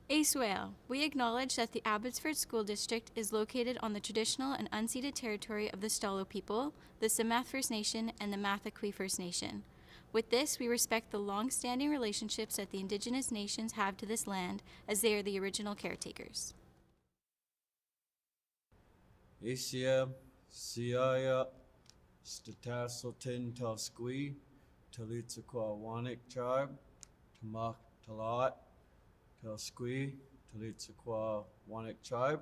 Ace-Whale, we acknowledge that the Abbotsford School District is located on the traditional and unceded territory of the Stalo people, the Simath First Nation, and the Mathaqui First Nation. With this, we respect the long-standing relationships that the Indigenous nations have to this land, as they are the original caretakers. Asia, Siaya, Statasotin Talsqui, Talitsaquah Wanik tribe, Tamak Talat, Talsqui, Talitsaquah Wanik tribe,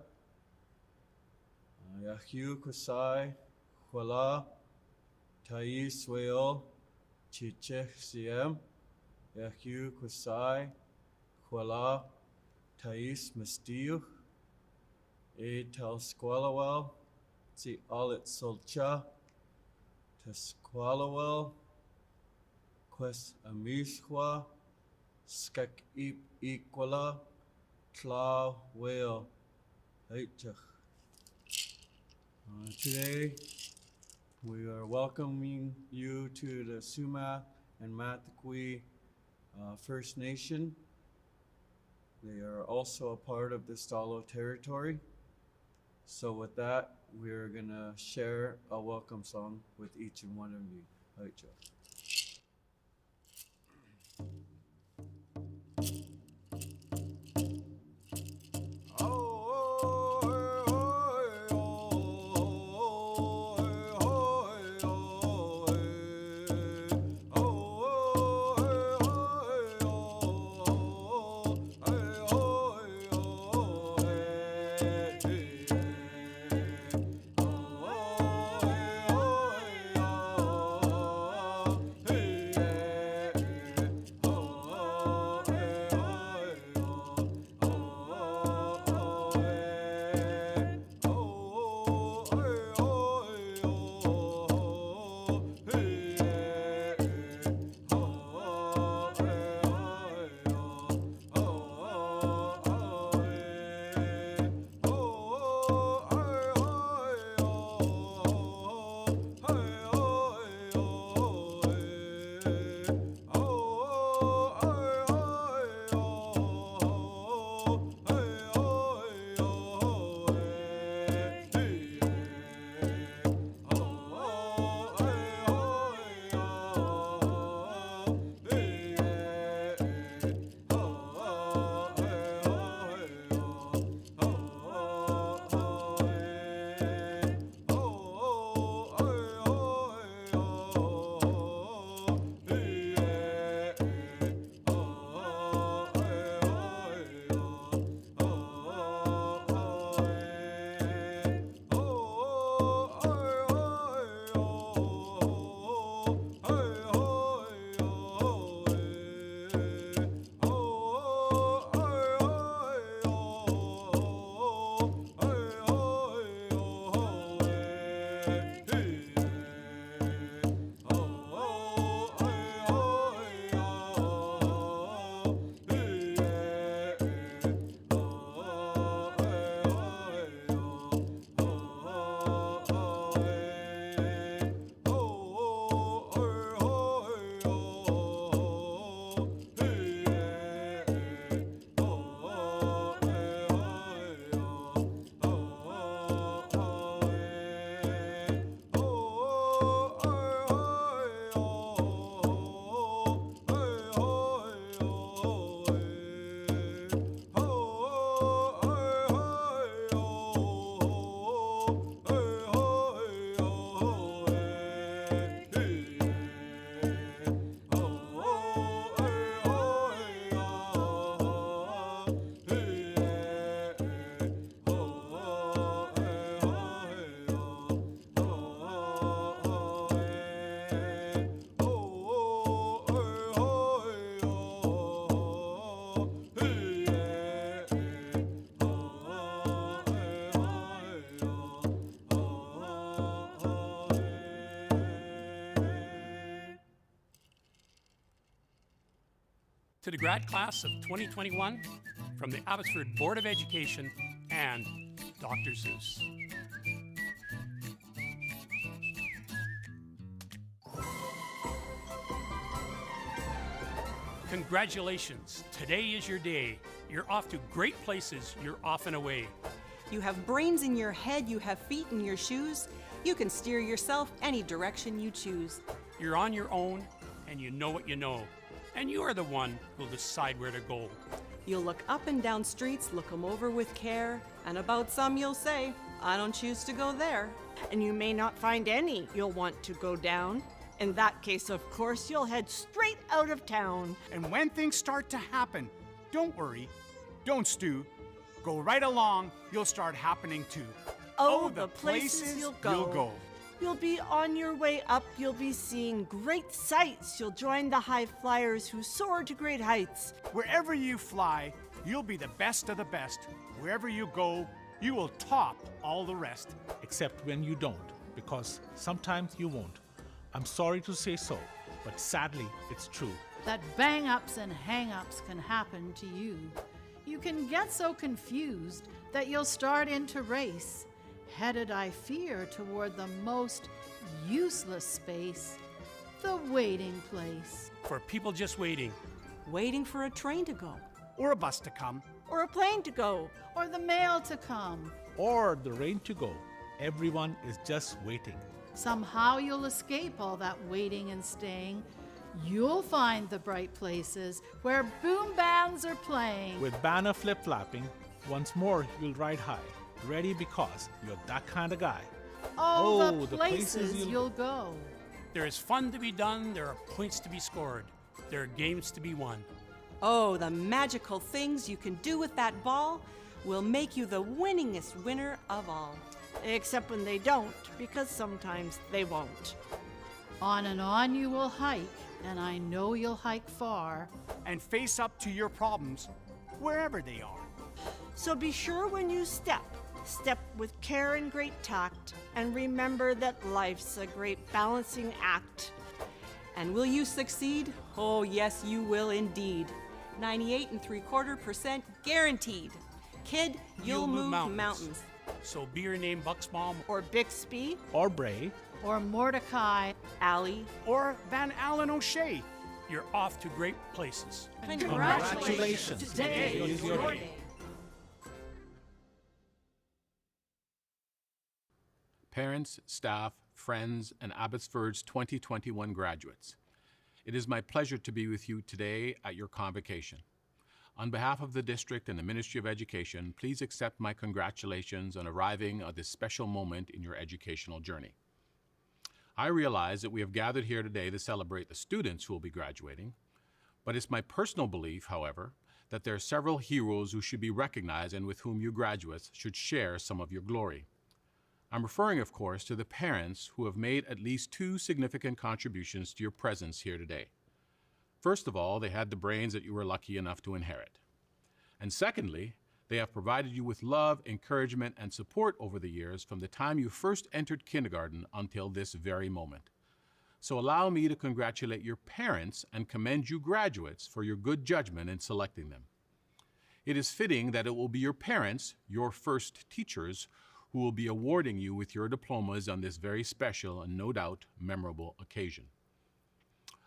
Yahu Kusai, Huala, Thais Whale, Chicheh Siem, Yahu Kusai, Huala, Thais Mestiu, E Talsqualawel, Tsi Alit Solcha, Tasqualawel, Quest Amisqua, Skek Ip Equala, Tla Whale, Heichach. Today, we are welcoming you to the Sumath and Mathaqui First Nation. They are also a part of the Stalo territory. So with that, we're gonna share a welcome song with each and one of you. Heichach. To the grad class of 2021 from the Abbotsford Board of Education and Dr. Seuss. Congratulations, today is your day. You're off to great places, you're off and away. You have brains in your head, you have feet in your shoes. You can steer yourself any direction you choose. You're on your own, and you know what you know. And you are the one who'll decide where to go. You'll look up and down streets, look 'em over with care, and about some you'll say, I don't choose to go there. And you may not find any you'll want to go down. In that case, of course, you'll head straight out of town. And when things start to happen, don't worry, don't stew. Go right along, you'll start happening too. Oh, the places you'll you'll go. You'll be on your way up, you'll be seeing great sights. You'll join the high flyers who soar to great heights. Wherever you fly, you'll be the best of the best. Wherever you go, you will top all the rest. Except when you don't, because sometimes you won't. I'm sorry to say so, but sadly, it's true. That bang-ups and hang-ups can happen to you. You can get so confused that you'll start into race, headed, I fear, toward the most useless space, the waiting place. For people just waiting. Waiting for a train to go. Or a bus to come. Or a plane to go. Or the mail to come. Or the rain to go. Everyone is just waiting. Somehow you'll escape all that waiting and staying. You'll find the bright places where boom bands are playing. With banner flip-flapping, once more you'll ride high, ready because you're that kind of guy. Oh, the places you'll go. There is fun to be done, there are points to be scored, there are games to be won. Oh, the magical things you can do with that ball will make you the winningest winner of all. Except when they don't, because sometimes they won't. On and on you will hike, and I know you'll hike far. And face up to your problems, wherever they are. So be sure when you step with care and great tact, and remember that life's a great balancing act. And will you succeed? Oh, yes, you will indeed. 98.75% guaranteed. Kid, you'll move mountains. So be your name Bucksbaum Or Bixby. Or Bray. Or Mordecai. Allie. Or Van Allen O'Shea. You're off to great places. Congratulations. Today is your day. Parents, staff, friends, and Abbotsford's 2021 graduates. It is my pleasure to be with you today at your convocation. On behalf of the district and the Ministry of Education, please accept my congratulations on arriving at this special moment in your educational journey. I realize that we have gathered here today to celebrate the students who will be graduating, but it's my personal belief, however, that there are several heroes who should be recognized and with whom you graduates should share some of your glory. I'm referring, of course, to the parents who have made at least 2 significant contributions to your presence here today. First of all, they had the brains that you were lucky enough to inherit. And secondly, they have provided you with love, encouragement, and support over the years from the time you first entered kindergarten until this very moment. So allow me to congratulate your parents and commend you graduates for your good judgment in selecting them. It is fitting that it will be your parents, your first teachers, who will be awarding you with your diplomas on this very special and no doubt memorable occasion.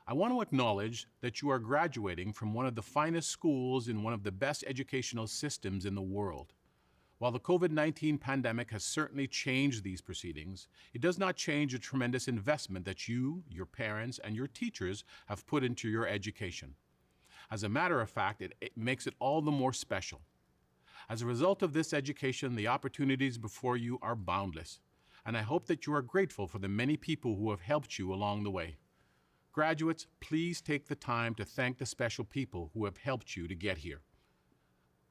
I want to acknowledge that you are graduating from one of the finest schools in one of the best educational systems in the world. While the COVID-19 pandemic has certainly changed these proceedings, it does not change the tremendous investment that you, your parents, and your teachers have put into your education. As a matter of fact, it makes it all the more special. As a result of this education, the opportunities before you are boundless, and I hope that you are grateful for the many people who have helped you along the way. Graduates, please take the time to thank the special people who have helped you to get here.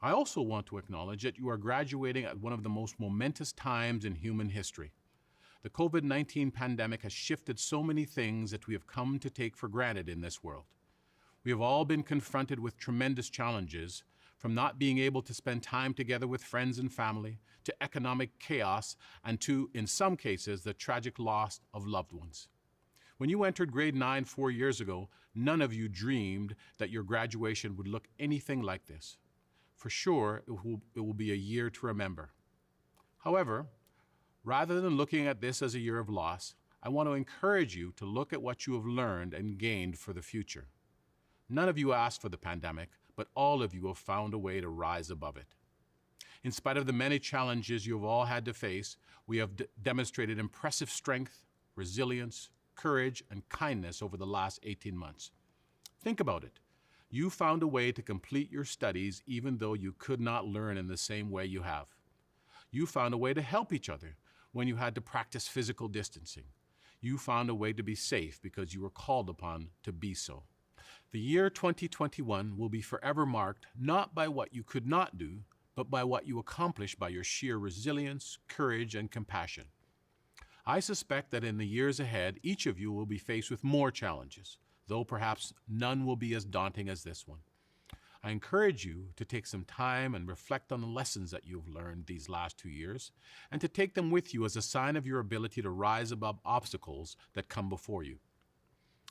I also want to acknowledge that you are graduating at one of the most momentous times in human history. The COVID-19 pandemic has shifted so many things that we have come to take for granted in this world. We have all been confronted with tremendous challenges, from not being able to spend time together with friends and family, to economic chaos, and to, in some cases, the tragic loss of loved ones. When you entered grade 9 4 years ago, none of you dreamed that your graduation would look anything like this. For sure, it will be a year to remember. However, rather than looking at this as a year of loss, I want to encourage you to look at what you have learned and gained for the future. None of you asked for the pandemic, but all of you have found a way to rise above it. In spite of the many challenges you have all had to face, we have demonstrated impressive strength, resilience, courage, and kindness over the last 18 months. Think about it. You found a way to complete your studies even though you could not learn in the same way you have. You found a way to help each other when you had to practice physical distancing. You found a way to be safe because you were called upon to be so. The year 2021 will be forever marked not by what you could not do, but by what you accomplished by your sheer resilience, courage, and compassion. I suspect that in the years ahead, each of you will be faced with more challenges, though perhaps none will be as daunting as this one. I encourage you to take some time and reflect on the lessons that you've learned these last 2 years, and to take them with you as a sign of your ability to rise above obstacles that come before you.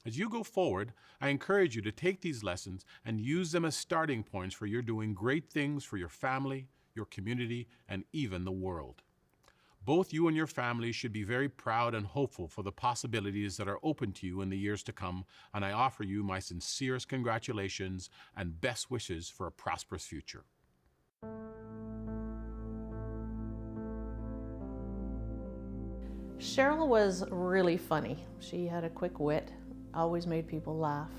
As you go forward, I encourage you to take these lessons and use them as starting points for your doing great things for your family, your community, and even the world. Both you and your family should be very proud and hopeful for the possibilities that are open to you in the years to come, and I offer you my sincerest congratulations and best wishes for a prosperous future. Cheryl was really funny. She had a quick wit, always made people laugh.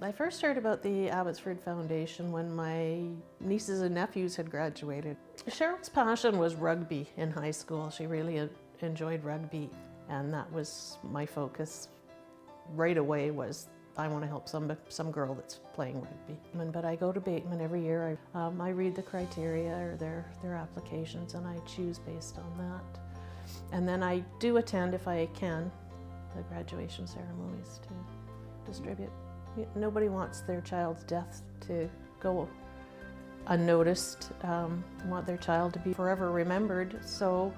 I first heard about the Abbotsford Foundation when my nieces and nephews had graduated. Cheryl's passion was rugby in high school. She really enjoyed rugby, and that was my focus right away. Was I want to help some girl that's playing rugby. But I go to Bateman every year. I read the criteria or their applications, and I choose based on that. And then I do attend, if I can, the graduation ceremonies to distribute. Nobody wants their child's death to go unnoticed. Want their child to be forever remembered. So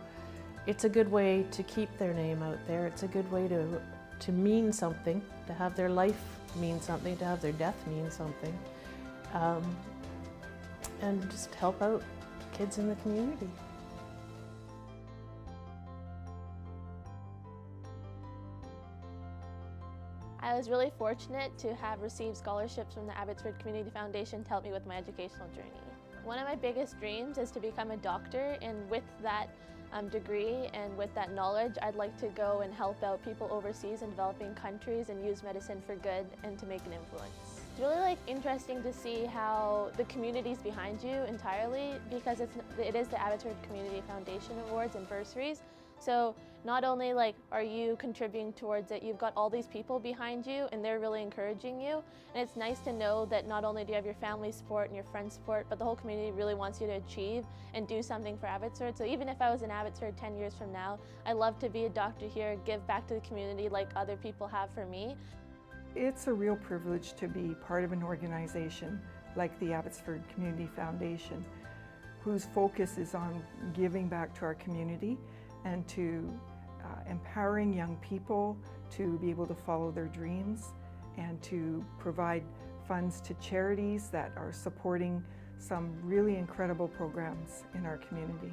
it's a good way to keep their name out there. It's a good way to mean something, to have their life mean something, to have their death mean something, and just help out kids in the community. I was really fortunate to have received scholarships from the Abbotsford Community Foundation to help me with my educational journey. One of my biggest dreams is to become a doctor, and with that degree and with that knowledge, I'd like to go and help out people overseas in developing countries and use medicine for good and to make an influence. It's really interesting to see how the community's behind you entirely, because it is the Abbotsford Community Foundation Awards and bursaries. So not only are you contributing towards it, you've got all these people behind you and they're really encouraging you. And it's nice to know that not only do you have your family support and your friends support, but the whole community really wants you to achieve and do something for Abbotsford. So even if I was in Abbotsford 10 years from now, I love to be a doctor here, give back to the community like other people have for me. It's a real privilege to be part of an organization like the Abbotsford Community Foundation, whose focus is on giving back to our community and to empowering young people to be able to follow their dreams and to provide funds to charities that are supporting some really incredible programs in our community.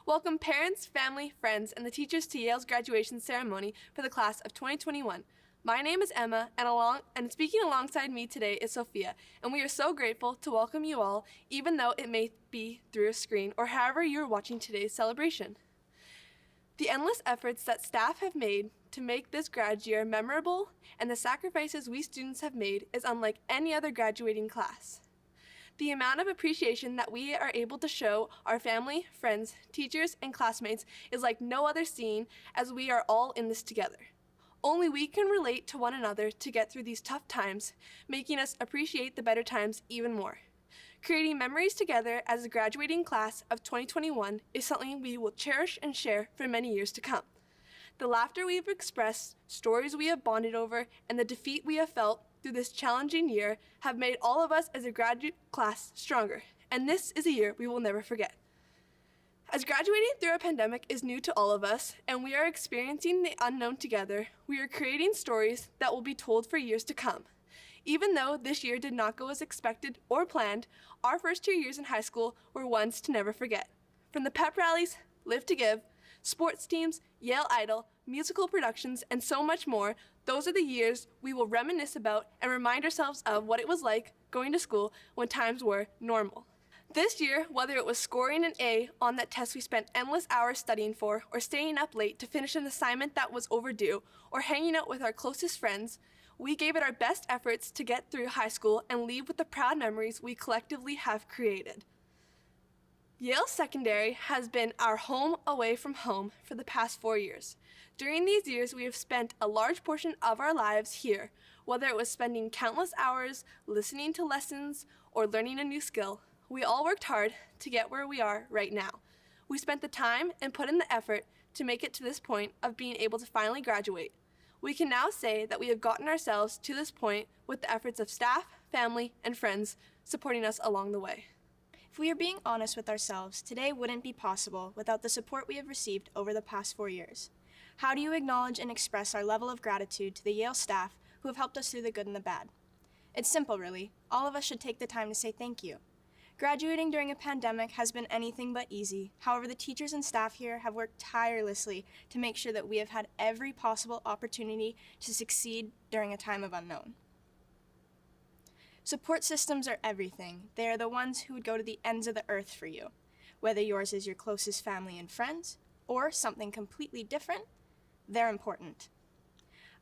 Welcome parents, family, friends, and the teachers to Yale's graduation ceremony for the class of 2021. My name is Emma, and speaking alongside me today is Sophia, and we are so grateful to welcome you all, even though it may be through a screen or however you're watching today's celebration. The endless efforts that staff have made to make this grad year memorable and the sacrifices we students have made is unlike any other graduating class. The amount of appreciation that we are able to show our family, friends, teachers, and classmates is like no other seen, as we are all in this together. Only we can relate to one another to get through these tough times, making us appreciate the better times even more. Creating memories together as a graduating class of 2021 is something we will cherish and share for many years to come. The laughter we have expressed, stories we have bonded over, and the defeat we have felt through this challenging year have made all of us as a graduate class stronger, and this is a year we will never forget. As graduating through a pandemic is new to all of us, and we are experiencing the unknown together, we are creating stories that will be told for years to come. Even though this year did not go as expected or planned, our first 2 years in high school were ones to never forget. From the pep rallies, Live to Give, sports teams, Yale Idol, musical productions, and so much more, those are the years we will reminisce about and remind ourselves of what it was like going to school when times were normal. This year, whether it was scoring an A on that test we spent endless hours studying for, or staying up late to finish an assignment that was overdue, or hanging out with our closest friends, we gave it our best efforts to get through high school and leave with the proud memories we collectively have created. Yale Secondary has been our home away from home for the past 4 years. During these years, we have spent a large portion of our lives here, whether it was spending countless hours listening to lessons or learning a new skill. We all worked hard to get where we are right now. We spent the time and put in the effort to make it to this point of being able to finally graduate. We can now say that we have gotten ourselves to this point with the efforts of staff, family, and friends supporting us along the way. If we are being honest with ourselves, today wouldn't be possible without the support we have received over the past 4 years. How do you acknowledge and express our level of gratitude to the Yale staff who have helped us through the good and the bad? It's simple, really. All of us should take the time to say thank you. Graduating during a pandemic has been anything but easy. However, the teachers and staff here have worked tirelessly to make sure that we have had every possible opportunity to succeed during a time of unknown. Support systems are everything. They are the ones who would go to the ends of the earth for you. Whether yours is your closest family and friends, or something completely different, they're important.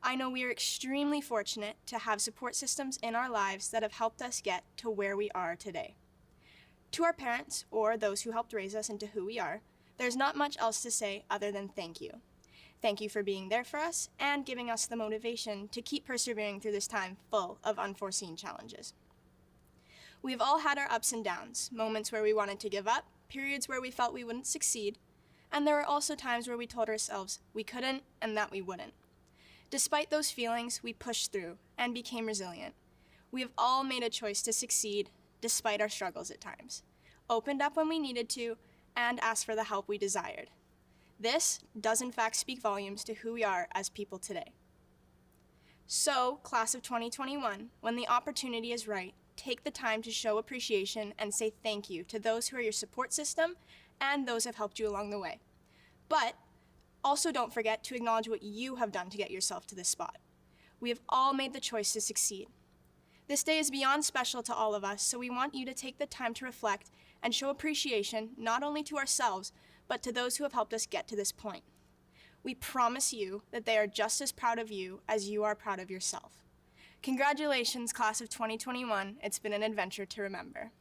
I know we are extremely fortunate to have support systems in our lives that have helped us get to where we are today. To our parents, or those who helped raise us into who we are, there's not much else to say other than thank you. Thank you for being there for us and giving us the motivation to keep persevering through this time full of unforeseen challenges. We've all had our ups and downs, moments where we wanted to give up, periods where we felt we wouldn't succeed, and there were also times where we told ourselves we couldn't and that we wouldn't. Despite those feelings, we pushed through and became resilient. We have all made a choice to succeed despite our struggles at times, opened up when we needed to, and asked for the help we desired. This does in fact speak volumes to who we are as people today. So, class of 2021, when the opportunity is right, take the time to show appreciation and say thank you to those who are your support system and those who have helped you along the way. But also don't forget to acknowledge what you have done to get yourself to this spot. We have all made the choice to succeed. This day is beyond special to all of us, so we want you to take the time to reflect and show appreciation not only to ourselves, but to those who have helped us get to this point. We promise you that they are just as proud of you as you are proud of yourself. Congratulations, class of 2021. It's been an adventure to remember.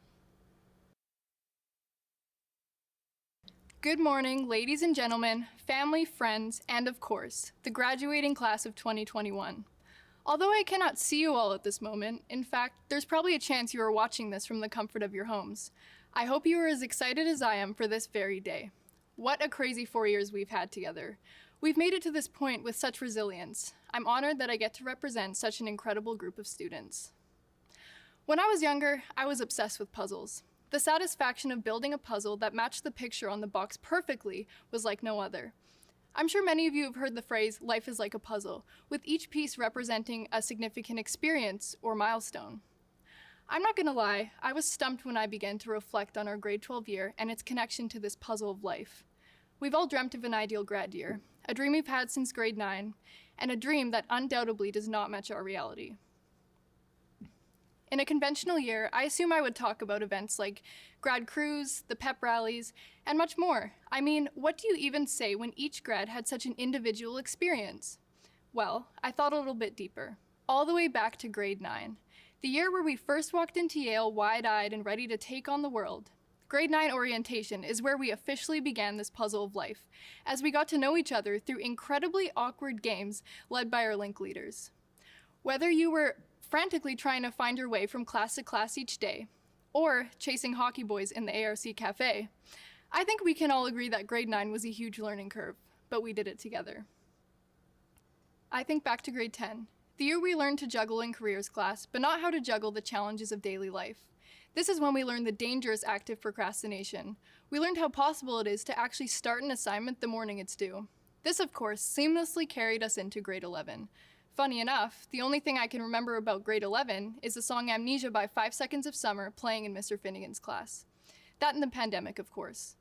Good morning, ladies and gentlemen, family, friends, and of course, the graduating class of 2021. Although I cannot see you all at this moment, in fact, there's probably a chance you are watching this from the comfort of your homes. I hope you are as excited as I am for this very day. What a crazy 4 years we've had together. We've made it to this point with such resilience. I'm honored that I get to represent such an incredible group of students. When I was younger, I was obsessed with puzzles. The satisfaction of building a puzzle that matched the picture on the box perfectly was like no other. I'm sure many of you have heard the phrase, life is like a puzzle, with each piece representing a significant experience or milestone. I'm not gonna lie, I was stumped when I began to reflect on our grade 12 year and its connection to this puzzle of life. We've all dreamt of an ideal grad year, a dream we've had since grade 9, and a dream that undoubtedly does not match our reality. In a conventional year, I assume I would talk about events like grad crews, the pep rallies, and much more. I mean, what do you even say when each grad had such an individual experience? Well, I thought a little bit deeper, all the way back to grade 9, the year where we first walked into Yale wide-eyed and ready to take on the world. Grade 9 orientation is where we officially began this puzzle of life, as we got to know each other through incredibly awkward games led by our link leaders. Whether you were frantically trying to find your way from class to class each day, or chasing hockey boys in the ARC cafe, I think we can all agree that grade 9 was a huge learning curve, but we did it together. I think back to grade 10, The year we learned to juggle in careers class, but not how to juggle the challenges of daily life. This is when we learned the dangerous act of procrastination. We learned how possible it is to actually start an assignment the morning it's due. This, of course, seamlessly carried us into grade 11. Funny enough, the only thing I can remember about grade 11 is the song Amnesia by 5 Seconds of Summer playing in Mr. Finnegan's class. That and the pandemic, of course.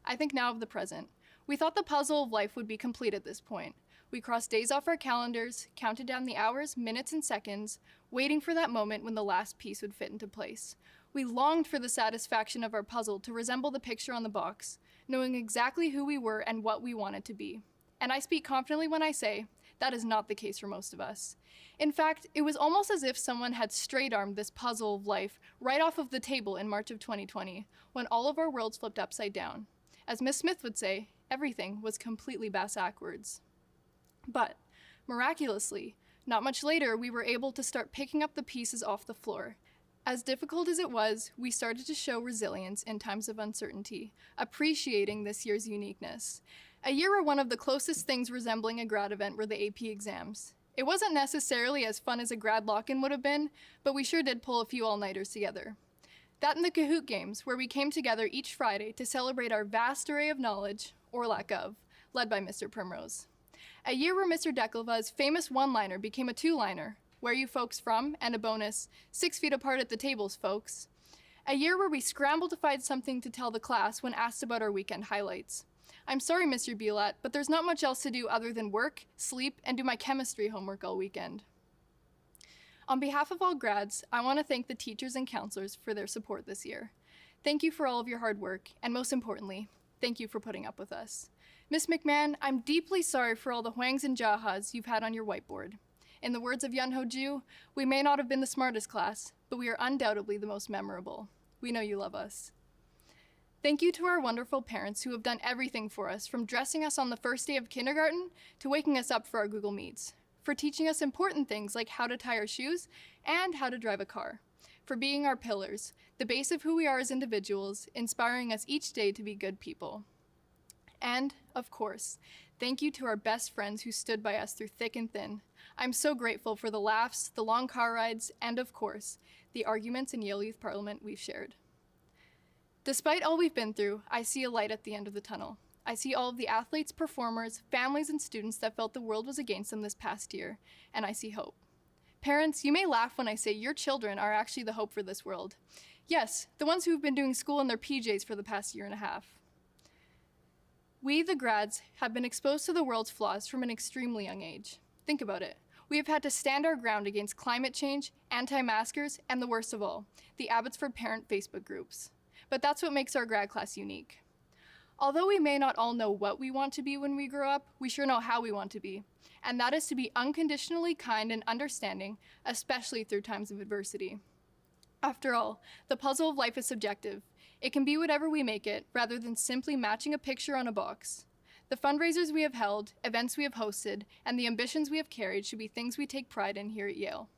I think now of the present. We thought the puzzle of life would be complete at this point. We crossed days off our calendars, counted down the hours, minutes, and seconds, waiting for that moment when the last piece would fit into place. We longed for the satisfaction of our puzzle to resemble the picture on the box, knowing exactly who we were and what we wanted to be. And I speak confidently when I say, that is not the case for most of us. In fact, it was almost as if someone had straight-armed this puzzle of life right off of the table in March of 2020, when all of our worlds flipped upside down. As Miss Smith would say, everything was completely bass-ackwards. But, miraculously, not much later, we were able to start picking up the pieces off the floor. As difficult as it was, we started to show resilience in times of uncertainty, appreciating this year's uniqueness. A year where one of the closest things resembling a grad event were the AP exams. It wasn't necessarily as fun as a grad lock-in would have been, but we sure did pull a few all-nighters together. That and the Kahoot games, where we came together each Friday to celebrate our vast array of knowledge, or lack of, led by Mr. Primrose. A year where Mr. Deckelva's famous one-liner became a two-liner, where you folks from, and a bonus, 6 feet apart at the tables, folks. A year where we scrambled to find something to tell the class when asked about our weekend highlights. I'm sorry, Mr. Bielat, but there's not much else to do other than work, sleep, and do my chemistry homework all weekend. On behalf of all grads, I want to thank the teachers and counselors for their support this year. Thank you for all of your hard work, and most importantly, thank you for putting up with us. Miss McMahon, I'm deeply sorry for all the Huangs and Jahas you've had on your whiteboard. In the words of Yunho Ju, we may not have been the smartest class, but we are undoubtedly the most memorable. We know you love us. Thank you to our wonderful parents who have done everything for us, from dressing us on the first day of kindergarten to waking us up for our Google Meets, for teaching us important things like how to tie our shoes and how to drive a car, for being our pillars, the base of who we are as individuals, inspiring us each day to be good people. And, of course, thank you to our best friends who stood by us through thick and thin. I'm so grateful for the laughs, the long car rides, and of course, the arguments in Yale Youth Parliament we've shared. Despite all we've been through, I see a light at the end of the tunnel. I see all of the athletes, performers, families, and students that felt the world was against them this past year, and I see hope. Parents, you may laugh when I say your children are actually the hope for this world. Yes, the ones who've been doing school in their PJs for the past year and a half. We, the grads, have been exposed to the world's flaws from an extremely young age. Think about it. We have had to stand our ground against climate change, anti-maskers, and the worst of all, the Abbotsford parent Facebook groups. But that's what makes our grad class unique. Although we may not all know what we want to be when we grow up, we sure know how we want to be. And that is to be unconditionally kind and understanding, especially through times of adversity. After all, the puzzle of life is subjective. It can be whatever we make it, rather than simply matching a picture on a box. The fundraisers we have held, events we have hosted, and the ambitions we have carried should be things we take pride in here at Yale.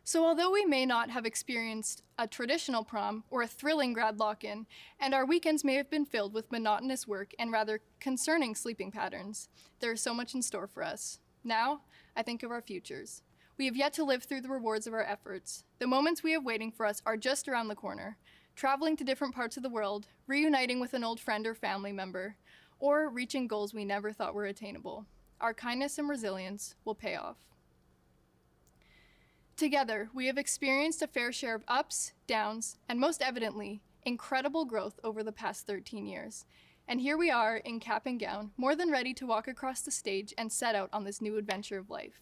So although we may not have experienced a traditional prom or a thrilling grad lock-in, and our weekends may have been filled with monotonous work and rather concerning sleeping patterns, there is so much in store for us. Now, I think of our futures. We have yet to live through the rewards of our efforts. The moments we have waiting for us are just around the corner. Traveling to different parts of the world, reuniting with an old friend or family member, or reaching goals we never thought were attainable. Our kindness and resilience will pay off. Together, we have experienced a fair share of ups, downs, and most evidently, incredible growth over the past 13 years. And here we are, in cap and gown, more than ready to walk across the stage and set out on this new adventure of life.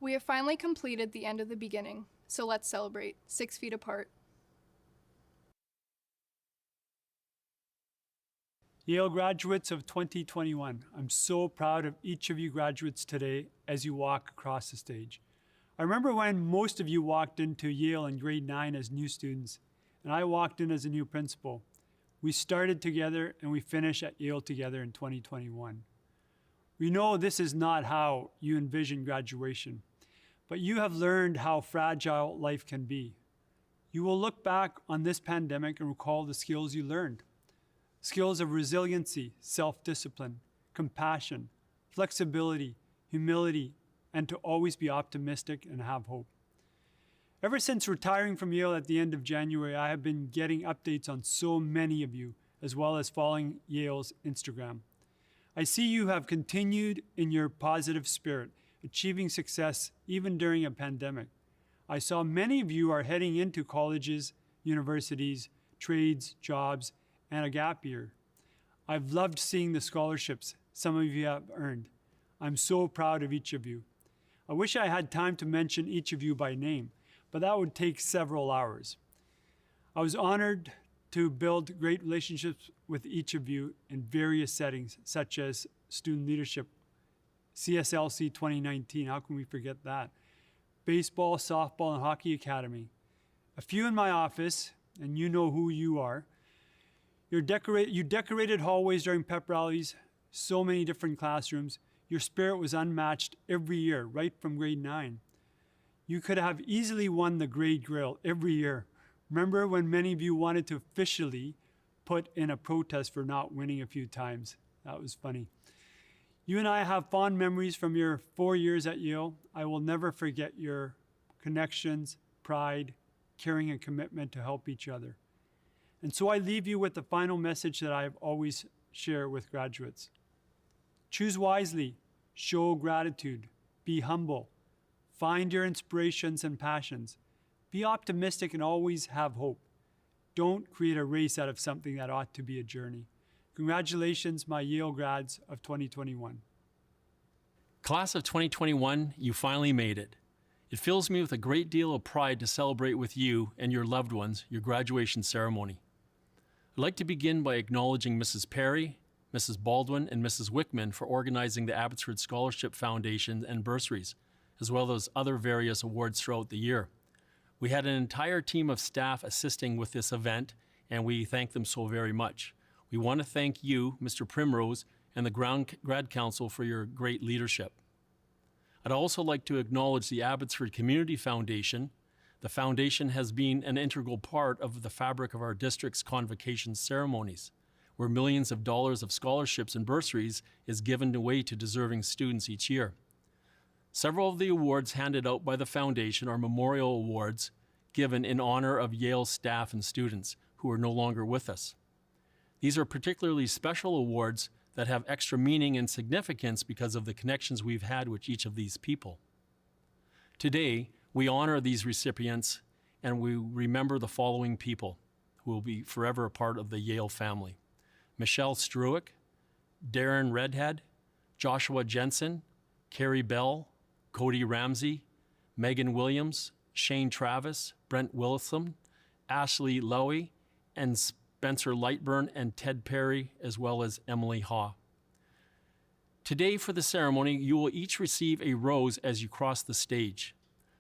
We have finally completed the end of the beginning, so let's celebrate, 6 feet apart. Yale graduates of 2021, I'm so proud of each of you graduates today as you walk across the stage. I remember when most of you walked into Yale in grade 9 as new students, and I walked in as a new principal. We started together and we finish at Yale together in 2021. We know this is not how you envision graduation, but you have learned how fragile life can be. You will look back on this pandemic and recall the skills you learned. Skills of resiliency, self-discipline, compassion, flexibility, humility, and to always be optimistic and have hope. Ever since retiring from Yale at the end of January, I have been getting updates on so many of you, as well as following Yale's Instagram. I see you have continued in your positive spirit, achieving success even during a pandemic. I saw many of you are heading into colleges, universities, trades, jobs, and a gap year. I've loved seeing the scholarships some of you have earned. I'm so proud of each of you. I wish I had time to mention each of you by name, but that would take several hours. I was honored to build great relationships with each of you in various settings, such as student leadership, CSLC 2019, how can we forget that? Baseball, softball, and hockey academy. A few in my office, and you know who you are. You decorated hallways during pep rallies, so many different classrooms. Your spirit was unmatched every year, right from grade 9. You could have easily won the grade grill every year. Remember when many of you wanted to officially put in a protest for not winning a few times? That was funny. You and I have fond memories from your 4 years at Yale. I will never forget your connections, pride, caring, and commitment to help each other. And so I leave you with the final message that I always share with graduates. Choose wisely, show gratitude, be humble, find your inspirations and passions, be optimistic and always have hope. Don't create a race out of something that ought to be a journey. Congratulations, my Yale grads of 2021. Class of 2021, you finally made it. It fills me with a great deal of pride to celebrate with you and your loved ones your graduation ceremony. I'd like to begin by acknowledging Mrs. Perry, Mrs. Baldwin, and Mrs. Wickman for organizing the Abbotsford Scholarship Foundation and bursaries, as well as other various awards throughout the year. We had an entire team of staff assisting with this event, and we thank them so very much. We want to thank you, Mr. Primrose, and the Grad Council for your great leadership. I'd also like to acknowledge the Abbotsford Community Foundation. The foundation has been an integral part of the fabric of our district's convocation ceremonies, where millions of dollars of scholarships and bursaries is given away to deserving students each year. Several of the awards handed out by the foundation are memorial awards given in honor of Yale staff and students who are no longer with us. These are particularly special awards that have extra meaning and significance because of the connections we've had with each of these people. Today, we honor these recipients and we remember the following people who will be forever a part of the Yale family. Michelle Struick, Darren Redhead, Joshua Jensen, Carrie Bell, Cody Ramsey, Megan Williams, Shane Travis, Brent Willison, Ashley Lowy, and Spencer Lightburn and Ted Perry, as well as Emily Haw. Today for the ceremony, you will each receive a rose as you cross the stage.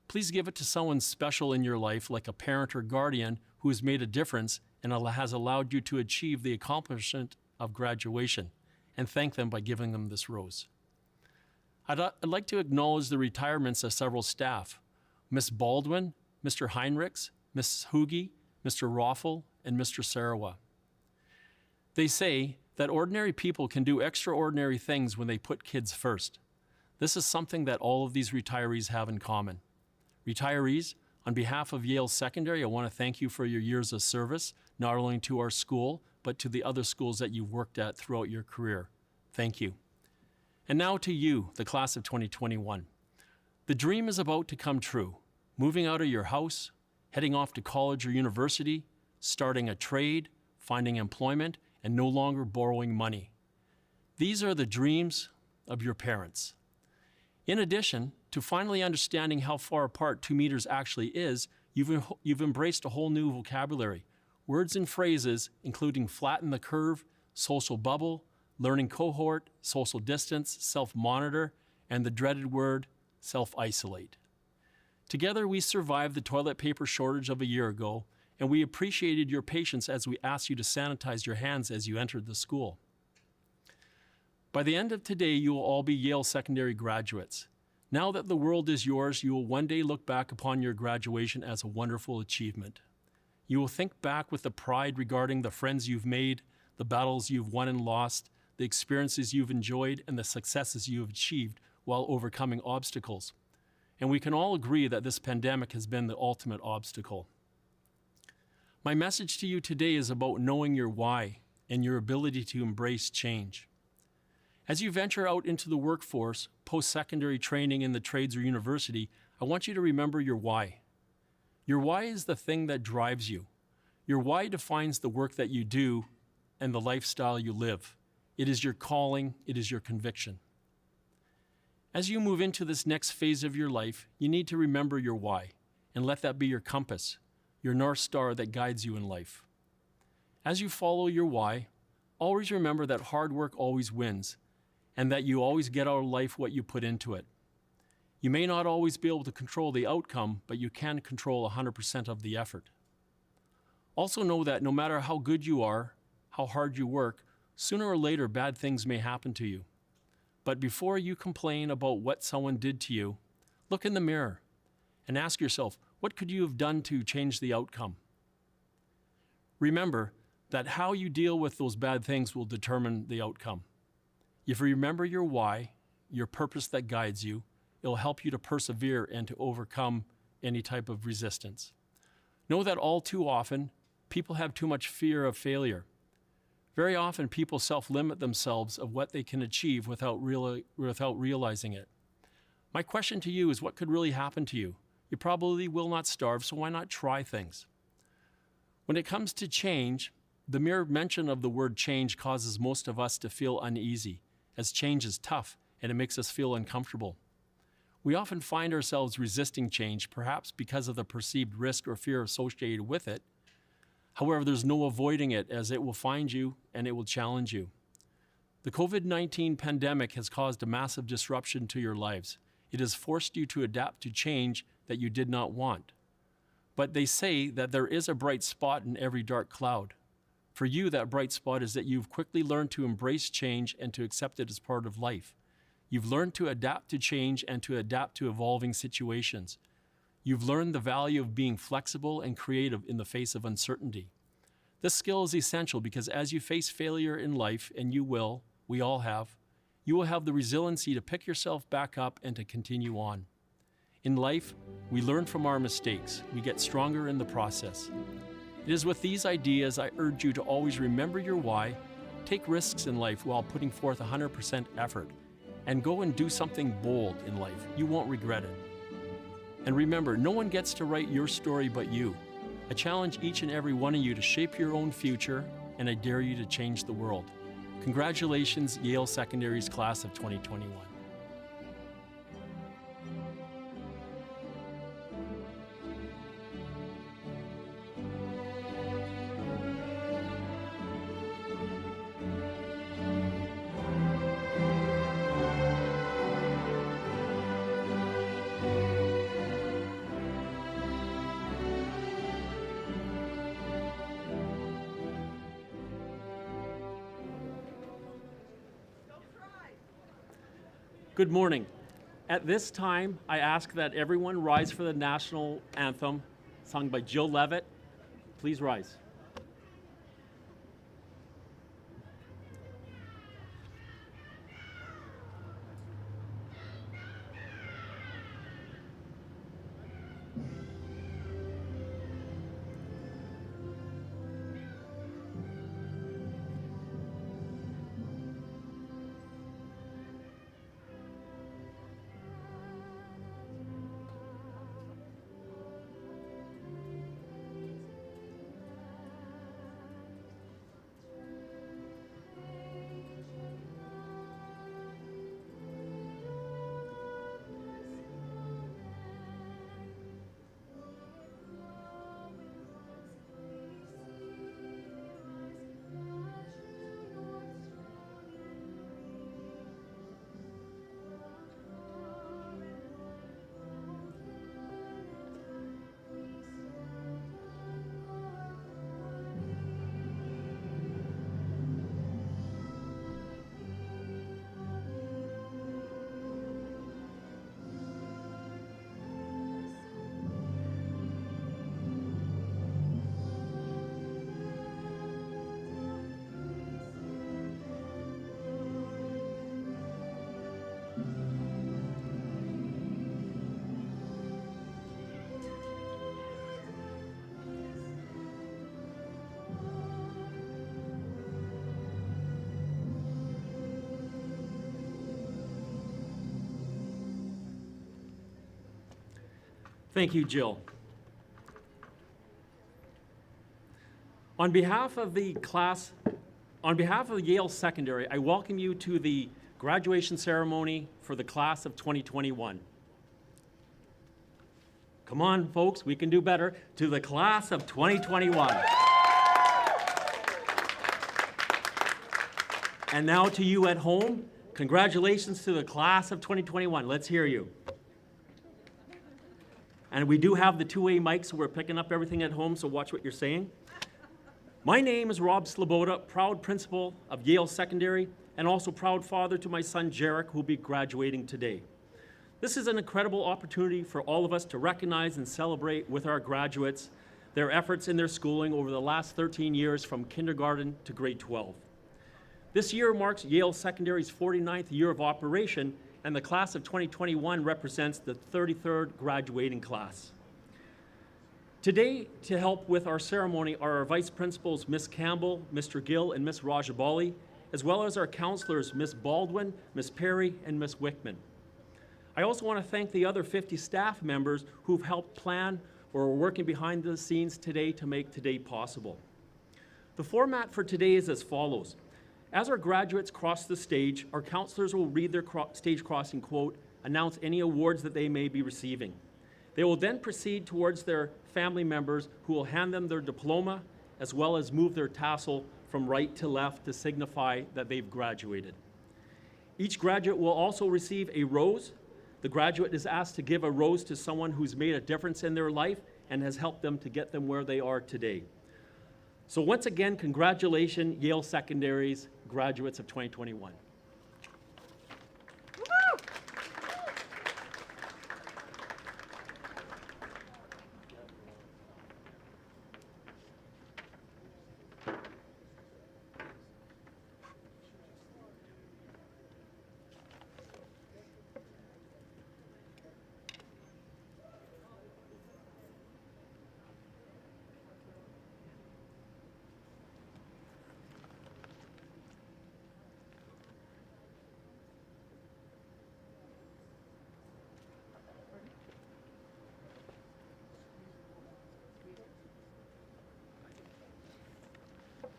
Please give it to someone special in your life, like a parent or guardian who has made a difference and has allowed you to achieve the accomplishment of graduation, and thank them by giving them this rose. I'd like to acknowledge the retirements of several staff, Miss Baldwin, Mr. Heinrichs, Miss Hugie, Mr. Roffel, and Mr. Sarawa. They say that ordinary people can do extraordinary things when they put kids first. This is something that all of these retirees have in common. Retirees, on behalf of Yale Secondary, I want to thank you for your years of service, not only to our school, but to the other schools that you've worked at throughout your career. Thank you. And now to you, the class of 2021. The dream is about to come true. Moving out of your house, heading off to college or university, starting a trade, finding employment, and no longer borrowing money. These are the dreams of your parents. In addition to finally understanding how far apart 2 meters actually is, you've embraced a whole new vocabulary. Words and phrases including flatten the curve, social bubble, learning cohort, social distance, self-monitor, and the dreaded word, self-isolate. Together, we survived the toilet paper shortage of a year ago, and we appreciated your patience as we asked you to sanitize your hands as you entered the school. By the end of today, you will all be Yale Secondary graduates. Now that the world is yours, you will one day look back upon your graduation as a wonderful achievement. You will think back with the pride regarding the friends you've made, the battles you've won and lost, the experiences you've enjoyed, and the successes you have achieved while overcoming obstacles. And we can all agree that this pandemic has been the ultimate obstacle. My message to you today is about knowing your why and your ability to embrace change. As you venture out into the workforce, post-secondary training in the trades or university, I want you to remember your why. Your why is the thing that drives you. Your why defines the work that you do and the lifestyle you live. It is your calling, it is your conviction. As you move into this next phase of your life, you need to remember your why and let that be your compass, your North Star that guides you in life. As you follow your why, always remember that hard work always wins and that you always get out of life what you put into it. You may not always be able to control the outcome, but you can control 100% of the effort. Also know that no matter how good you are, how hard you work, sooner or later bad things may happen to you. But before you complain about what someone did to you, look in the mirror and ask yourself, what could you have done to change the outcome? Remember that how you deal with those bad things will determine the outcome. If you remember your why, your purpose that guides you, it'll help you to persevere and to overcome any type of resistance. Know that all too often, people have too much fear of failure. Very often, people self-limit themselves of what they can achieve without realizing it. My question to you is, what could really happen to you? You probably will not starve, so why not try things? When it comes to change, the mere mention of the word change causes most of us to feel uneasy, as change is tough and it makes us feel uncomfortable. We often find ourselves resisting change, perhaps because of the perceived risk or fear associated with it. However, there's no avoiding it, as it will find you and it will challenge you. The COVID-19 pandemic has caused a massive disruption to your lives. It has forced you to adapt to change that you did not want. But they say that there is a bright spot in every dark cloud. For you, that bright spot is that you've quickly learned to embrace change and to accept it as part of life. You've learned to adapt to change and to adapt to evolving situations. You've learned the value of being flexible and creative in the face of uncertainty. This skill is essential because as you face failure in life, and you will, we all have, you will have the resiliency to pick yourself back up and to continue on. In life, we learn from our mistakes. We get stronger in the process. It is with these ideas I urge you to always remember your why, take risks in life while putting forth 100% effort, and go and do something bold in life. You won't regret it. And remember, no one gets to write your story but you. I challenge each and every one of you to shape your own future, and I dare you to change the world. Congratulations, Yale Secondary's class of 2021. Good morning. At this time, I ask that everyone rise for the national anthem sung by Jill Levitt. Please rise. Thank you, Jill. On behalf of the Yale Secondary, I welcome you to the graduation ceremony for the class of 2021. Come on, folks, we can do better. To the class of 2021. And now to you at home, congratulations to the class of 2021. Let's hear you. And we do have the two-way mics, so we're picking up everything at home, so watch what you're saying. My name is Rob Sloboda, proud principal of Yale Secondary, and also proud father to my son Jarek, who will be graduating today. This is an incredible opportunity for all of us to recognize and celebrate with our graduates their efforts in their schooling over the last 13 years from kindergarten to grade 12. This year marks Yale Secondary's 49th year of operation, and the class of 2021 represents the 33rd graduating class. Today, to help with our ceremony are our vice principals, Ms. Campbell, Mr. Gill, and Ms. Rajabali, as well as our counselors, Ms. Baldwin, Ms. Perry, and Ms. Wickman. I also want to thank the other 50 staff members who've helped plan or are working behind the scenes today to make today possible. The format for today is as follows. As our graduates cross the stage, our counselors will read their stage crossing quote, announce any awards that they may be receiving. They will then proceed towards their family members who will hand them their diploma, as well as move their tassel from right to left to signify that they've graduated. Each graduate will also receive a rose. The graduate is asked to give a rose to someone who's made a difference in their life and has helped them to get them where they are today. So once again, congratulations, Yale Secondary's graduates of 2021.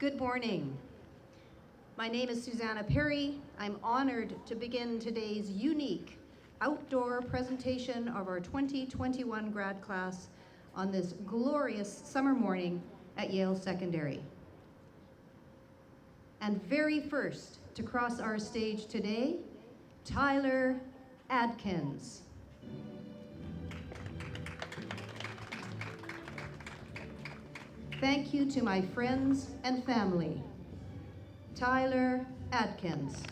Good morning. My name is Susanna Perry. I'm honored to begin today's unique outdoor presentation of our 2021 grad class on this glorious summer morning at Yale Secondary. And very first to cross our stage today, Tyler Adkins. Thank you to my friends and family. Tyler Adkins.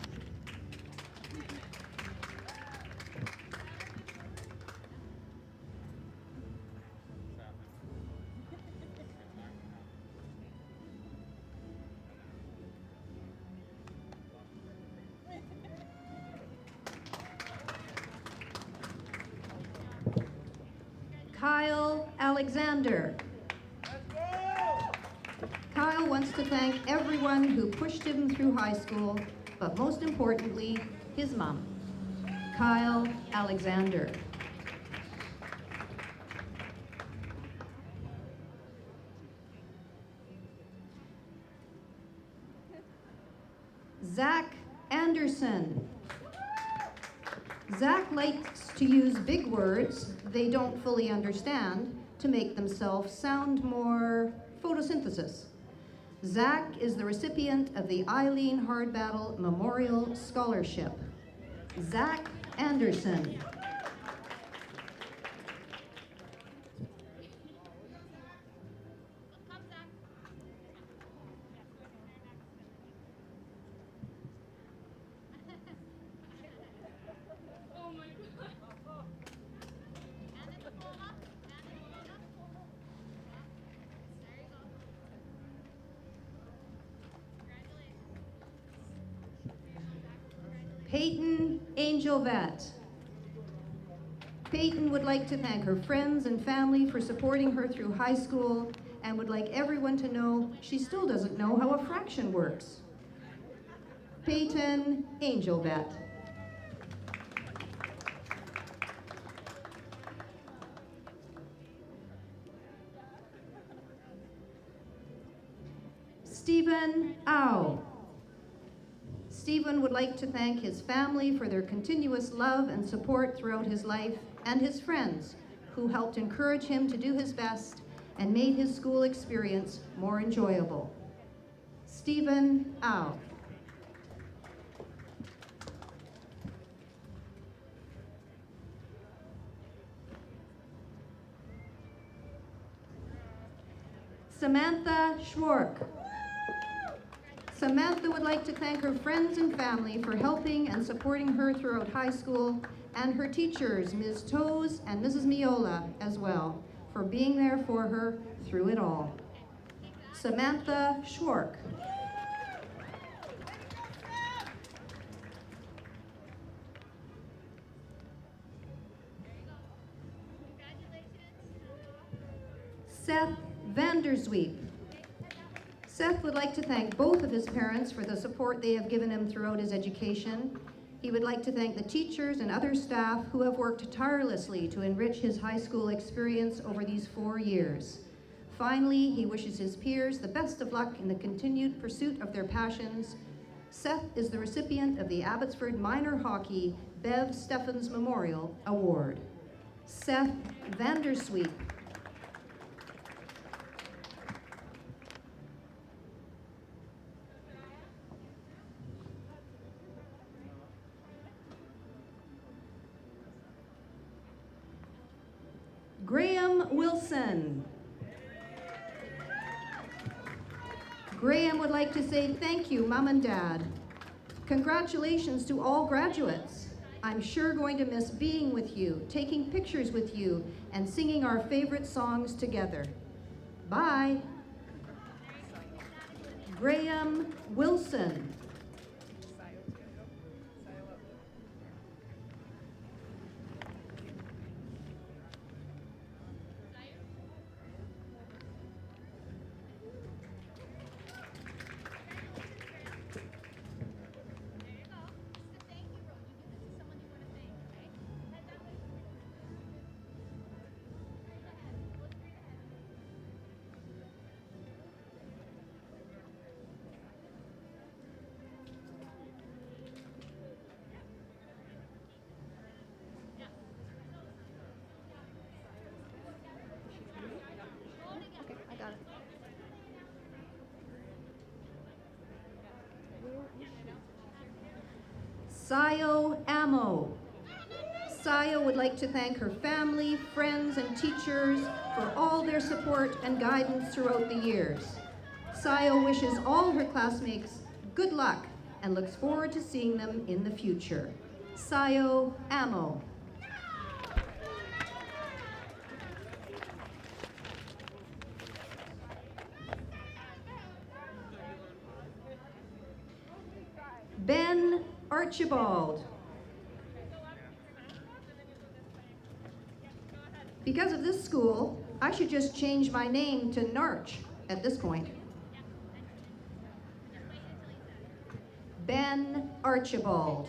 Kyle Alexander. Kyle wants to thank everyone who pushed him through high school, but most importantly, his mom, Kyle Alexander. Zach Anderson. Zach likes to use big words they don't fully understand to make themselves sound more photosynthesis. Zach is the recipient of the Eileen Hardbattle Memorial Scholarship. Zach Anderson. Peyton Angelvat. Peyton would like to thank her friends and family for supporting her through high school and would like everyone to know she still doesn't know how a fraction works. Peyton Angelvat. Stephen Au. Stephen would like to thank his family for their continuous love and support throughout his life, and his friends who helped encourage him to do his best and made his school experience more enjoyable. Stephen Au. Samantha Schwark. Samantha would like to thank her friends and family for helping and supporting her throughout high school, and her teachers, Ms. Toes and Mrs. Miola, as well, for being there for her through it all. Samantha Schwark. Seth Vandersweep. Seth would like to thank both of his parents for the support they have given him throughout his education. He would like to thank the teachers and other staff who have worked tirelessly to enrich his high school experience over these 4 years. Finally, he wishes his peers the best of luck in the continued pursuit of their passions. Seth is the recipient of the Abbotsford Minor Hockey Bev Steffens Memorial Award. Seth Vandersweep. Graham Wilson. Graham would like to say thank you, Mom and Dad. Congratulations to all graduates. I'm sure going to miss being with you, taking pictures with you, and singing our favorite songs together. Bye. Graham Wilson. Sayo Amo. Sayo would like to thank her family, friends, and teachers for all their support and guidance throughout the years. Sayo wishes all her classmates good luck and looks forward to seeing them in the future. Sayo Amo. Ben Archibald. Because of this school, I should just change my name to Narch at this point. Ben Archibald.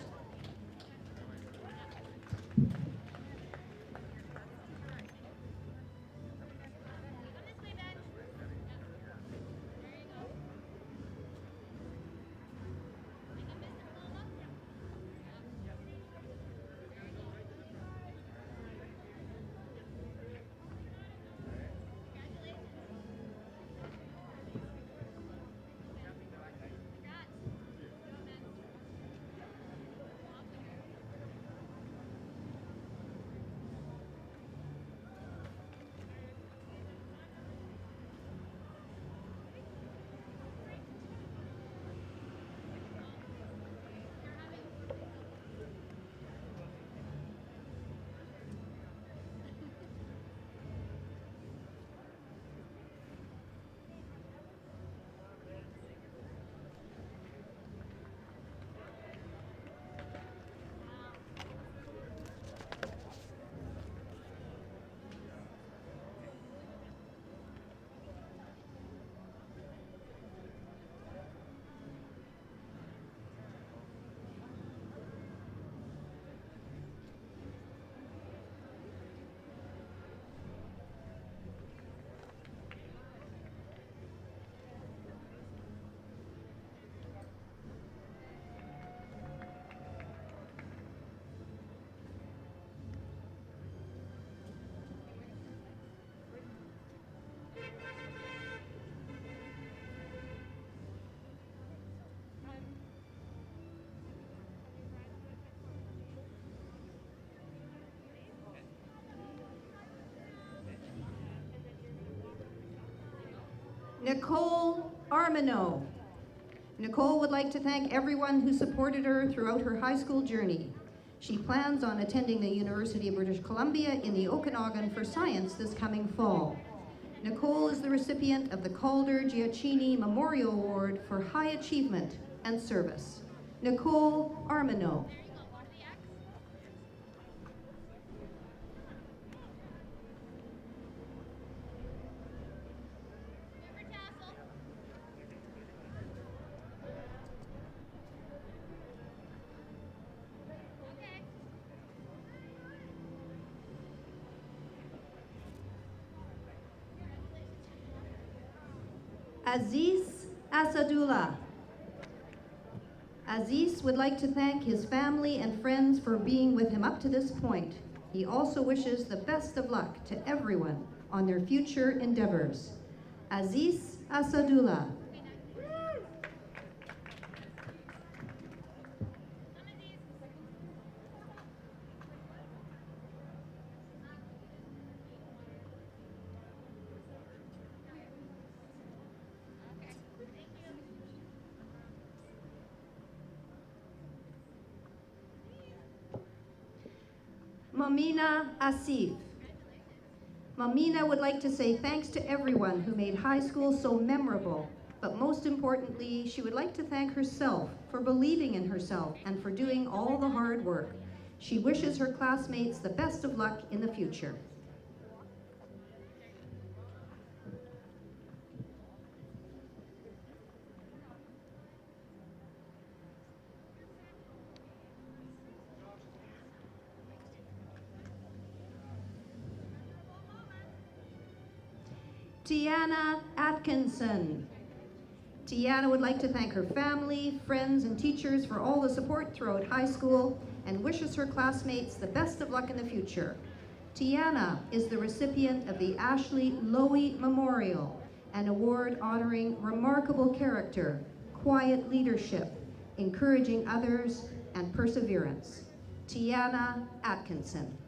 Nicole Armineau. Nicole would like to thank everyone who supported her throughout her high school journey. She plans on attending the University of British Columbia in the Okanagan for science this coming fall. Nicole is the recipient of the Calder Giacchini Memorial Award for High Achievement and Service. Nicole Armineau. Aziz Asadullah. Aziz would like to thank his family and friends for being with him up to this point. He also wishes the best of luck to everyone on their future endeavors. Aziz Asadullah. Mamina Asif. Mamina would like to say thanks to everyone who made high school so memorable, but most importantly, she would like to thank herself for believing in herself and for doing all the hard work. She wishes her classmates the best of luck in the future. Tiana Atkinson. Tiana would like to thank her family, friends, and teachers for all the support throughout high school and wishes her classmates the best of luck in the future. Tiana is the recipient of the Ashley Lowy Memorial, an award honoring remarkable character, quiet leadership, encouraging others, and perseverance. Tiana Atkinson.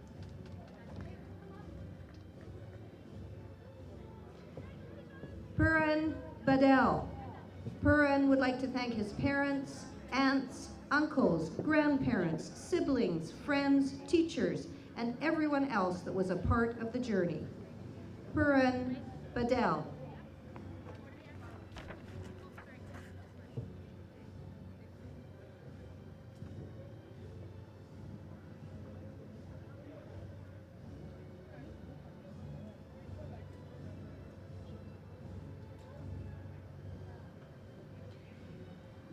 Puran Badel. Puran would like to thank his parents, aunts, uncles, grandparents, siblings, friends, teachers, and everyone else that was a part of the journey. Puran Badel.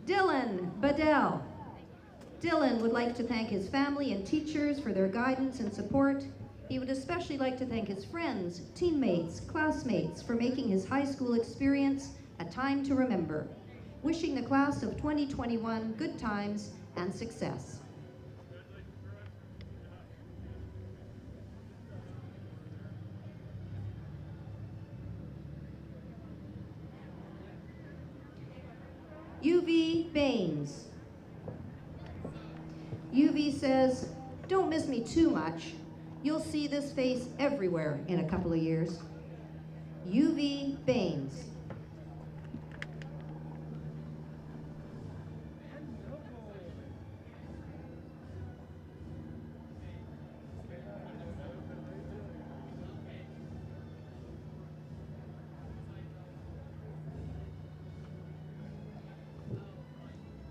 Dylan Badel. Dylan would like to thank his family and teachers for their guidance and support. He would especially like to thank his friends, teammates, classmates for making his high school experience a time to remember. Wishing the class of 2021 good times and success. UV Baines. UV says, "Don't miss me too much. You'll see this face everywhere in a couple of years." UV Baines.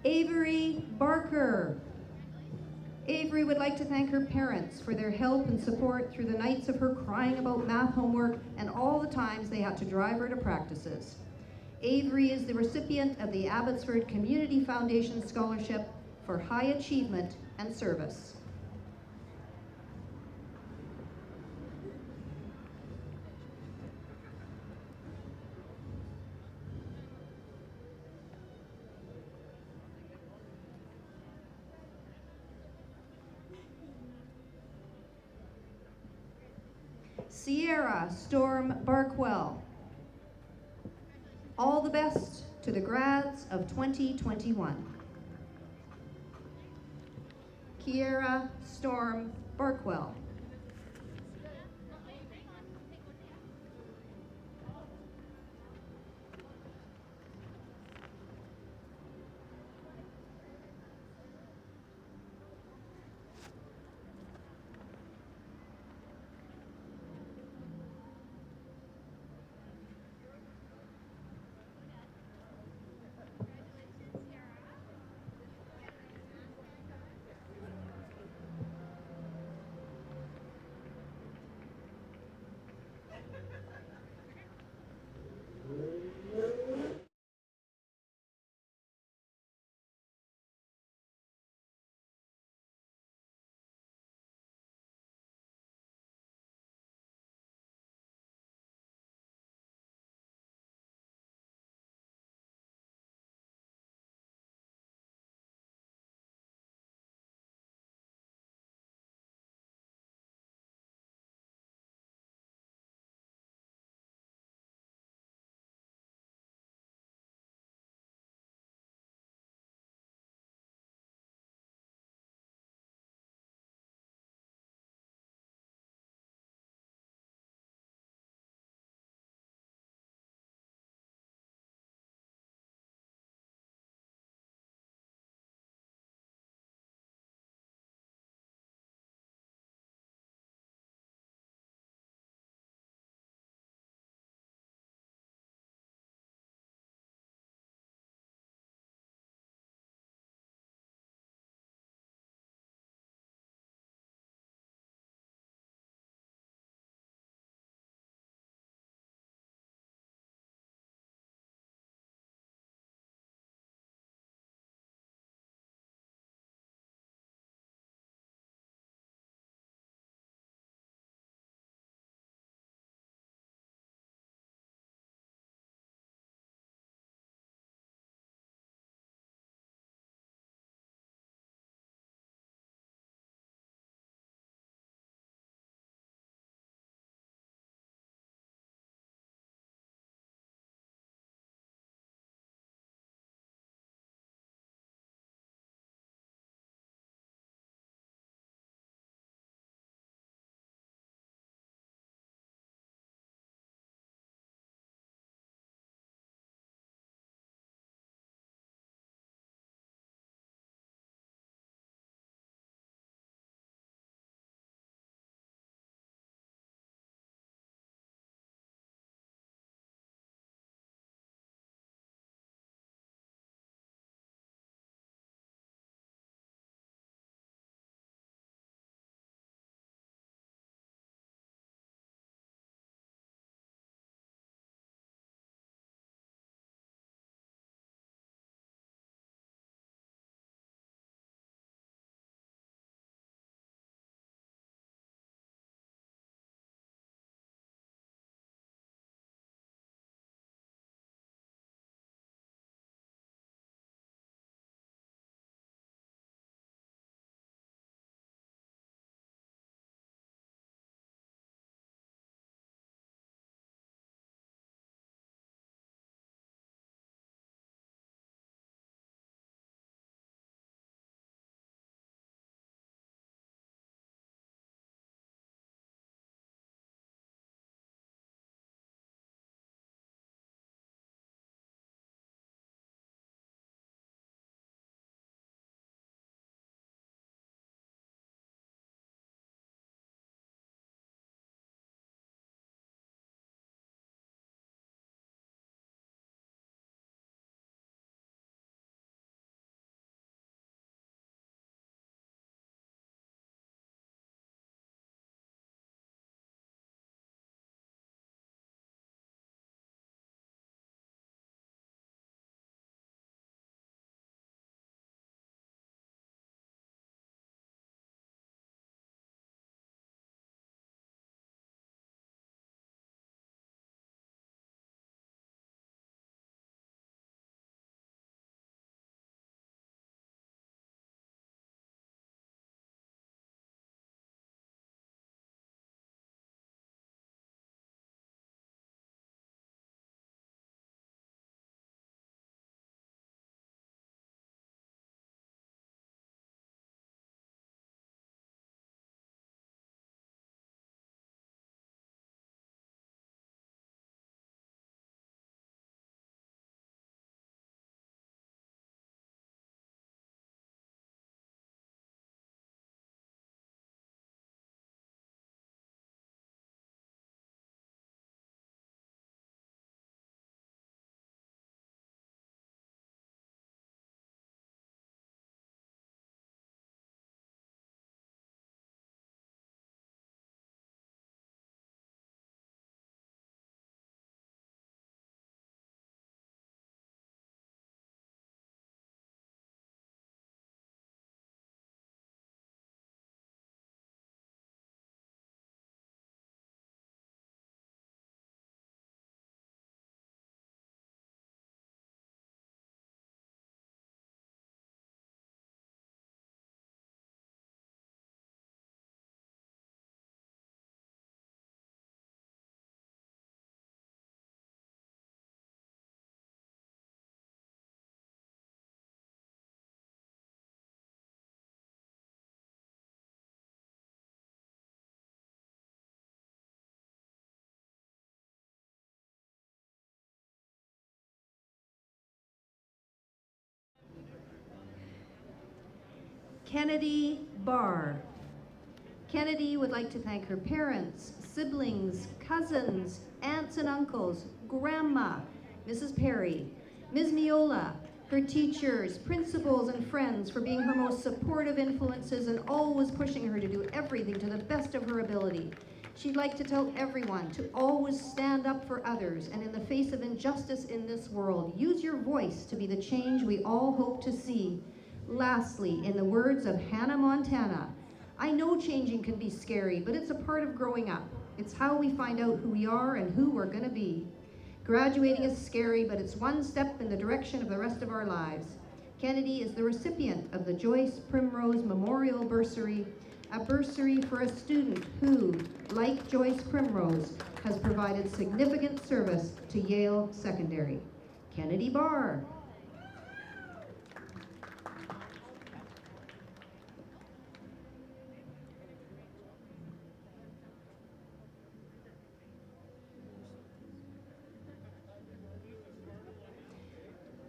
Avery Barker. Avery would like to thank her parents for their help and support through the nights of her crying about math homework and all the times they had to drive her to practices. Avery is the recipient of the Abbotsford Community Foundation Scholarship for High Achievement and Service. Sierra Storm Barkwell. All the best to the grads of 2021. Kiera Storm Barkwell. Kennedy Barr. Kennedy would like to thank her parents, siblings, cousins, aunts and uncles, grandma, Mrs. Perry, Ms. Miola, her teachers, principals, and friends for being her most supportive influences and always pushing her to do everything to the best of her ability. She'd like to tell everyone to always stand up for others, and in the face of injustice in this world, use your voice to be the change we all hope to see. Lastly, in the words of Hannah Montana, I know changing can be scary, but it's a part of growing up. It's how we find out who we are and who we're gonna be. Graduating is scary, but it's one step in the direction of the rest of our lives. Kennedy is the recipient of the Joyce Primrose Memorial Bursary, a bursary for a student who, like Joyce Primrose, has provided significant service to Yale Secondary. Kennedy Barr.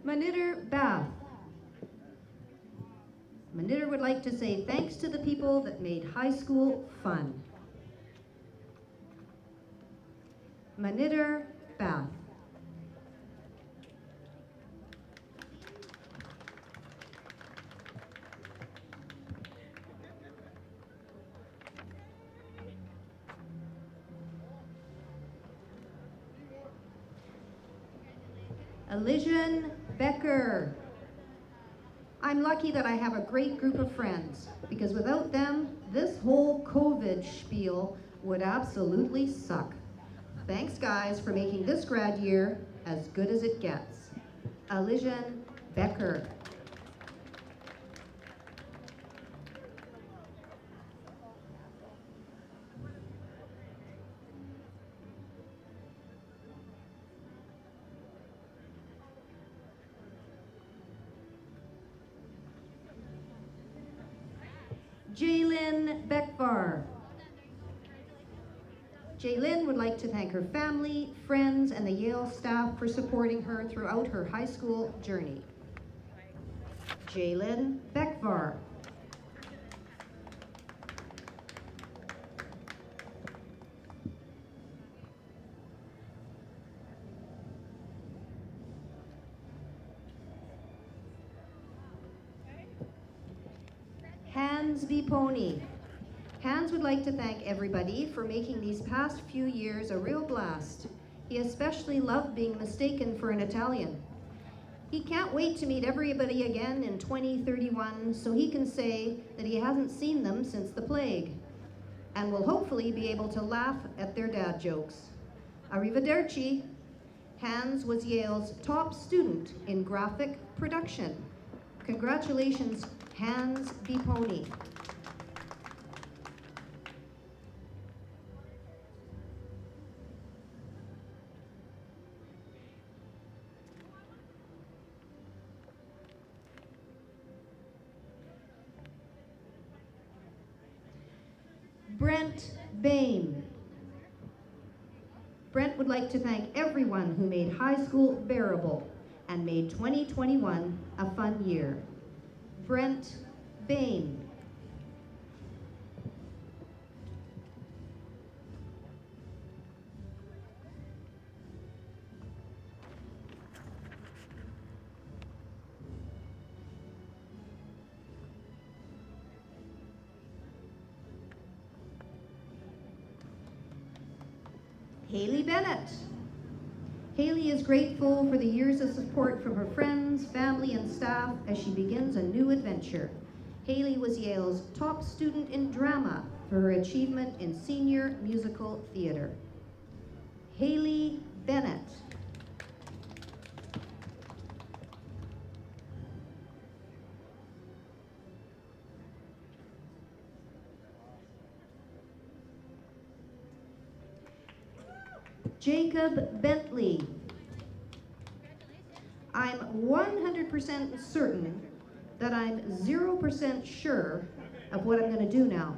Manitter Bath. Manitter would like to say thanks to the people that made high school fun. Manitter Bath. Elysian Becker. I'm lucky that I have a great group of friends, because without them, this whole COVID spiel would absolutely suck. Thanks, guys, for making this grad year as good as it gets. Elysian Becker. Jaylin Beckvar. Jaylin would like to thank her family, friends, and the Yale staff for supporting her throughout her high school journey. Jaylin Beckvar. Hans Viponi. Hans would like to thank everybody for making these past few years a real blast. He especially loved being mistaken for an Italian. He can't wait to meet everybody again in 2031 so he can say that he hasn't seen them since the plague, and will hopefully be able to laugh at their dad jokes. Arrivederci. Hans was Yale's top student in graphic production. Congratulations, Hans Viponi. Brent Bain. Brent would like to thank everyone who made high school bearable and made 2021 a fun year. Brent Bain. Haley Bennett. Haley is grateful for the years of support from her friends, family, and staff as she begins a new adventure. Haley was Yale's top student in drama for her achievement in senior musical theater. Haley Bennett. Jacob Bentley. I'm 100% certain that I'm 0% sure of what I'm going to do now.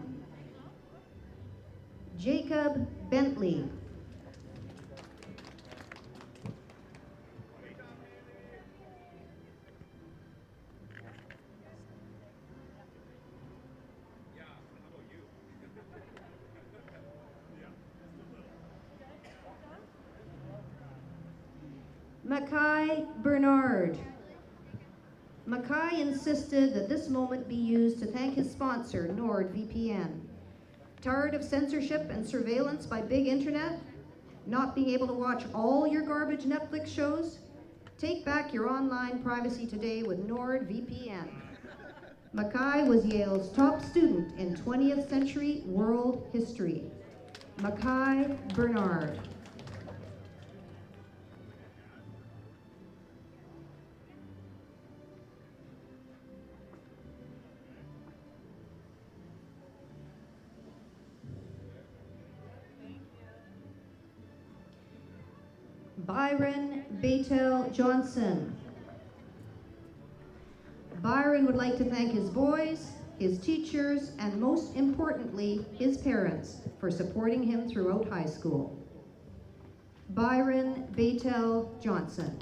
Jacob Bentley. Mackay Bernard. Mackay insisted that this moment be used to thank his sponsor, NordVPN. Tired of censorship and surveillance by big internet? Not being able to watch all your garbage Netflix shows? Take back your online privacy today with NordVPN. Mackay was Yale's top student in 20th century world history. Mackay Bernard. Byron Batel Johnson. Byron would like to thank his boys, his teachers, and most importantly, his parents for supporting him throughout high school. Byron Batel Johnson.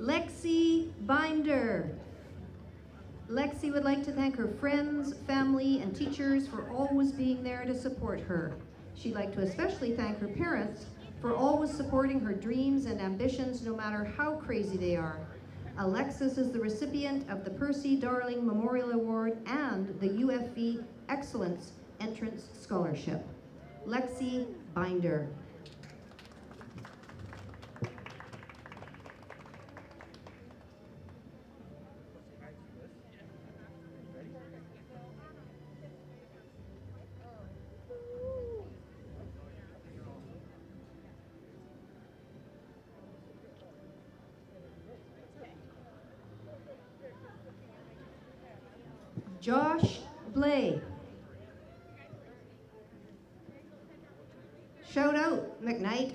Lexi Binder. Lexi would like to thank her friends, family, and teachers for always being there to support her. She'd like to especially thank her parents for always supporting her dreams and ambitions no matter how crazy they are. Alexis is the recipient of the Percy Darling Memorial Award and the UFV Excellence Entrance Scholarship. Lexi Binder. Josh Blay. Shout out, McKnight.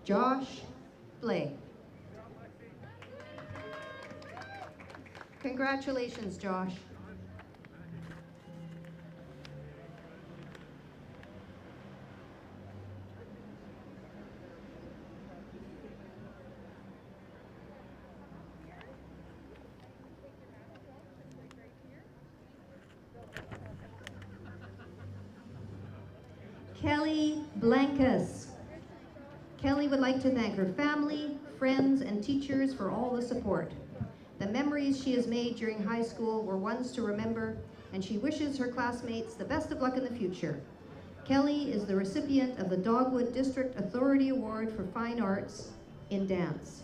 Josh Blay. Congratulations, Josh. Kelly Blankus. Kelly would like to thank her family, friends, and teachers for all the support. The memories she has made during high school were ones to remember, and she wishes her classmates the best of luck in the future. Kelly is the recipient of the Dogwood District Authority Award for Fine Arts in Dance.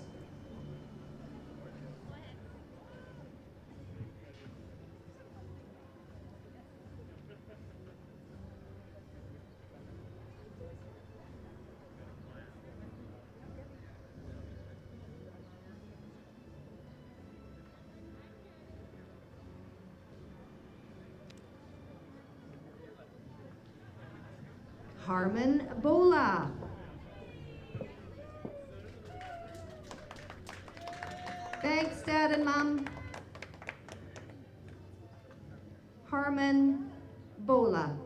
Harmon Bola. Thanks, Dad and Mom. Harmon Bola.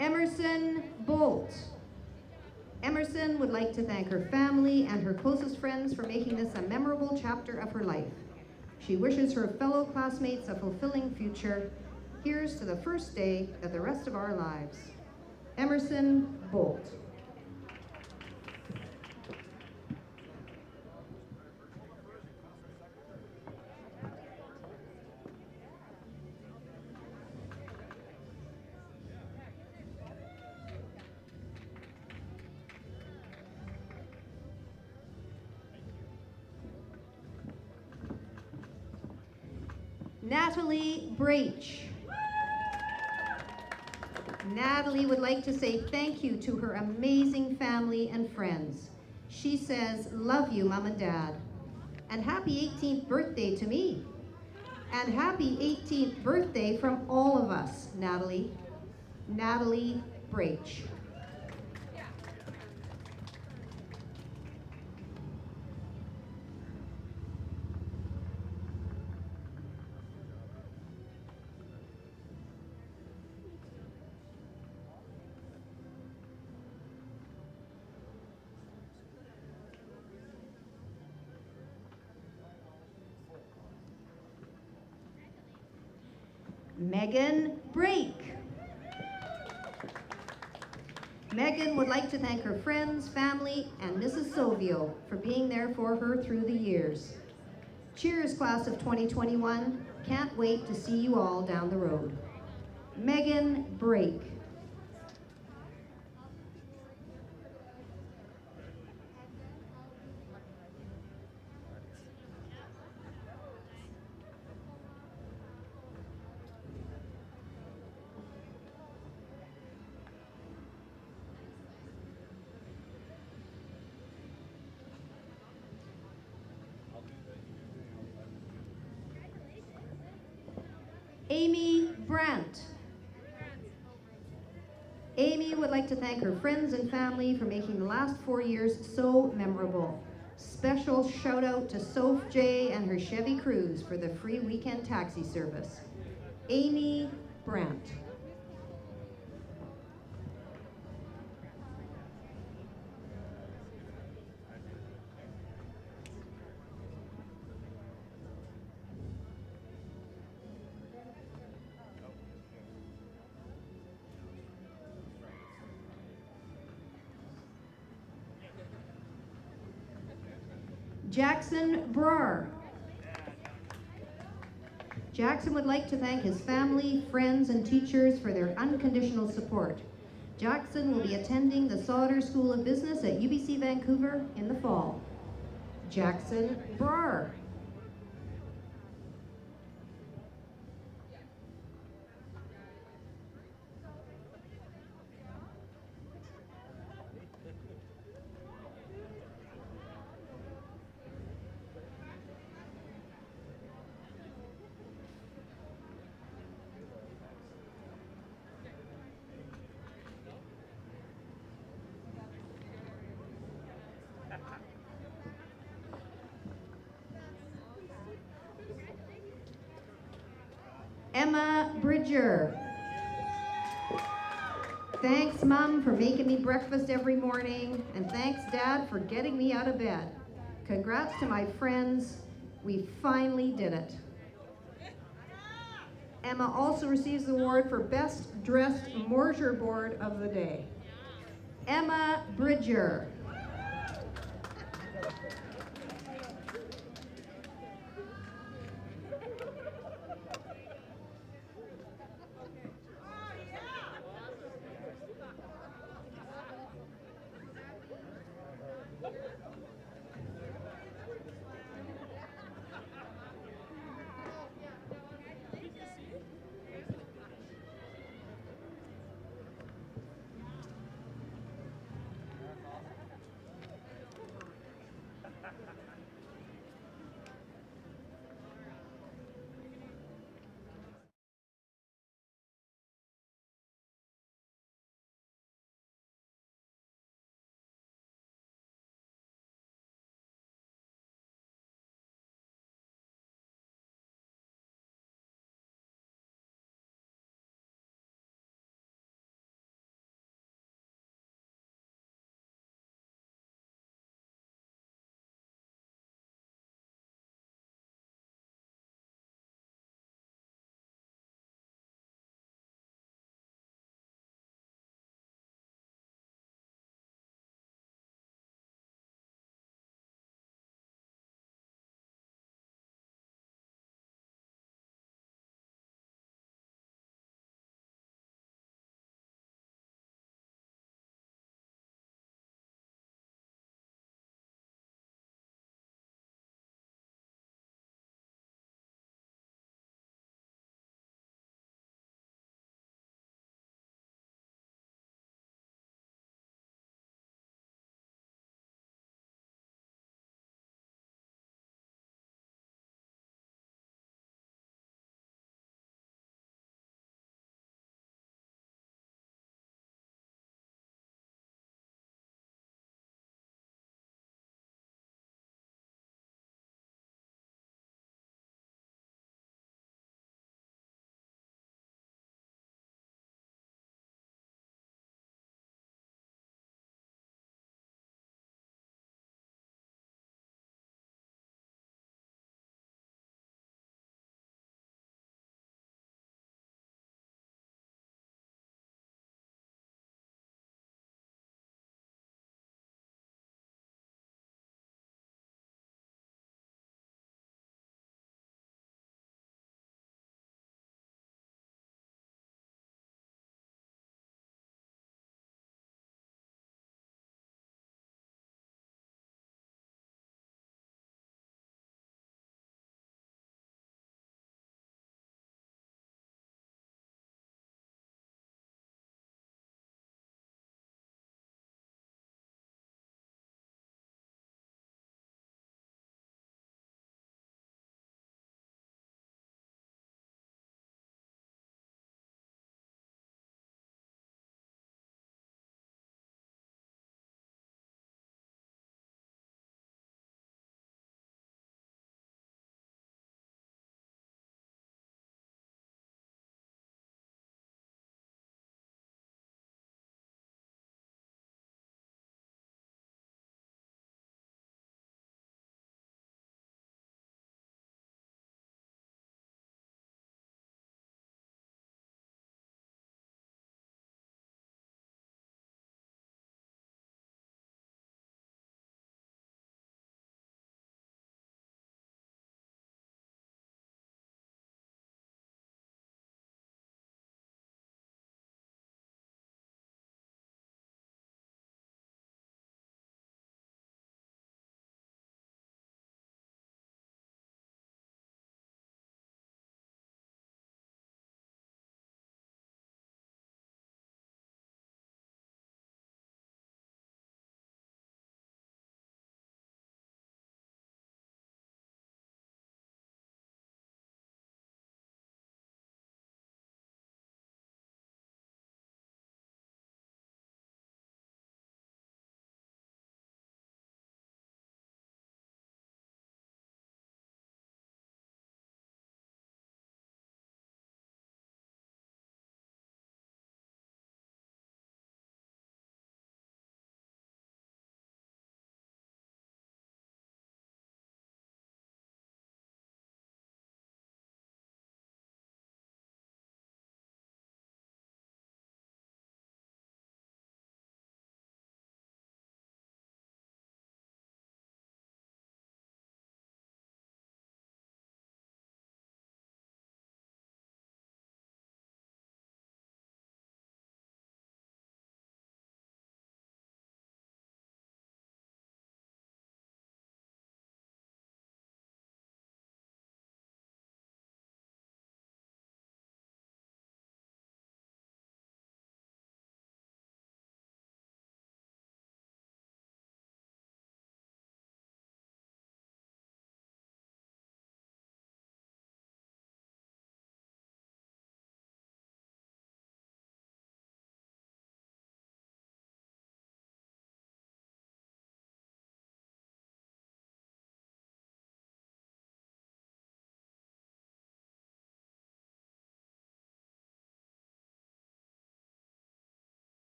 Emerson Bolt. Emerson would like to thank her family and her closest friends for making this a memorable chapter of her life. She wishes her fellow classmates a fulfilling future. Here's to the first day of the rest of our lives. Emerson Bolt. Natalie Brach. Natalie would like to say thank you to her amazing family and friends. She says, love you, Mom and Dad. And happy 18th birthday to me. And happy 18th birthday from all of us, Natalie. Natalie Brach. Megan Brake. Megan would like to thank her friends, family, and Mrs. Sovio for being there for her through the years. Cheers, class of 2021. Can't wait to see you all down the road. Megan Brake. Amy would like to thank her friends and family for making the last 4 years so memorable. Special shout out to Soph J and her Chevy Cruze for the free weekend taxi service. Amy Brandt. Jackson Brar. Jackson would like to thank his family, friends, and teachers for their unconditional support. Jackson will be attending the Sauder School of Business at UBC Vancouver in the fall. Jackson Brar. Emma Bridger. Thanks, Mom, for making me breakfast every morning, and thanks, Dad, for getting me out of bed. Congrats to my friends. We finally did it. Emma also receives the award for Best Dressed Mortarboard of the Day. Emma Bridger.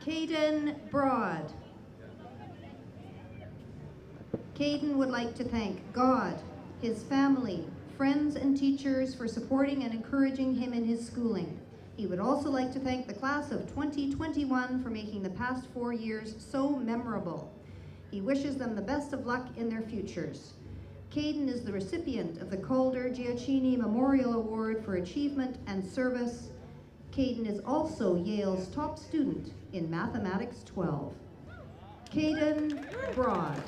Caden Broad. Caden would like to thank God, his family, friends, and teachers for supporting and encouraging him in his schooling. He would also like to thank the class of 2021 for making the past 4 years so memorable. He wishes them the best of luck in their futures. Caden is the recipient of the Calder Giacchini Memorial Award for Achievement and Service. Caden is also Yale's top student in Mathematics 12. Caden Broad.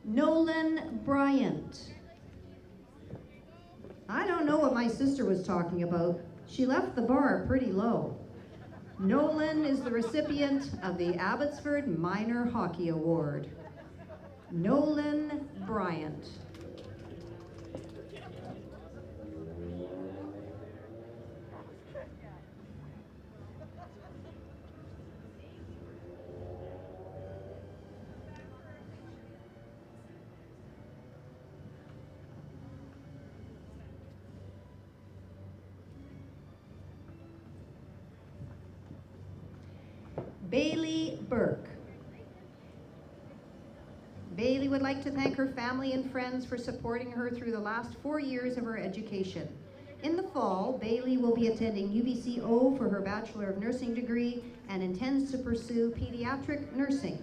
Nolan Bryant. I don't know what my sister was talking about. She left the bar pretty low. Nolan is the recipient of the Abbotsford Minor Hockey Award. Nolan Bryant. Bailey Burke. Bailey would like to thank her family and friends for supporting her through the last 4 years of her education. In the fall, Bailey will be attending UBCO for her Bachelor of Nursing degree and intends to pursue pediatric nursing.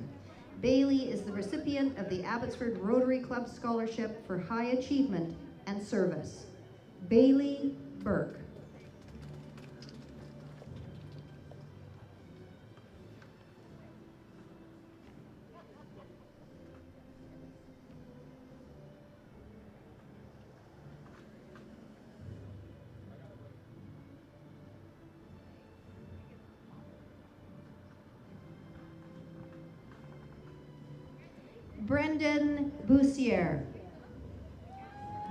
Bailey is the recipient of the Abbotsford Rotary Club Scholarship for High Achievement and Service. Bailey Burke. Brendan Boussier.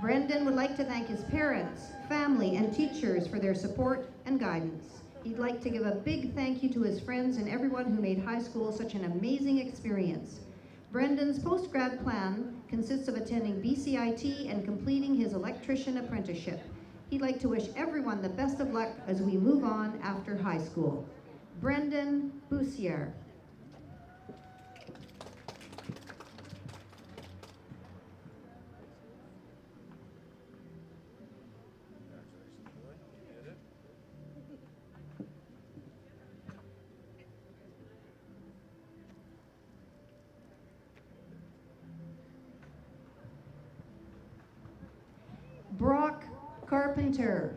Brendan would like to thank his parents, family, and teachers for their support and guidance. He'd like to give a big thank you to his friends and everyone who made high school such an amazing experience. Brendan's post-grad plan consists of attending BCIT and completing his electrician apprenticeship. He'd like to wish everyone the best of luck as we move on after high school. Brendan Boussier. Brock Carpenter.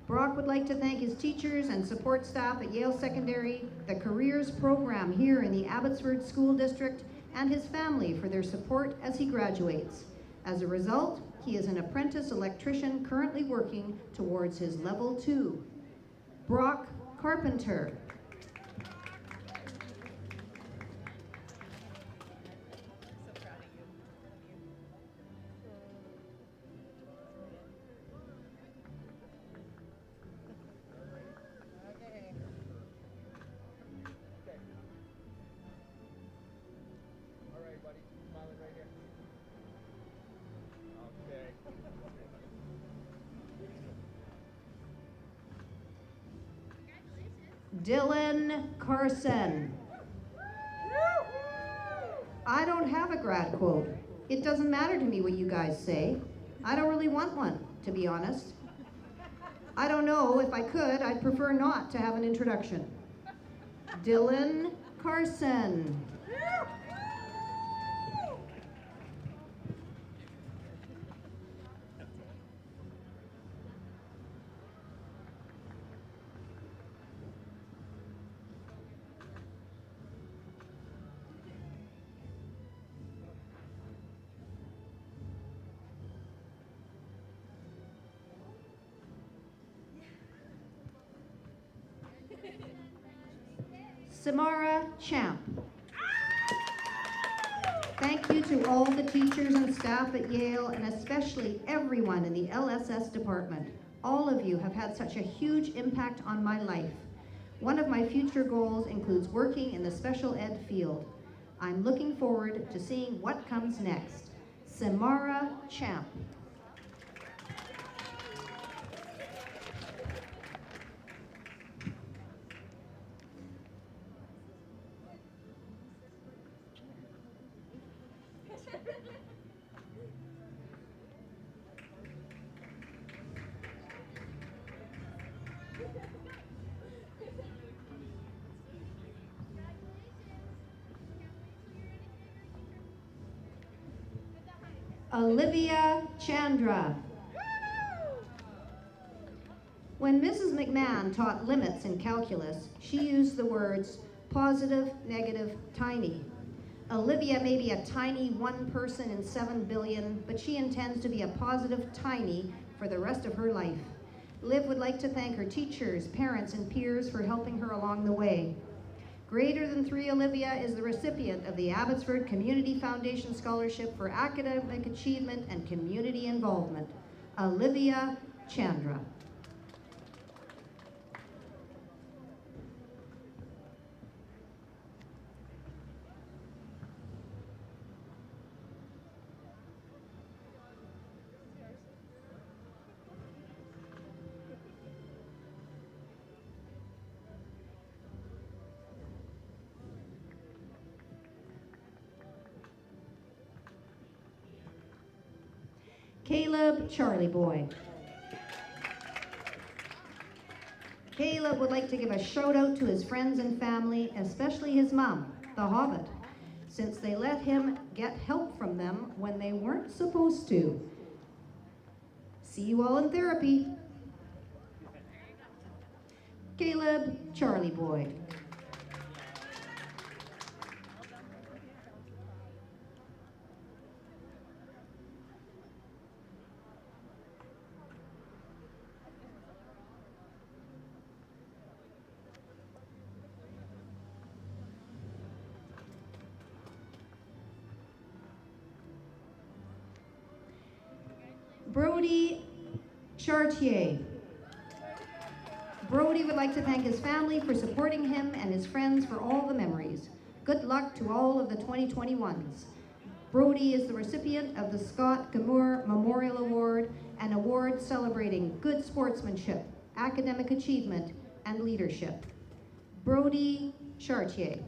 Brock would like to thank his teachers and support staff at Yale Secondary, the careers program here in the Abbotsford School District, and his family for their support as he graduates. As a result, he is an apprentice electrician currently working towards his level 2. Brock Carpenter. Dylan Carson. I don't have a grad quote. It doesn't matter to me what you guys say. I don't really want one, to be honest. I don't know, if I could, I'd prefer not to have an introduction. Dylan Carson. Samara Champ. Thank you to all the teachers and staff at Yale, and especially everyone in the LSS department. All of you have had such a huge impact on my life. One of my future goals includes working in the special ed field. I'm looking forward to seeing what comes next. Samara Champ. Olivia Chandra. When Mrs. McMahon taught limits in calculus, she used the words positive, negative, tiny. Olivia may be a tiny 1 person in 7 billion, but she intends to be a positive tiny for the rest of her life. Liv would like to thank her teachers, parents, and peers for helping her along the way. Greater than 3 Olivia is the recipient of the Abbotsford Community Foundation Scholarship for Academic Achievement and Community Involvement. Olivia Chandra. Caleb Charlie Boy. Caleb would like to give a shout out to his friends and family, especially his mom, the Hobbit, since they let him get help from them when they weren't supposed to. See you all in therapy. Caleb Charlie Boy. Brody Chartier. Brody would like to thank his family for supporting him and his friends for all the memories. Good luck to all of the 2021s. Brody is the recipient of the Scott Gamur Memorial Award, an award celebrating good sportsmanship, academic achievement, and leadership. Brody Chartier.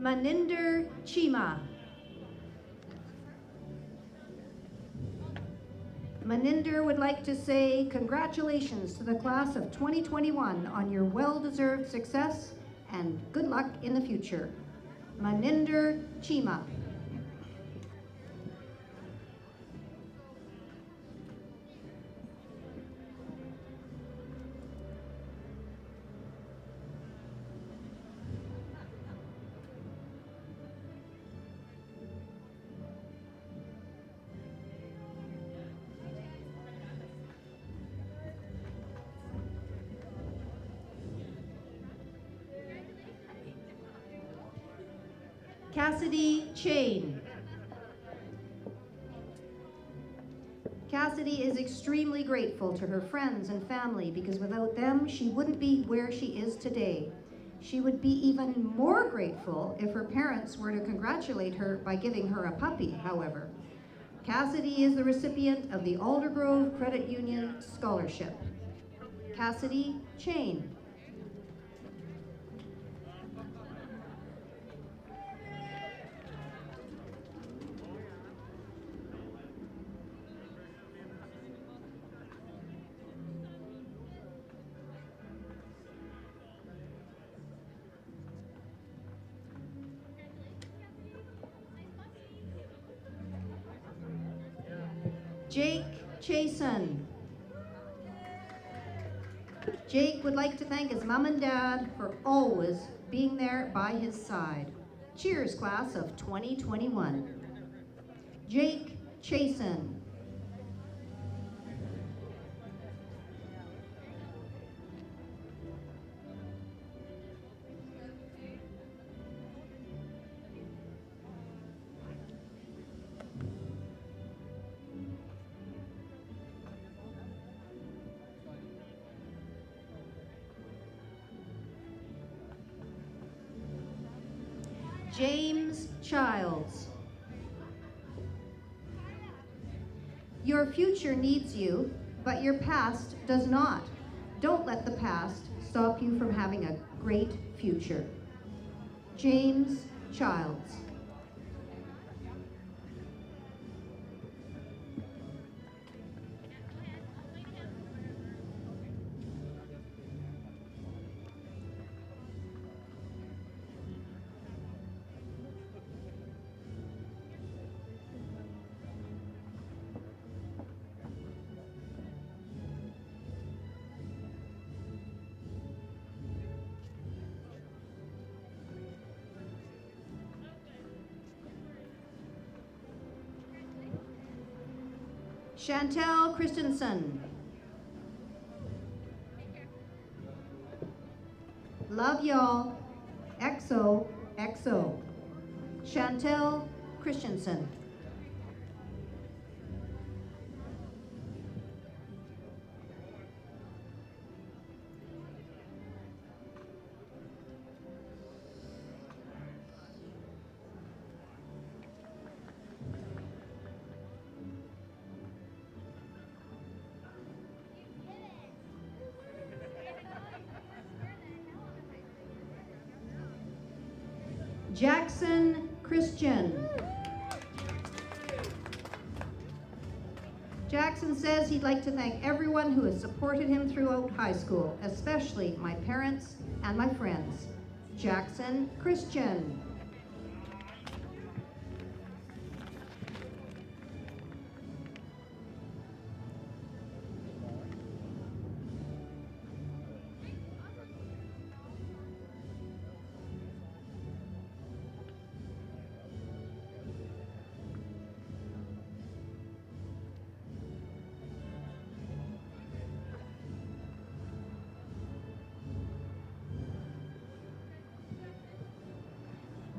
Maninder Chima. Maninder would like to say congratulations to the class of 2021 on your well-deserved success and good luck in the future. Maninder Chima. Cassidy Chain. Cassidy is extremely grateful to her friends and family because without them, she wouldn't be where she is today. She would be even more grateful if her parents were to congratulate her by giving her a puppy, however. Cassidy is the recipient of the Aldergrove Credit Union Scholarship. Cassidy Chain. Jake Chasen. Jake would like to thank his mom and dad for always being there by his side. Cheers, class of 2021. Jake Chasen. James Childs. Your future needs you, but your past does not. Don't let the past stop you from having a great future. James Childs. Chantel Christensen. Love y'all. XO, XO. Chantel Christensen. Jackson Christian. Jackson says he'd like to thank everyone who has supported him throughout high school, especially my parents and my friends. Jackson Christian.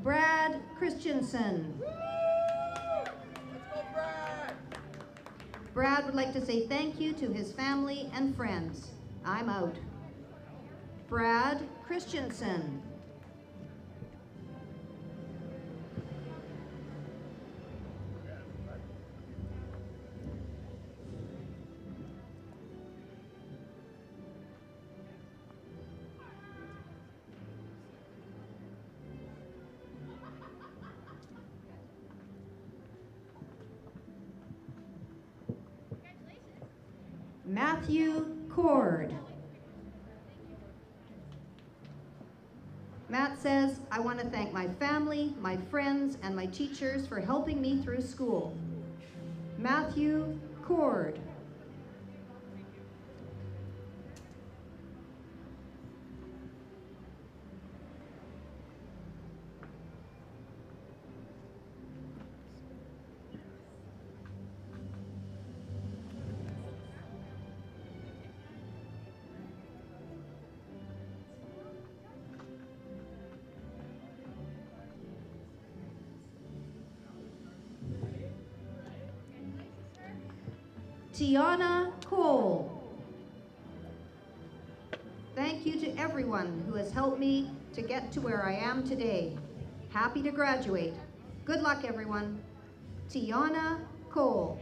Brad Christensen. Brad would like to say thank you to his family and friends. I'm out. Brad Christensen. Matthew Cord. Matt says, I want to thank my family, my friends, and my teachers for helping me through school. Matthew Cord. Tiana Cole. Thank you to everyone who has helped me to get to where I am today. Happy to graduate. Good luck, everyone. Tiana Cole.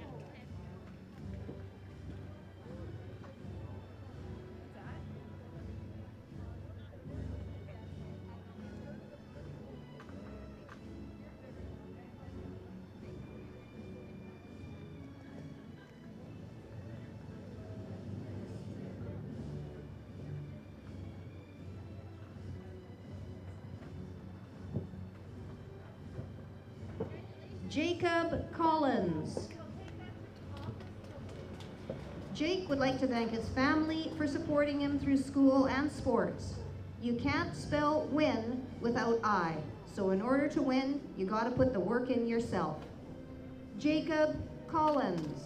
Jacob Collins. Jake would like to thank his family for supporting him through school and sports. You can't spell win without I, so in order to win, you gotta put the work in yourself. Jacob Collins.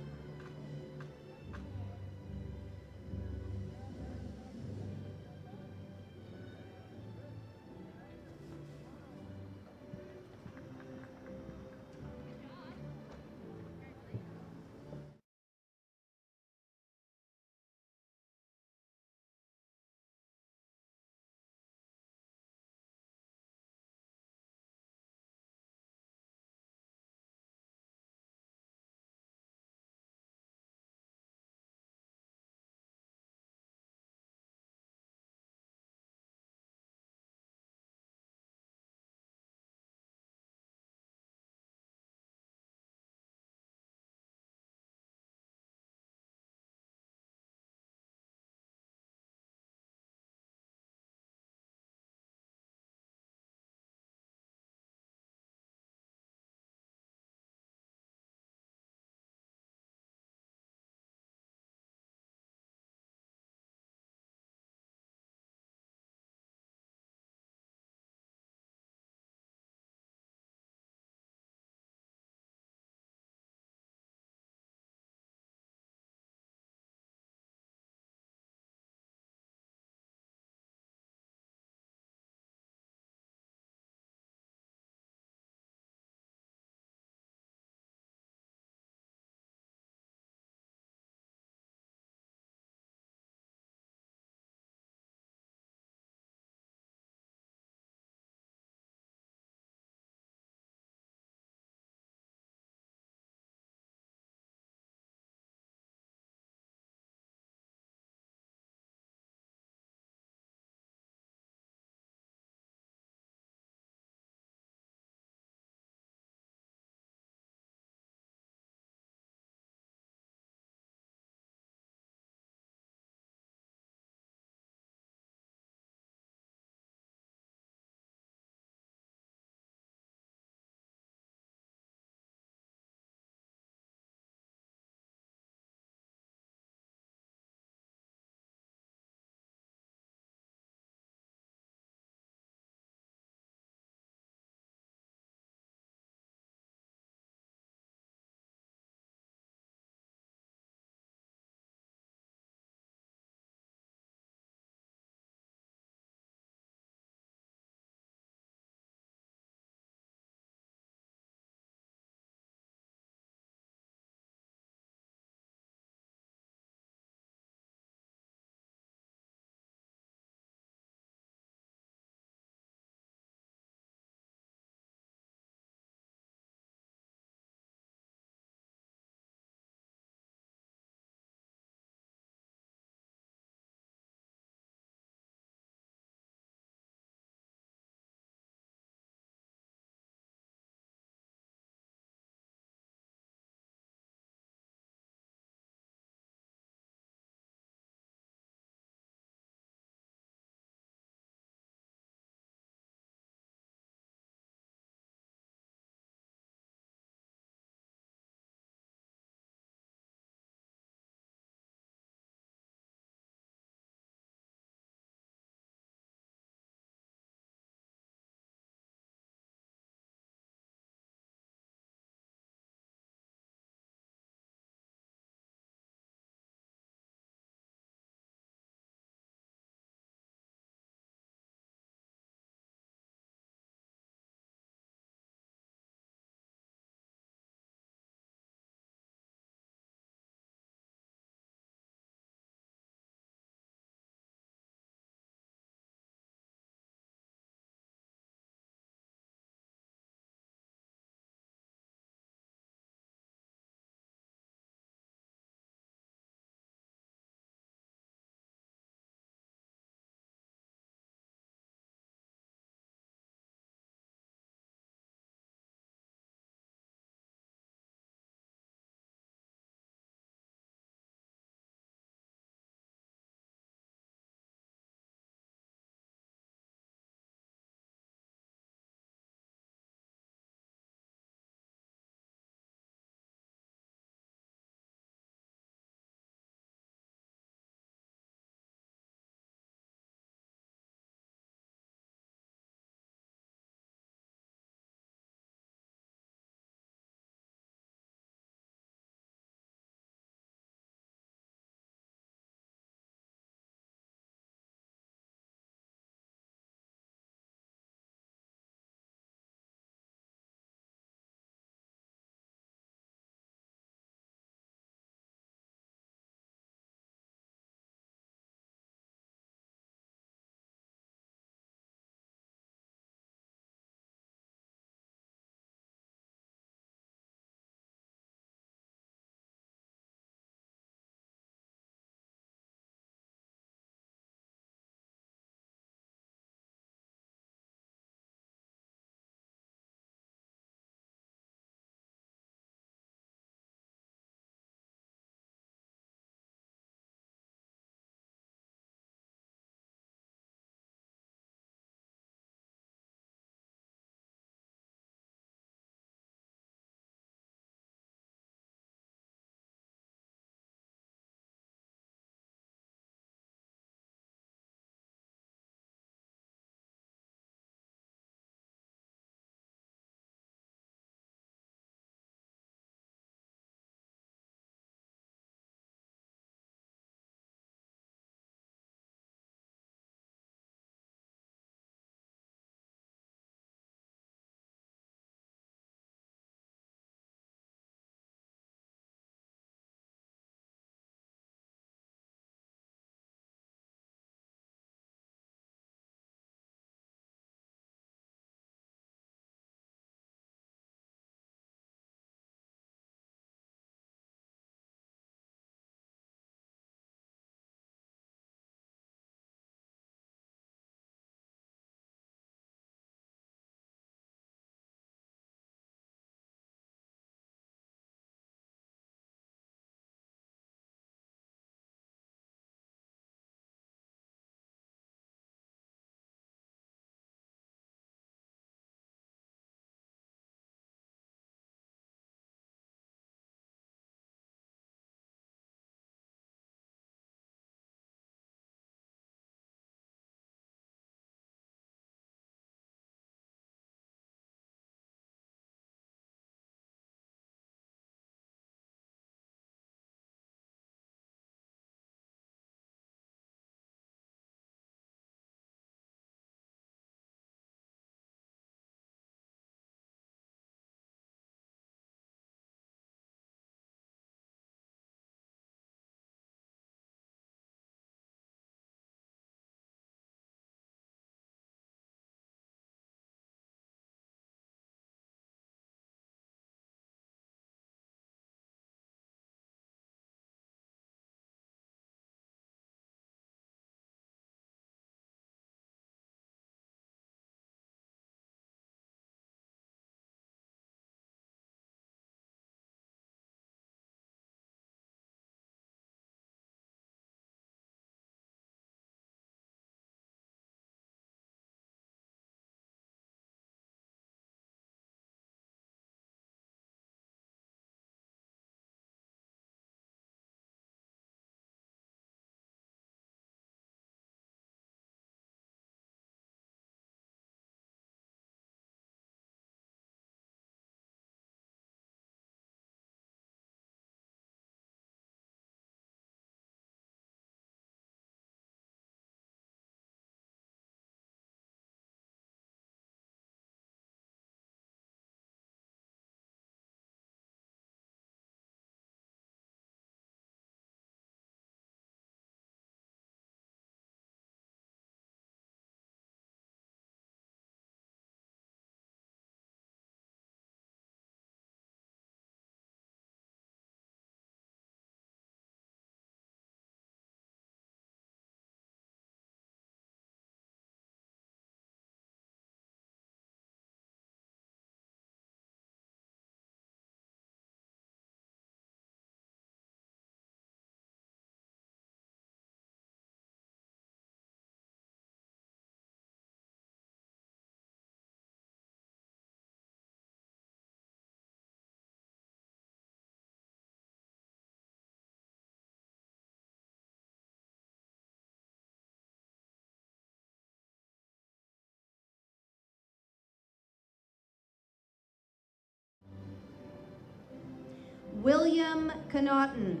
William Connaughton.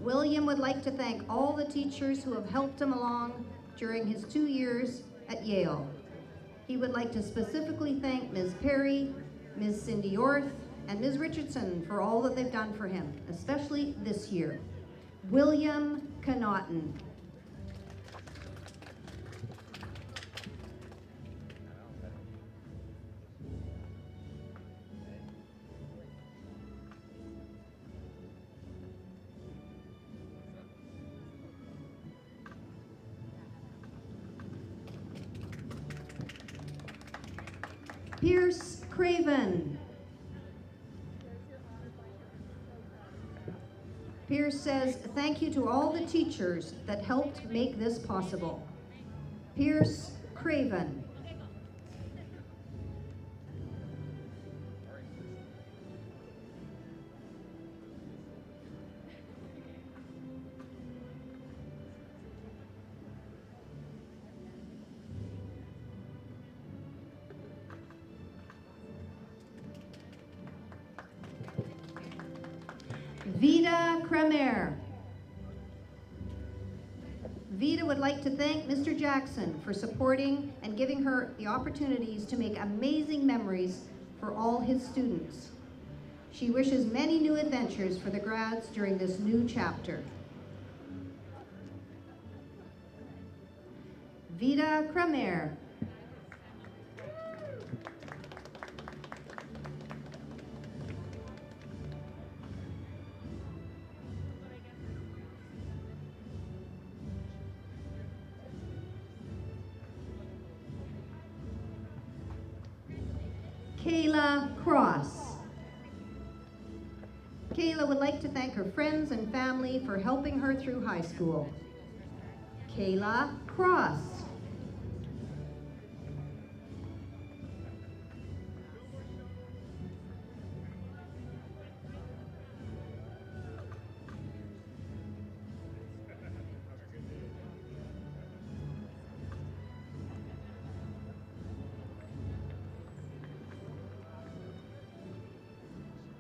William would like to thank all the teachers who have helped him along during his 2 years at Yale. He would like to specifically thank Ms. Perry, Ms. Cindy Orth, and Ms. Richardson for all that they've done for him, especially this year. William Connaughton. Pierce Craven. Pierce says, thank you to all the teachers that helped make this possible. Pierce Craven. Vida Kremer. Vida would like to thank Mr. Jackson for supporting and giving her the opportunities to make amazing memories for all his students. She wishes many new adventures for the grads during this new chapter. Vida Kremer. Kayla Cross. Kayla would like to thank her friends and family for helping her through high school. Kayla Cross.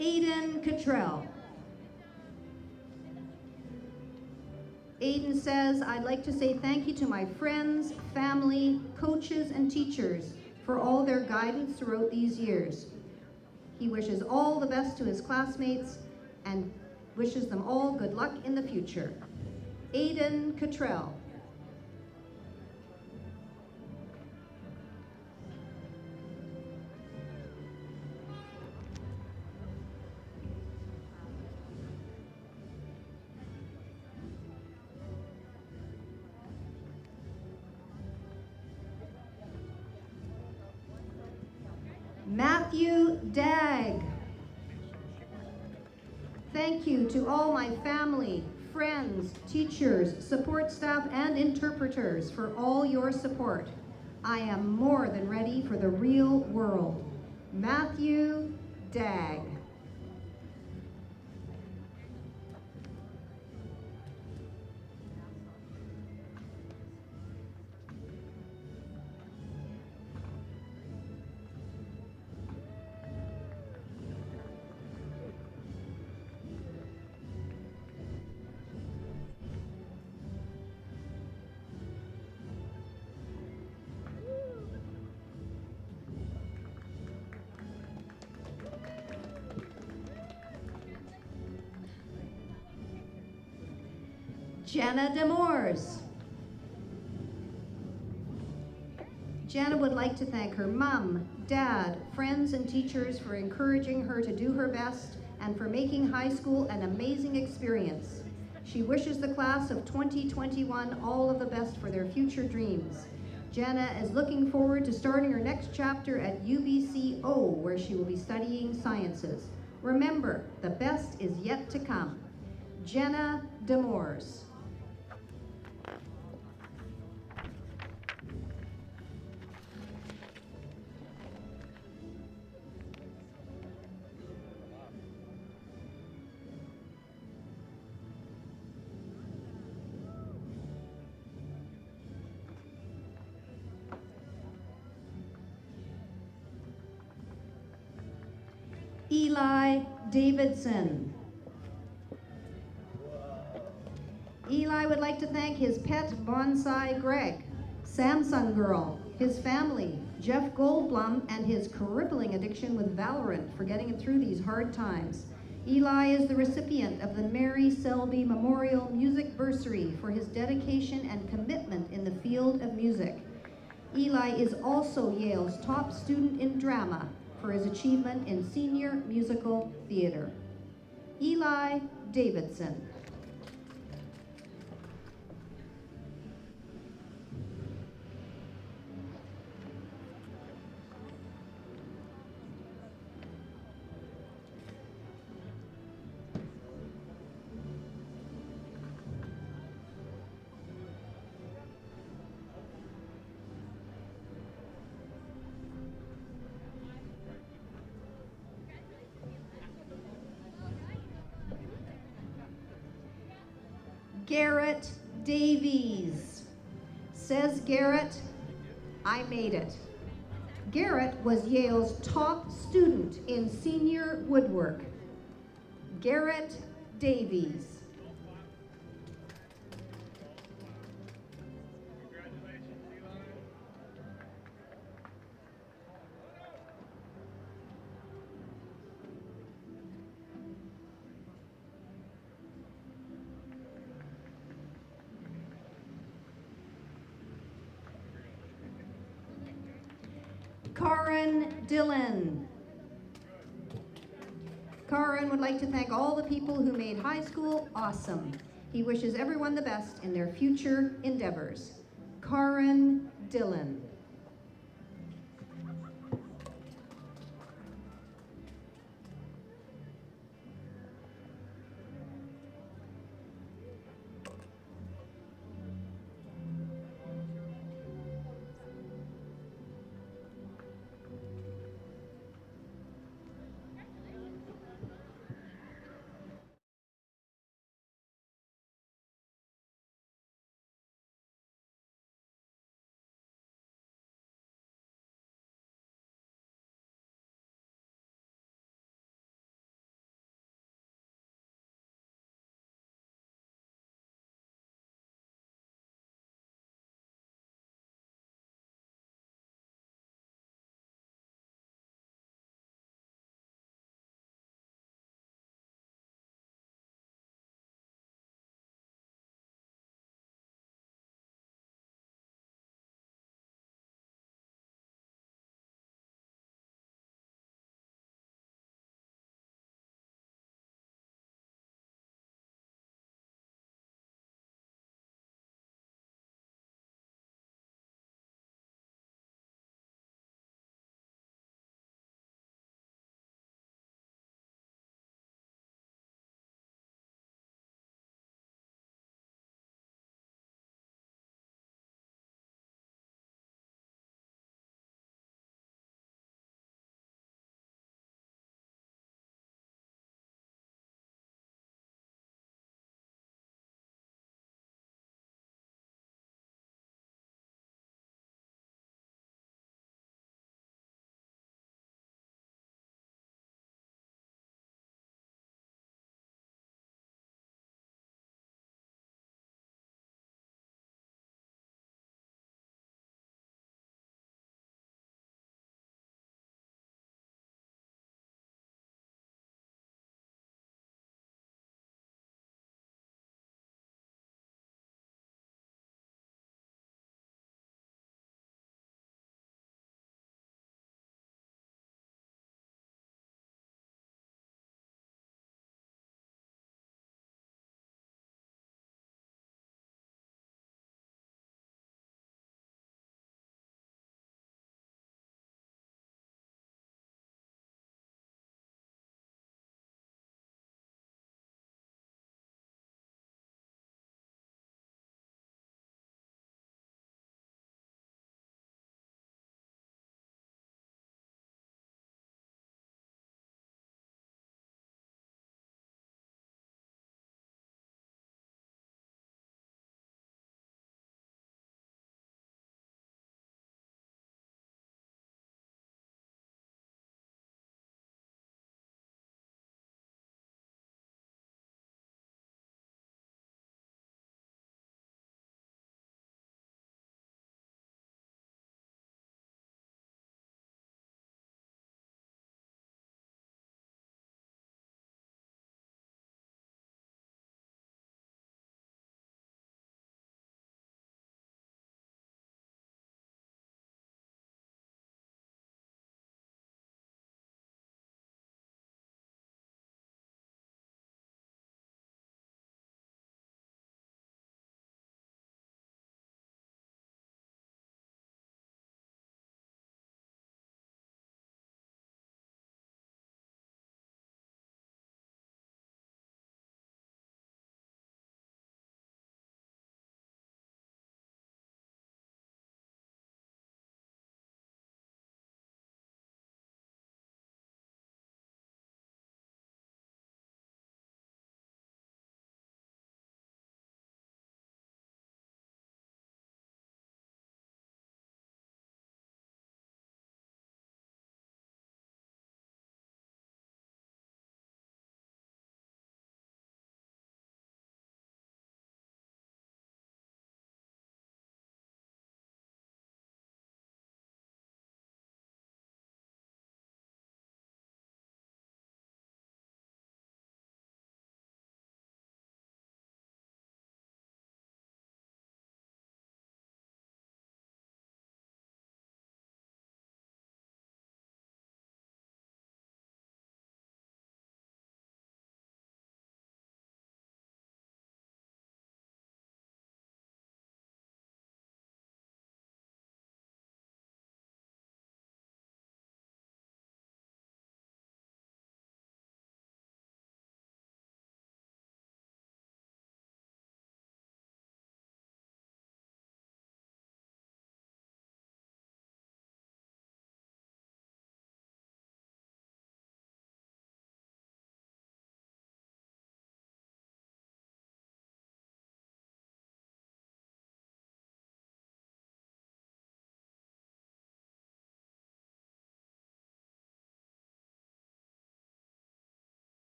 Aiden Cottrell. Aiden says, I'd like to say thank you to my friends, family, coaches, and teachers for all their guidance throughout these years. He wishes all the best to his classmates and wishes them all good luck in the future. Aiden Cottrell. Matthew Dagg. Thank you to all my family, friends, teachers, support staff, and interpreters for all your support. I am more than ready for the real world. Matthew Dagg. Jenna Demores. Jenna would like to thank her mom, dad, friends, and teachers for encouraging her to do her best and for making high school an amazing experience. She wishes the class of 2021 all of the best for their future dreams. Jenna is looking forward to starting her next chapter at UBCO, where she will be studying sciences. Remember, the best is yet to come. Jenna Demores. Eli Davidson. Eli would like to thank his pet bonsai Greg, Samsung Girl, his family, Jeff Goldblum, and his crippling addiction with Valorant for getting him through these hard times. Eli is the recipient of the Mary Selby Memorial Music Bursary for his dedication and commitment in the field of music. Eli is also Yale's top student in drama for his achievement in senior musical theater. Eli Davidson. Garrett Davies. Says Garrett, I made it. Garrett was Yale's top student in senior woodwork. Garrett Davies. Karen Dillon. Karen would like to thank all the people who made high school awesome. He wishes everyone the best in their future endeavors. Karen Dillon.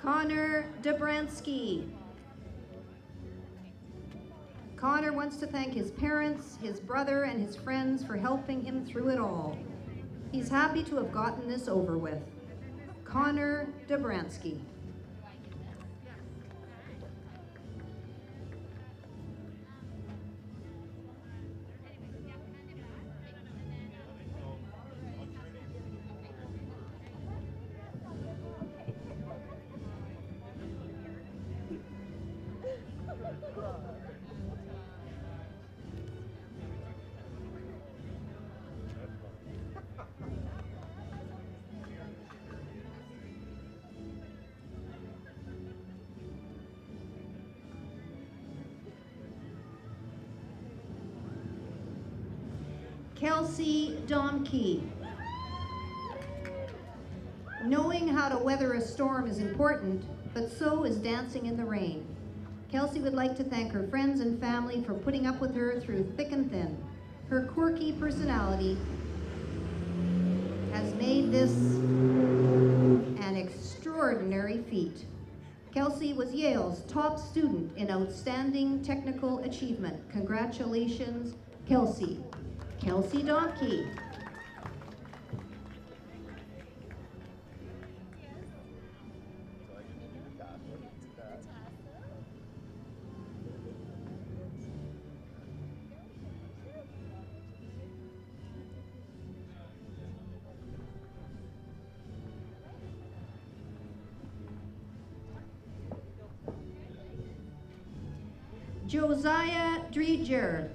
Connor Dobransky. Connor wants to thank his parents, his brother, and his friends for helping him through it all. He's happy to have gotten this over with. Connor Dobransky. Kelsey Domke. Knowing how to weather a storm is important, but so is dancing in the rain. Kelsey would like to thank her friends and family for putting up with her through thick and thin. Her quirky personality has made this an extraordinary feat. Kelsey was Yale's top student in outstanding technical achievement. Congratulations, Kelsey. Kelsey Domke. Josiah Dreger.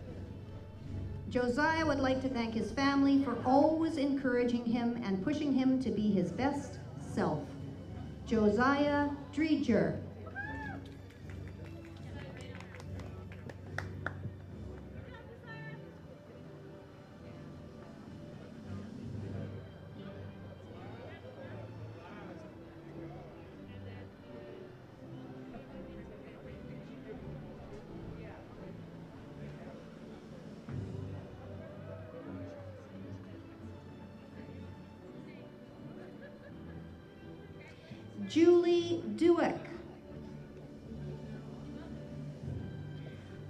Josiah would like to thank his family for always encouraging him and pushing him to be his best self. Josiah Dreger. Julie Dueck.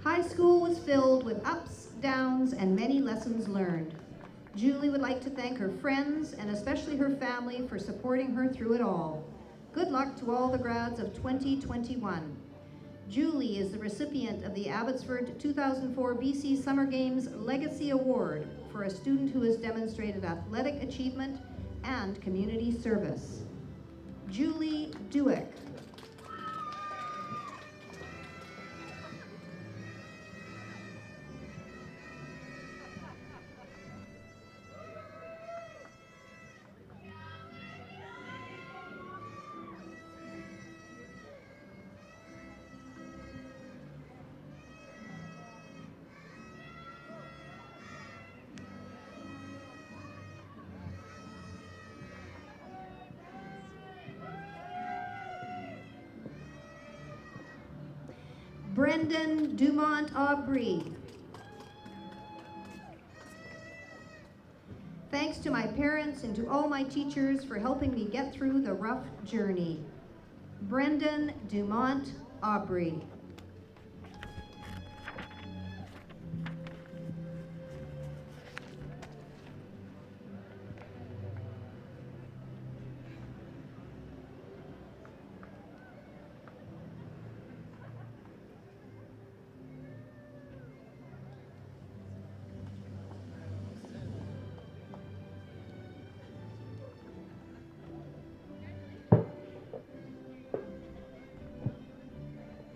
High school was filled with ups, downs, and many lessons learned. Julie would like to thank her friends and especially her family for supporting her through it all. Good luck to all the grads of 2021. Julie is the recipient of the Abbotsford 2004 BC Summer Games Legacy Award for a student who has demonstrated athletic achievement and community service. Julie Dueck. Brendan Dumont Aubry. Thanks to my parents and to all my teachers for helping me get through the rough journey. Brendan Dumont Aubry.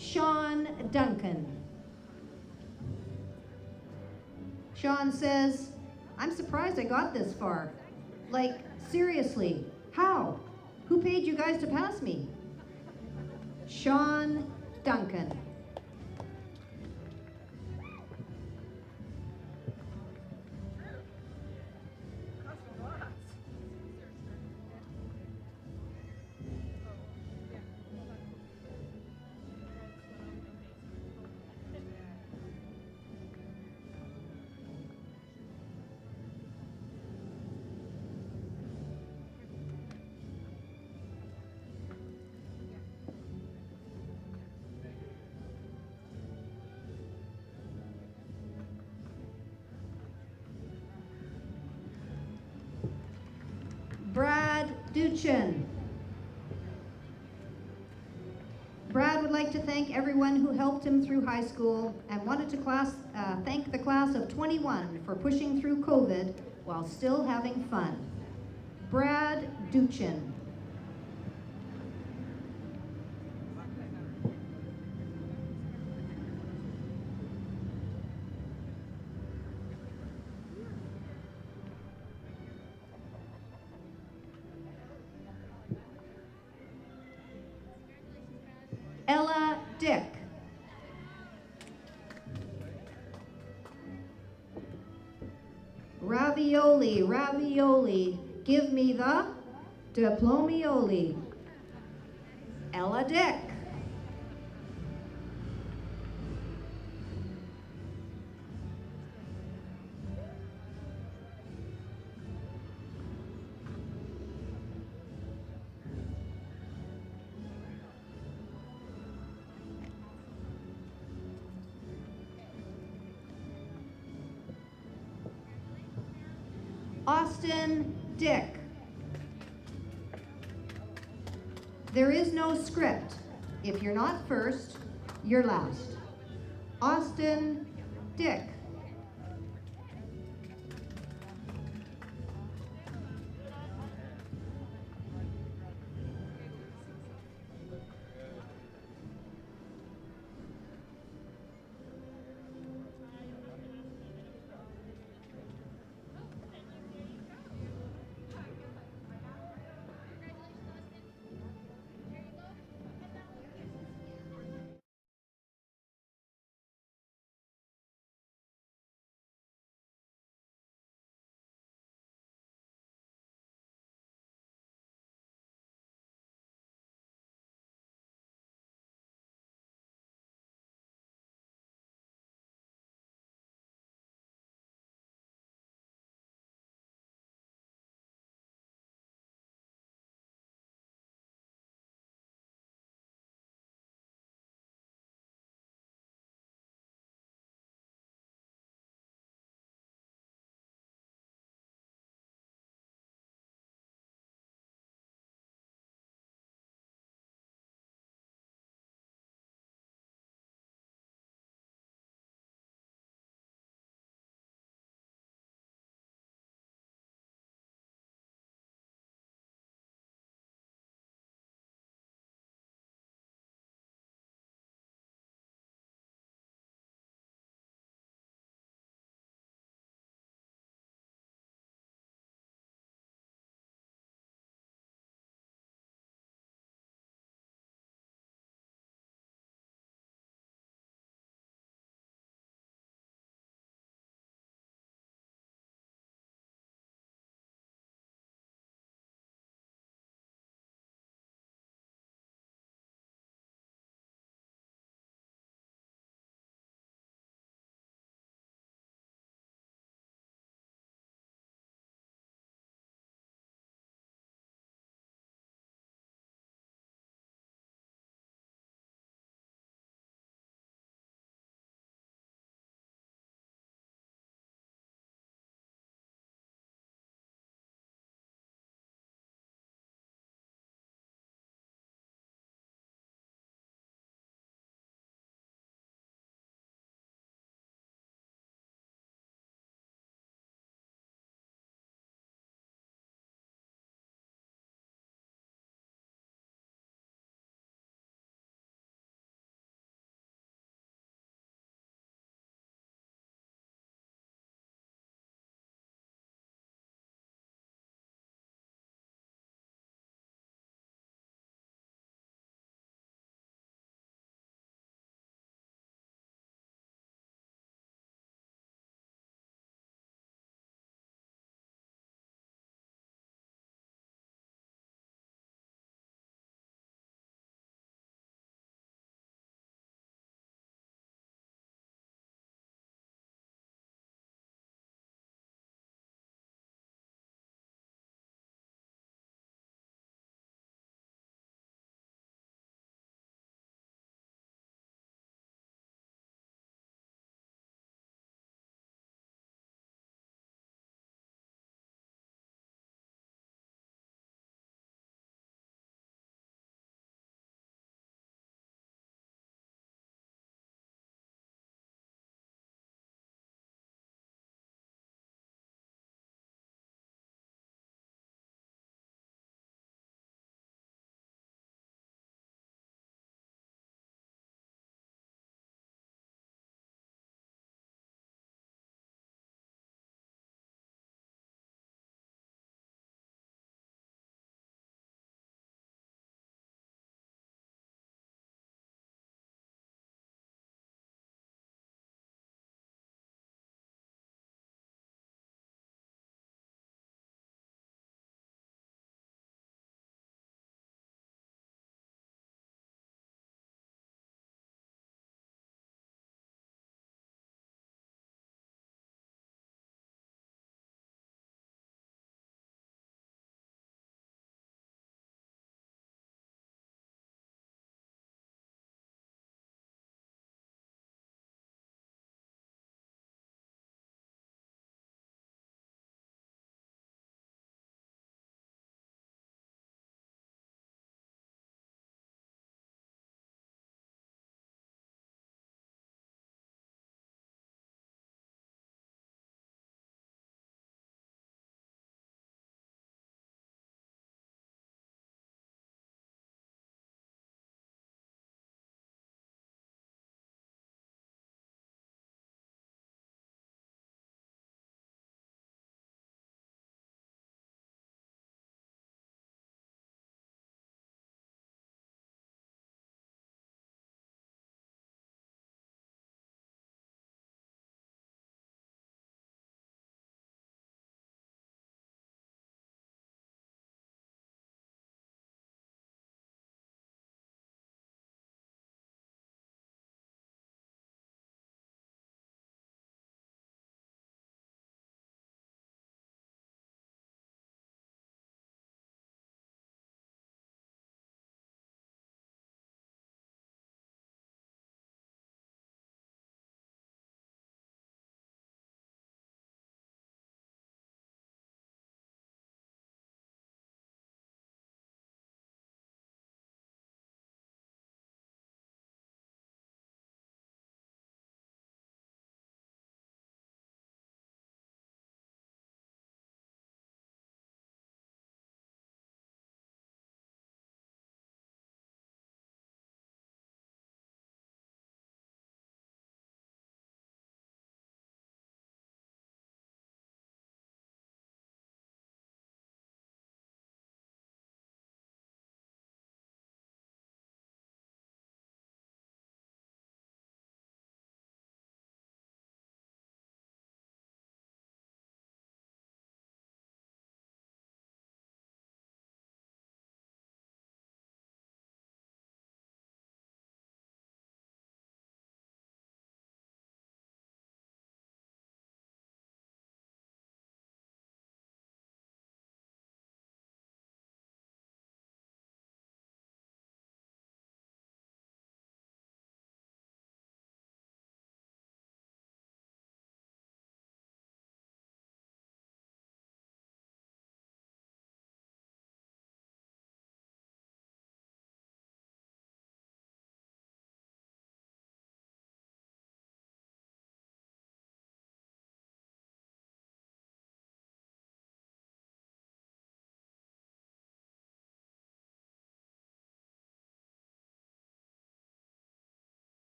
Sean Duncan. Sean says, I'm surprised I got this far. Like, seriously, how? Who paid you guys to pass me? Sean Duncan. Duchin. Brad would like to thank everyone who helped him through high school and wanted to thank the class of 21 for pushing through COVID while still having fun. Brad Duchin. Ella Dick. Ravioli, ravioli, give me the diplomioli. Ella Dick. Austin Dick. There is no script. If you're not first, you're last. Austin Dick.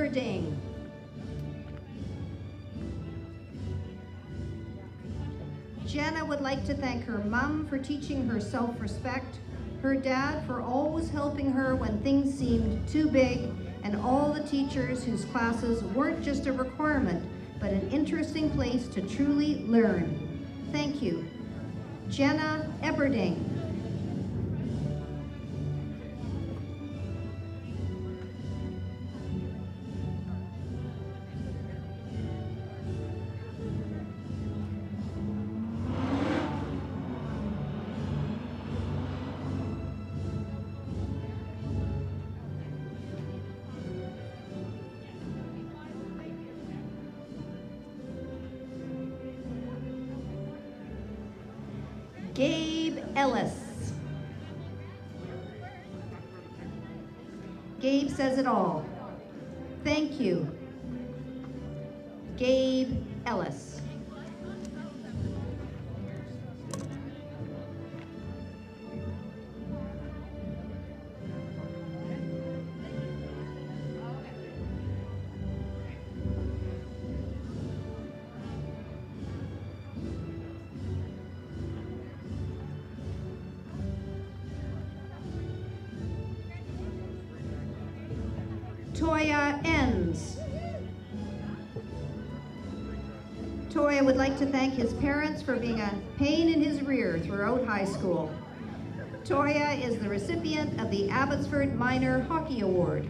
Eberding. Jenna would like to thank her mom for teaching her self-respect, her dad for always helping her when things seemed too big, and all the teachers whose classes weren't just a requirement, but an interesting place to truly learn. Thank you. Jenna Eberding. Gabe Ellis. Gabe says it all. Thank you. Gabe Ellis. Toya Enns. Toya would like to thank his parents for being a pain in his rear throughout high school. Toya is the recipient of the Abbotsford Minor Hockey Award.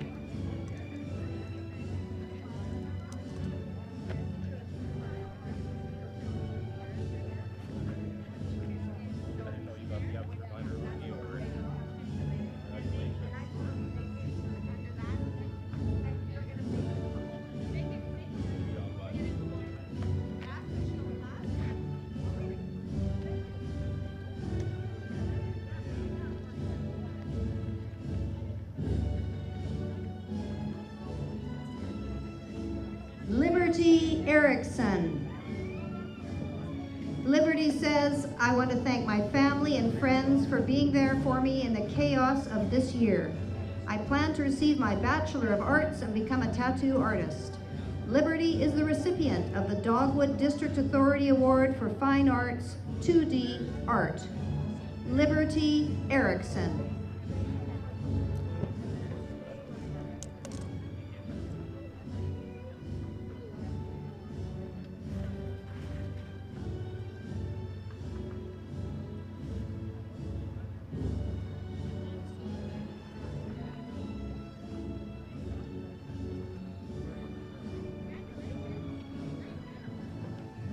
Liberty Erickson. Liberty says, I want to thank my family and friends for being there for me in the chaos of this year. I plan to receive my Bachelor of Arts and become a tattoo artist. Liberty is the recipient of the Dogwood District Authority Award for Fine Arts 2D Art. Liberty Erickson.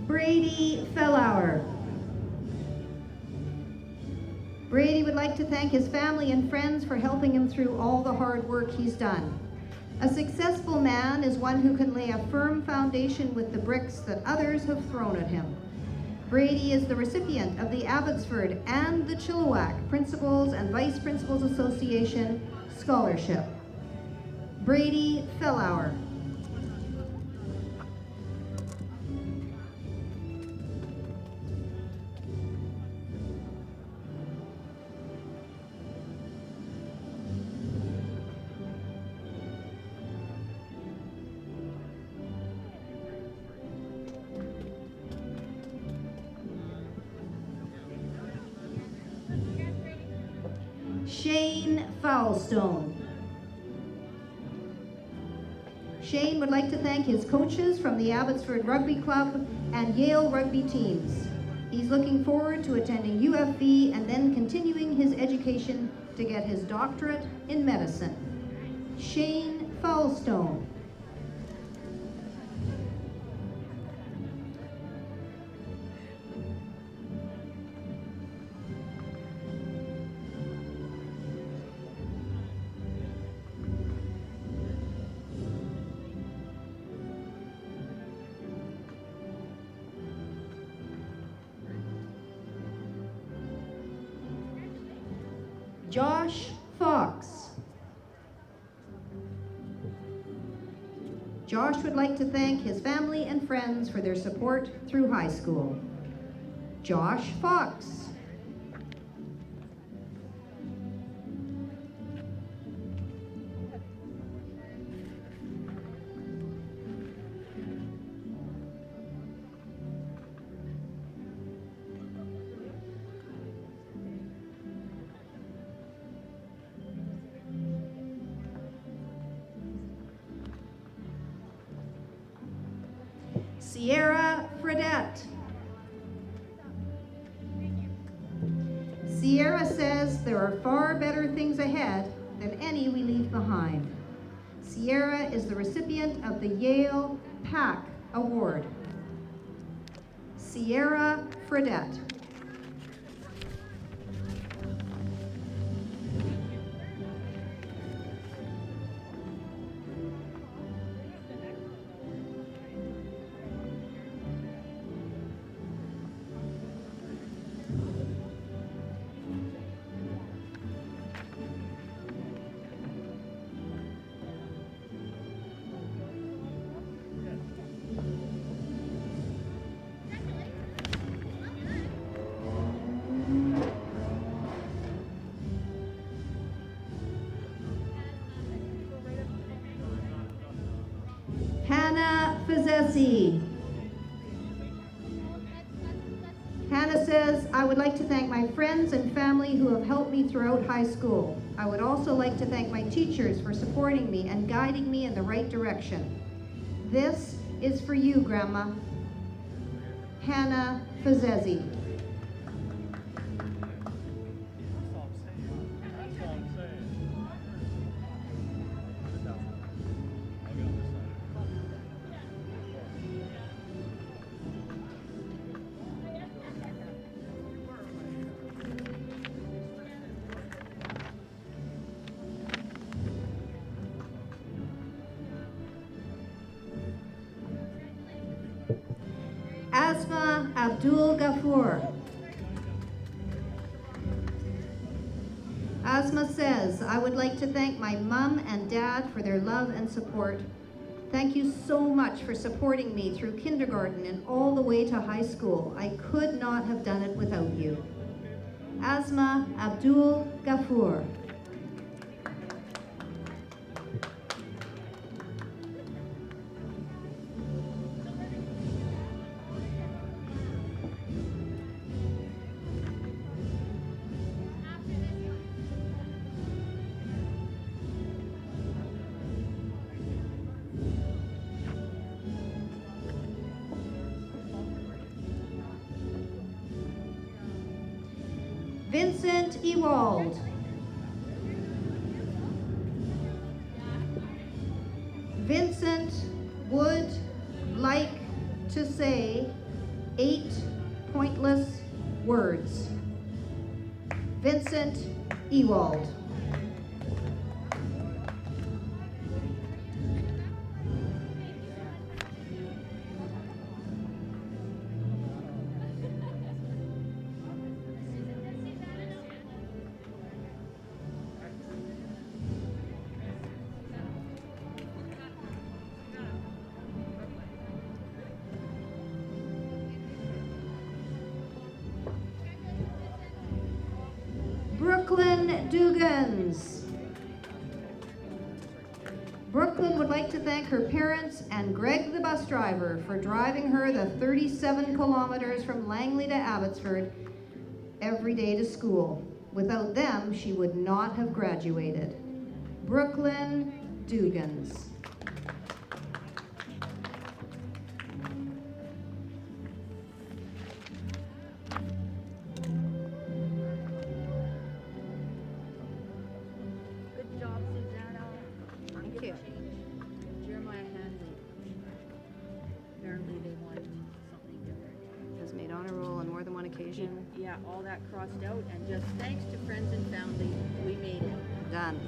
Brady Fellauer. Brady would like to thank his family and friends for helping him through all the hard work he's done. A successful man is one who can lay a firm foundation with the bricks that others have thrown at him. Brady is the recipient of the Abbotsford and the Chilliwack Principals and Vice Principals Association Scholarship. Brady Fellauer. Shane Foulstone. Shane would like to thank his coaches from the Abbotsford Rugby Club and Yale Rugby teams. He's looking forward to attending UFV and then continuing his education to get his doctorate in medicine. Shane Foulstone. Josh Fox. Josh would like to thank his family and friends for their support through high school. Josh Fox. Sierra Fredette. Sierra says there are far better things ahead than any we leave behind. Sierra is the recipient of the Yale PAC Award. Sierra Fredette. Hannah says, I would like to thank my friends and family who have helped me throughout high school. I would also like to thank my teachers for supporting me and guiding me in the right direction. This is for you, Grandma. Hannah Fazezi. Asma Abdul Ghafoor. Asma says, I would like to thank my mom and dad for their love and support. Thank you so much for supporting me through kindergarten and all the way to high school. I could not have done it without you. Asma Abdul Ghafoor. Vincent Ewald. Vincent would like to say 8 pointless words. Vincent Ewald. Brooklyn Dugans. Brooklyn would like to thank her parents and Greg the bus driver for driving her the 37 kilometers from Langley to Abbotsford every day to school. Without them, she would not have graduated. Brooklyn Dugans. Yeah, all that crossed out, and just thanks to friends and family, we made it. Done.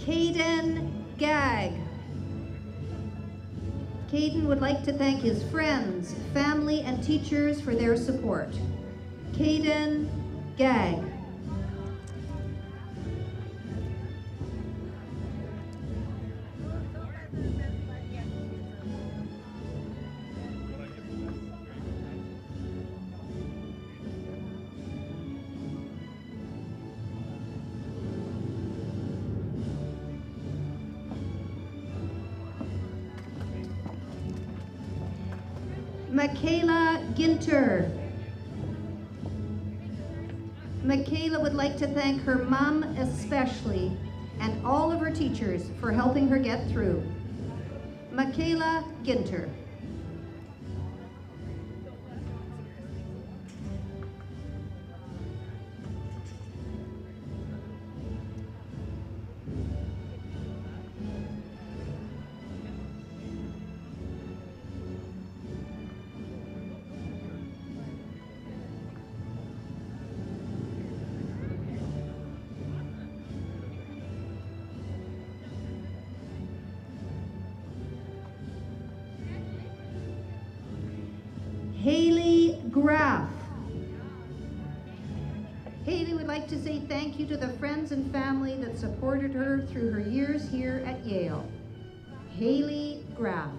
Caden Gag. Caden would like to thank his friends, family, and teachers for their support. Caden Gag. Michaela Ginter. Michaela would like to thank her mom especially and all of her teachers for helping her get through. Michaela Ginter. Haley Graff. Haley would like to say thank you to the friends and family that supported her through her years here at Yale. Haley Graff.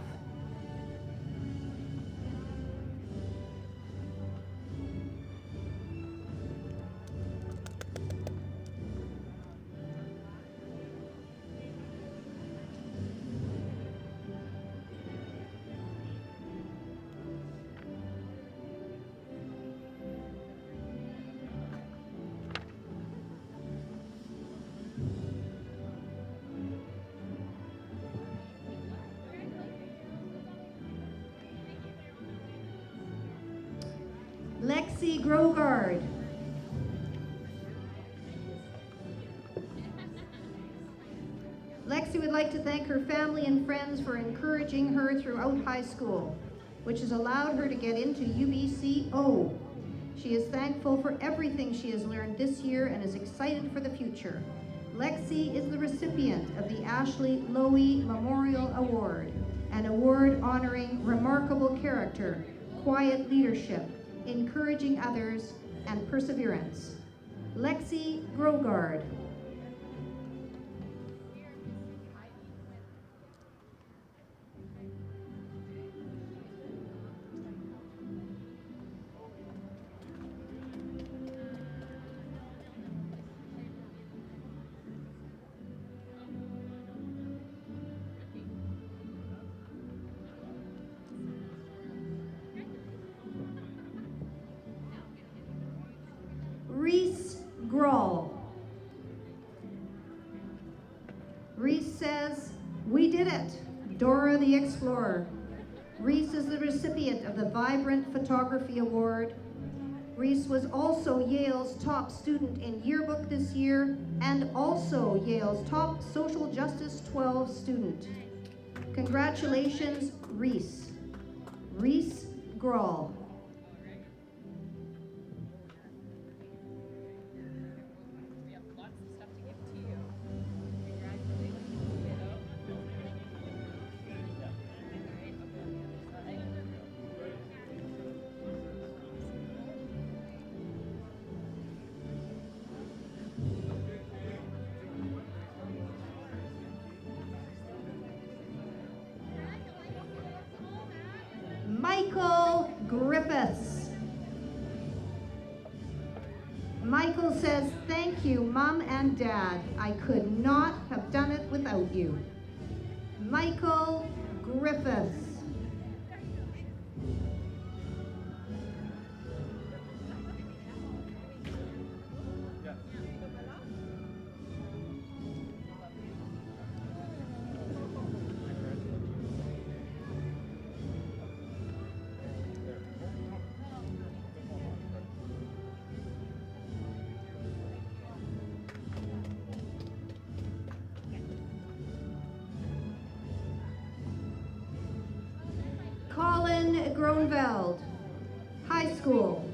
Lexi Grogard. Lexi would like to thank her family and friends for encouraging her throughout high school, which has allowed her to get into UBCO. She is thankful for everything she has learned this year and is excited for the future. Lexi is the recipient of the Ashley Lowy Memorial Award, an award honoring remarkable character, quiet leadership, encouraging others, and perseverance. Lexi Grogard. Reese Grohl. Reese says, "We did it, Dora the Explorer." Reese is the recipient of the Vibrant Photography Award. Reese was also Yale's top student in yearbook this year and also Yale's top Social Justice 12 student. Congratulations, Reese. Reese Grohl. Michael Griffiths. Michael says, "Thank you, Mom and Dad. I could not have done it without you." Michael Griffiths. Colin Gronveld, high school.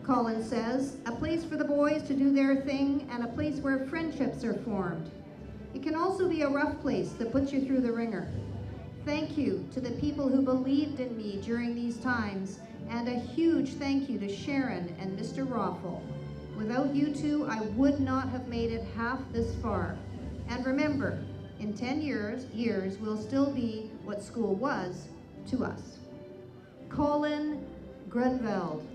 Colin says, "A place for the boys to do their thing and a place where friendships are formed." It can also be a rough place that puts you through the ringer. Thank you to the people who believed in me during these times, and a huge thank you to Sharon and Mr. Roffel. Without you two, I would not have made it half this far. And remember, in 10 years we'll still be what school was to us. Colin Grunwald.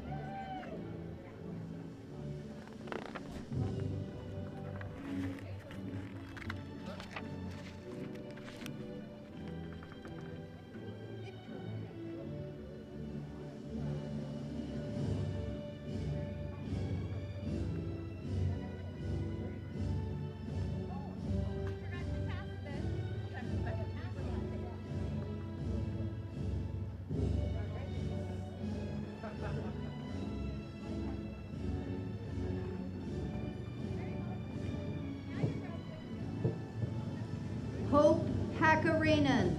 Hope Hakarinen.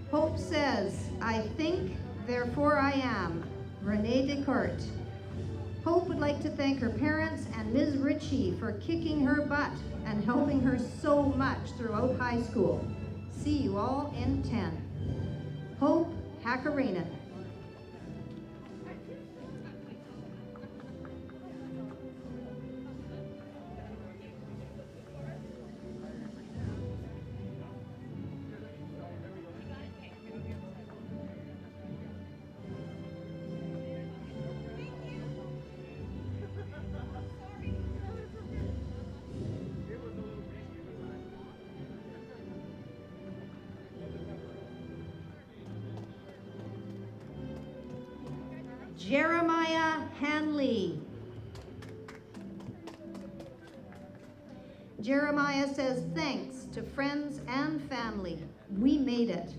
Hope says, I think, therefore I am. Renee Descartes. Hope would like to thank her parents and Ms. Ritchie for kicking her butt and helping her so much throughout high school. See you all in 10. Hope Hakarinen. Jeremiah Hanley. Jeremiah says, thanks to friends and family. We made it.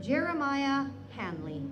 Jeremiah Hanley.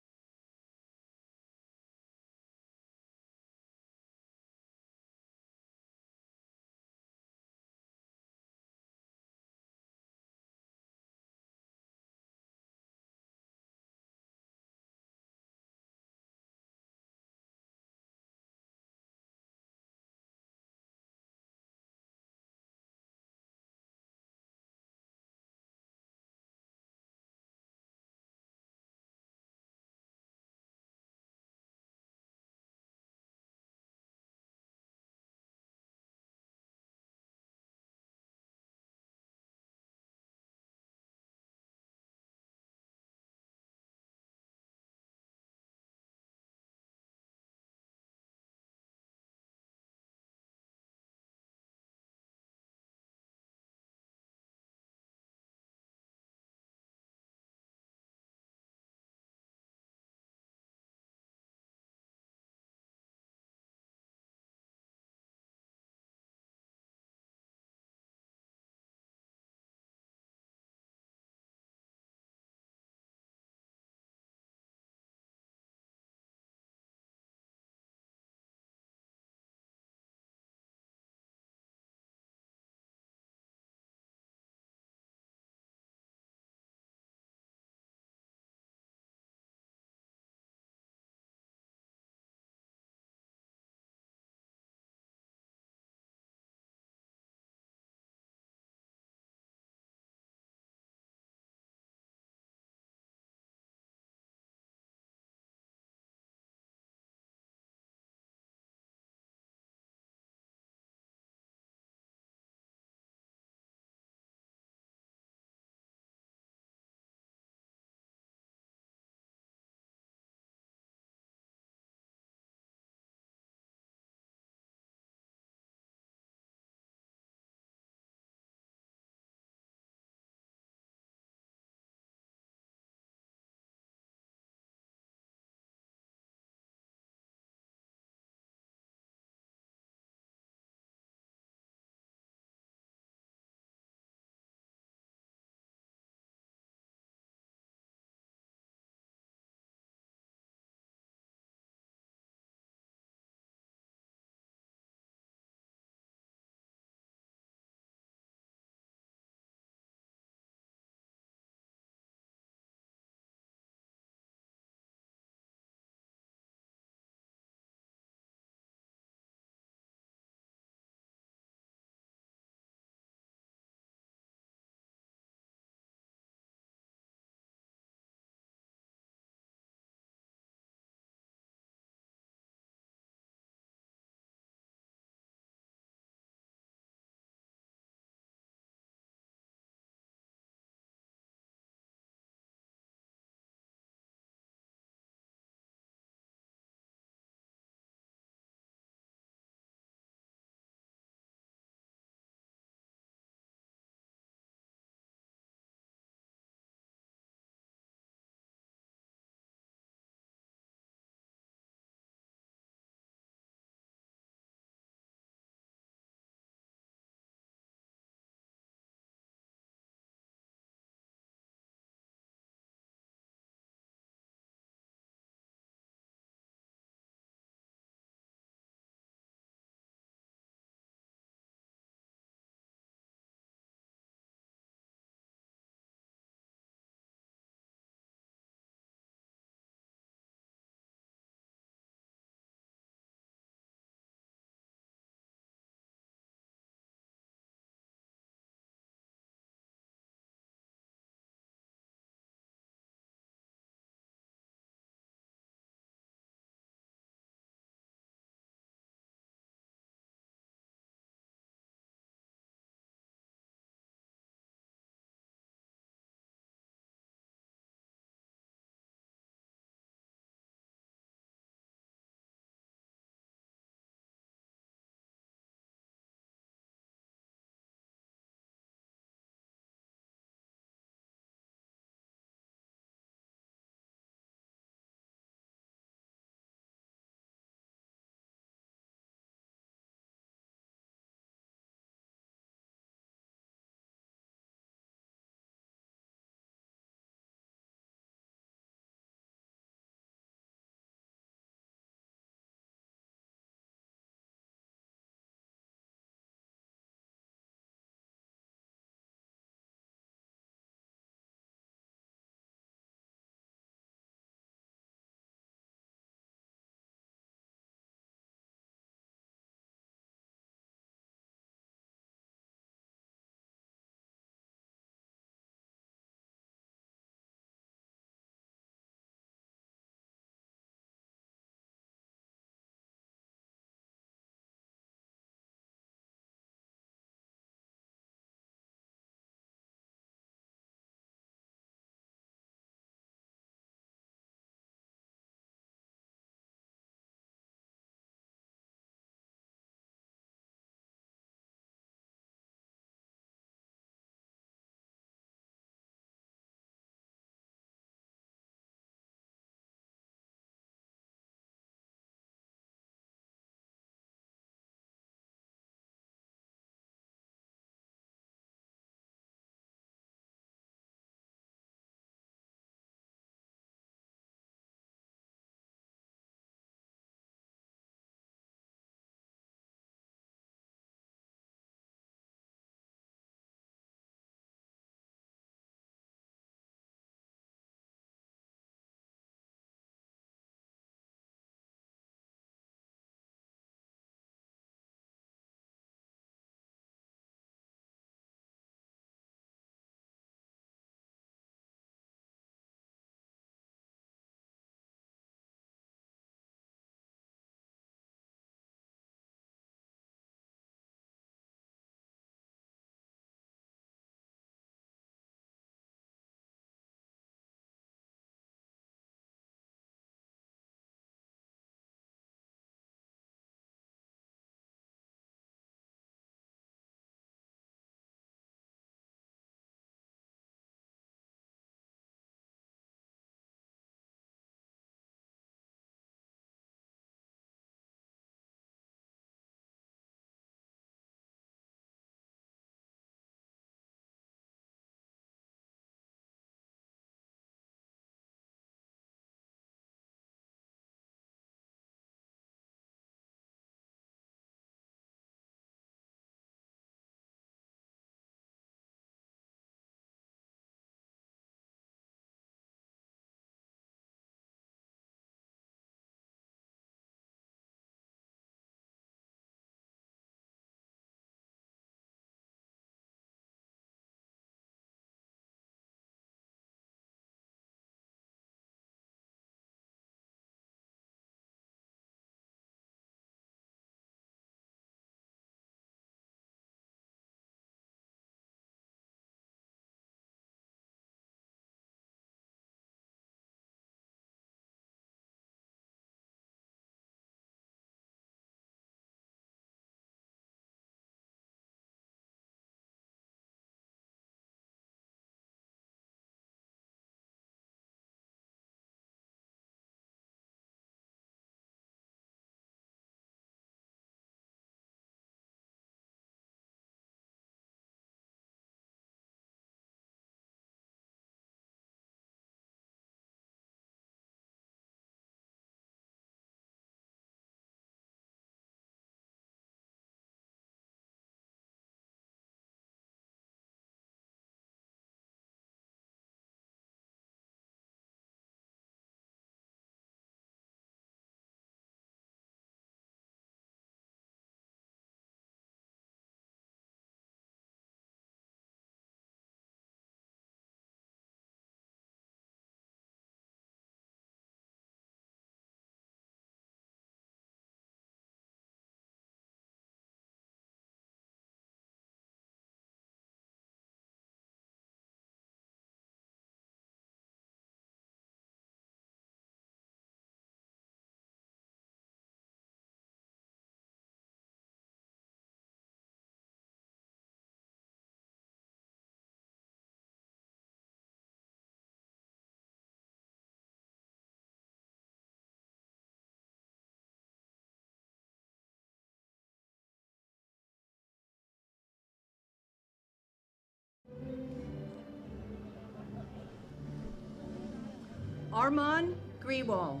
Armand Grewal.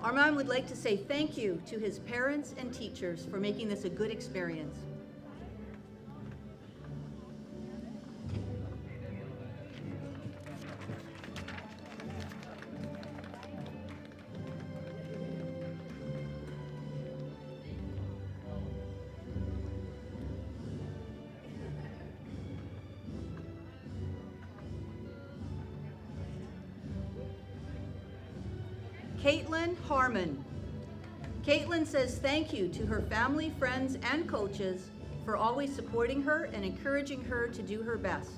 Armand would like to say thank you to his parents and teachers for making this a good experience. Caitlin Harmon. Caitlin says thank you to her family, friends, and coaches for always supporting her and encouraging her to do her best.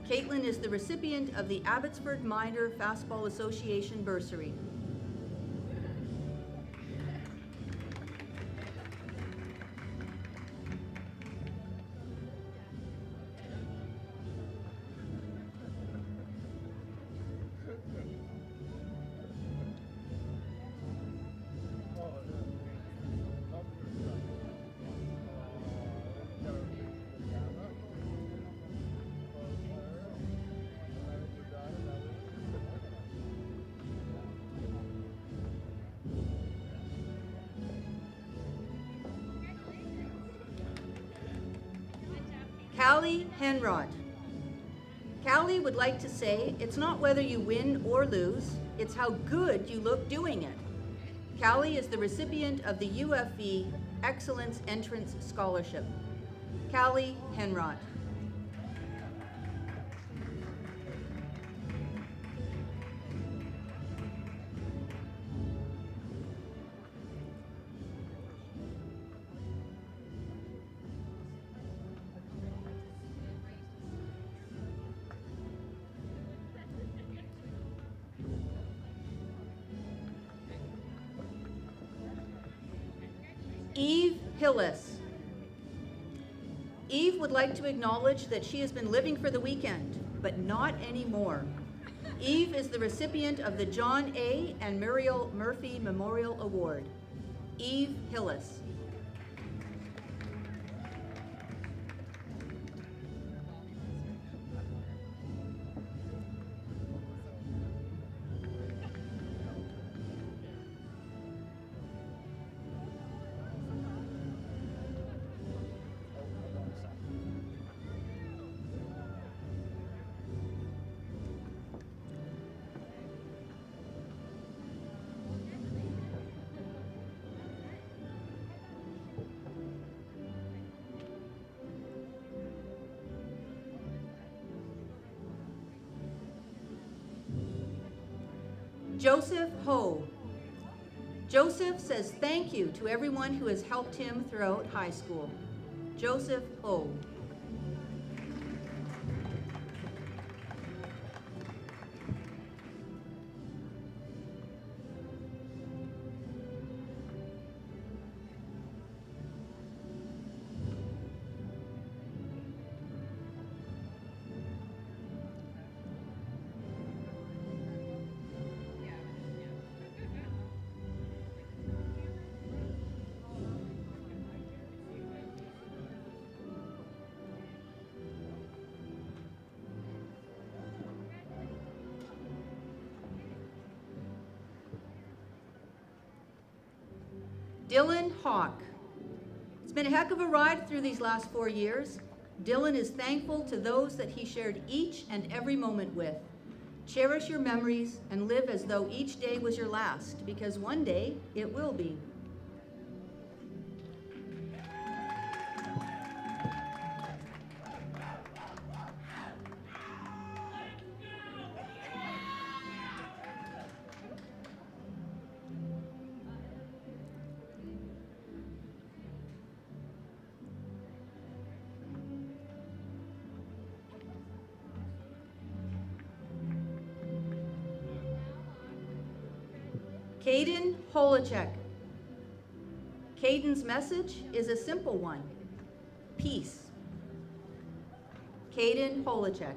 Caitlin is the recipient of the Abbotsford Minor Fastball Association bursary. Callie Henrod. Callie would like to say, it's not whether you win or lose, it's how good you look doing it. Callie is the recipient of the UFV Excellence Entrance Scholarship. Callie Henrod. Eve Hillis. Eve would like to acknowledge that she has been living for the weekend, but not anymore. Eve is the recipient of the John A. and Muriel Murphy Memorial Award. Eve Hillis. Joseph Ho. Joseph says thank you to everyone who has helped him throughout high school. Joseph Ho. Dylan Hawk. It's been a heck of a ride through these last 4 years. Dylan is thankful to those that he shared each and every moment with. Cherish your memories and live as though each day was your last, because one day it will be. Caden Holacek. Caden's message is a simple one: peace. Caden Holacek.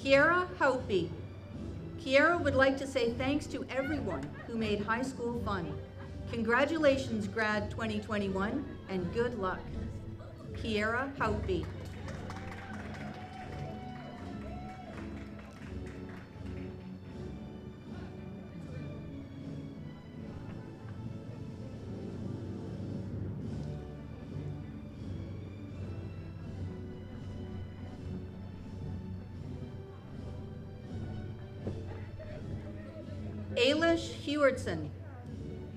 Kiera Houtby. Kiera would like to say thanks to everyone who made high school fun. Congratulations, Grad 2021, and good luck. Kiera Houtby. Ailish Hewardson.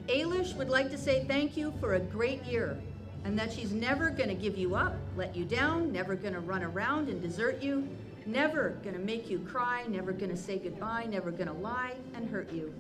Ailish would like to say thank you for a great year and that she's never going to give you up, let you down, never going to run around and desert you, never going to make you cry, never going to say goodbye, never going to lie and hurt you.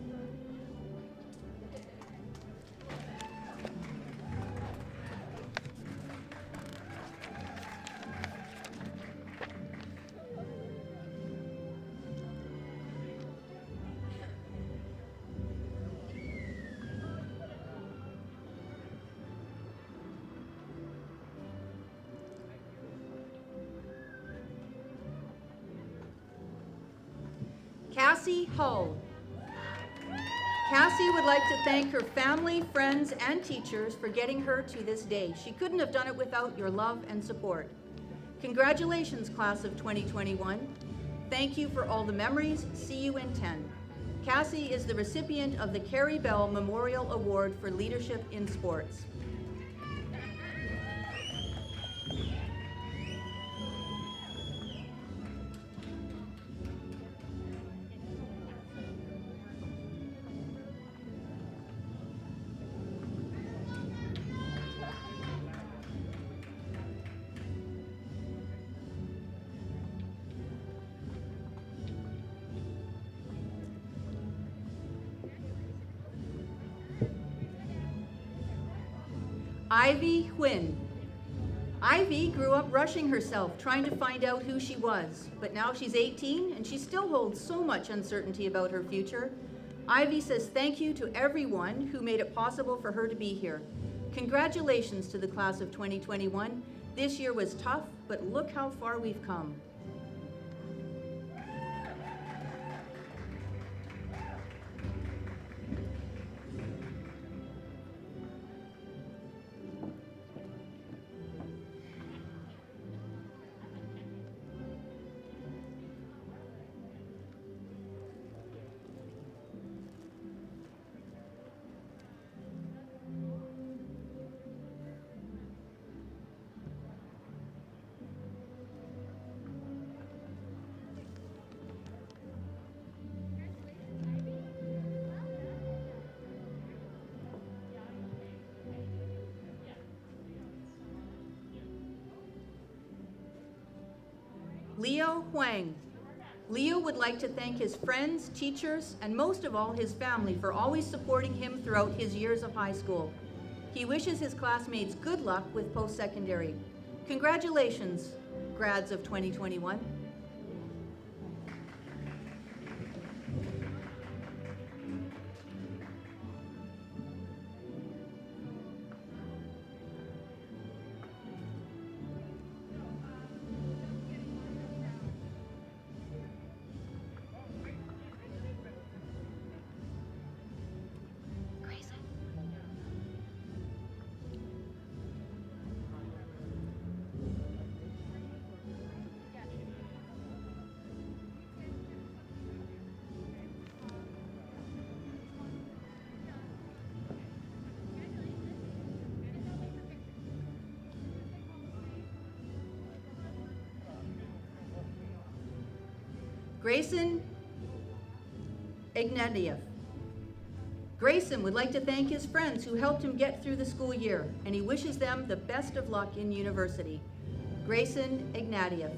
Cassie Hull. Cassie would like to thank her family, friends, and teachers for getting her to this day. She couldn't have done it without your love and support. Congratulations, class of 2021. Thank you for all the memories. See you in 10. Cassie is the recipient of the Carrie Bell Memorial Award for Leadership in Sports. Ivy Huynh. Ivy grew up rushing herself, trying to find out who she was, but now she's 18 and she still holds so much uncertainty about her future. Ivy says thank you to everyone who made it possible for her to be here. Congratulations to the class of 2021. This year was tough, but look how far we've come. Leo Huang. Leo would like to thank his friends, teachers, and most of all his family for always supporting him throughout his years of high school. He wishes his classmates good luck with post-secondary. Congratulations, grads of 2021. Grayson Ignatieff. Grayson would like to thank his friends who helped him get through the school year, and he wishes them the best of luck in university. Grayson Ignatieff.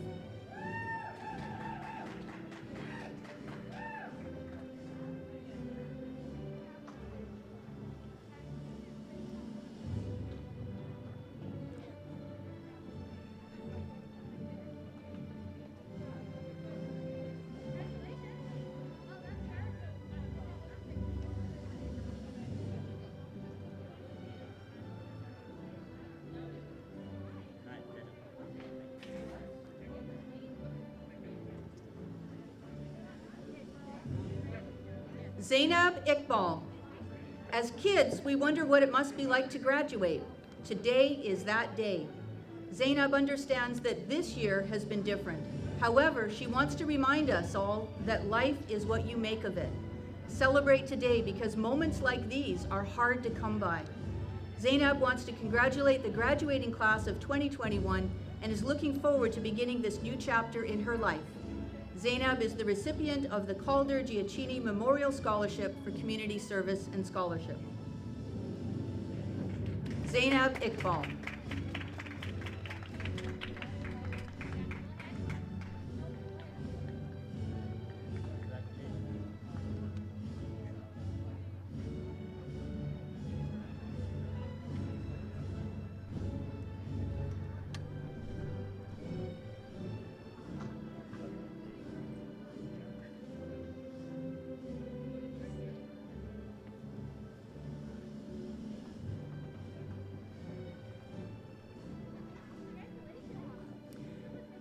Zainab Iqbal. As kids, we wonder what it must be like to graduate. Today is that day. Zainab understands that this year has been different. However, she wants to remind us all that life is what you make of it. Celebrate today because moments like these are hard to come by. Zainab wants to congratulate the graduating class of 2021 and is looking forward to beginning this new chapter in her life. Zainab is the recipient of the Calder Giacchini Memorial Scholarship for Community Service and Scholarship. Zainab Iqbal.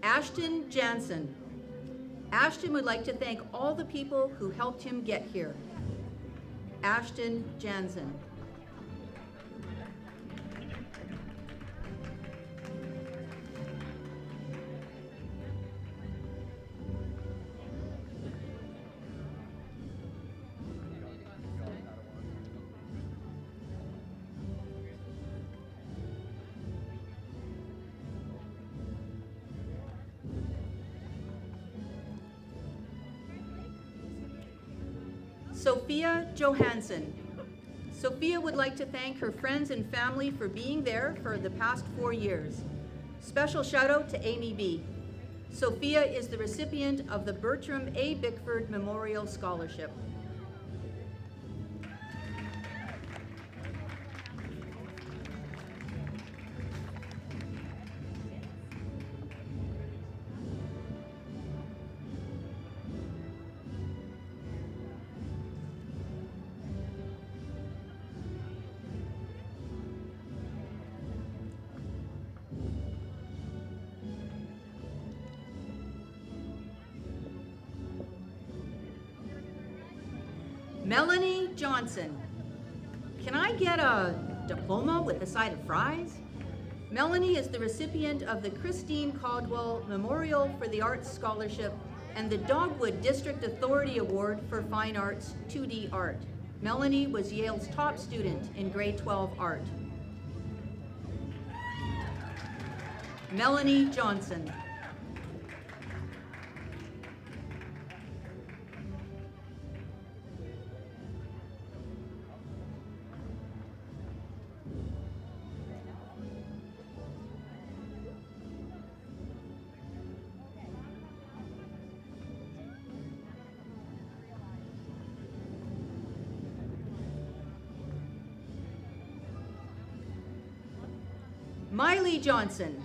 Ashton Jansen. Ashton would like to thank all the people who helped him get here. Ashton Jansen. Sophia Johansson. Sophia would like to thank her friends and family for being there for the past 4 years. Special shout out to Amy B. Sophia is the recipient of the Bertram A. Bickford Memorial Scholarship. Melanie Johnson. Can I get a diploma with a side of fries? Melanie is the recipient of the Christine Caldwell Memorial for the Arts Scholarship and the Dogwood District Authority Award for Fine Arts 2D Art. Melanie was Yale's top student in grade 12 art. Melanie Johnson. Miley Johnson.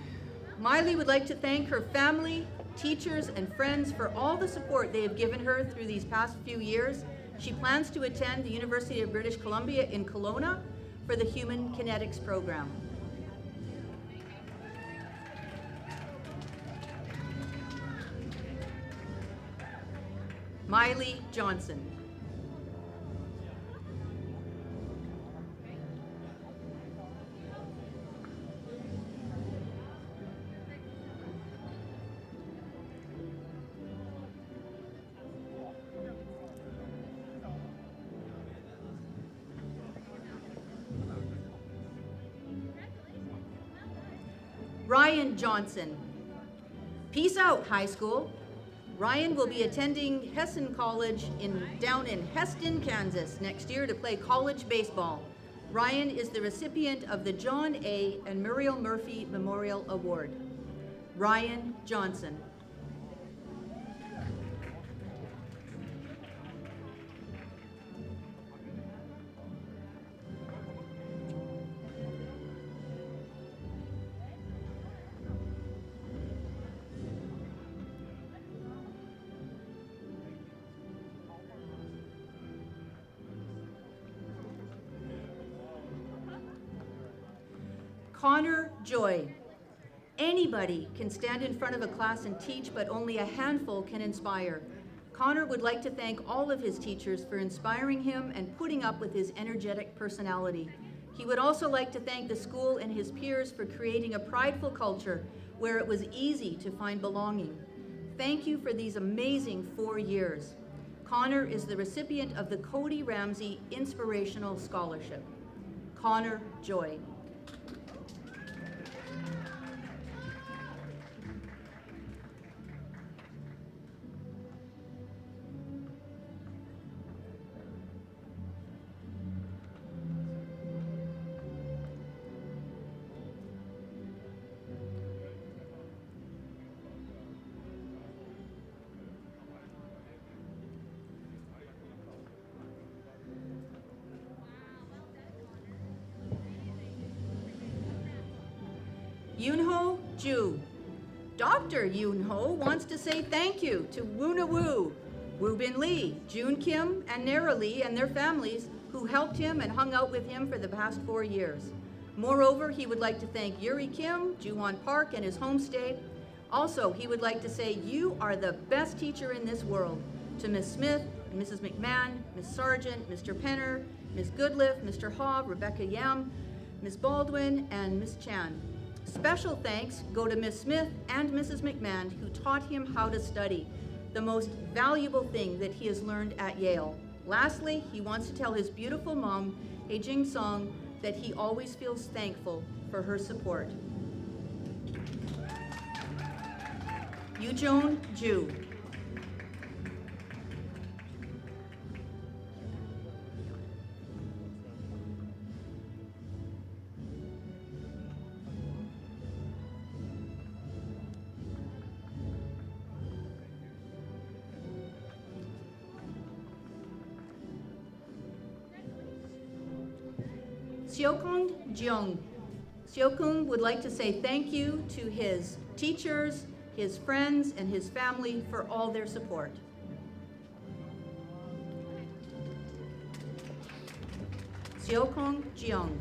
Miley would like to thank her family, teachers, and friends for all the support they have given her through these past few years. She plans to attend the University of British Columbia in Kelowna for the Human Kinetics program. Miley Johnson. Ryan Johnson. Peace out, high school. Ryan will be attending Hessen College down in Heston, Kansas next year to play college baseball. Ryan is the recipient of the John A. and Muriel Murphy Memorial Award. Ryan Johnson. Connor Joy. Anybody can stand in front of a class and teach, but only a handful can inspire. Connor would like to thank all of his teachers for inspiring him and putting up with his energetic personality. He would also like to thank the school and his peers for creating a prideful culture where it was easy to find belonging. Thank you for these amazing 4 years. Connor is the recipient of the Cody Ramsey Inspirational Scholarship. Connor Joy. Yoonho Ju. Dr. Yoonho wants to say thank you to Woona Woo, Woobin Lee, June Kim, and Nara Lee and their families who helped him and hung out with him for the past 4 years. Moreover, he would like to thank Yuri Kim, Juwon Park, and his homestay. Also, he would like to say you are the best teacher in this world. To Miss Smith, Mrs. McMahon, Miss Sargent, Mr. Penner, Miss Goodliff, Mr. Haw, Rebecca Yam, Miss Baldwin, and Miss Chan. Special thanks go to Miss Smith and Mrs. McMahon, who taught him how to study, the most valuable thing that he has learned at Yale. Lastly, he wants to tell his beautiful mom, Hei Jing Song, that he always feels thankful for her support. Yujeon Ju. Seokung Jeong. Seokung would like to say thank you to his teachers, his friends, and his family for all their support. Seokung Jeong.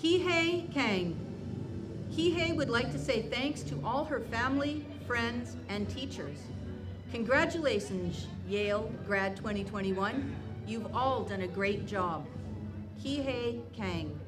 Kihei Kang. Kihei would like to say thanks to all her family, friends, and teachers. Congratulations, Yale Grad 2021. You've all done a great job. Kihei Kang.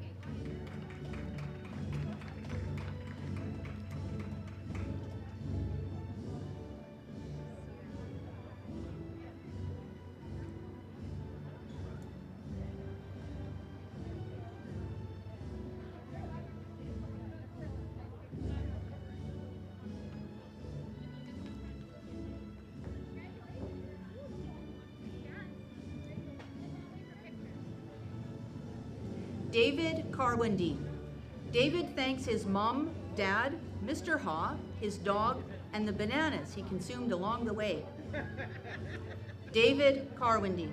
David Carwendy. David thanks his mom, dad, Mr. Ha, his dog, and the bananas he consumed along the way. David Carwendy.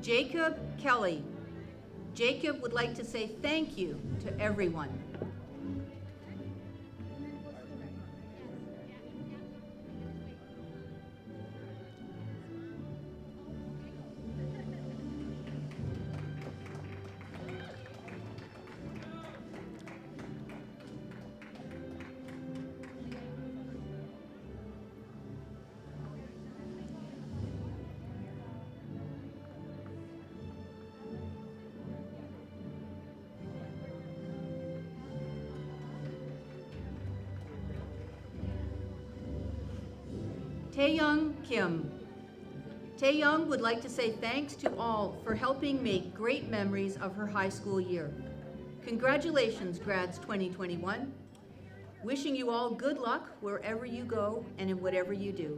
Jacob Kelly. Jacob would like to say thank you to everyone. Taeyoung Kim. Taeyoung would like to say thanks to all for helping make great memories of her high school year. Congratulations, Grads 2021. Wishing you all good luck wherever you go and in whatever you do.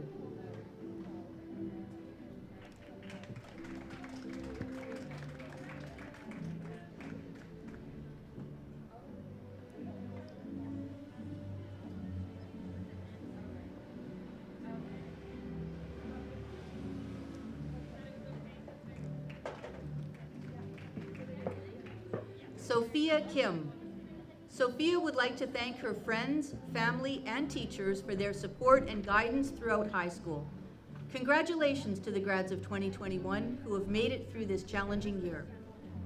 Sophia Kim. Sophia would like to thank her friends, family, and teachers for their support and guidance throughout high school. Congratulations to the grads of 2021 who have made it through this challenging year.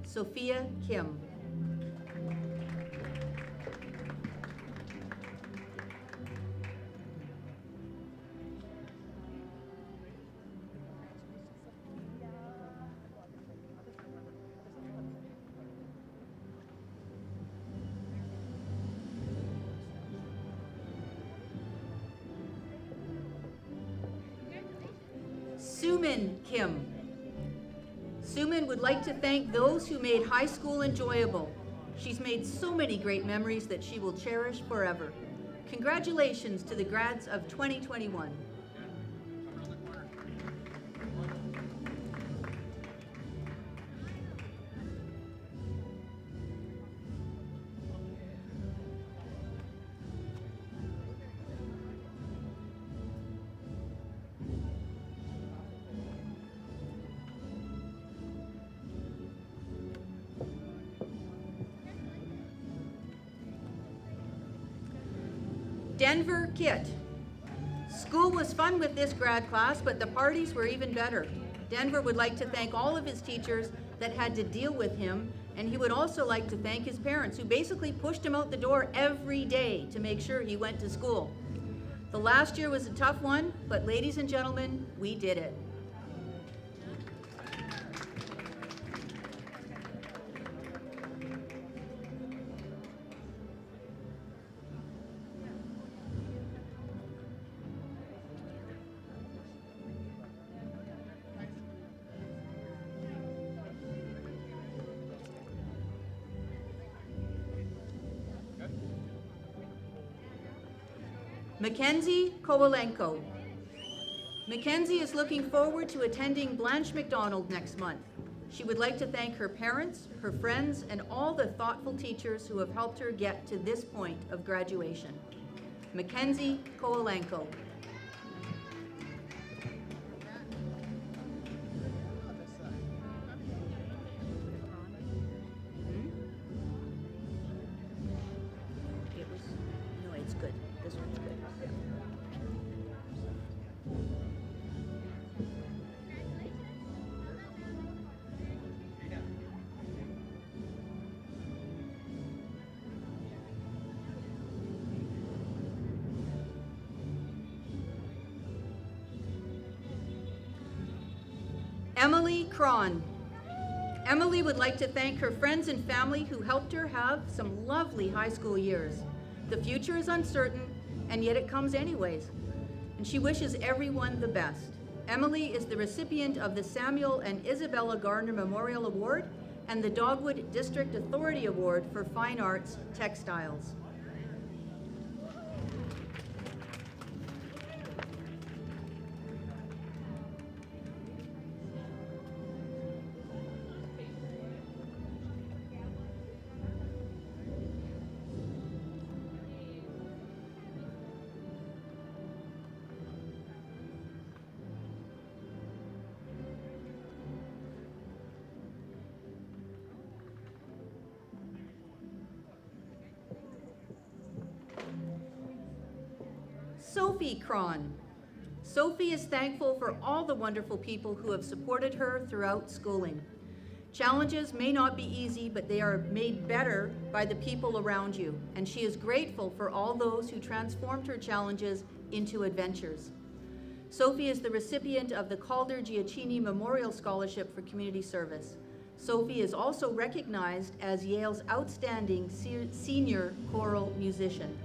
Sophia Kim. Sumin Kim. Sumin would like to thank those who made high school enjoyable. She's made so many great memories that she will cherish forever. Congratulations to the grads of 2021. Denver Kit. School was fun with this grad class, but the parties were even better. Denver would like to thank all of his teachers that had to deal with him, and he would also like to thank his parents who basically pushed him out the door every day to make sure he went to school. The last year was a tough one, but ladies and gentlemen, we did it. Mackenzie Kowalenko. Mackenzie is looking forward to attending Blanche McDonald next month. She would like to thank her parents, her friends, and all the thoughtful teachers who have helped her get to this point of graduation. Mackenzie Kowalenko. Emily Cron. Emily would like to thank her friends and family who helped her have some lovely high school years. The future is uncertain, and yet it comes anyways. And she wishes everyone the best. Emily is the recipient of the Samuel and Isabella Gardner Memorial Award and the Dogwood District Authority Award for Fine Arts Textiles. Sophie Cron. Sophie is thankful for all the wonderful people who have supported her throughout schooling. Challenges may not be easy, but they are made better by the people around you, and she is grateful for all those who transformed her challenges into adventures. Sophie is the recipient of the Calder Giacchini Memorial Scholarship for Community Service. Sophie is also recognized as Yale's outstanding senior choral musician.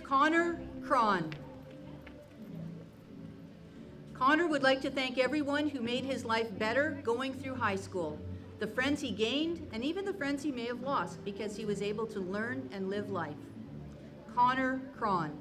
Connor Cron. Connor would like to thank everyone who made his life better going through high school, the friends he gained, and even the friends he may have lost because he was able to learn and live life. Connor Cron.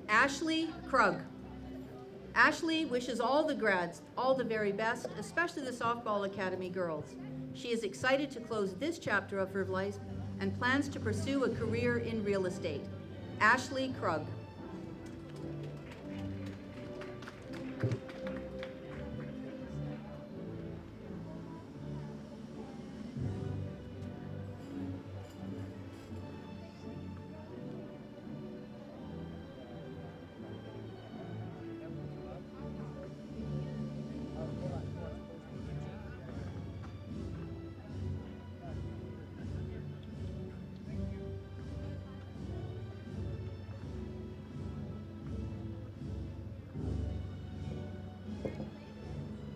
Ashley Krug. Ashley wishes all the grads all the very best, especially the Softball Academy girls. She is excited to close this chapter of her life and plans to pursue a career in real estate. Ashley Krug.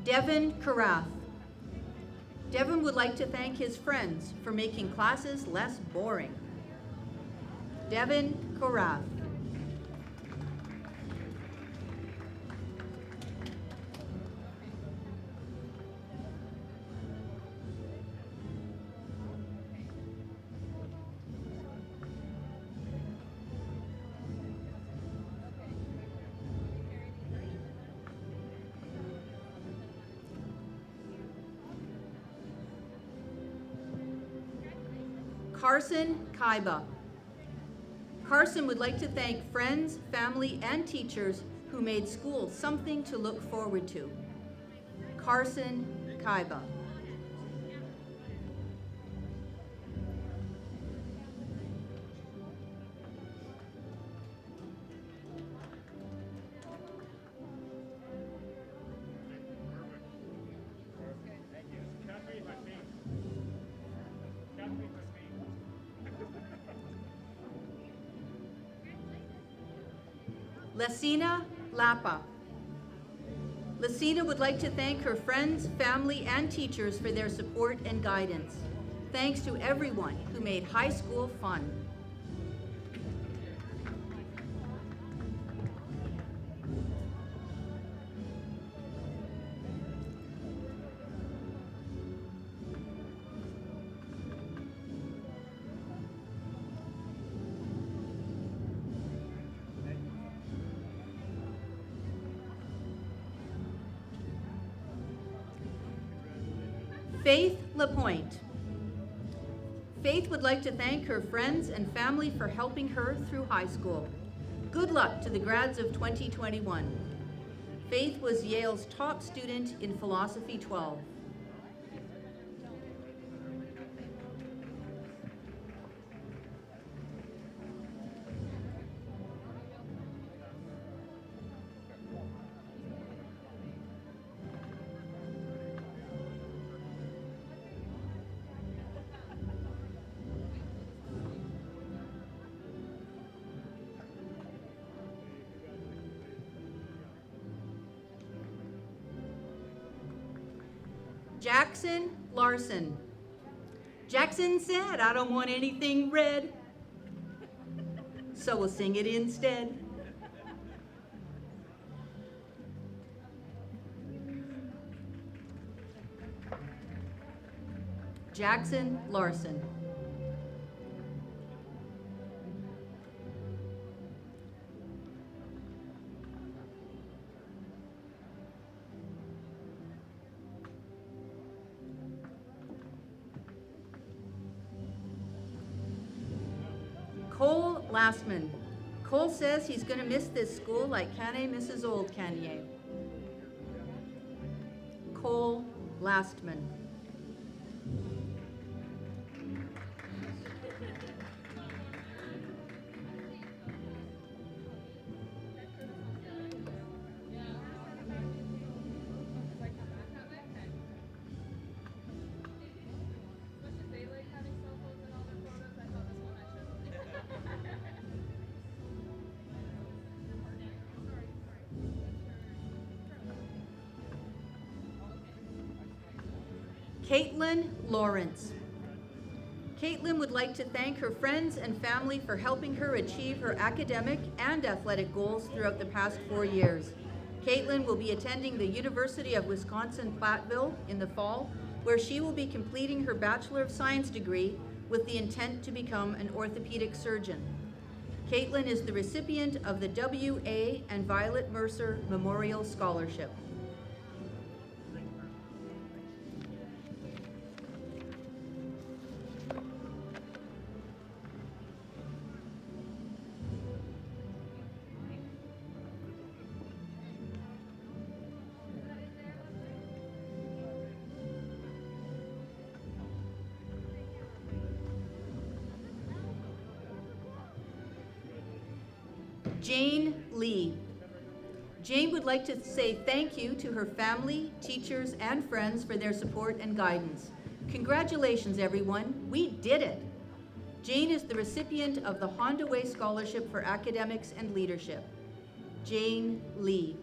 Devin Carath. Devin would like to thank his friends for making classes less boring. Devin Carath. Carson Kaiba. Carson would like to thank friends, family, and teachers who made school something to look forward to. Carson Kaiba. Lasina Lapa. Lasina would like to thank her friends, family, and teachers for their support and guidance. Thanks to everyone who made high school fun. Faith LaPointe. Faith would like to thank her friends and family for helping her through high school. Good luck to the grads of 2021. Faith was Yale's top student in Philosophy 12. Jackson Larson. Jackson said, "I don't want anything red, so we'll sing it instead." Jackson Larson. Cole Lastman. Cole says he's going to miss this school like Kanye misses old Kanye. Cole Lastman. Caitlin Lawrence. Caitlin would like to thank her friends and family for helping her achieve her academic and athletic goals throughout the past 4 years. Caitlin will be attending the University of Wisconsin-Platteville in the fall, where she will be completing her Bachelor of Science degree with the intent to become an orthopedic surgeon. Caitlin is the recipient of the W.A. and Violet Mercer Memorial Scholarship. Jane Lee. Jane would like to say thank you to her family, teachers, and friends for their support and guidance. Congratulations, everyone. We did it. Jane is the recipient of the Honda Way Scholarship for Academics and Leadership. Jane Lee.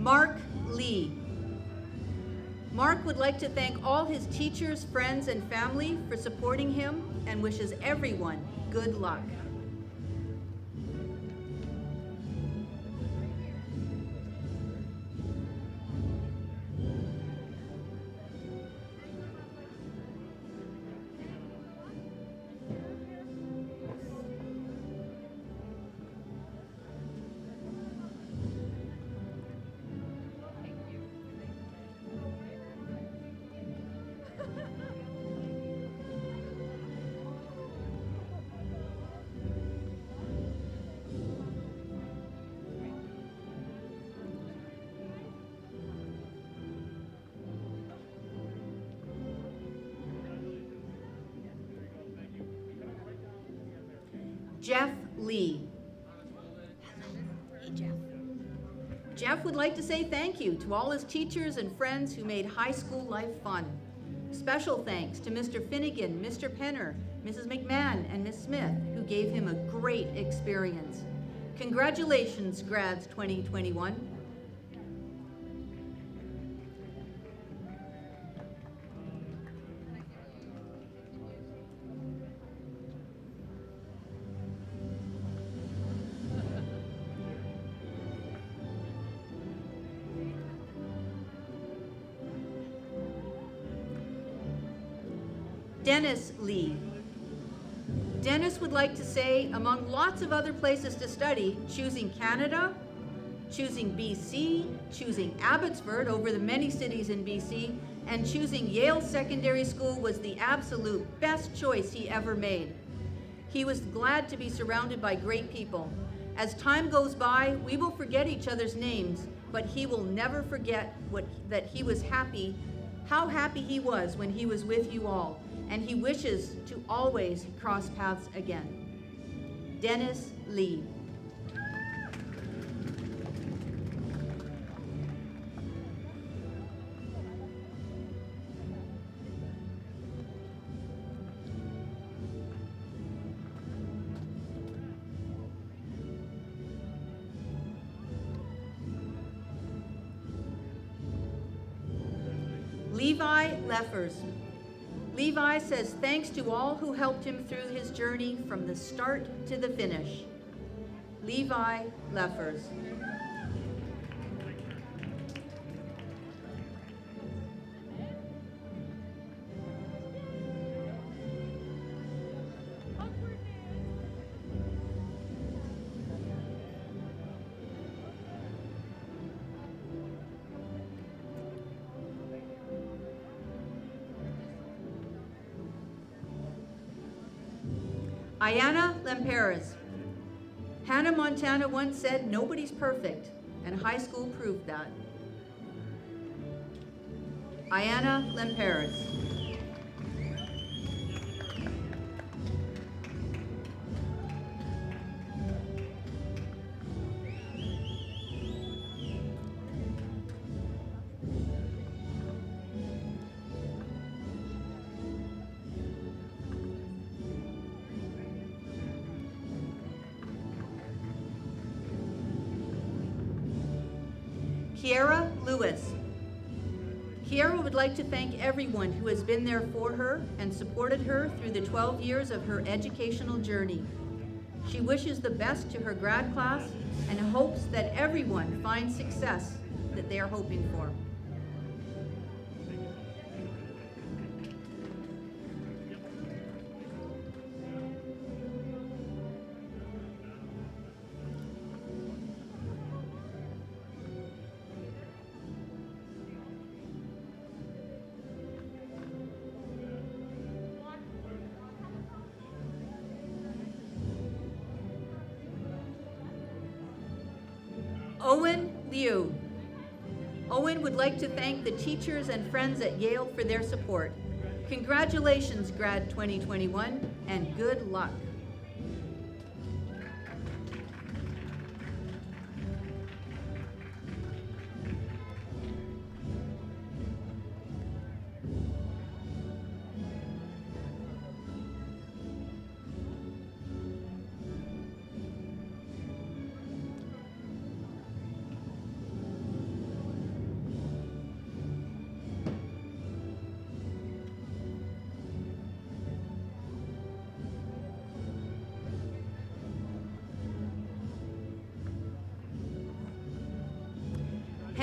Mark Lee. Mark would like to thank all his teachers, friends, and family for supporting him and wishes everyone good luck. Jeff Lee. Hey, Jeff. Jeff would like to say thank you to all his teachers and friends who made high school life fun. Special thanks to Mr. Finnegan, Mr. Penner, Mrs. McMahon, and Ms. Smith, who gave him a great experience. Congratulations, grads 2021. Dennis Lee. Dennis would like to say, among lots of other places to study, choosing Canada, choosing BC, choosing Abbotsford over the many cities in BC, and choosing Yale Secondary School was the absolute best choice he ever made. He was glad to be surrounded by great people. As time goes by, we will forget each other's names, but he will never forget that he was happy, how happy he was when he was with you all, and he wishes to always cross paths again. Dennis Lee. Levi Leffers. Levi says thanks to all who helped him through his journey from the start to the finish. Levi Leffers. Ayanna Lemperes. Hannah Montana once said, "Nobody's perfect," and high school proved that. Ayanna Lemperes. Kiara Lewis. Kiara would like to thank everyone who has been there for her and supported her through the 12 years of her educational journey. She wishes the best to her grad class and hopes that everyone finds success that they are hoping for. Owen Liu. Owen would like to thank the teachers and friends at Yale for their support. Congratulations, Grad 2021, and good luck.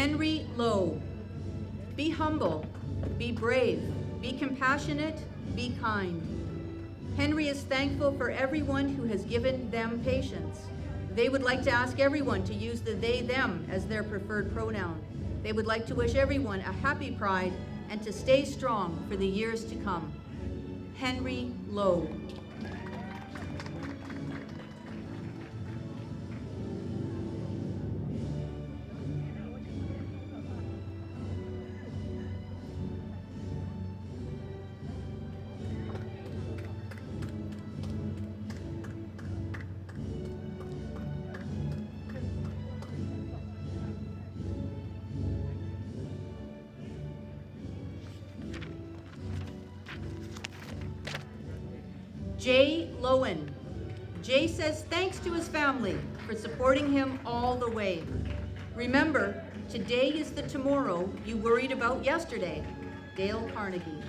Henry Lowe. Be humble, be brave, be compassionate, be kind. Henry is thankful for everyone who has given them patience. They would like to ask everyone to use the they, them as their preferred pronoun. They would like to wish everyone a happy Pride and to stay strong for the years to come. Henry Lowe. Jay Lowen. Jay says thanks to his family for supporting him all the way. Remember, today is the tomorrow you worried about yesterday. Dale Carnegie.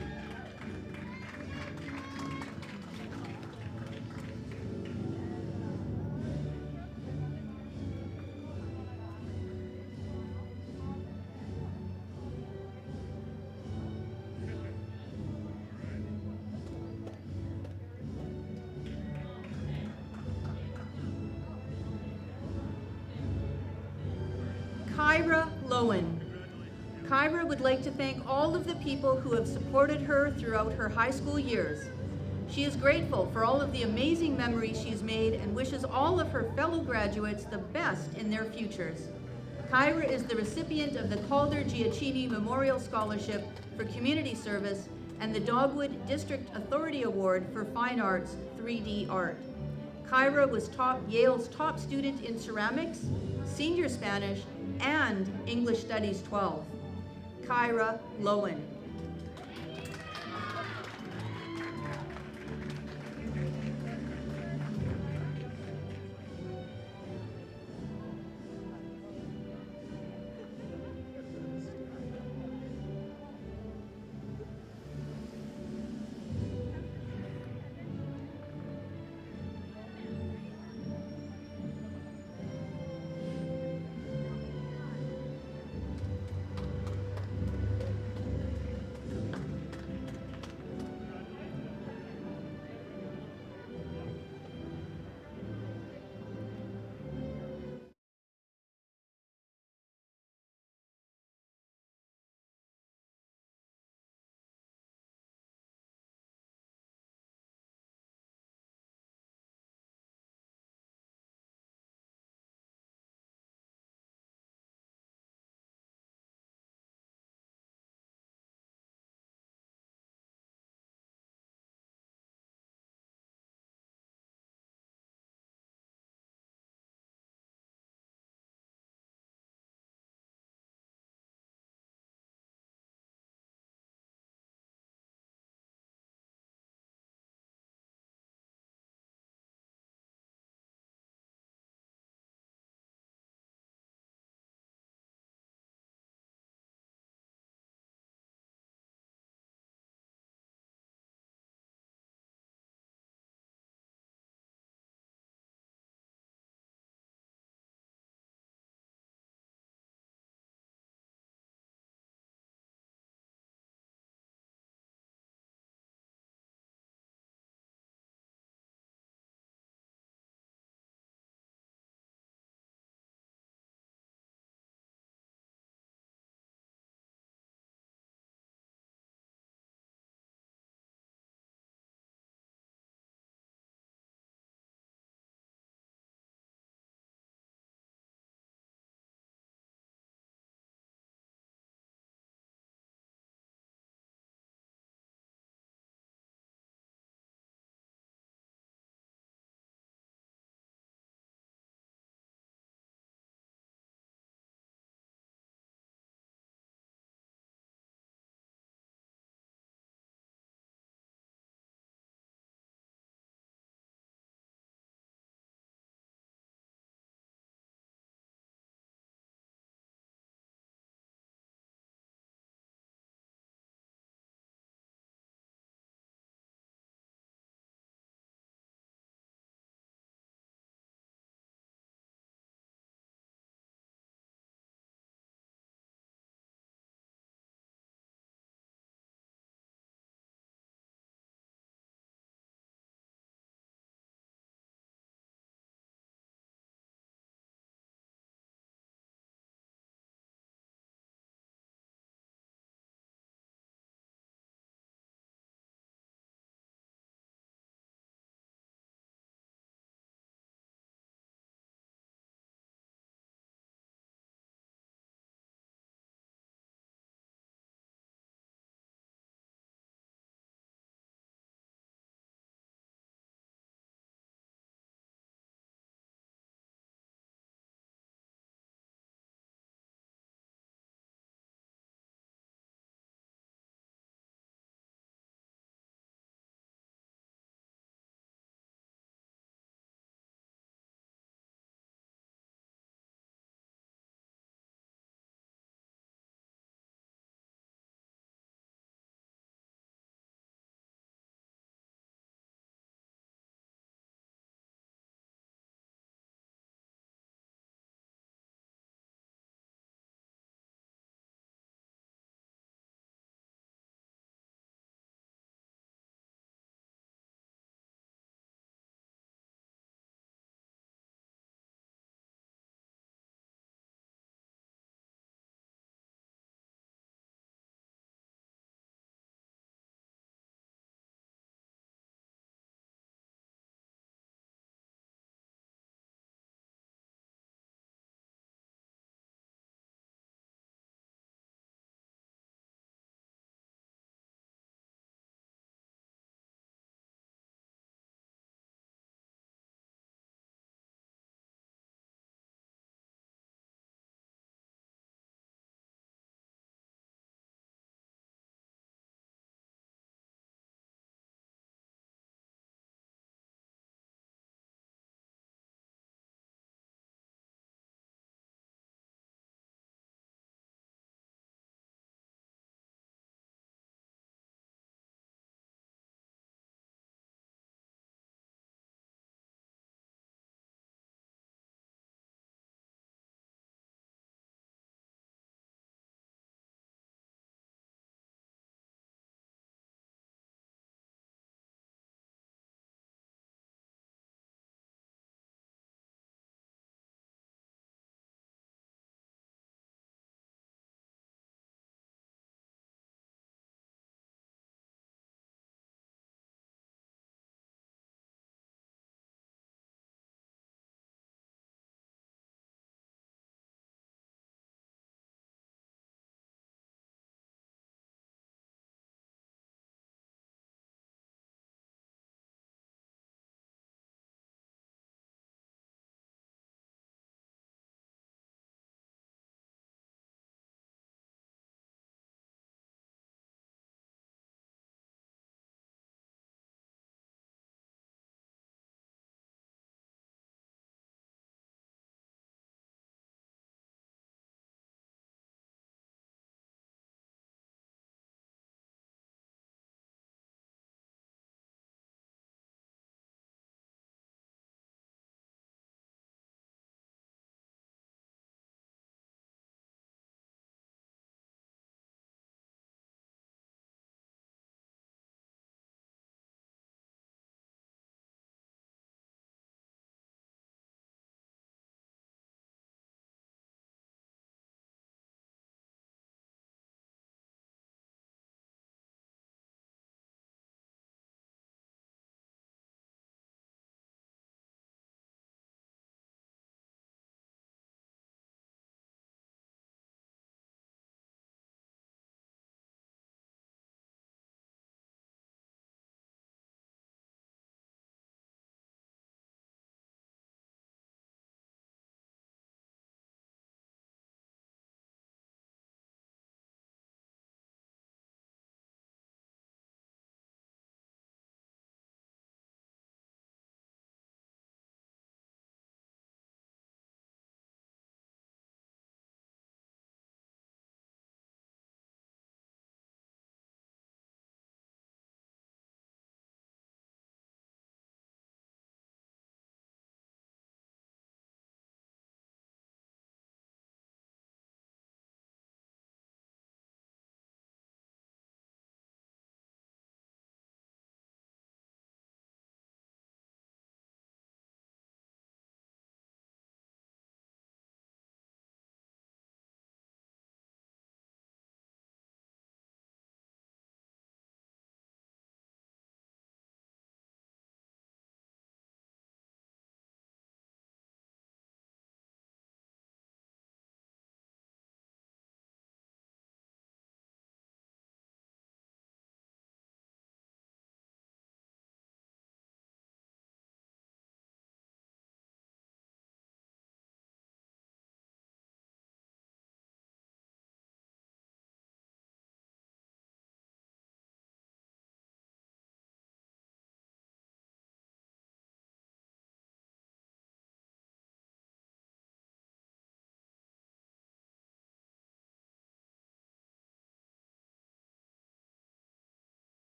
Kyra Lowen. Kyra would like to thank all of the people who have supported her throughout her high school years. She is grateful for all of the amazing memories she's made and wishes all of her fellow graduates the best in their futures. Kyra is the recipient of the Calder Giacchini Memorial Scholarship for Community Service and the Dogwood District Authority Award for Fine Arts 3D Art. Kyra was Yale's top student in ceramics, senior Spanish, and English Studies 12. Kyra Lowen.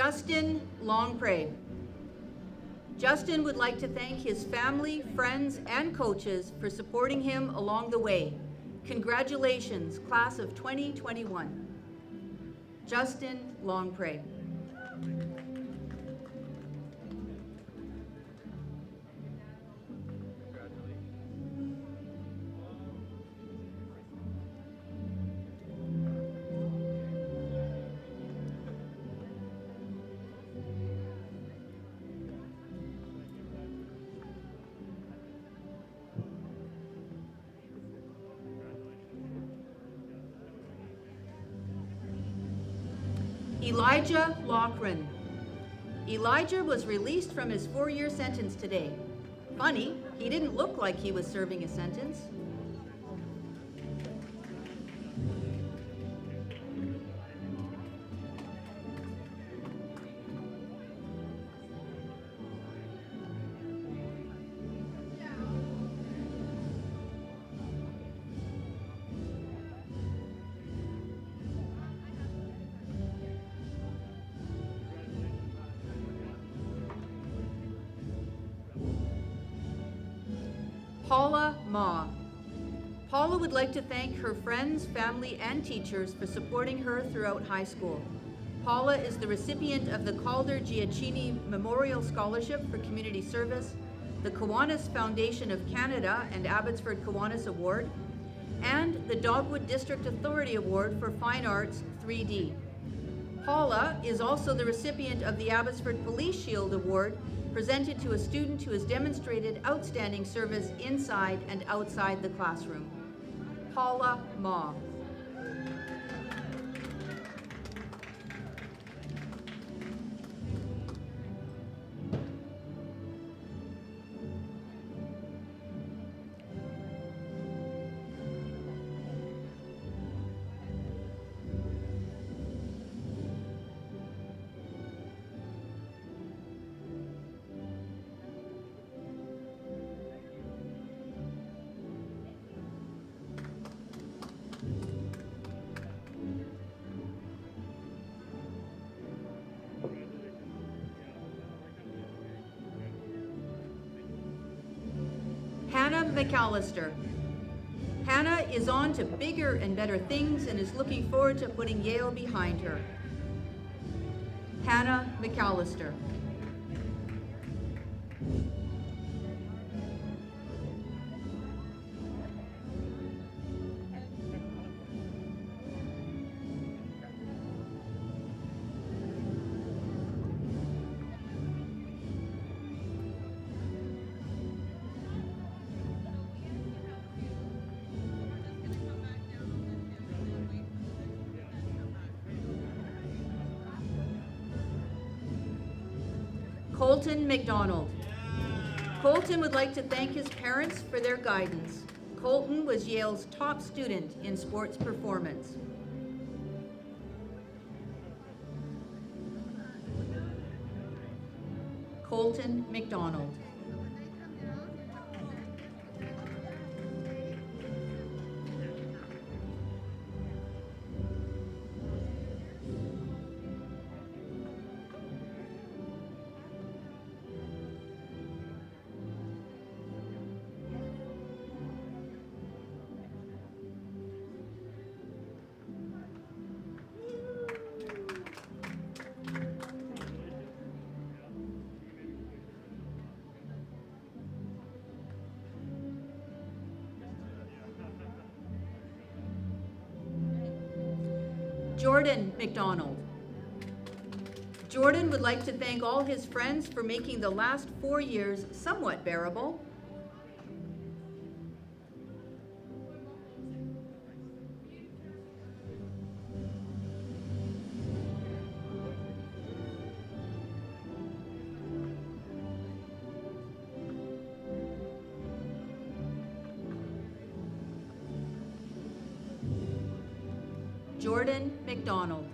Justin Longpre. Justin would like to thank his family, friends, and coaches for supporting him along the way. Congratulations, class of 2021. Justin Longpre. Elijah Loughran. Elijah was released from his 4-year sentence today. Funny, he didn't look like he was serving a sentence. Paula Ma. Paula would like to thank her friends, family, and teachers for supporting her throughout high school. Paula is the recipient of the Calder Giacchini Memorial Scholarship for Community Service, the Kiwanis Foundation of Canada and Abbotsford Kiwanis Award, and the Dogwood District Authority Award for Fine Arts 3D. Paula is also the recipient of the Abbotsford Police Shield Award, presented to a student who has demonstrated outstanding service inside and outside the classroom. Paula Ma. Hannah McAllister. Hannah is on to bigger and better things and is looking forward to putting Yale behind her. Hannah McAllister. Colton McDonald. Colton would like to thank his parents for their guidance. Colton was Yale's top student in sports performance. Colton McDonald. Jordan McDonald. Jordan would like to thank all his friends for making the last 4 years somewhat bearable. Jordan McDonald.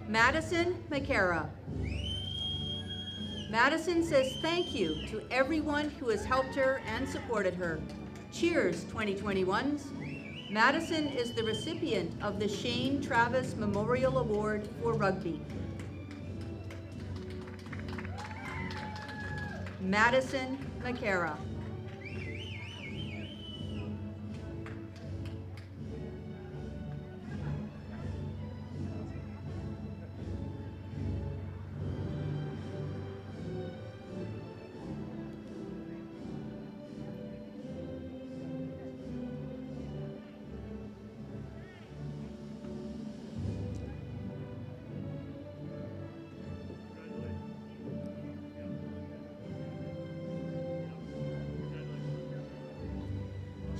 Madison McCara. Madison says thank you to everyone who has helped her and supported her. Cheers, 2021s. Madison is the recipient of the Shane Travis Memorial Award for Rugby. Madison McCara.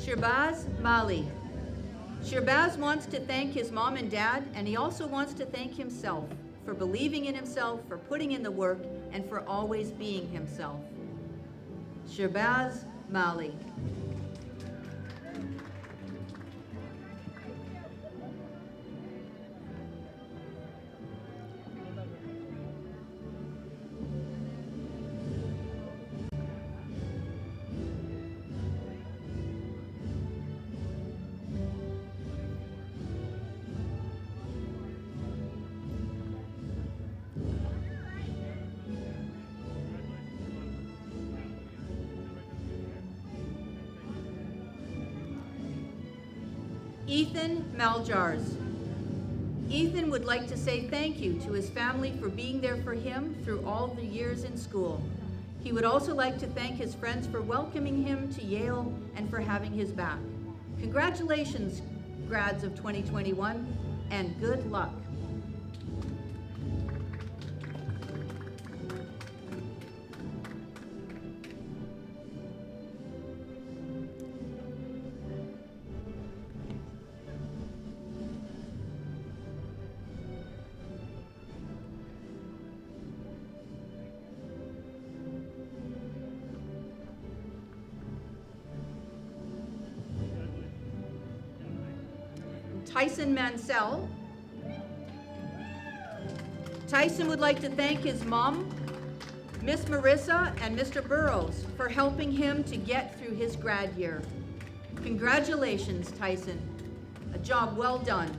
Shirbaz Mali. Shirbaz wants to thank his mom and dad, and he also wants to thank himself for believing in himself, for putting in the work, and for always being himself. Shirbaz Mali. Ethan Maljars. Ethan would like to say thank you to his family for being there for him through all the years in school. He would also like to thank his friends for welcoming him to Yale and for having his back. Congratulations, grads of 2021, and good luck. Tyson Mansell. Tyson would like to thank his mom, Miss Marissa, and Mr. Burrows for helping him to get through his grad year. Congratulations, Tyson. A job well done.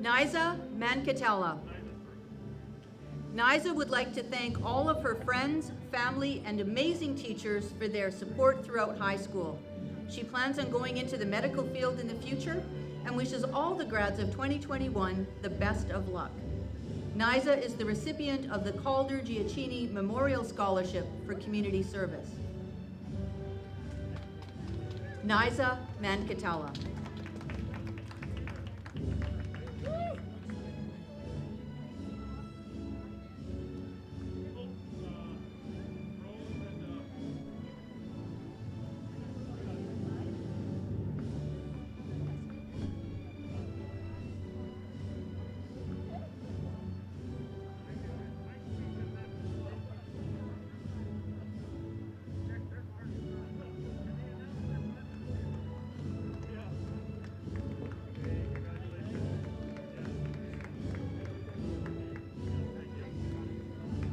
Niza Mankatella. Niza would like to thank all of her friends, family, and amazing teachers for their support throughout high school. She plans on going into the medical field in the future and wishes all the grads of 2021 the best of luck. Niza is the recipient of the Calder Giacchini Memorial Scholarship for Community Service. Niza Mankatella.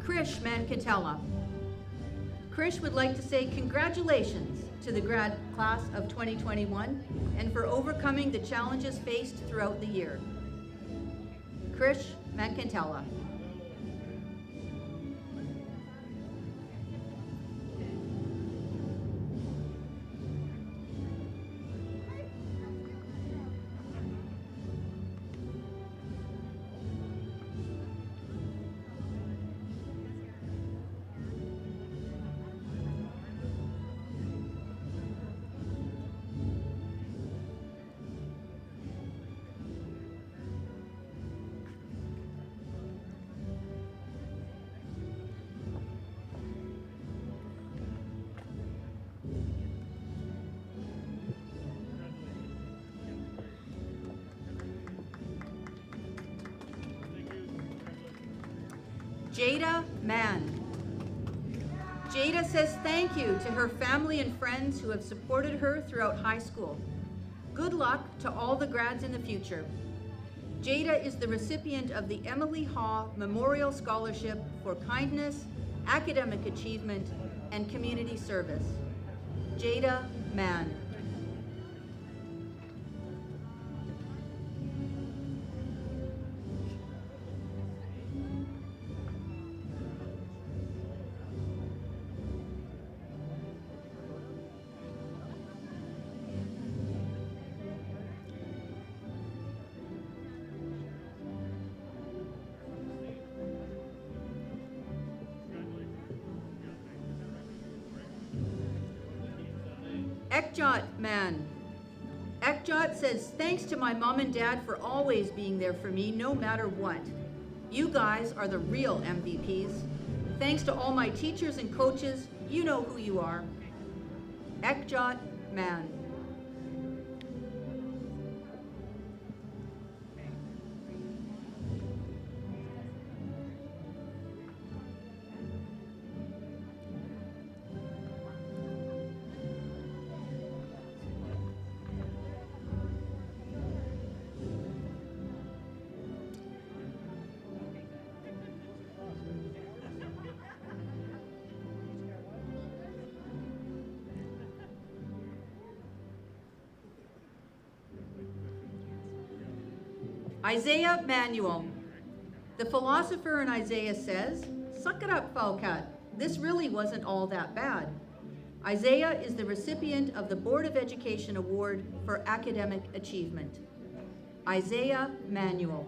Krish Mankatella. Krish would like to say congratulations to the grad class of 2021 and for overcoming the challenges faced throughout the year. Krish Mankatella. Jada Mann. Jada says thank you to her family and friends who have supported her throughout high school. Good luck to all the grads in the future. Jada is the recipient of the Emily Haw Memorial Scholarship for Kindness, Academic Achievement, and Community Service. Jada Mann. Ekjot Man. Ekjot says, thanks to my mom and dad for always being there for me no matter what. You guys are the real MVPs. Thanks to all my teachers and coaches, you know who you are. Ekjot Man. Isaiah Manuel. The philosopher in Isaiah says, suck it up, Falcat. This really wasn't all that bad. Isaiah is the recipient of the Board of Education Award for Academic Achievement. Isaiah Manuel.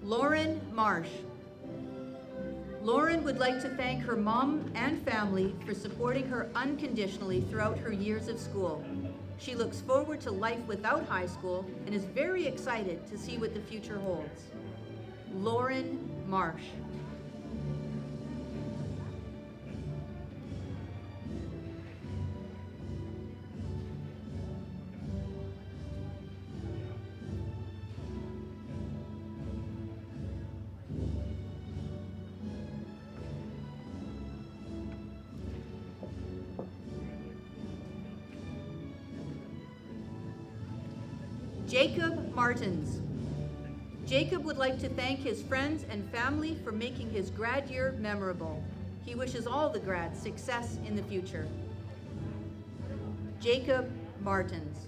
Lauren Marsh. Lauren would like to thank her mom and family for supporting her unconditionally throughout her years of school. She looks forward to life without high school and is very excited to see what the future holds. Lauren Marsh. Marsh. Jacob Martins. Jacob would like to thank his friends and family for making his grad year memorable. He wishes all the grads success in the future. Jacob Martins.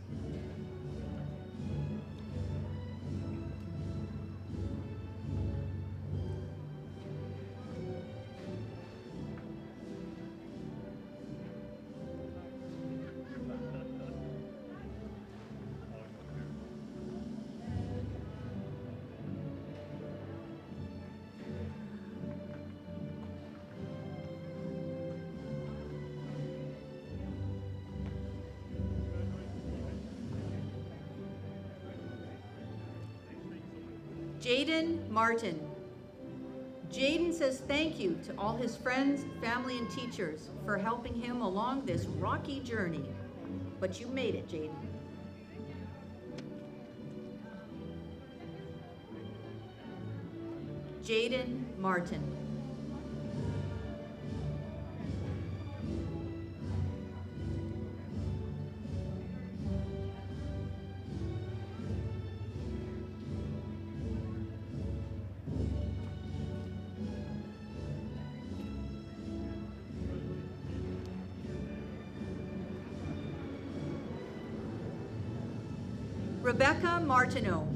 Jaden Martin. Jaden says thank you to all his friends, family, and teachers for helping him along this rocky journey. But you made it, Jaden. Jaden Martin. Rebecca Martineau.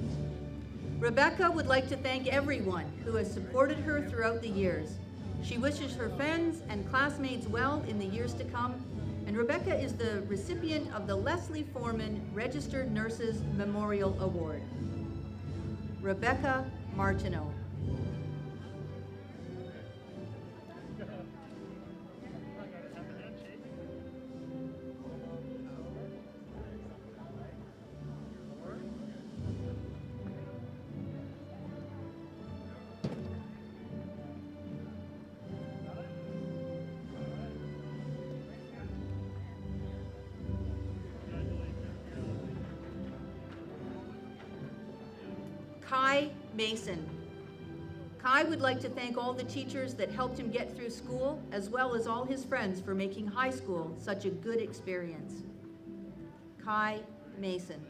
Rebecca would like to thank everyone who has supported her throughout the years. She wishes her friends and classmates well in the years to come, and Rebecca is the recipient of the Leslie Foreman Registered Nurses Memorial Award. Rebecca Martineau. Kai Mason. Kai would like to thank all the teachers that helped him get through school, as well as all his friends for making high school such a good experience. Kai Mason.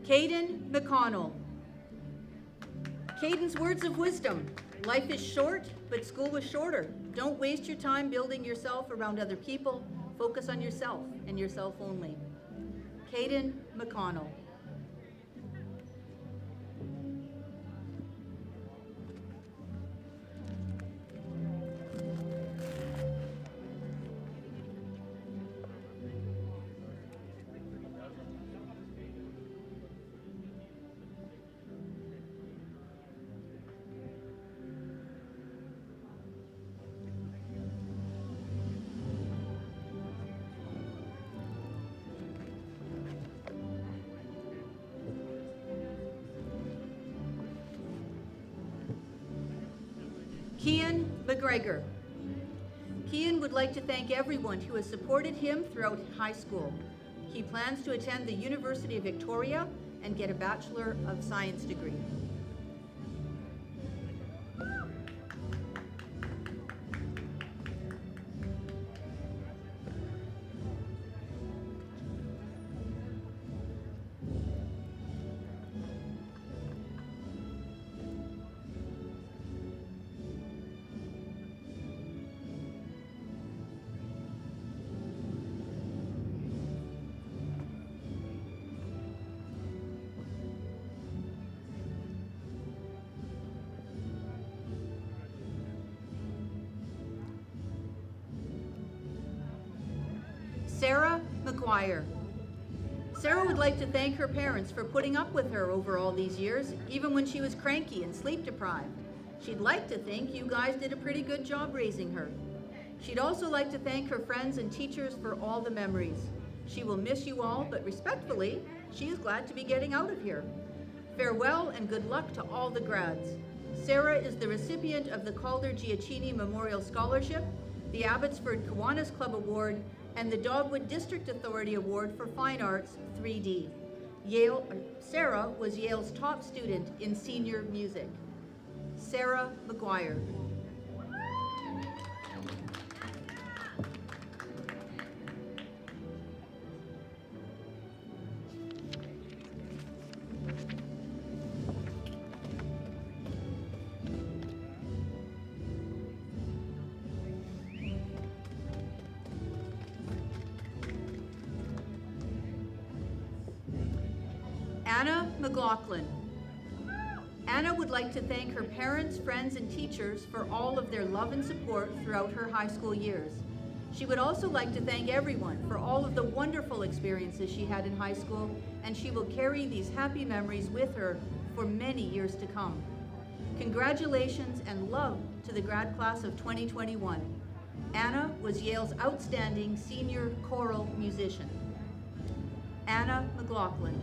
Caden McConnell. Caden's words of wisdom. Life is short, but school was shorter. Don't waste your time building yourself around other people. Focus on yourself and yourself only. Caden McConnell. Kian McGregor. Kian would like to thank everyone who has supported him throughout high school. He plans to attend the University of Victoria and get a Bachelor of Science degree. Sarah McGuire. Sarah would like to thank her parents for putting up with her over all these years, even when she was cranky and sleep deprived. She'd like to think you guys did a pretty good job raising her. She'd also like to thank her friends and teachers for all the memories. She will miss you all, but respectfully, she is glad to be getting out of here. Farewell and good luck to all the grads. Sarah is the recipient of the Calder Giacchini Memorial Scholarship, the Abbotsford Kiwanis Club Award, and the Dogwood District Authority Award for Fine Arts 3D. Sarah was Yale's top student in senior music. Sarah McGuire. Anna McLaughlin. Anna would like to thank her parents, friends, and teachers for all of their love and support throughout her high school years. She would also like to thank everyone for all of the wonderful experiences she had in high school, and she will carry these happy memories with her for many years to come. Congratulations and love to the grad class of 2021. Anna was Yale's outstanding senior choral musician. Anna McLaughlin.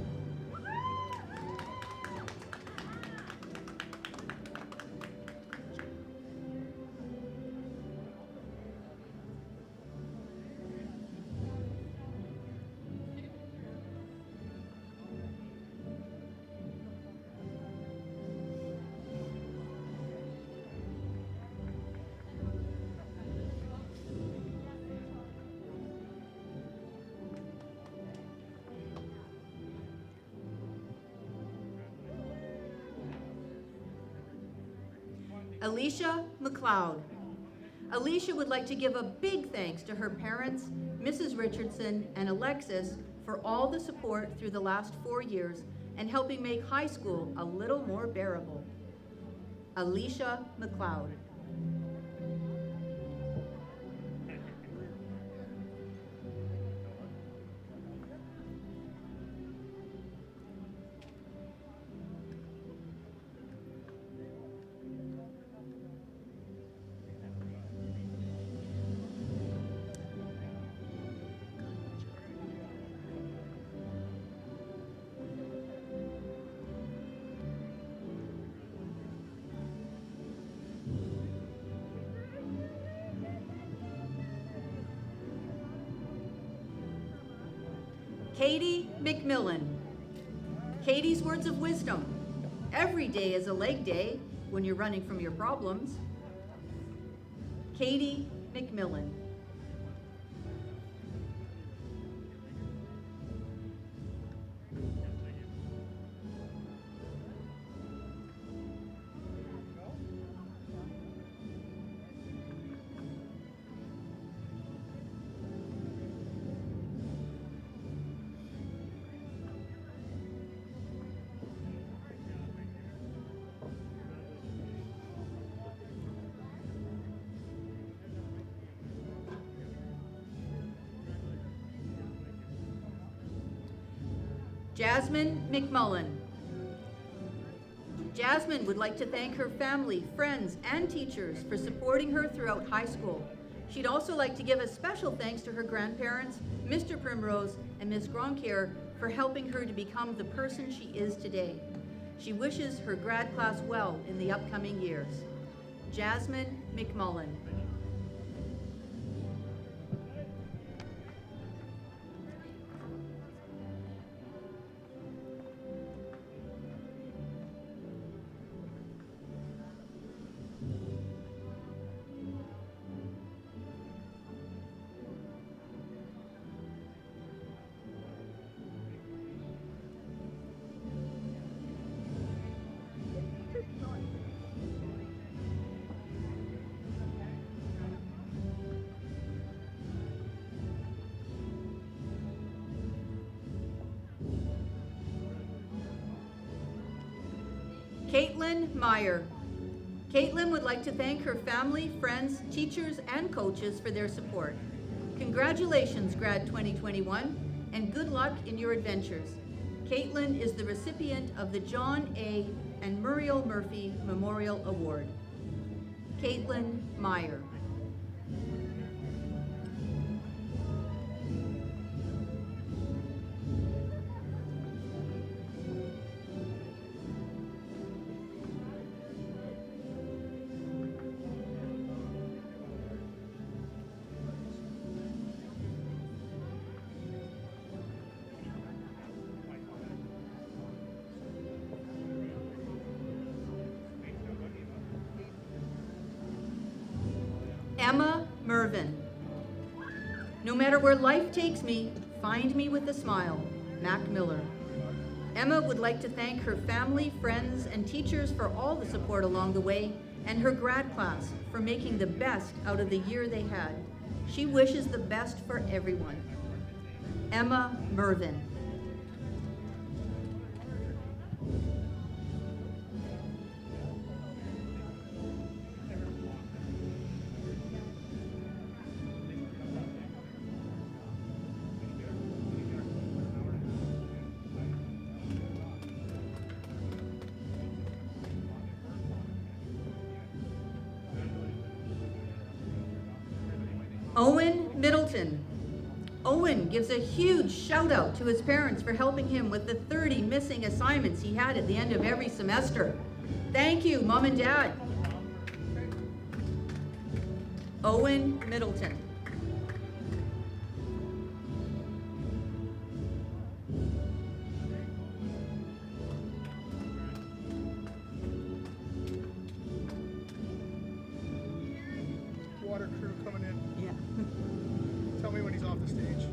Alicia McLeod. Alicia would like to give a big thanks to her parents, Mrs. Richardson and Alexis, for all the support through the last 4 years and helping make high school a little more bearable. Alicia McLeod. Katie McMillan. Katie's words of wisdom. Every day is a leg day when you're running from your problems. Katie McMillan. Jasmine McMullen. Jasmine would like to thank her family, friends, and teachers for supporting her throughout high school. She'd also like to give a special thanks to her grandparents, Mr. Primrose and Miss Gronkier, for helping her to become the person she is today. She wishes her grad class well in the upcoming years. Jasmine McMullen. Caitlin Meyer. Caitlin would like to thank her family, friends, teachers, and coaches for their support. Congratulations, Grad 2021, and good luck in your adventures. Caitlin is the recipient of the John A. and Muriel Murphy Memorial Award. Caitlin Meyer. Emma Mervin. No matter where life takes me, find me with a smile. Mac Miller. Emma would like to thank her family, friends, and teachers for all the support along the way, and her grad class for making the best out of the year they had. She wishes the best for everyone. Emma Mervin. Owen Middleton. Owen gives a huge shout out to his parents for helping him with the 30 missing assignments he had at the end of every semester. Thank you, Mom and Dad. Owen Middleton. Water crew coming in. Yeah. Tell me when he's off the stage.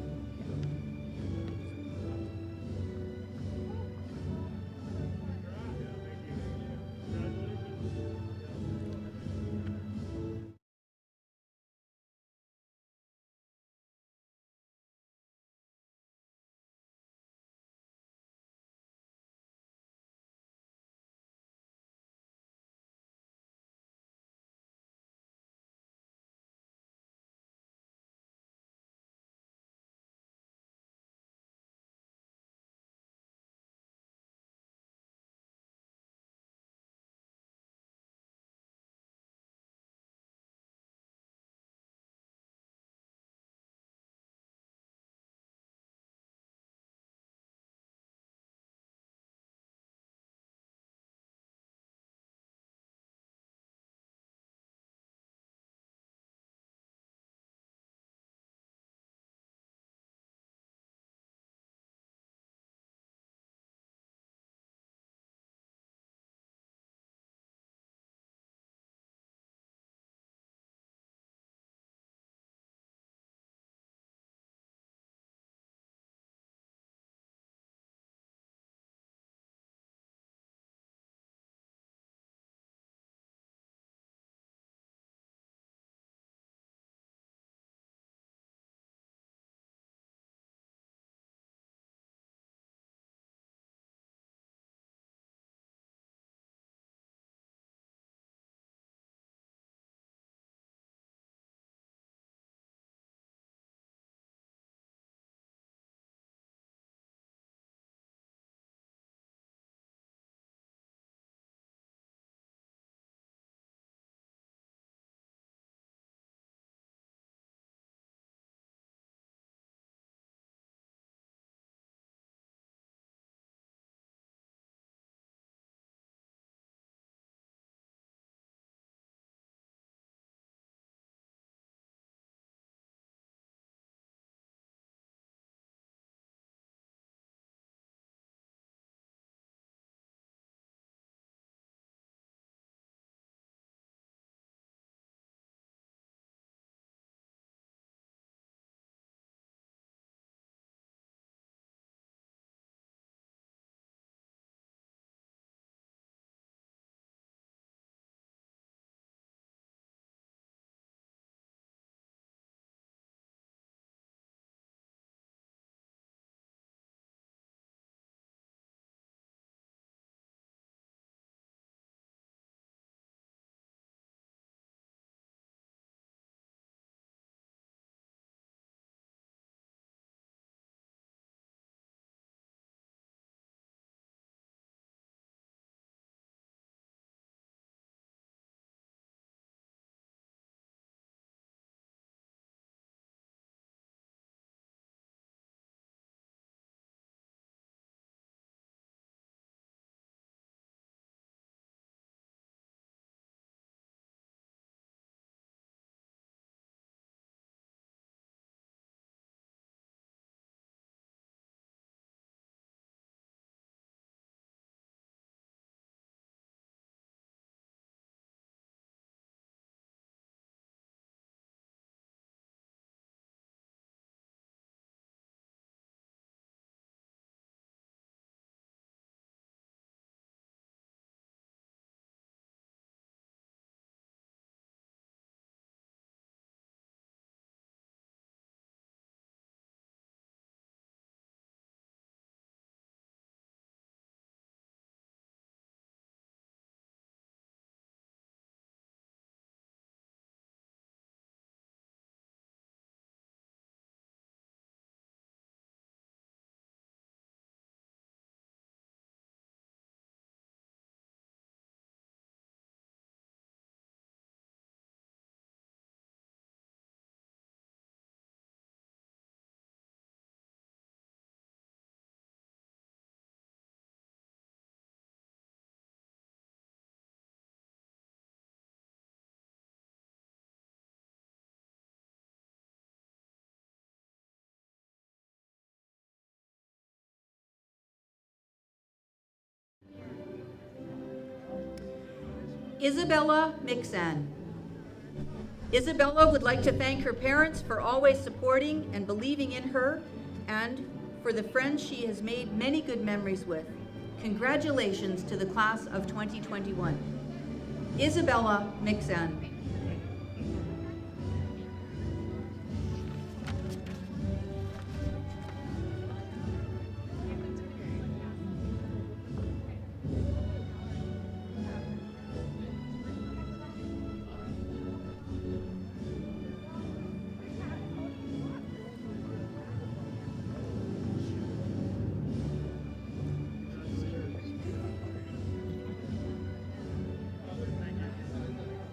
Isabella Mixan. Isabella would like to thank her parents for always supporting and believing in her, and for the friends she has made many good memories with. Congratulations to the class of 2021. Isabella Mixan.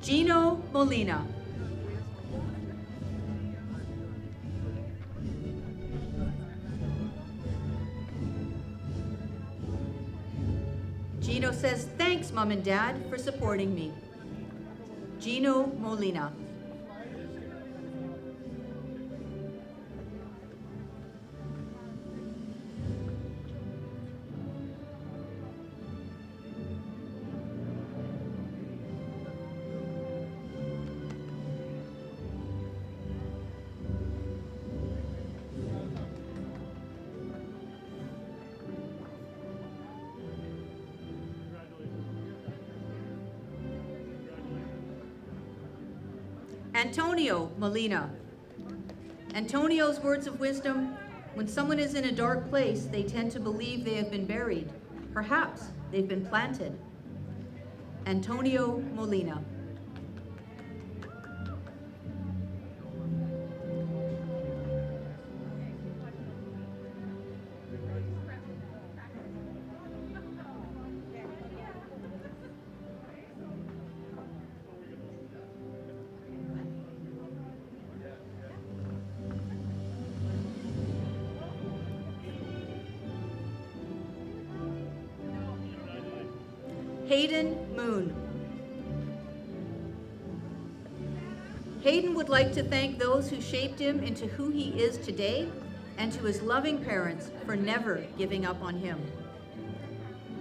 Gino Molina. Gino says, thanks, Mom and Dad, for supporting me. Gino Molina. Antonio Molina. Antonio's words of wisdom: when someone is in a dark place, they tend to believe they have been buried. Perhaps they've been planted. Antonio Molina. Hayden Moon. Hayden would like to thank those who shaped him into who he is today, and to his loving parents for never giving up on him.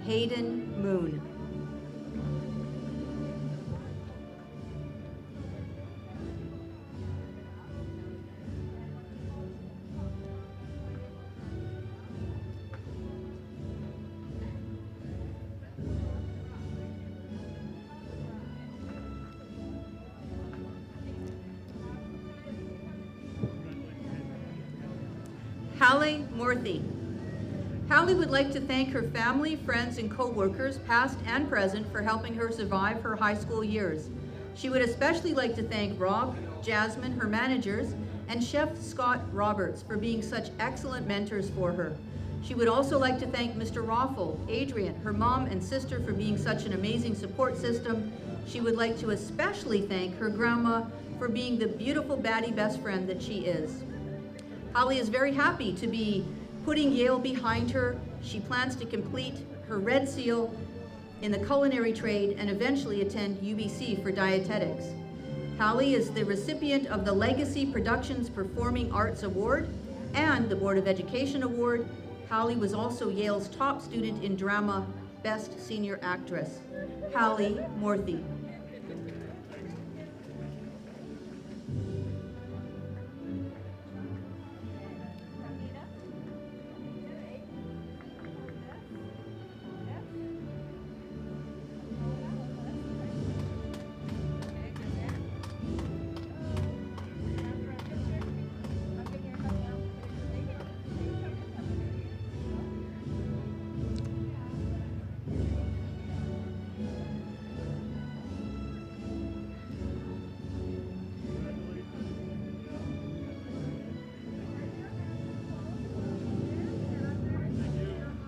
Hayden Moon. Hallie Morthy. Hallie would like to thank her family, friends, and co-workers, past and present, for helping her survive her high school years. She would especially like to thank Rob, Jasmine, her managers, and Chef Scott Roberts for being such excellent mentors for her. She would also like to thank Mr. Roffel, Adrian, her mom and sister for being such an amazing support system. She would like to especially thank her grandma for being the beautiful baddie best friend that she is. Holly is very happy to be putting Yale behind her. She plans to complete her Red Seal in the culinary trade and eventually attend UBC for dietetics. Holly is the recipient of the Legacy Productions Performing Arts Award and the Board of Education Award. Holly was also Yale's top student in drama, Best Senior Actress. Hallie Morthy.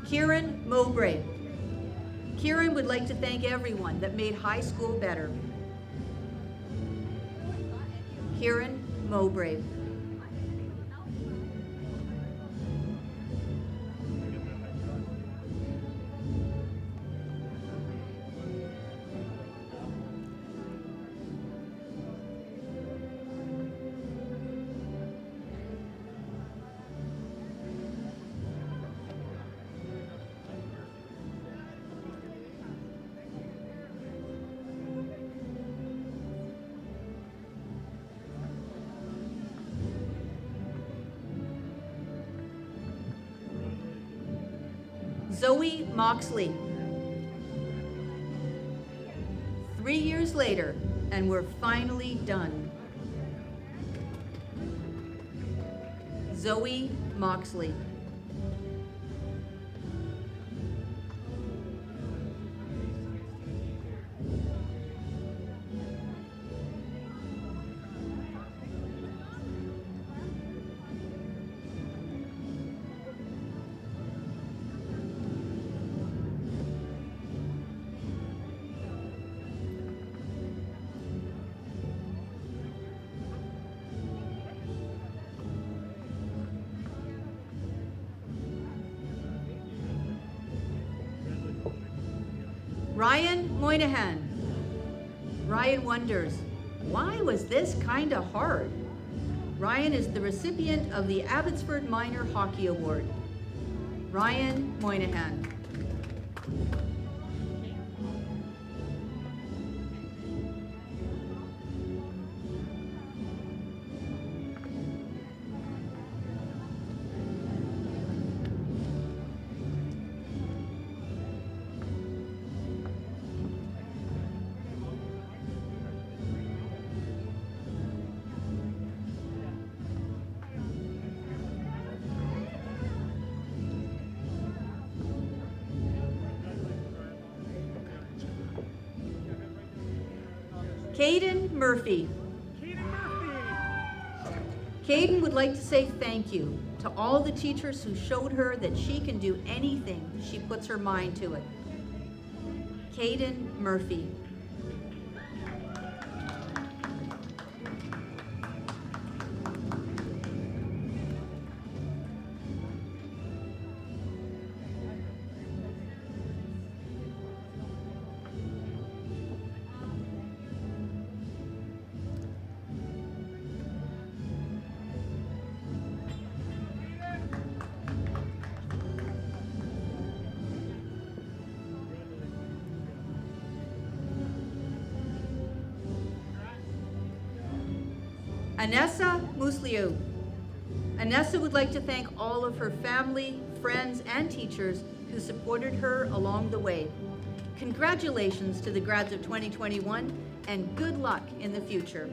Kieran Mowbray. Kieran would like to thank everyone that made high school better. Kieran Mowbray. Zoe Moxley. 3 years later, and we're finally done. Zoe Moxley. Ryan Moynihan. Ryan wonders, why was this kinda hard? Ryan is the recipient of the Abbotsford Minor Hockey Award. Ryan Moynihan. Caden Murphy. Caden would like to say thank you to all the teachers who showed her that she can do anything she puts her mind to it. Caden Murphy. Anessa Musliu. Anessa would like to thank all of her family, friends, and teachers who supported her along the way. Congratulations to the grads of 2021 and good luck in the future.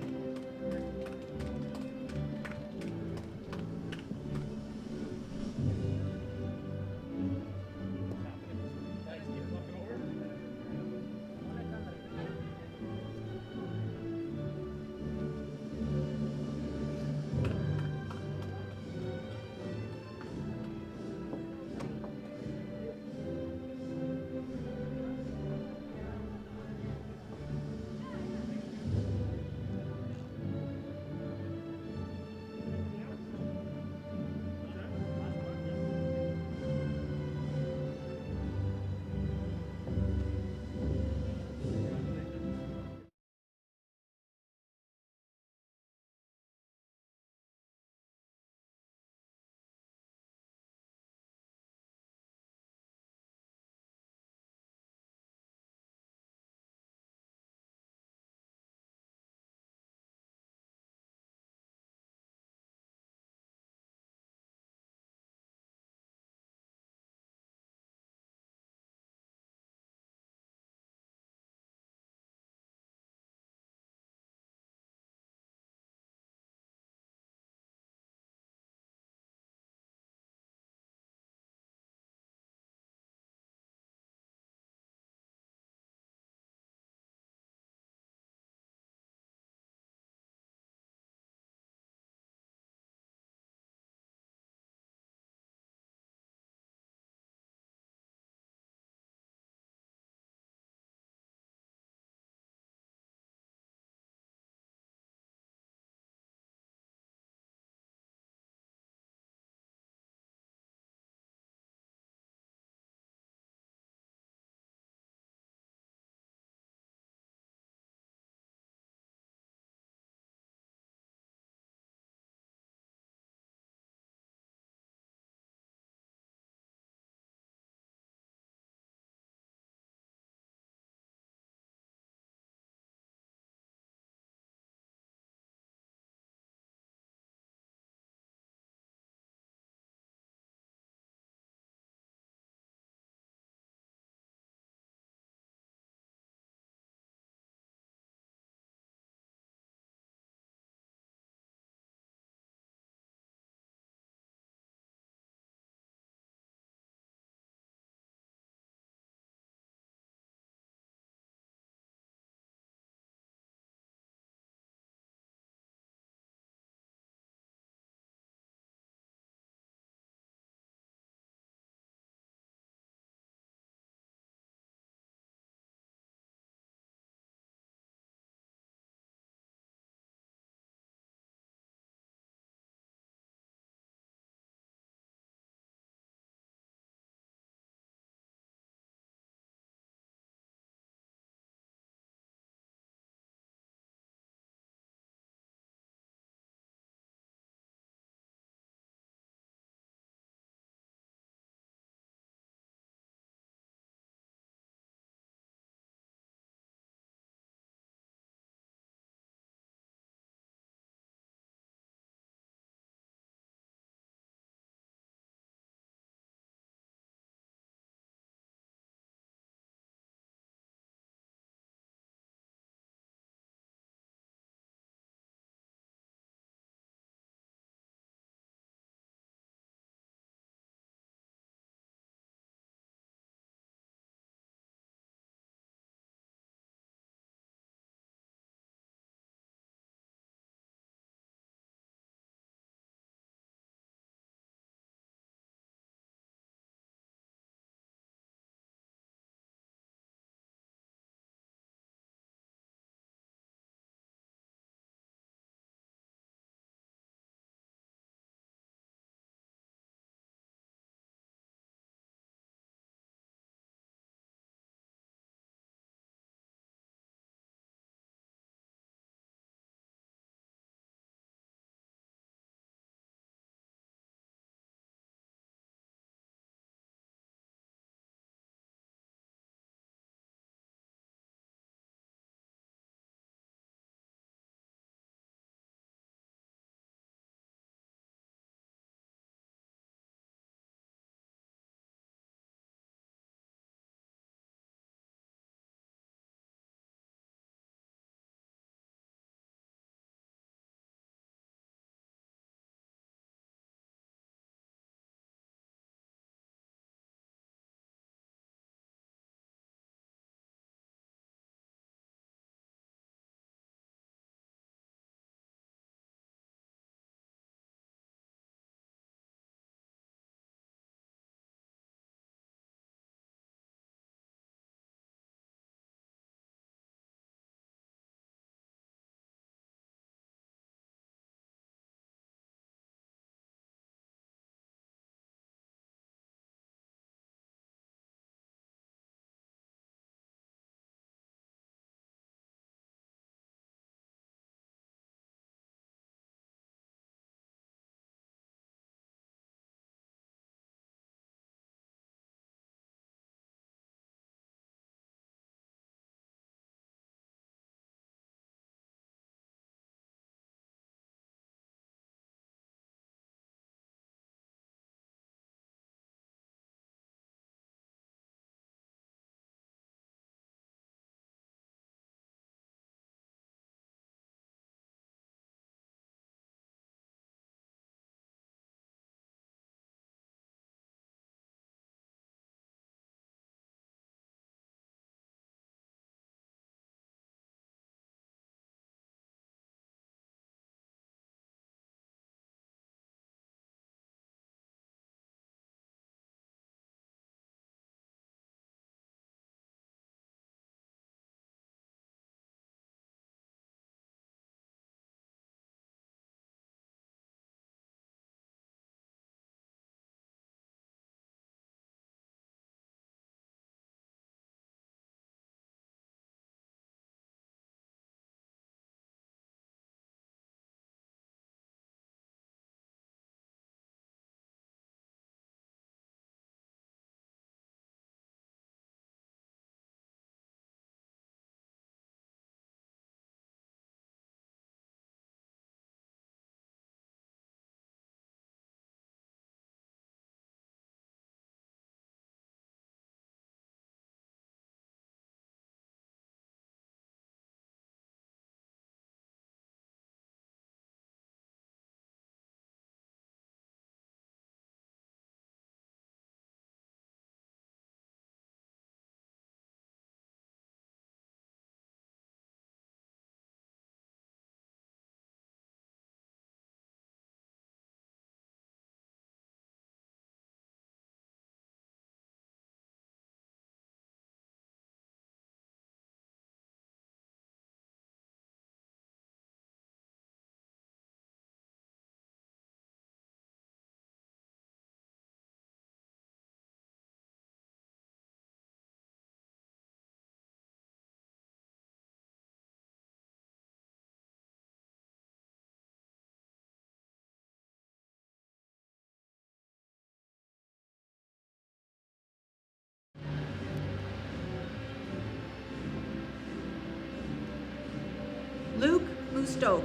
Musto.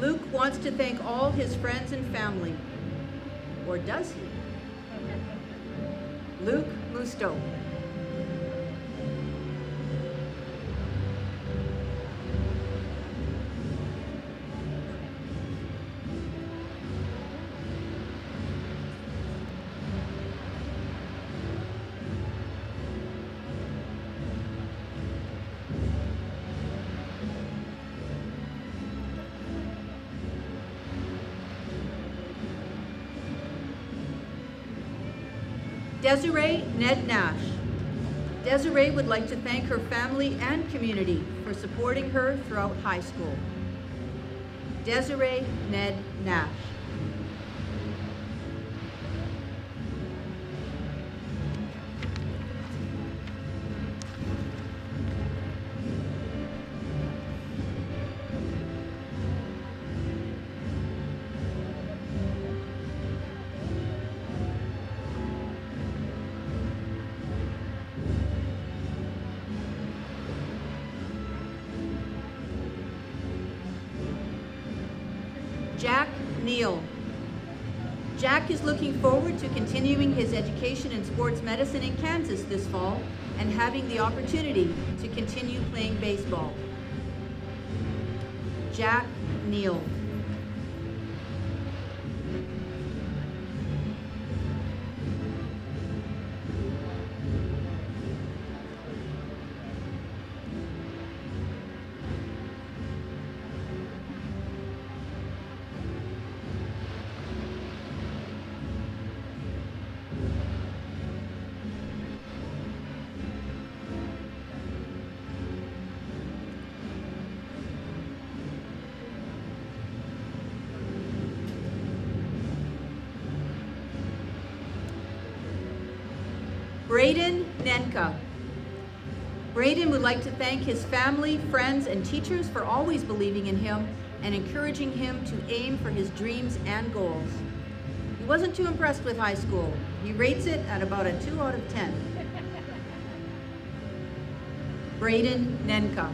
Luke wants to thank all his friends and family. Or does he? Luke Musto. Desiree Ned Nash. Desiree would like to thank her family and community for supporting her throughout high school. Desiree Ned Nash. Jack Neal. Jack is looking forward to continuing his education in sports medicine in Kansas this fall and having the opportunity to continue playing baseball. Jack Neal. Braden Nenka. Braden would like to thank his family, friends, and teachers for always believing in him and encouraging him to aim for his dreams and goals. He wasn't too impressed with high school. He rates it at about a 2 out of 10. Braden Nenka.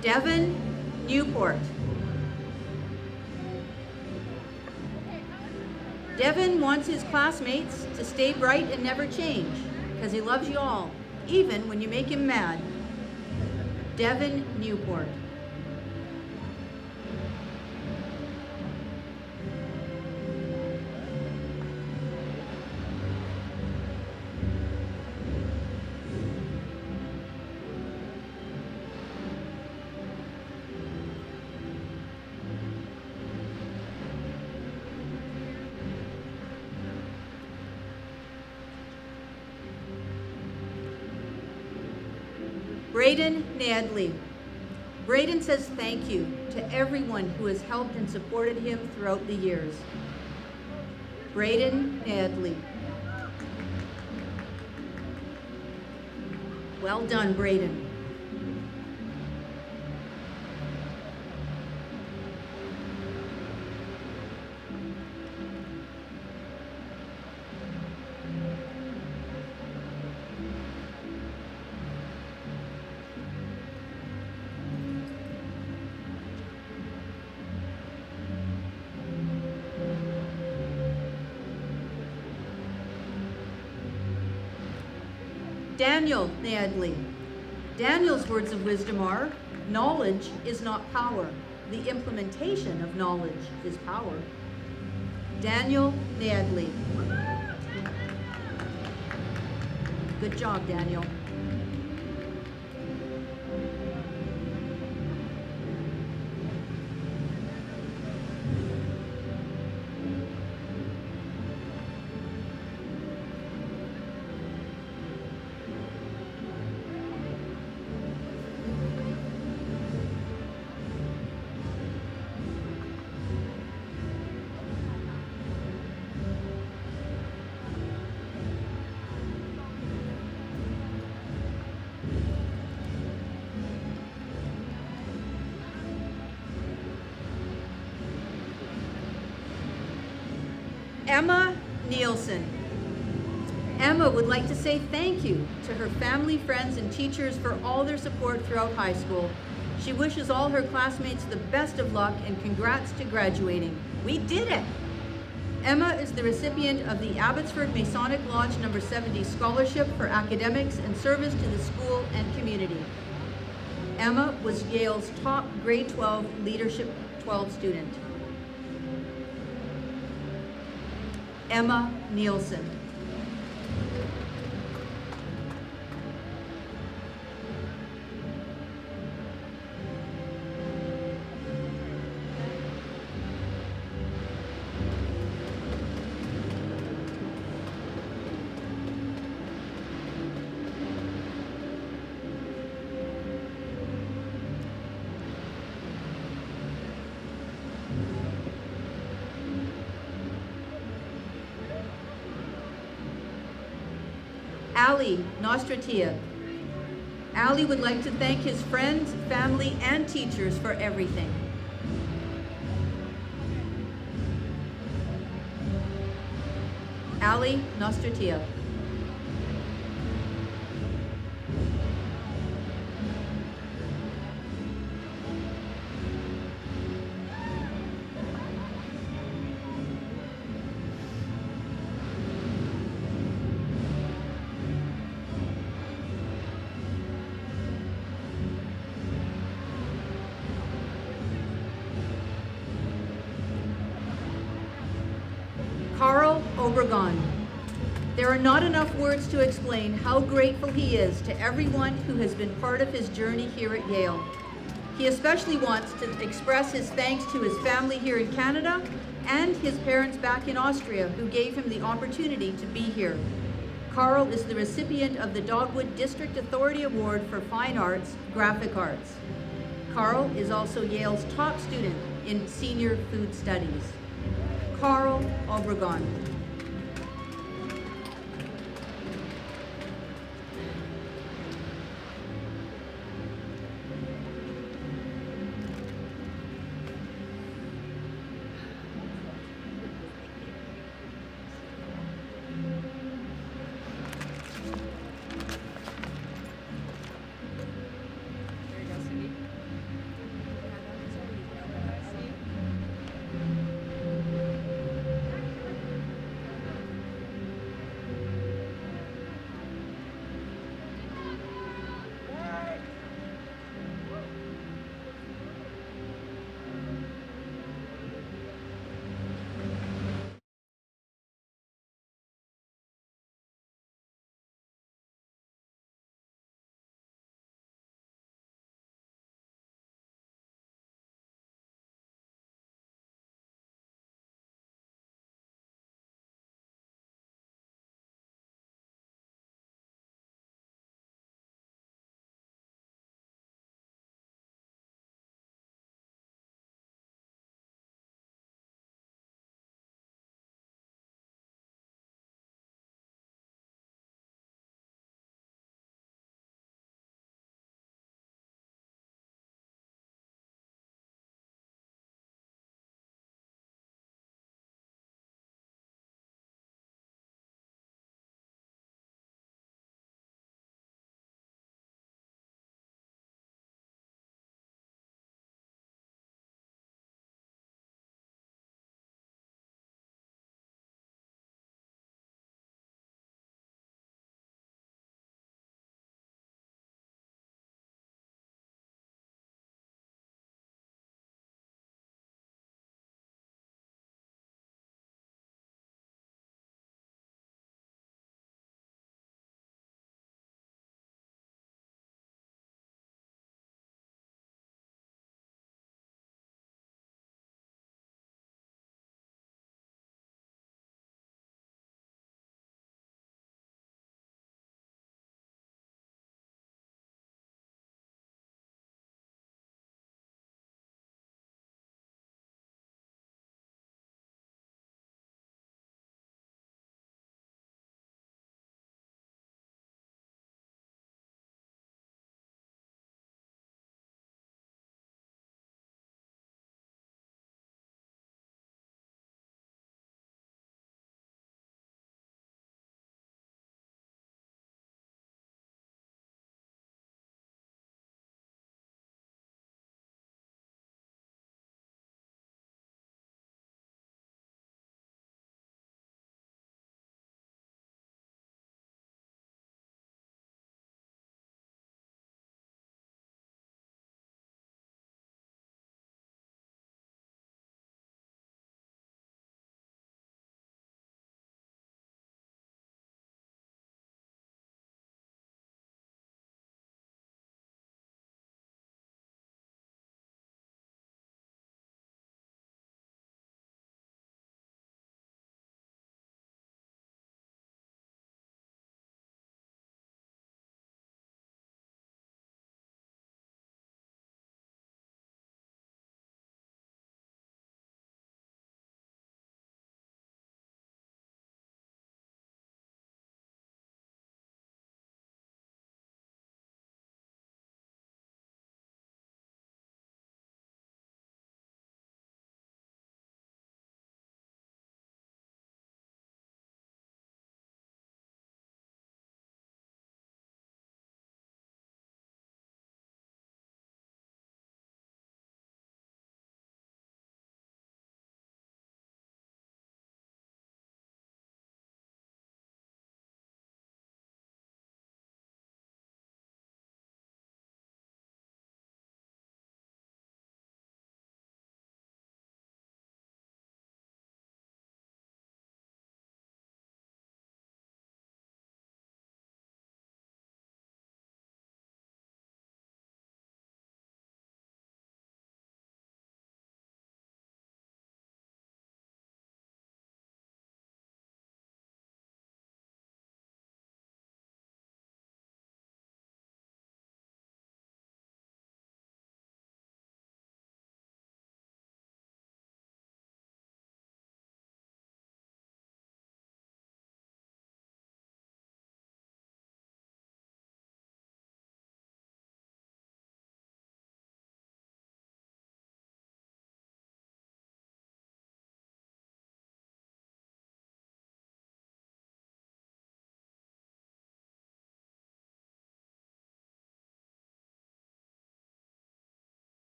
Devin Newport. Devin wants his classmates to stay bright and never change, because he loves you all, even when you make him mad. Devin Newport. Braden Nadley. Braden says thank you to everyone who has helped and supported him throughout the years. Braden Nadley. Well done, Braden. Daniel Nadley. Daniel's words of wisdom are, knowledge is not power. The implementation of knowledge is power. Daniel Nadley. Good job, Daniel. Emma Nielsen. Emma would like to say thank you to her family, friends, and teachers for all their support throughout high school. She wishes all her classmates the best of luck and congrats to graduating. We did it! Emma is the recipient of the Abbotsford Masonic Lodge No. 70 Scholarship for Academics and Service to the School and Community. Emma was Yale's top grade 12 Leadership 12 student. Emma Nielsen. Ali Nostratia. Ali would like to thank his friends, family, and teachers for everything. Ali Nostratia. Carl Obregon. There are not enough words to explain how grateful he is to everyone who has been part of his journey here at Yale. He especially wants to express his thanks to his family here in Canada and his parents back in Austria who gave him the opportunity to be here. Carl is the recipient of the Dogwood District Authority Award for Fine Arts, Graphic Arts. Carl is also Yale's top student in Senior Food Studies. Carl Obregon.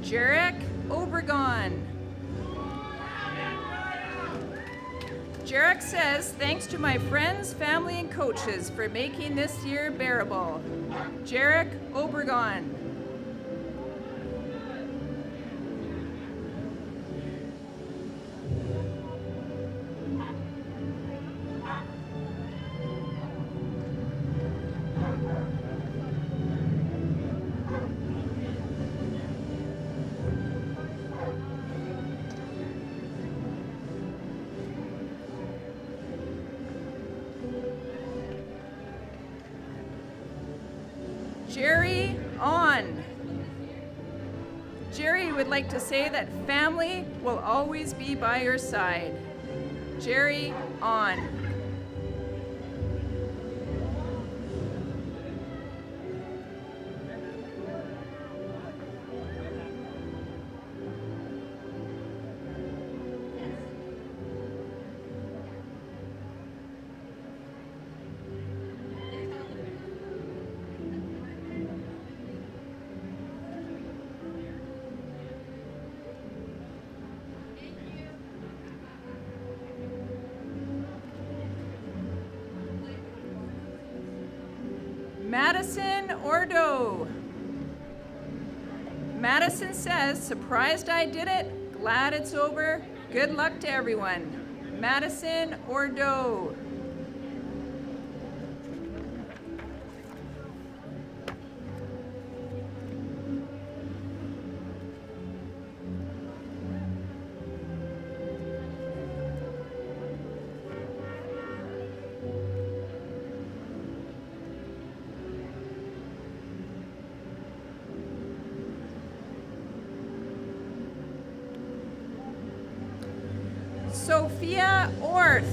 Jarek Obregon. Jarek says, thanks to my friends, family, and coaches for making this year bearable. Jarek Obregon. Jerry on. Jerry would like to say that family will always be by your side. Jerry on. Madison Ordo. Madison says, surprised I did it, glad it's over, good luck to everyone. Madison Ordo. Sophia Orth.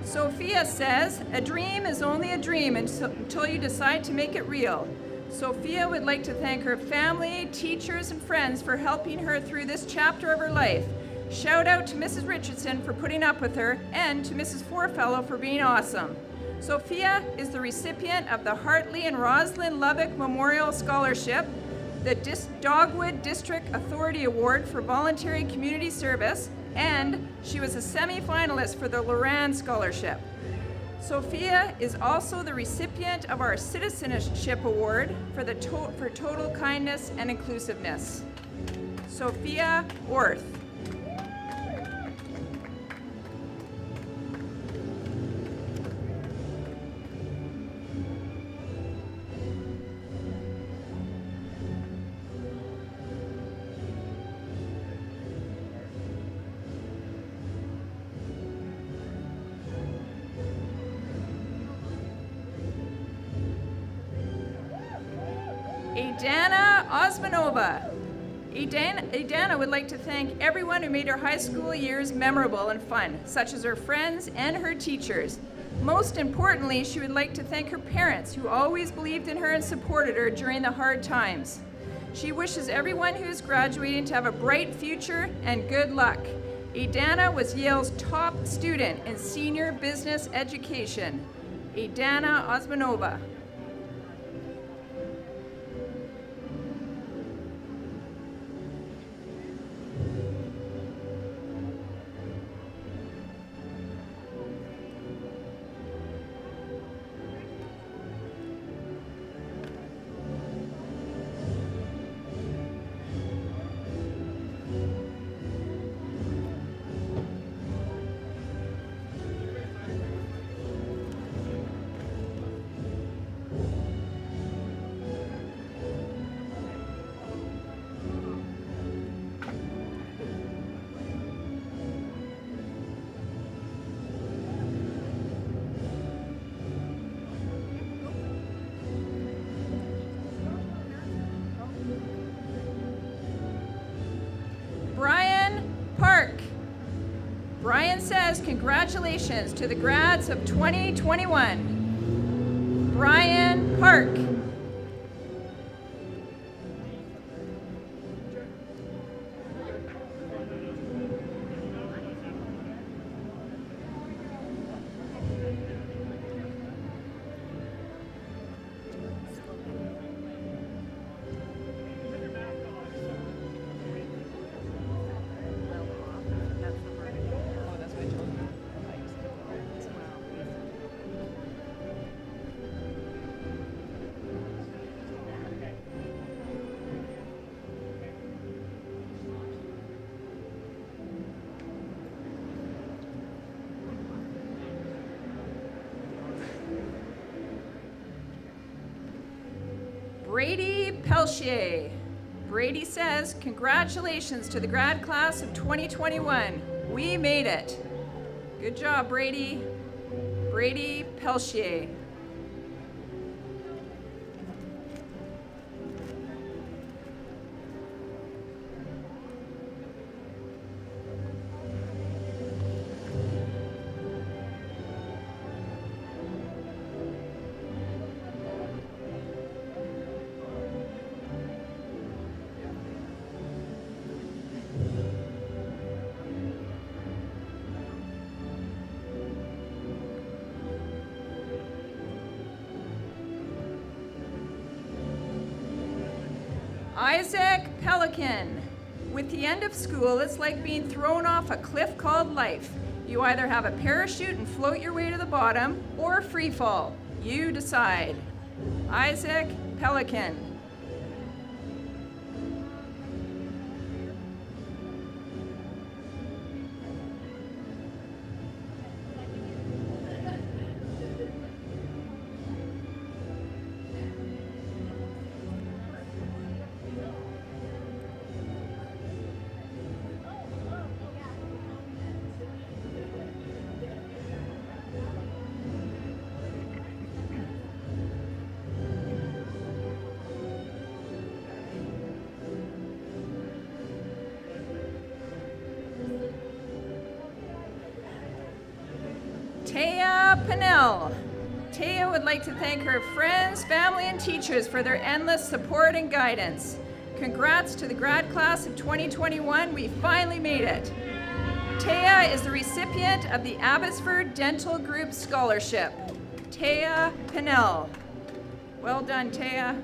Sophia says, a dream is only a dream until you decide to make it real. Sophia would like to thank her family, teachers, and friends for helping her through this chapter of her life. Shout out to Mrs. Richardson for putting up with her and to Mrs. Forefellow for being awesome. Sophia is the recipient of the Hartley and Rosalind Lubbock Memorial Scholarship, the Dogwood District Authority Award for Voluntary Community Service, and she was a semi-finalist for the Loran Scholarship. Sophia is also the recipient of our Citizenship Award for Total Kindness and Inclusiveness. Sophia Orth. Idana Osmanova. Idana would like to thank everyone who made her high school years memorable and fun, such as her friends and her teachers. Most importantly, she would like to thank her parents, who always believed in her and supported her during the hard times. She wishes everyone who is graduating to have a bright future and good luck. Idana was Yale's top student in senior business education. Idana Osmanova. Brian says, congratulations to the grads of 2021. Brian Park. Brady Pelchier. Brady says, congratulations to the grad class of 2021. We made it. Good job, Brady. Brady Pelchier. Isaac Pelican. With the end of school, it's like being thrown off a cliff called life. You either have a parachute and float your way to the bottom, or a free fall. You decide. Isaac Pelican. Taya Pinnell. Taya would like to thank her friends, family, and teachers for their endless support and guidance. Congrats to the grad class of 2021. We finally made it. Taya is the recipient of the Abbotsford Dental Group Scholarship. Taya Pinnell. Well done, Taya.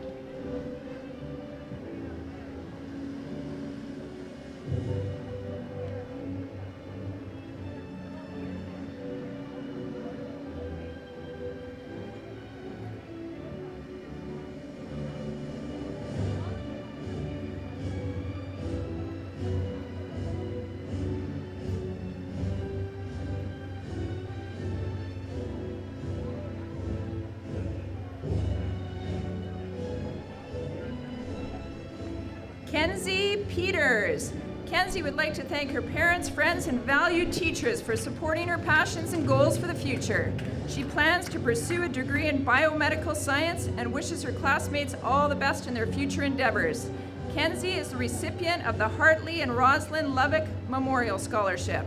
Kenzie Peters. Kenzie would like to thank her parents, friends, and valued teachers for supporting her passions and goals for the future. She plans to pursue a degree in biomedical science and wishes her classmates all the best in their future endeavors. Kenzie is the recipient of the Hartley and Rosalind Lovick Memorial Scholarship.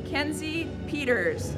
Kenzie Peters.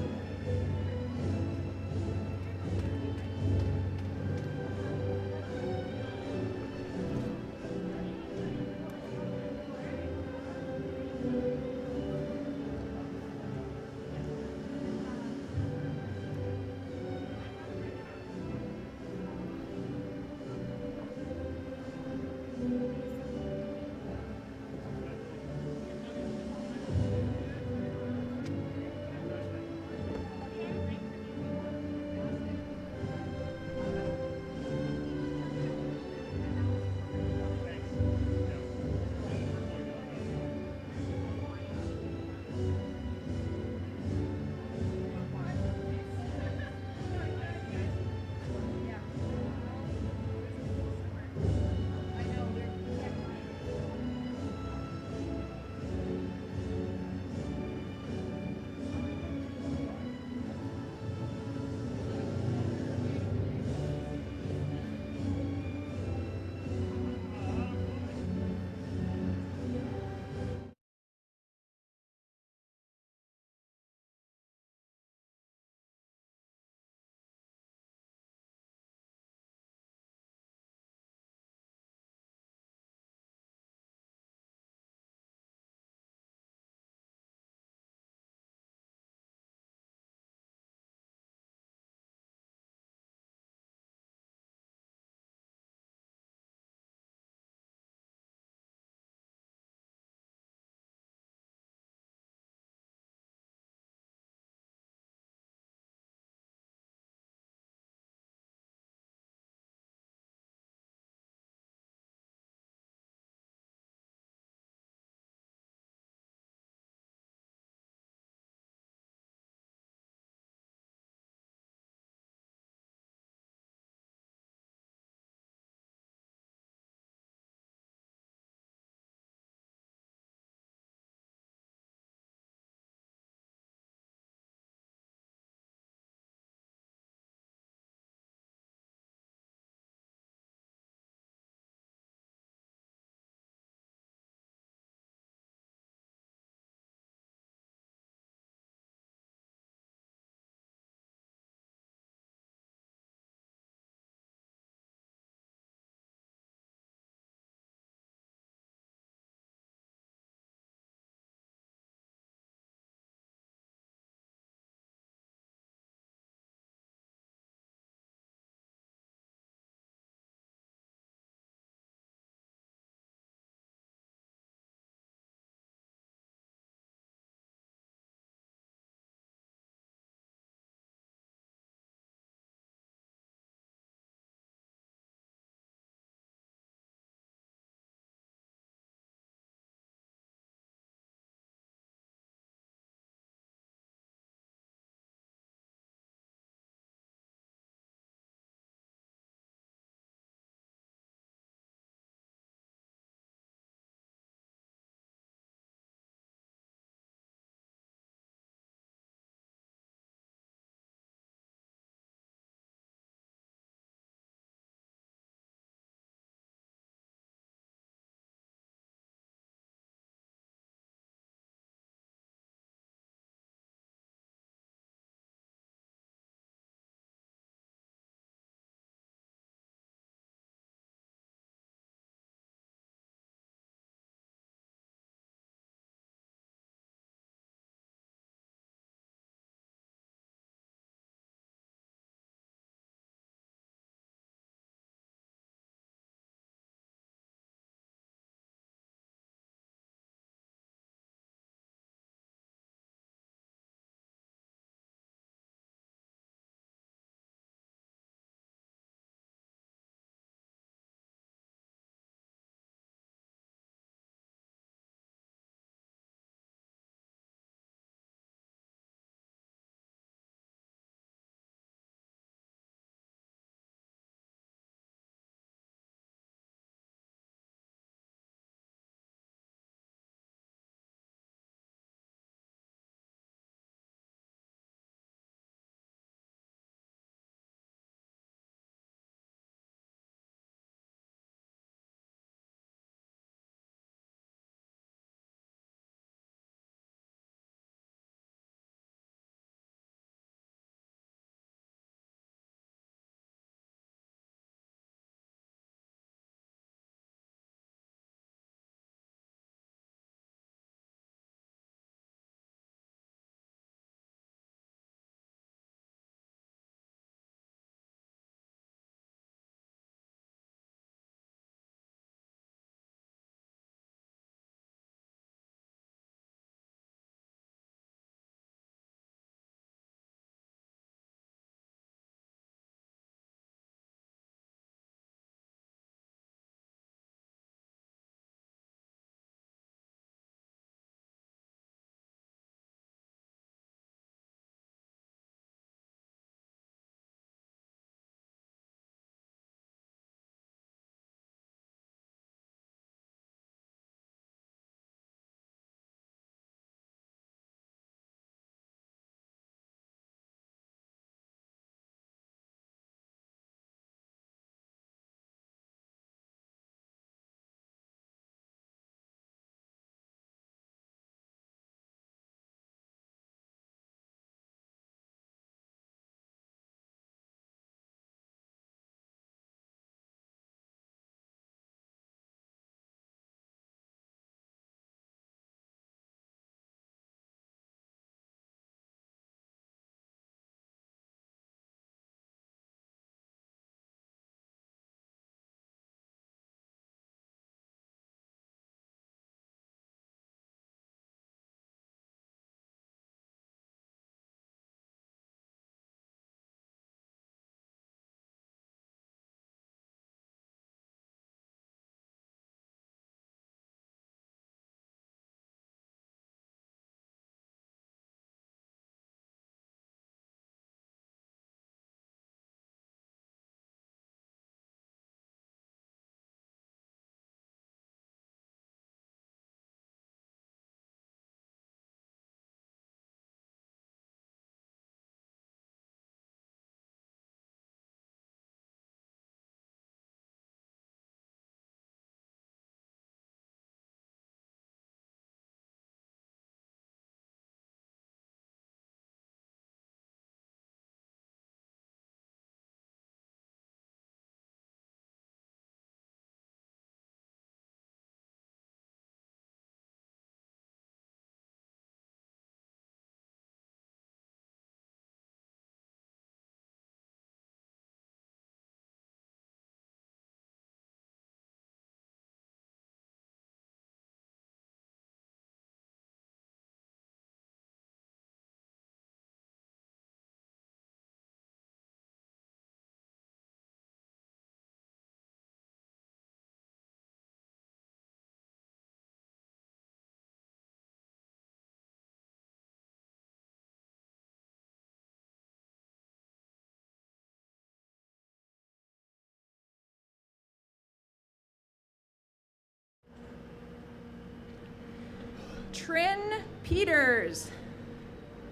Trin Peters.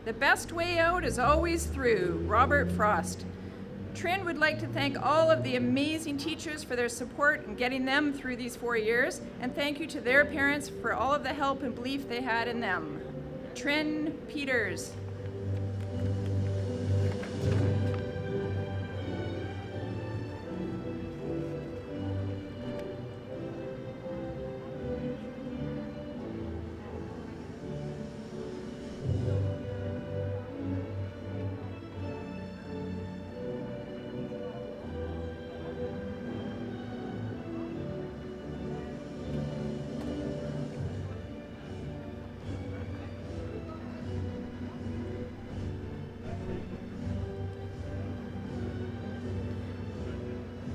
The best way out is always through, Robert Frost. Trin would like to thank all of the amazing teachers for their support in getting them through these 4 years, and thank you to their parents for all of the help and belief they had in them. Trin Peters.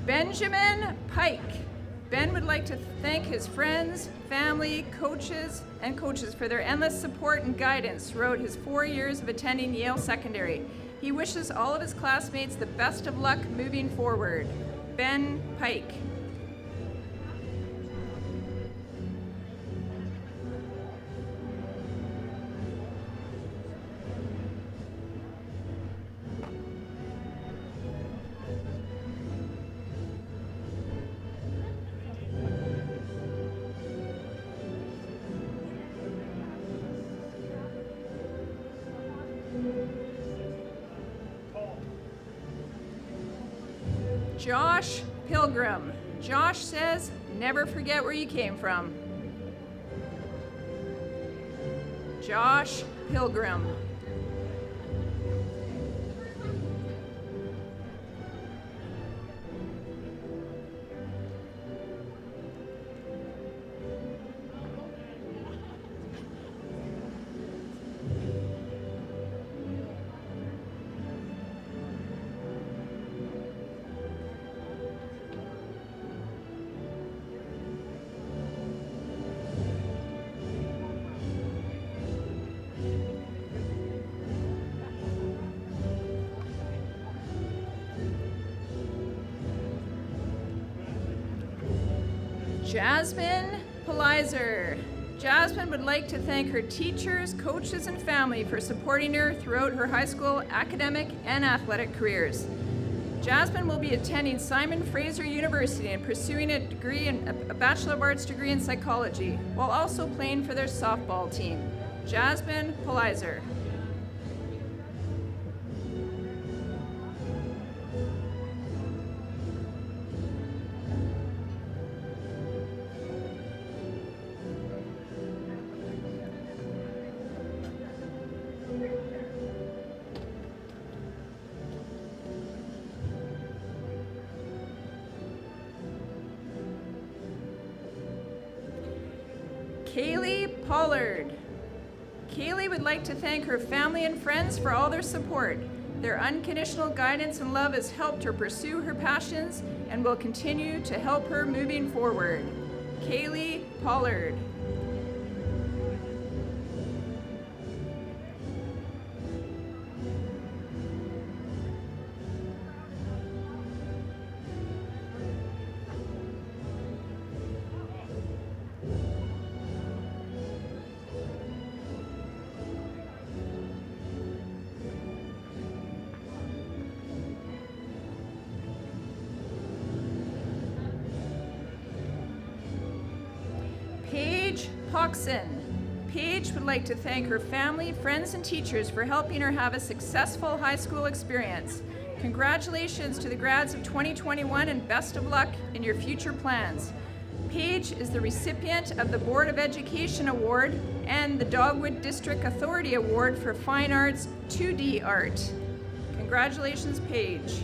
Benjamin Pike. Ben would like to thank his friends, family, coaches for their endless support and guidance throughout his 4 years of attending Yale Secondary. He wishes all of his classmates the best of luck moving forward. Ben Pike. Josh Pilgrim. Josh says, never forget where you came from. Josh Pilgrim. Jasmine Palizer. Jasmine would like to thank her teachers, coaches, and family for supporting her throughout her high school academic and athletic careers. Jasmine will be attending Simon Fraser University and pursuing a Bachelor of Arts degree in psychology, while also playing for their softball team. Jasmine Palizer. Kaylee Pollard. Kaylee would like to thank her family and friends for all their support. Their unconditional guidance and love has helped her pursue her passions and will continue to help her moving forward. Kaylee Pollard. Paige would like to thank her family, friends, and teachers for helping her have a successful high school experience. Congratulations to the grads of 2021 and best of luck in your future plans. Paige is the recipient of the Board of Education Award and the Dogwood District Authority Award for Fine Arts 2D Art. Congratulations, Paige.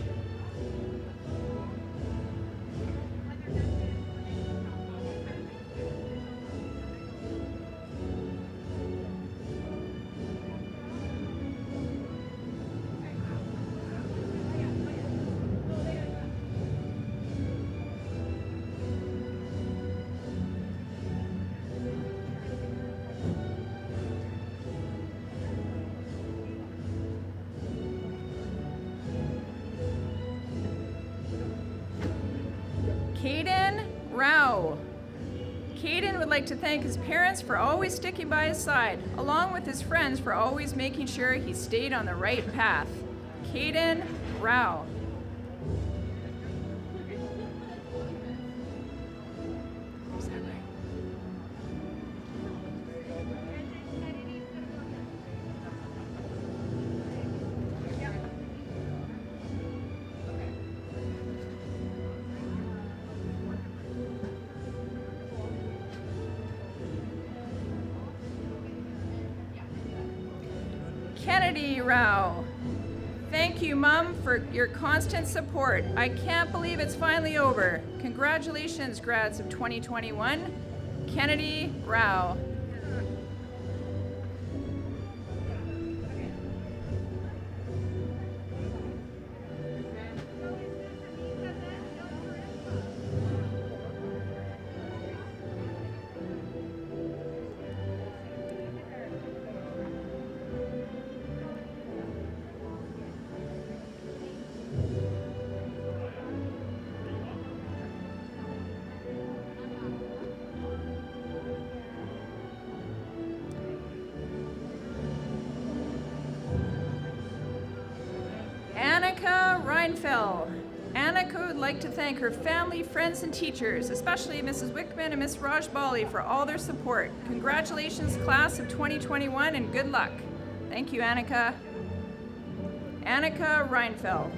Caden would like to thank his parents for always sticking by his side, along with his friends for always making sure he stayed on the right path. Caden Rao. Kennedy Rao. Thank you, Mom, for your constant support. I can't believe it's finally over. Congratulations, grads of 2021. Kennedy Rao. Annika Reinfeld. Annika would like to thank her family, friends, and teachers, especially Mrs. Wickman and Miss Raj Bali, for all their support. Congratulations, class of 2021, and good luck. Thank you, Annika. Annika Reinfeld.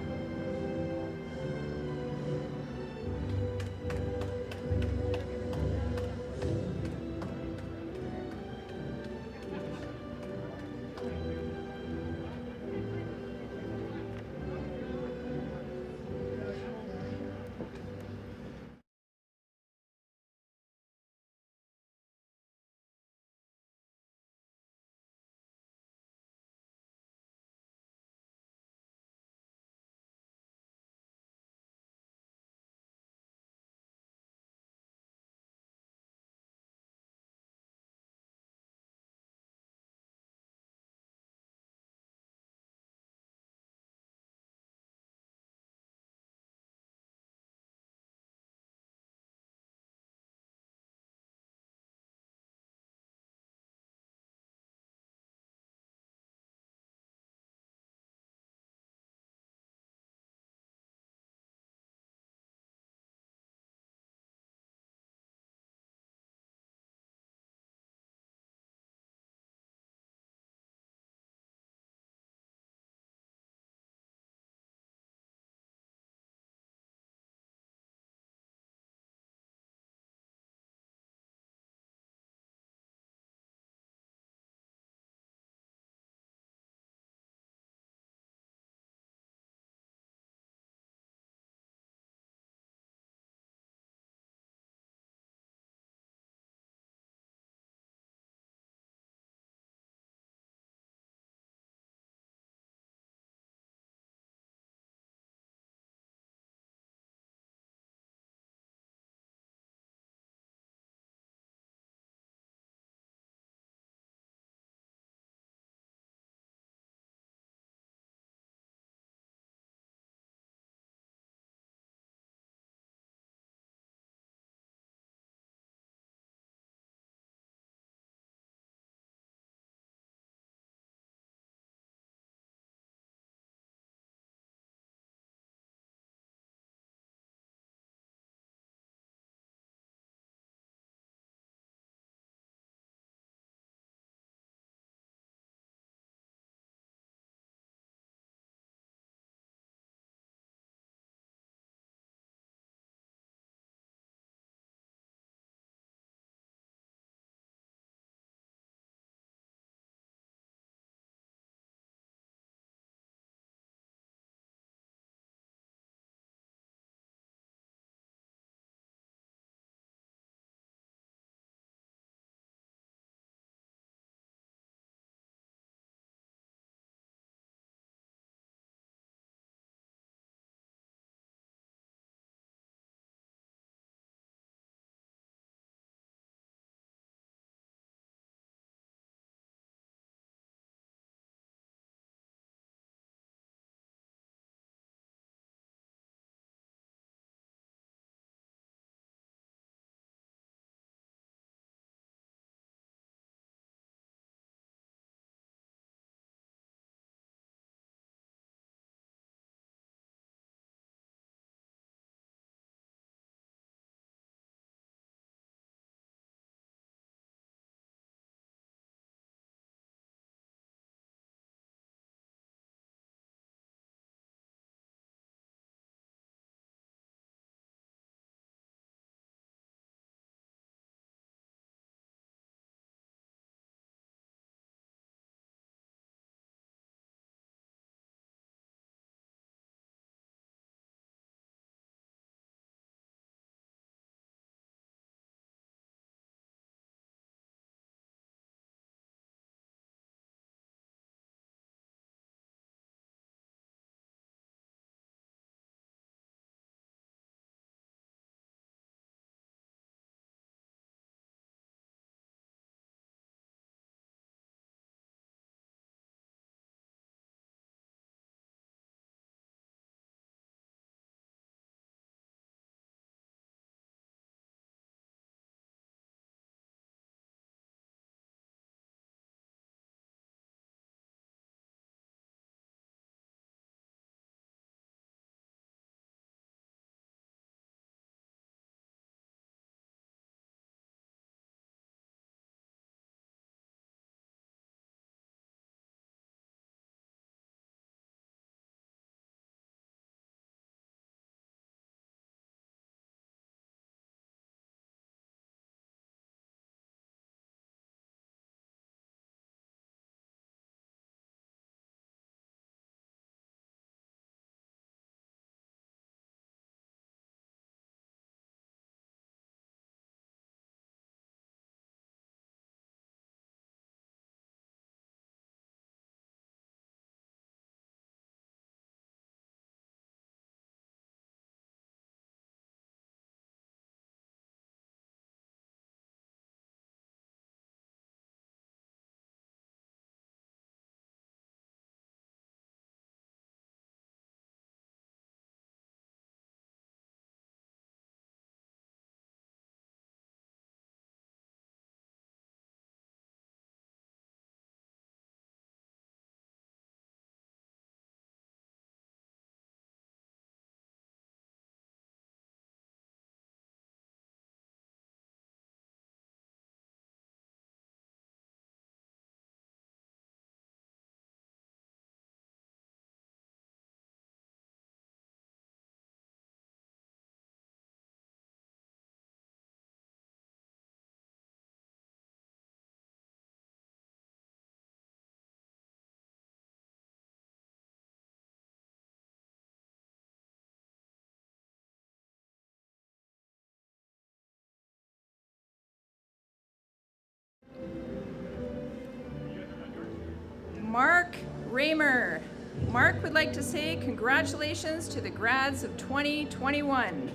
Raymer. Mark would like to say congratulations to the grads of 2021.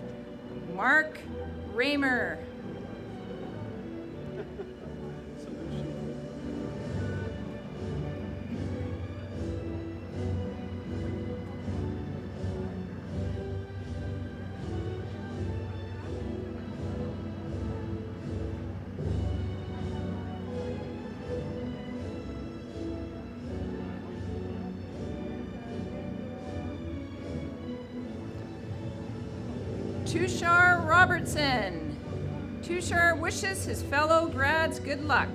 Mark Raymer. Tushar Robertson. Tushar wishes his fellow grads good luck.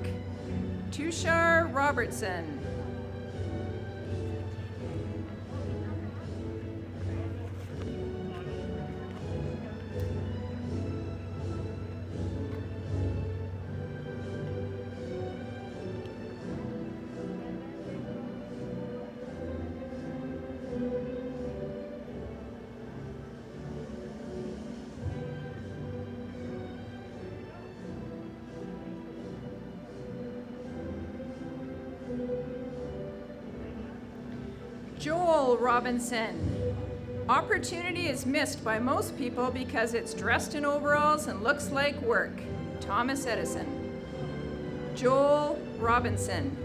Tushar Robertson. Joel Robinson. Opportunity is missed by most people because it's dressed in overalls and looks like work. Thomas Edison. Joel Robinson.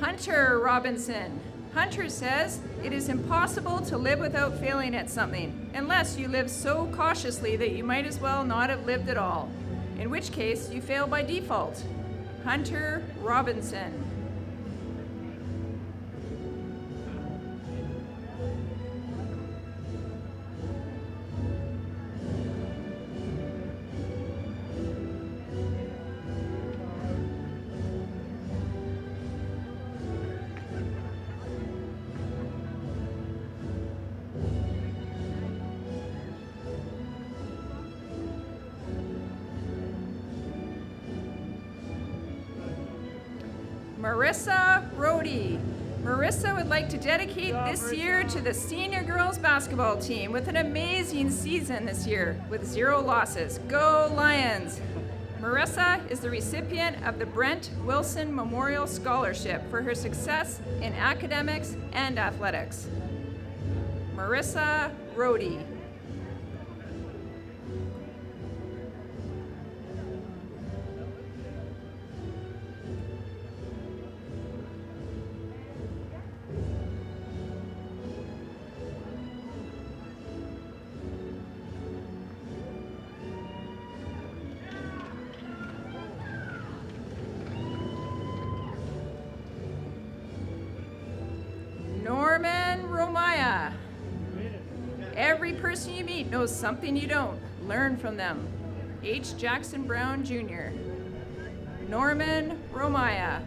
Hunter Robinson. Hunter says, it is impossible to live without failing at something, unless you live so cautiously that you might as well not have lived at all, in which case you fail by default. Hunter Robinson. Marissa Brody. Marissa would like to dedicate this year to the senior girls basketball team with an amazing season this year with 0 losses. Go Lions! Marissa is the recipient of the Brent Wilson Memorial Scholarship for her success in academics and athletics. Marissa Brody. Norman Romaya. Every person you meet knows something you don't. Learn from them. H. Jackson Brown, Jr. Norman Romaya.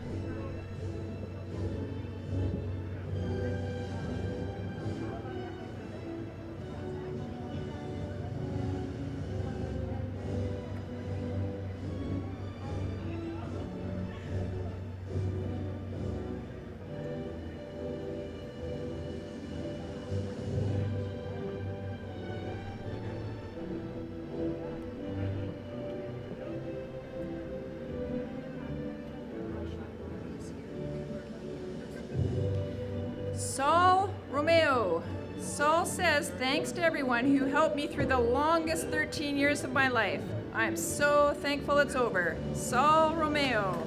Saul Romeo. Saul says, thanks to everyone who helped me through the longest 13 years of my life. I'm so thankful it's over. Saul Romeo.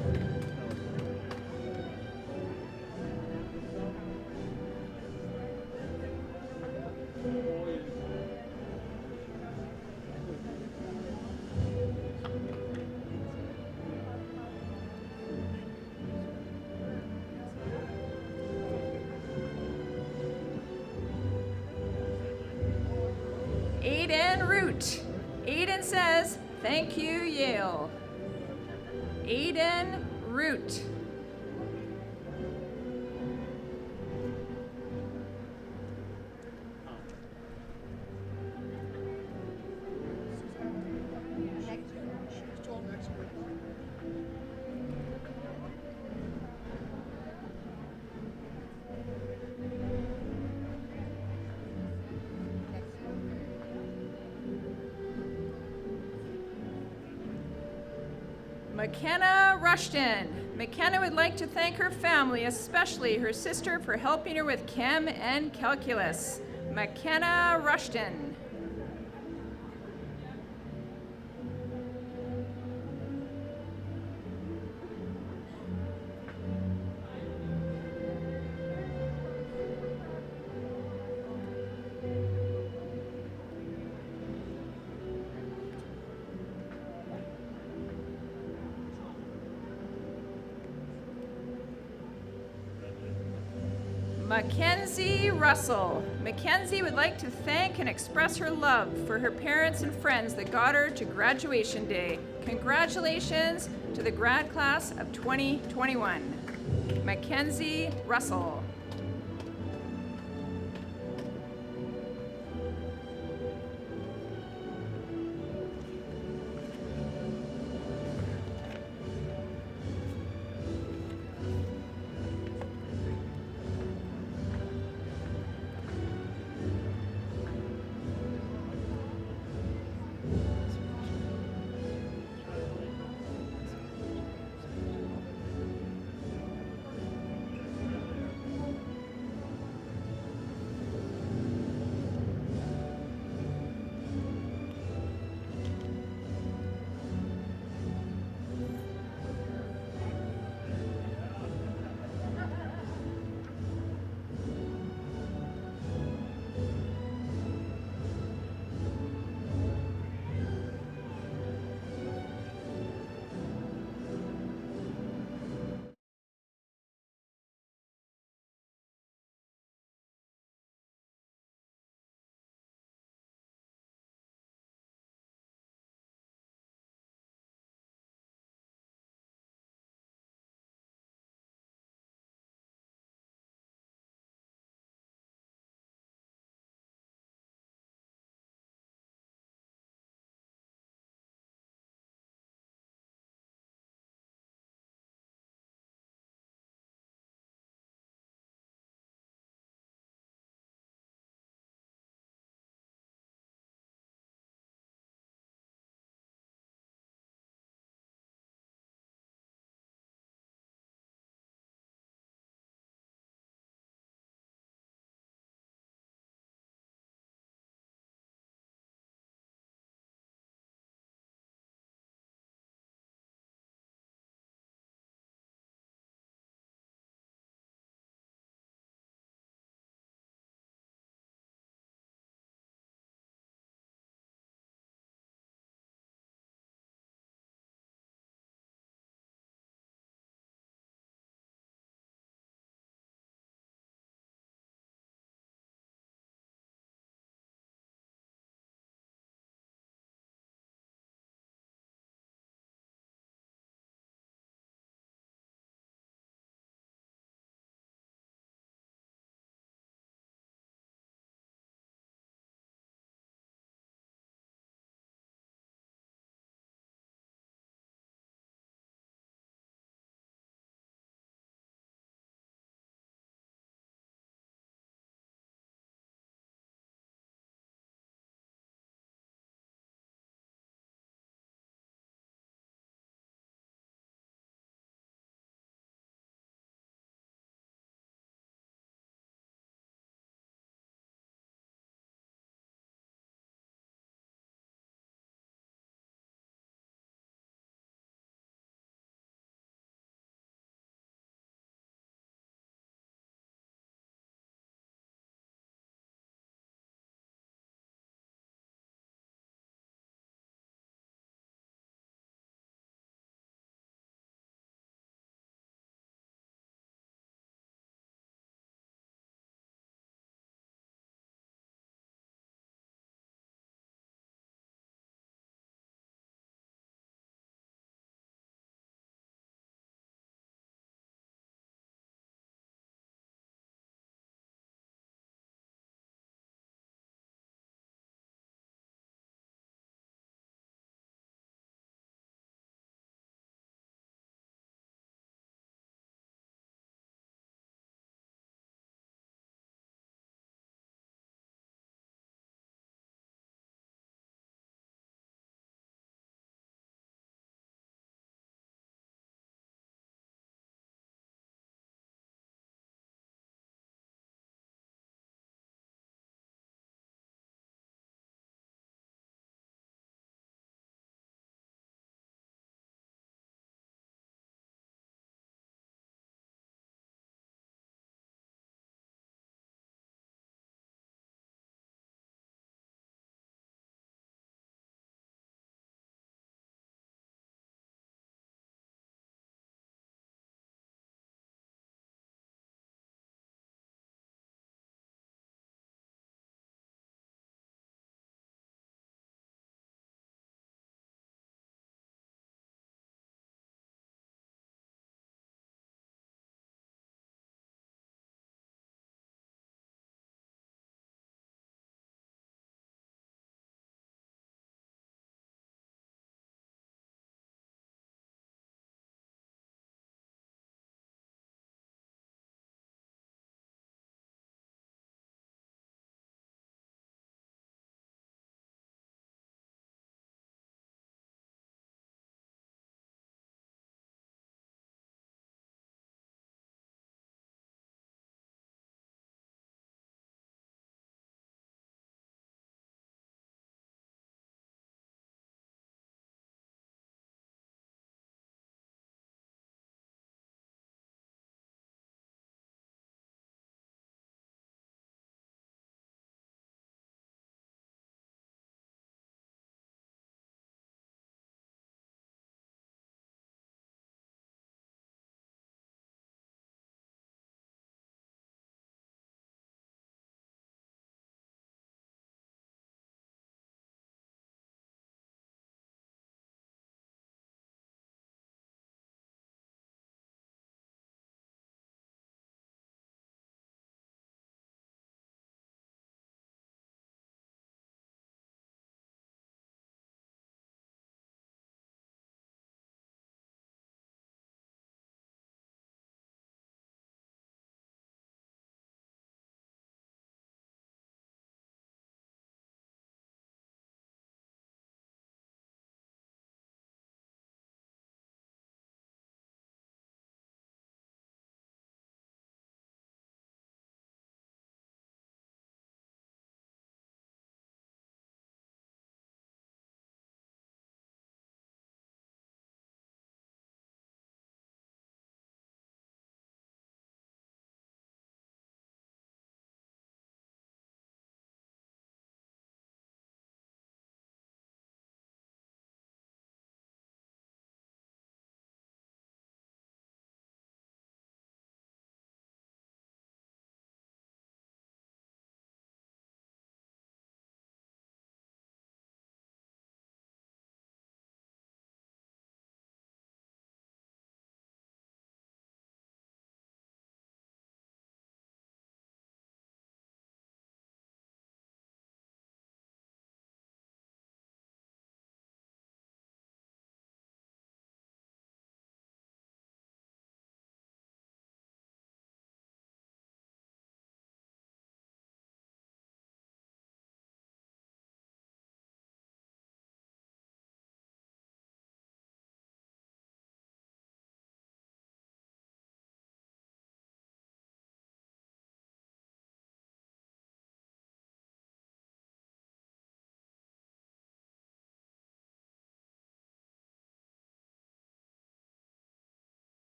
Aiden Root. Aiden says, thank you, Yale. Aiden Root. McKenna Rushton. McKenna would like to thank her family, especially her sister, for helping her with chem and calculus. McKenna Rushton. Mackenzie Russell. Mackenzie would like to thank and express her love for her parents and friends that got her to graduation day. Congratulations to the grad class of 2021. Mackenzie Russell.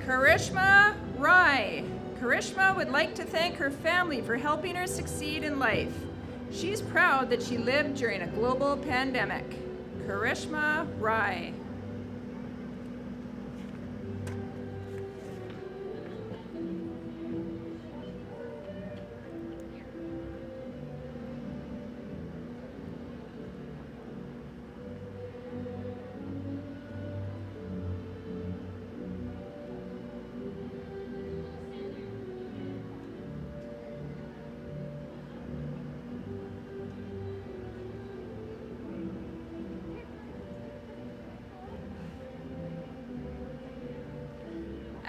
Karishma Rai. Karishma would like to thank her family for helping her succeed in life. She's proud that she lived during a global pandemic. Karishma Rai.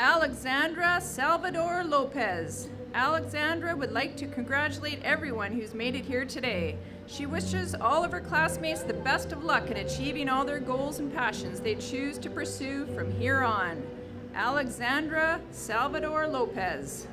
Alexandra Salvador Lopez. Alexandra would like to congratulate everyone who's made it here today. She wishes all of her classmates the best of luck in achieving all their goals and passions they choose to pursue from here on. Alexandra Salvador Lopez.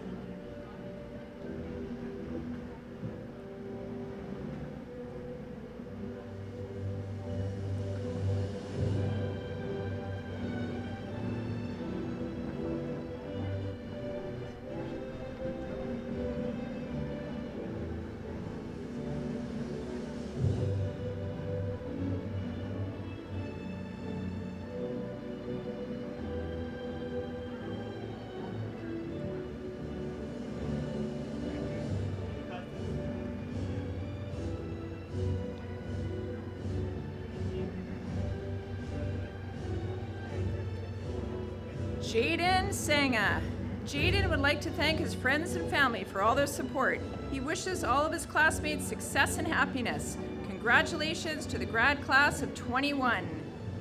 Jaden Sanga. Jaden would like to thank his friends and family for all their support. He wishes all of his classmates success and happiness. Congratulations to the grad class of 21.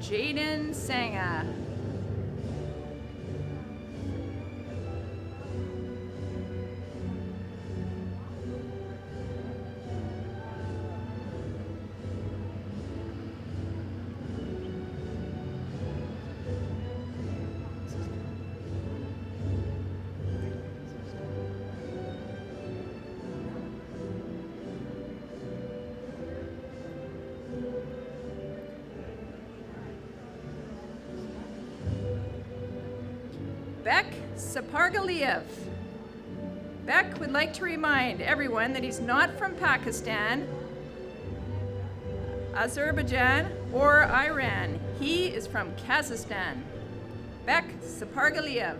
Jaden Sanga. Beck Sapargaliev. Beck would like to remind everyone that he's not from Pakistan, Azerbaijan, or Iran. He is from Kazakhstan. Beck Sapargaliev.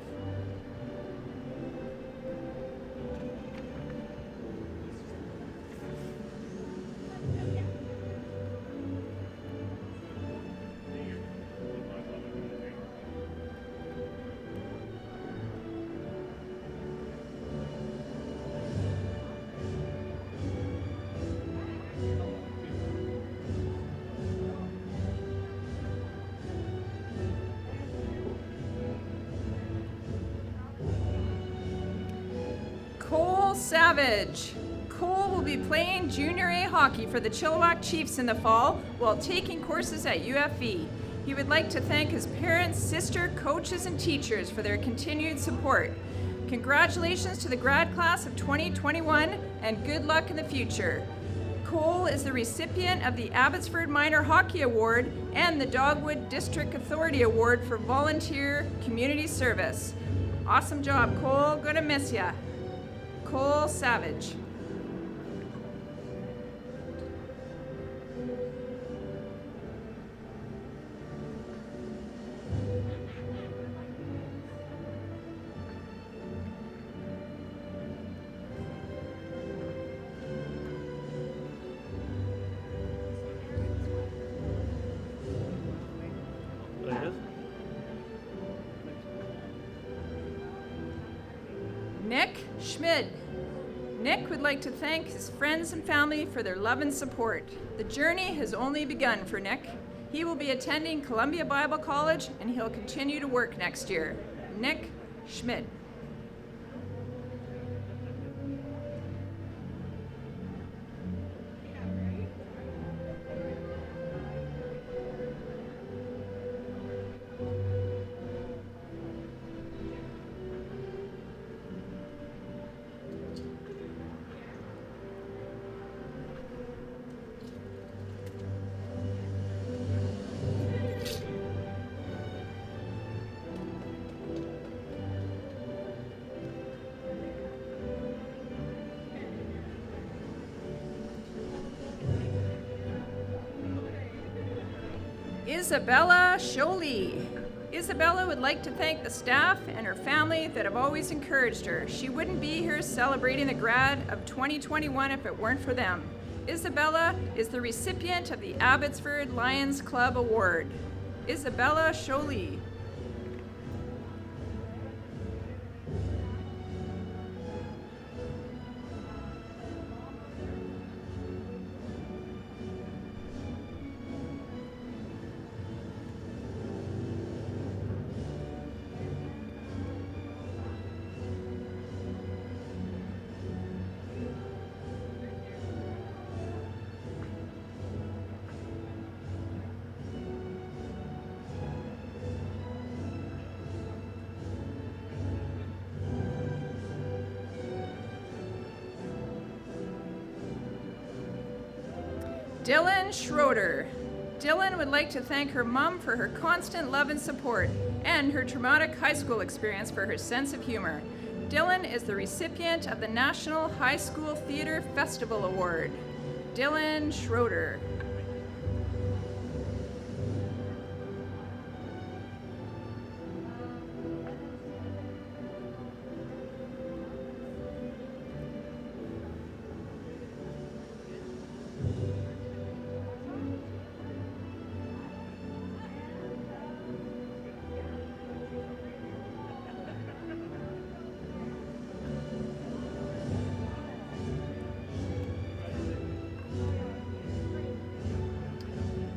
Cole Savage. Cole will be playing Junior A hockey for the Chilliwack Chiefs in the fall while taking courses at UFE. He would like to thank his parents, sister, coaches, and teachers for their continued support. Congratulations to the grad class of 2021 and good luck in the future. Cole is the recipient of the Abbotsford Minor Hockey Award and the Dogwood District Authority Award for volunteer community service. Awesome job, Cole. Gonna miss ya. Cole Savage. Nick Schmid. Nick would like to thank his friends and family for their love and support. The journey has only begun for Nick. He will be attending Columbia Bible College and he'll continue to work next year. Nick Schmid. Isabella Jolie. Isabella would like to thank the staff and her family that have always encouraged her. She wouldn't be here celebrating the grad of 2021 if it weren't for them. Isabella is the recipient of the Abbotsford Lions Club Award. Isabella Jolie. Dylan Schroeder. Dylan would like to thank her mom for her constant love and support, and her traumatic high school experience for her sense of humor. Dylan is the recipient of the National High School Theater Festival Award. Dylan Schroeder.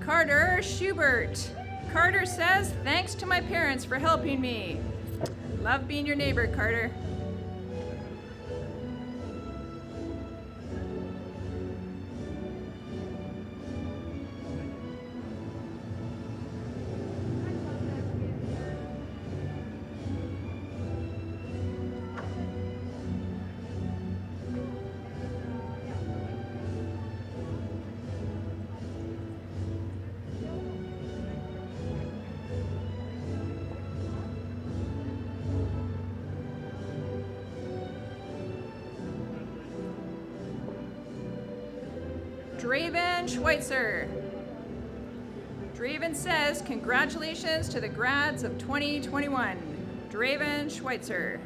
Carter Schubert. Carter says, thanks to my parents for helping me. Love being your neighbor, Carter. Draven Schweitzer. Draven says, congratulations to the grads of 2021. Draven Schweitzer.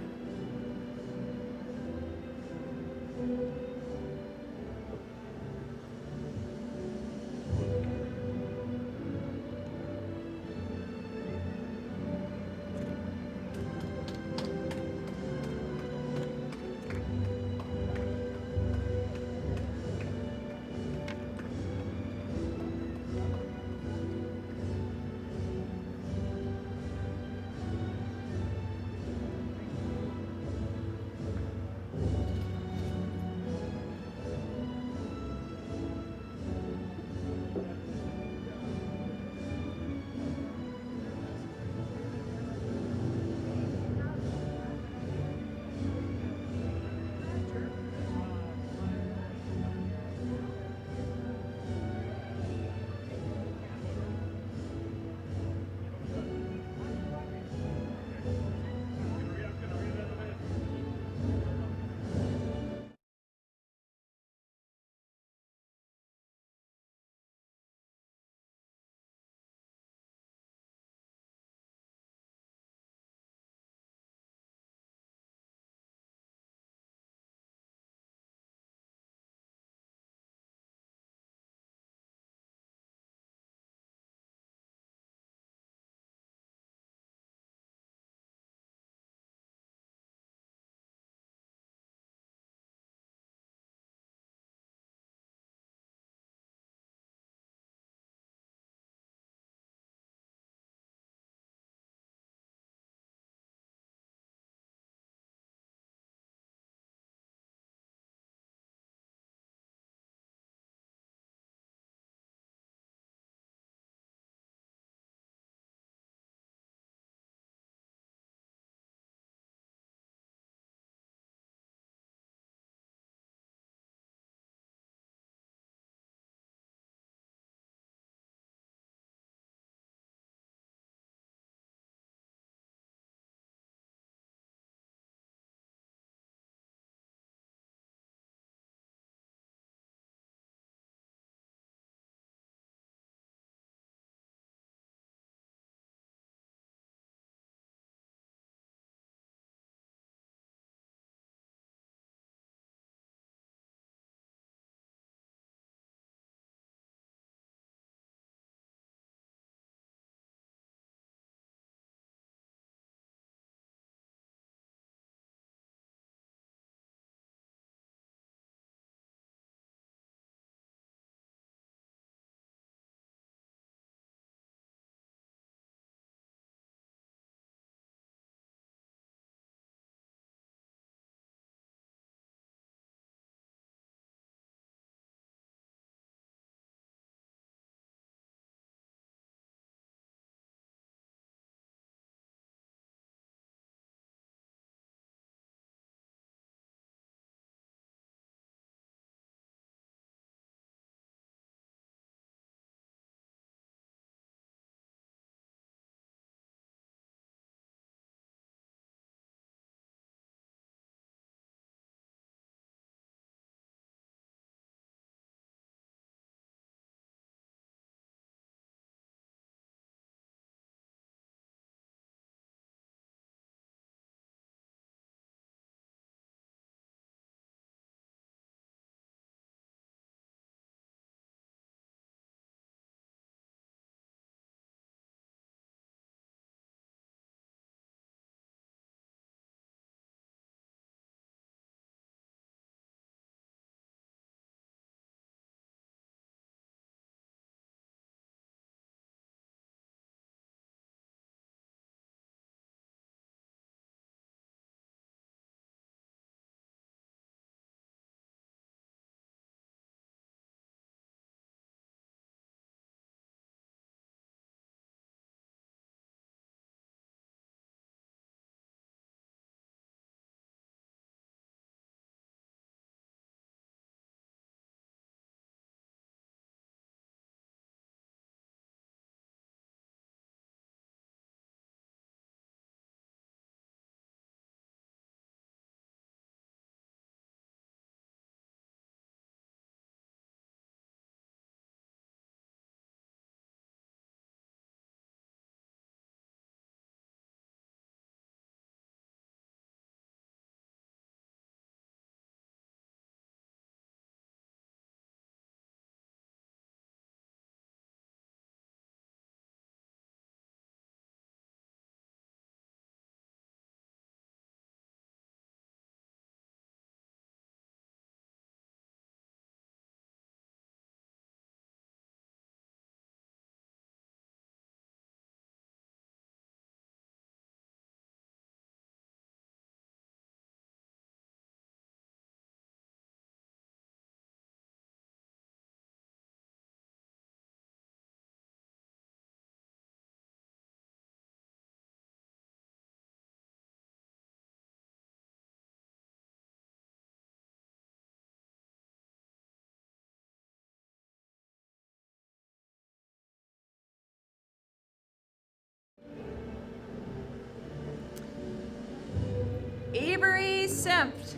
Avery Sempt.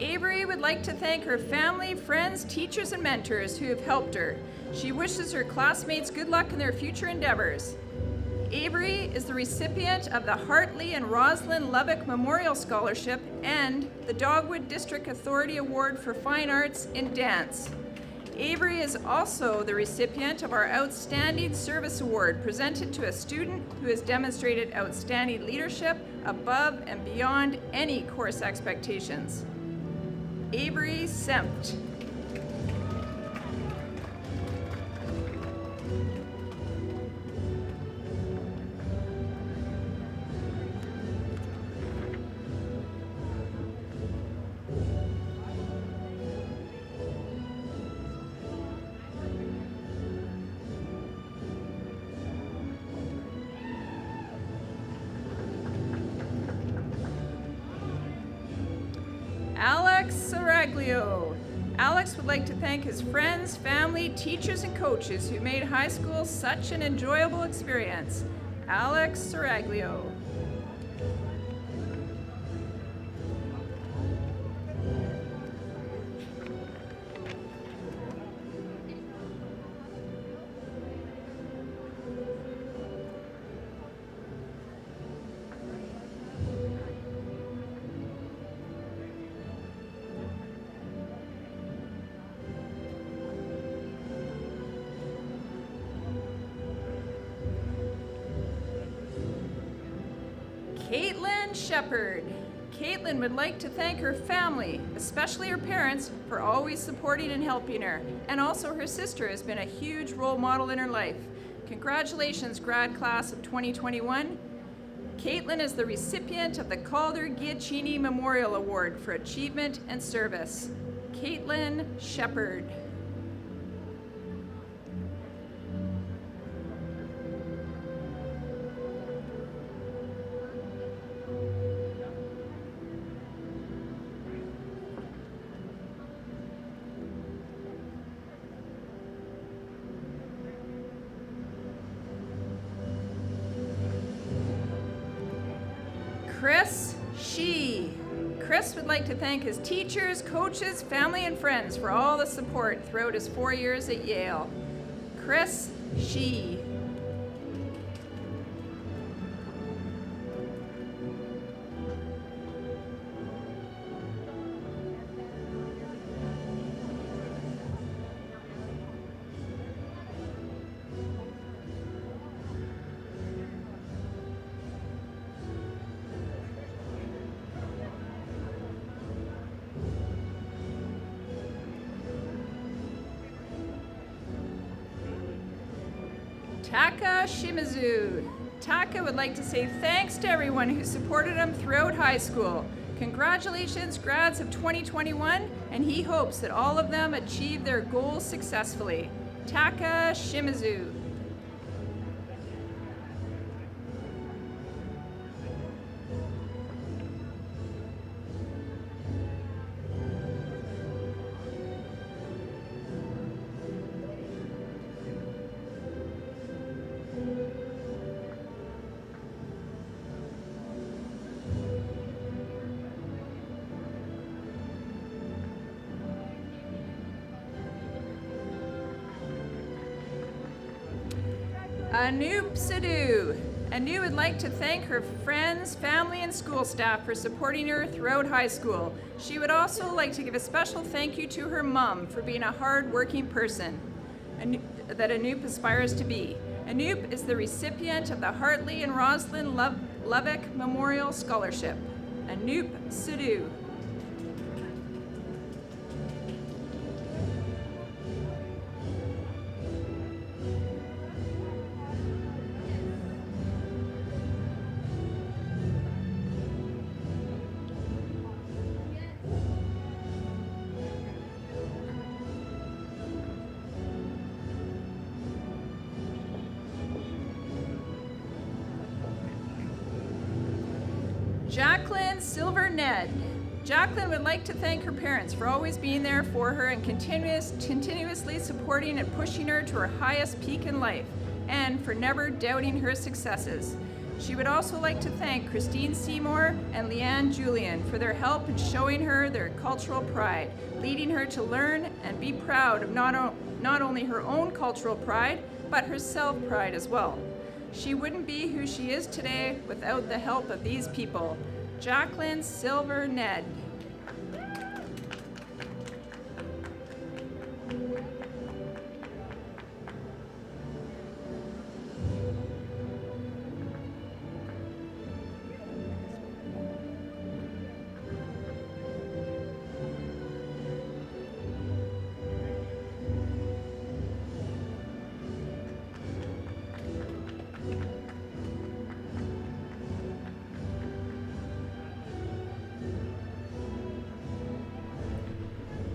Avery would like to thank her family, friends, teachers, and mentors who have helped her. She wishes her classmates good luck in their future endeavors. Avery is the recipient of the Hartley and Rosalind Lubbock Memorial Scholarship and the Dogwood District Authority Award for Fine Arts in Dance. Avery is also the recipient of our Outstanding Service Award, presented to a student who has demonstrated outstanding leadership above and beyond any course expectations. Avery Sempt. Alex Saraglio. Alex would like to thank his friends, family, teachers, and coaches who made high school such an enjoyable experience. Alex Saraglio. Caitlin Shepard. Caitlin would like to thank her family, especially her parents, for always supporting and helping her. And also her sister has been a huge role model in her life. Congratulations, grad class of 2021. Caitlin is the recipient of the Calder Giacchini Memorial Award for Achievement and Service. Caitlin Shepard. Chris Shee. Chris would like to thank his teachers, coaches, family, and friends for all the support throughout his 4 years at Yale. Chris Shee. Taka Shimizu. Taka would like to say thanks to everyone who supported him throughout high school. Congratulations, grads of 2021, and he hopes that all of them achieve their goals successfully. Taka Shimizu. Anoop Sidhu. Anu would like to thank her friends, family, and school staff for supporting her throughout high school. She would also like to give a special thank you to her mom for being a hard-working person that Anoop aspires to be. Anoop is the recipient of the Hartley and Rosalind Lubbock Memorial Scholarship. Anoop Sidhu. Jacqueline Silver-Ned. Jacqueline would like to thank her parents for always being there for her and continuously supporting and pushing her to her highest peak in life, and for never doubting her successes. She would also like to thank Christine Seymour and Leanne Julian for their help in showing her their cultural pride, leading her to learn and be proud of not only her own cultural pride, but her self-pride as well. She wouldn't be who she is today without the help of these people. Jacqueline Silver Ned.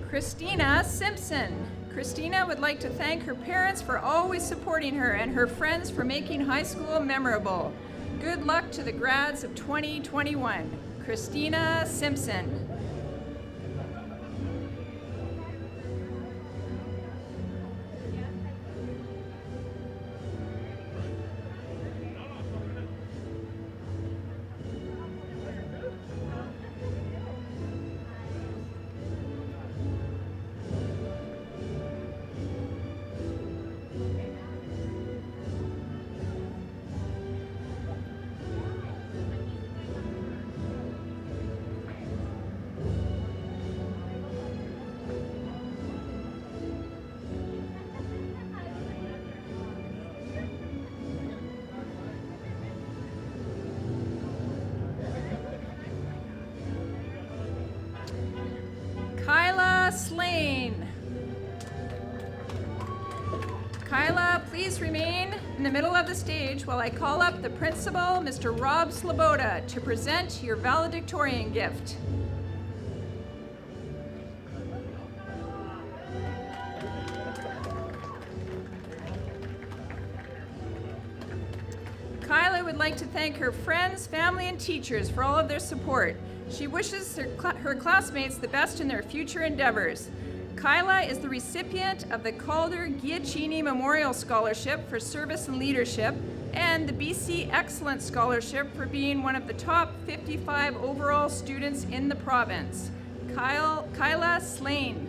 Christina Simpson. Christina would like to thank her parents for always supporting her and her friends for making high school memorable. Good luck to the grads of 2021. Christina Simpson. Kyla Slane. Kyla, please remain in the middle of the stage while I call up the principal, Mr. Rob Sloboda, to present your valedictorian gift. Kyla would like to thank her friends, family, and teachers for all of their support. She wishes her classmates the best in their future endeavors. Kyla is the recipient of the Calder Giacchini Memorial Scholarship for Service and Leadership and the BC Excellence Scholarship for being one of the top 55 overall students in the province. Kyla Slane.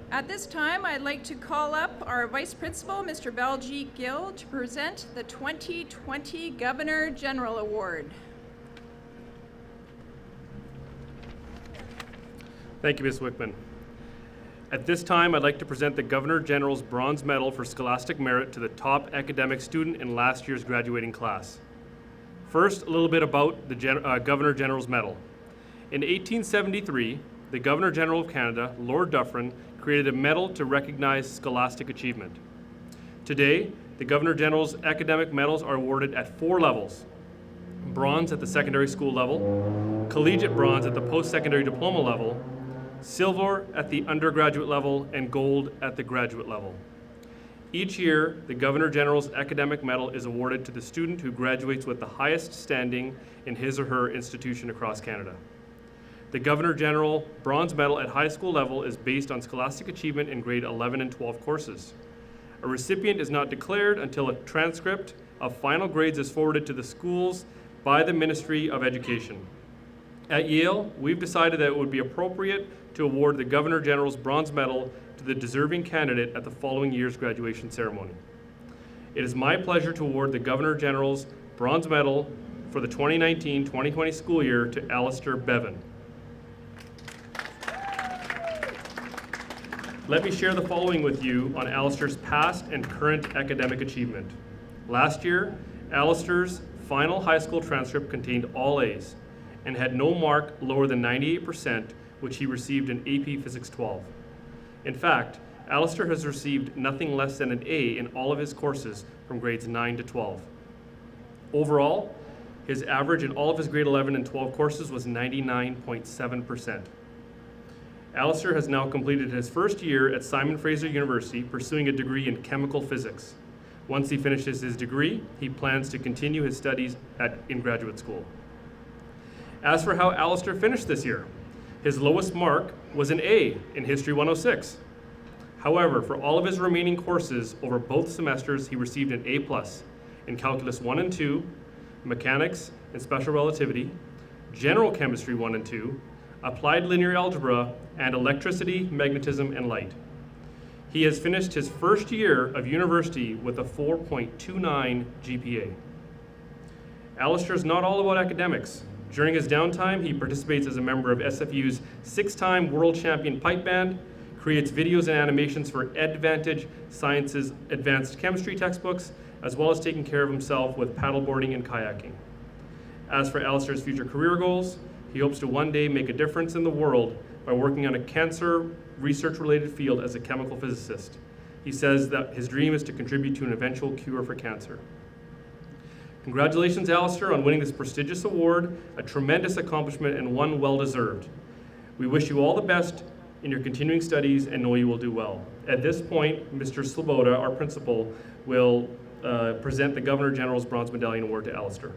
At this time, I'd like to call up our Vice Principal, Mr. Baljeet Gill, to present the 2020 Governor General Award. Thank you, Ms. Wickman. At this time, I'd like to present the Governor General's Bronze Medal for Scholastic Merit to the top academic student in last year's graduating class. First, a little bit about the Governor General's Medal. In 1873, the Governor General of Canada, Lord Dufferin, created a medal to recognize scholastic achievement. Today, the Governor General's academic medals are awarded at 4 levels: bronze at the secondary school level, collegiate bronze at the post-secondary diploma level, silver at the undergraduate level, and gold at the graduate level. Each year, the Governor General's academic medal is awarded to the student who graduates with the highest standing in his or her institution across Canada. The Governor General Bronze Medal at high school level is based on scholastic achievement in grade 11 and 12 courses. A recipient is not declared until a transcript of final grades is forwarded to the schools by the Ministry of Education. At Yale, we've decided that it would be appropriate to award the Governor General's Bronze Medal to the deserving candidate at the following year's graduation ceremony. It is my pleasure to award the Governor General's Bronze Medal for the 2019-2020 school year to Alistair Bevan. Let me share the following with you on Alistair's past and current academic achievement. Last year, Alistair's final high school transcript contained all A's and had no mark lower than 98%, which he received in AP Physics 12. In fact, Alistair has received nothing less than an A in all of his courses from grades 9 to 12. Overall, his average in all of his grade 11 and 12 courses was 99.7%. Alistair has now completed his first year at Simon Fraser University, pursuing a degree in chemical physics. Once he finishes his degree, he plans to continue his studies in graduate school. As for how Alistair finished this year, his lowest mark was an A in History 106. However, for all of his remaining courses over both semesters, he received an A+ in Calculus 1 and 2, Mechanics and Special Relativity, General Chemistry 1 and 2, Applied Linear Algebra, and Electricity, Magnetism, and Light. He has finished his first year of university with a 4.29 GPA. Alistair is not all about academics. During his downtime, he participates as a member of SFU's 6-time world champion pipe band, creates videos and animations for Advantage Science's advanced chemistry textbooks, as well as taking care of himself with paddleboarding and kayaking. As for Alistair's future career goals, he hopes to one day make a difference in the world by working on a cancer research-related field as a chemical physicist. He says that his dream is to contribute to an eventual cure for cancer. Congratulations, Alistair, on winning this prestigious award, a tremendous accomplishment and one well-deserved. We wish you all the best in your continuing studies and know you will do well. At this point, Mr. Sloboda, our principal, will present the Governor General's Bronze Medallion Award to Alistair.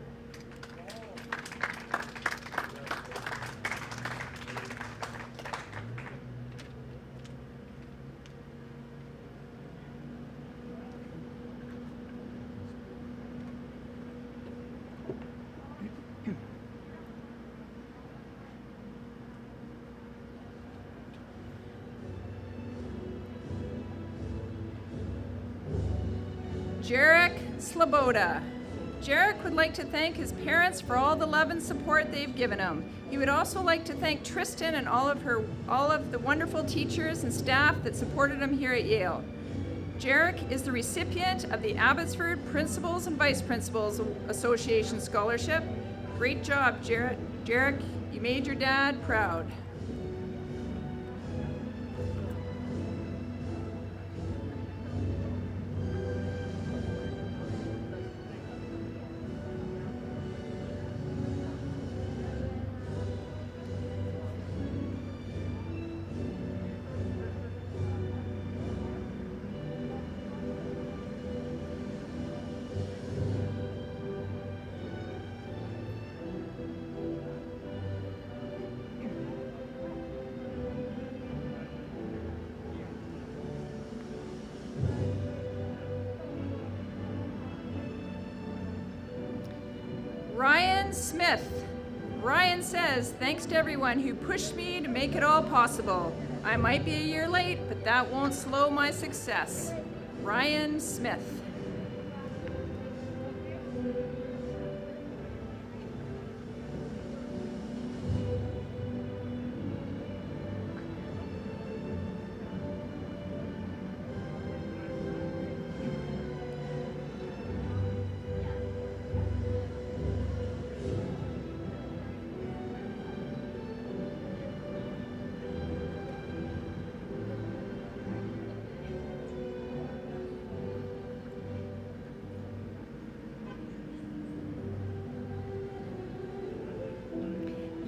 Jarek Sloboda. Jarek would like to thank his parents for all the love and support they've given him. He would also like to thank Tristan and all of the wonderful teachers and staff that supported him here at Yale. Jarek is the recipient of the Abbotsford Principals and Vice Principals Association Scholarship. Great job, Jarek. Jarek, you made your dad proud. Ryan Smith. Ryan says, thanks to everyone who pushed me to make it all possible. I might be a year late, but that won't slow my success. Ryan Smith.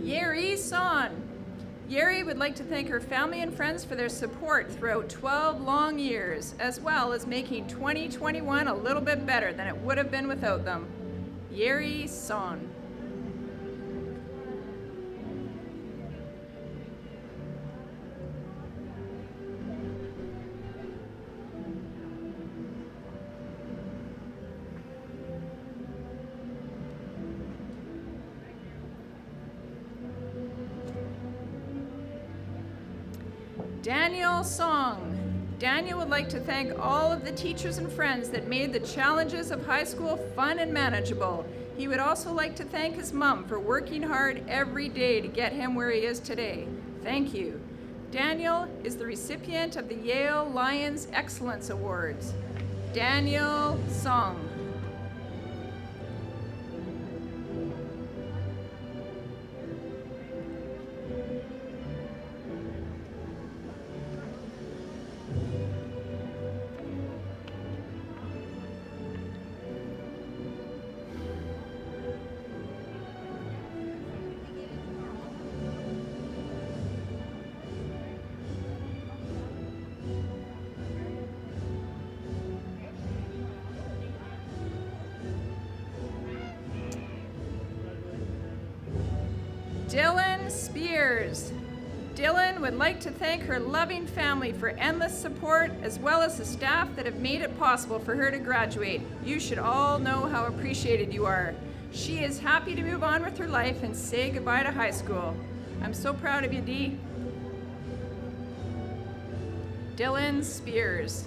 Yeri Son. Yeri would like to thank her family and friends for their support throughout 12 long years, as well as making 2021 a little bit better than it would have been without them. Yeri Son. Daniel Song. Daniel would like to thank all of the teachers and friends that made the challenges of high school fun and manageable. He would also like to thank his mom for working hard every day to get him where he is today. Thank you. Daniel is the recipient of the Yale Lions Excellence Awards. Daniel Song. Dylan Spears. Dylan would like to thank her loving family for endless support, as well as the staff that have made it possible for her to graduate. You should all know how appreciated you are. She is happy to move on with her life and say goodbye to high school. I'm so proud of you, Dee. Dylan Spears.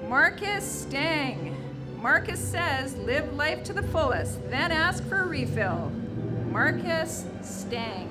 Marcus Stang. Marcus says, live life to the fullest, then ask for a refill. Marcus Stang.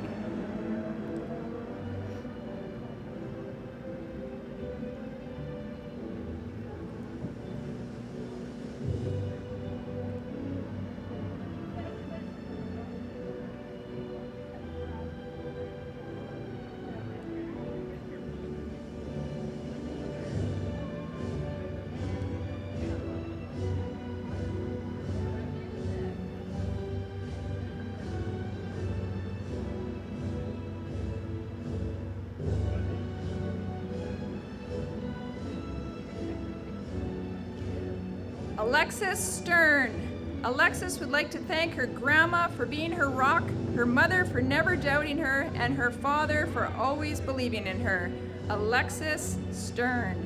Alexis Stern. Alexis would like to thank her grandma for being her rock, her mother for never doubting her, and her father for always believing in her. Alexis Stern.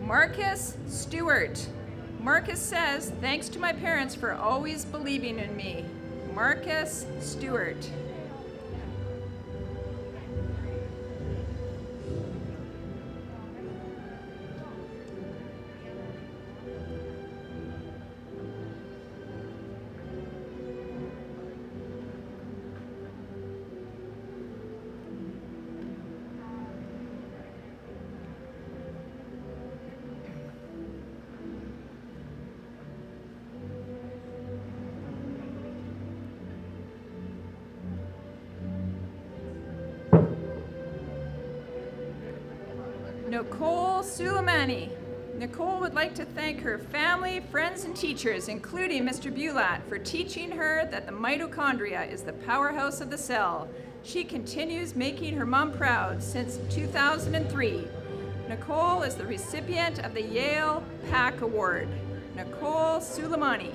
Marcus Stewart. Marcus says, thanks to my parents for always believing in me. Marcus Stewart. Nicole Suleimani. Nicole would like to thank her family, friends, and teachers, including Mr. Bulat, for teaching her that the mitochondria is the powerhouse of the cell. She continues making her mom proud since 2003. Nicole is the recipient of the Yale PAC Award. Nicole Suleimani.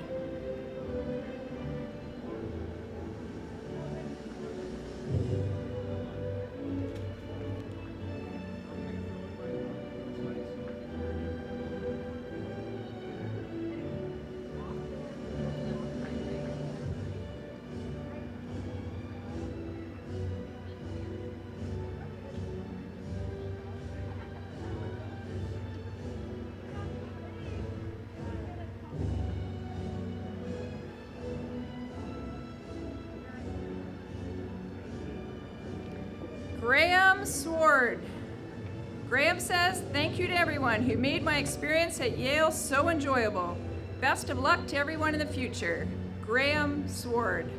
Graham Sword. Graham says, thank you to everyone who made my experience at Yale so enjoyable. Best of luck to everyone in the future. Graham Sword.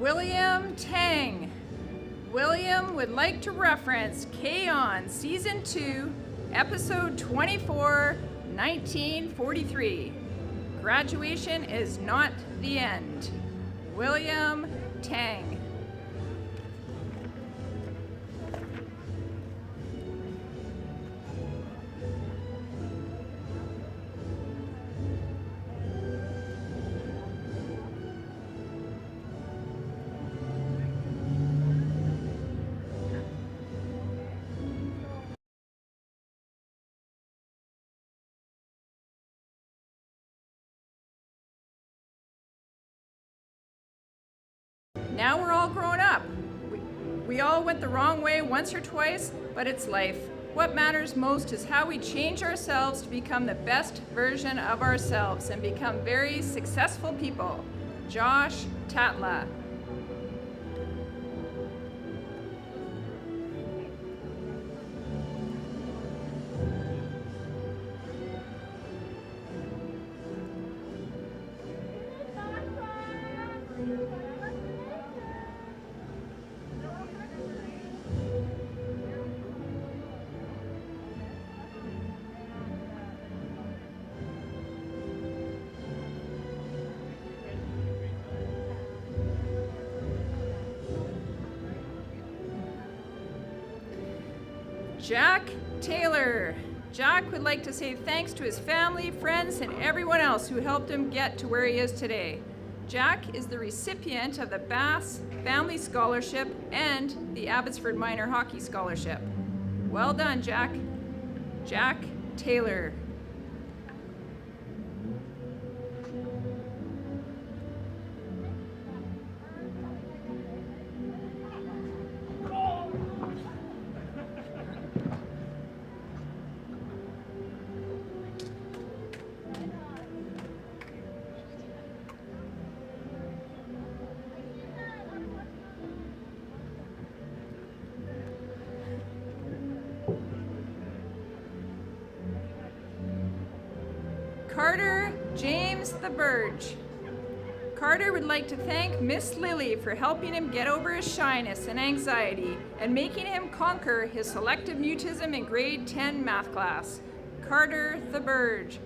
William Tang. William would like to reference K-On! Season 2, Episode 24, 1943. Graduation is not the end. William Tang. Now we're all grown up. We all went the wrong way once or twice, but it's life. What matters most is how we change ourselves to become the best version of ourselves and become very successful people. Josh Tatla. Jack Taylor. Jack would like to say thanks to his family, friends, and everyone else who helped him get to where he is today. Jack is the recipient of the Bass Family Scholarship and the Abbotsford Minor Hockey Scholarship. Well done, Jack. Jack Taylor. Carter James the Burge. Carter would like to thank Miss Lily for helping him get over his shyness and anxiety and making him conquer his selective mutism in grade 10 math class. Carter the Burge.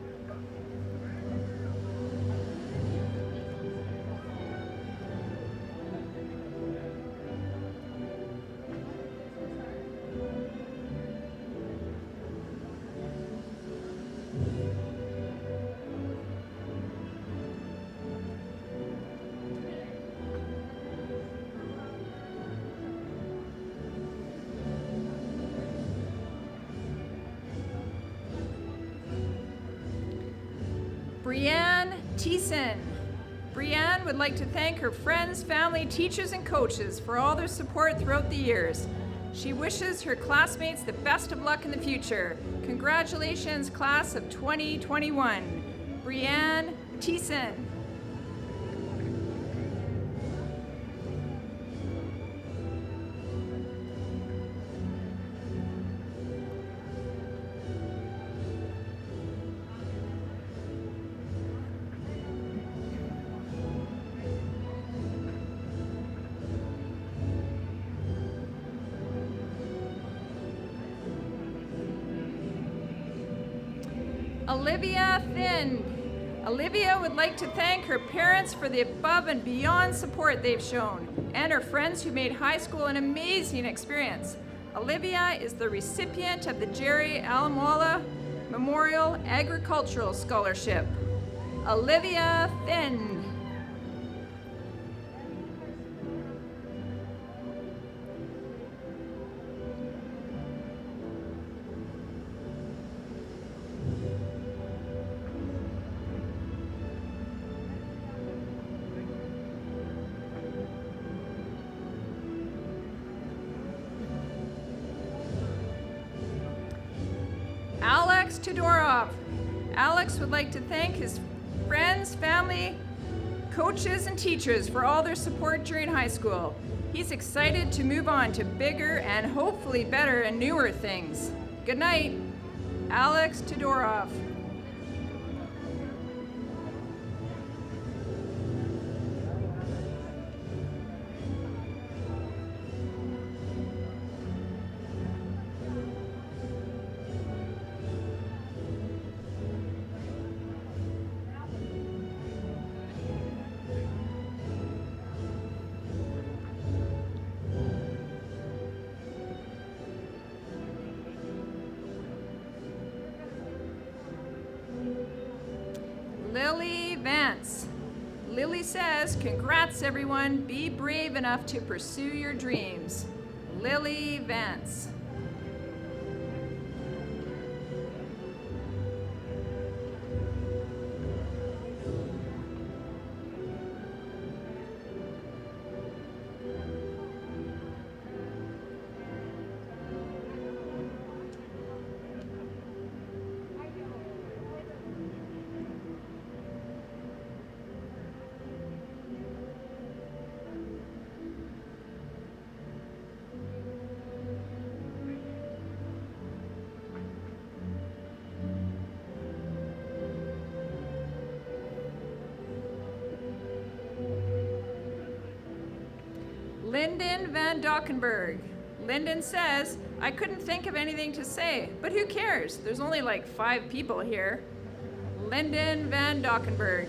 Brianne Thiessen. Brianne would like to thank her friends, family, teachers, and coaches for all their support throughout the years. She wishes her classmates the best of luck in the future. Congratulations, class of 2021. Brianne Thiessen. Olivia Thin. Olivia would like to thank her parents for the above and beyond support they've shown, and her friends who made high school an amazing experience. Olivia is the recipient of the Jerry Alamwala Memorial Agricultural Scholarship. Olivia Thin. Alex Todorov. Alex would like to thank his friends, family, coaches, and teachers for all their support during high school. He's excited to move on to bigger and hopefully better and newer things. Good night, Alex Todorov. Vance. Lily says, congrats everyone, be brave enough to pursue your dreams. Lily Vance. Lyndon Van Dockenberg. Lyndon says, I couldn't think of anything to say, but who cares? There's only like 5 people here. Lyndon Van Dockenberg.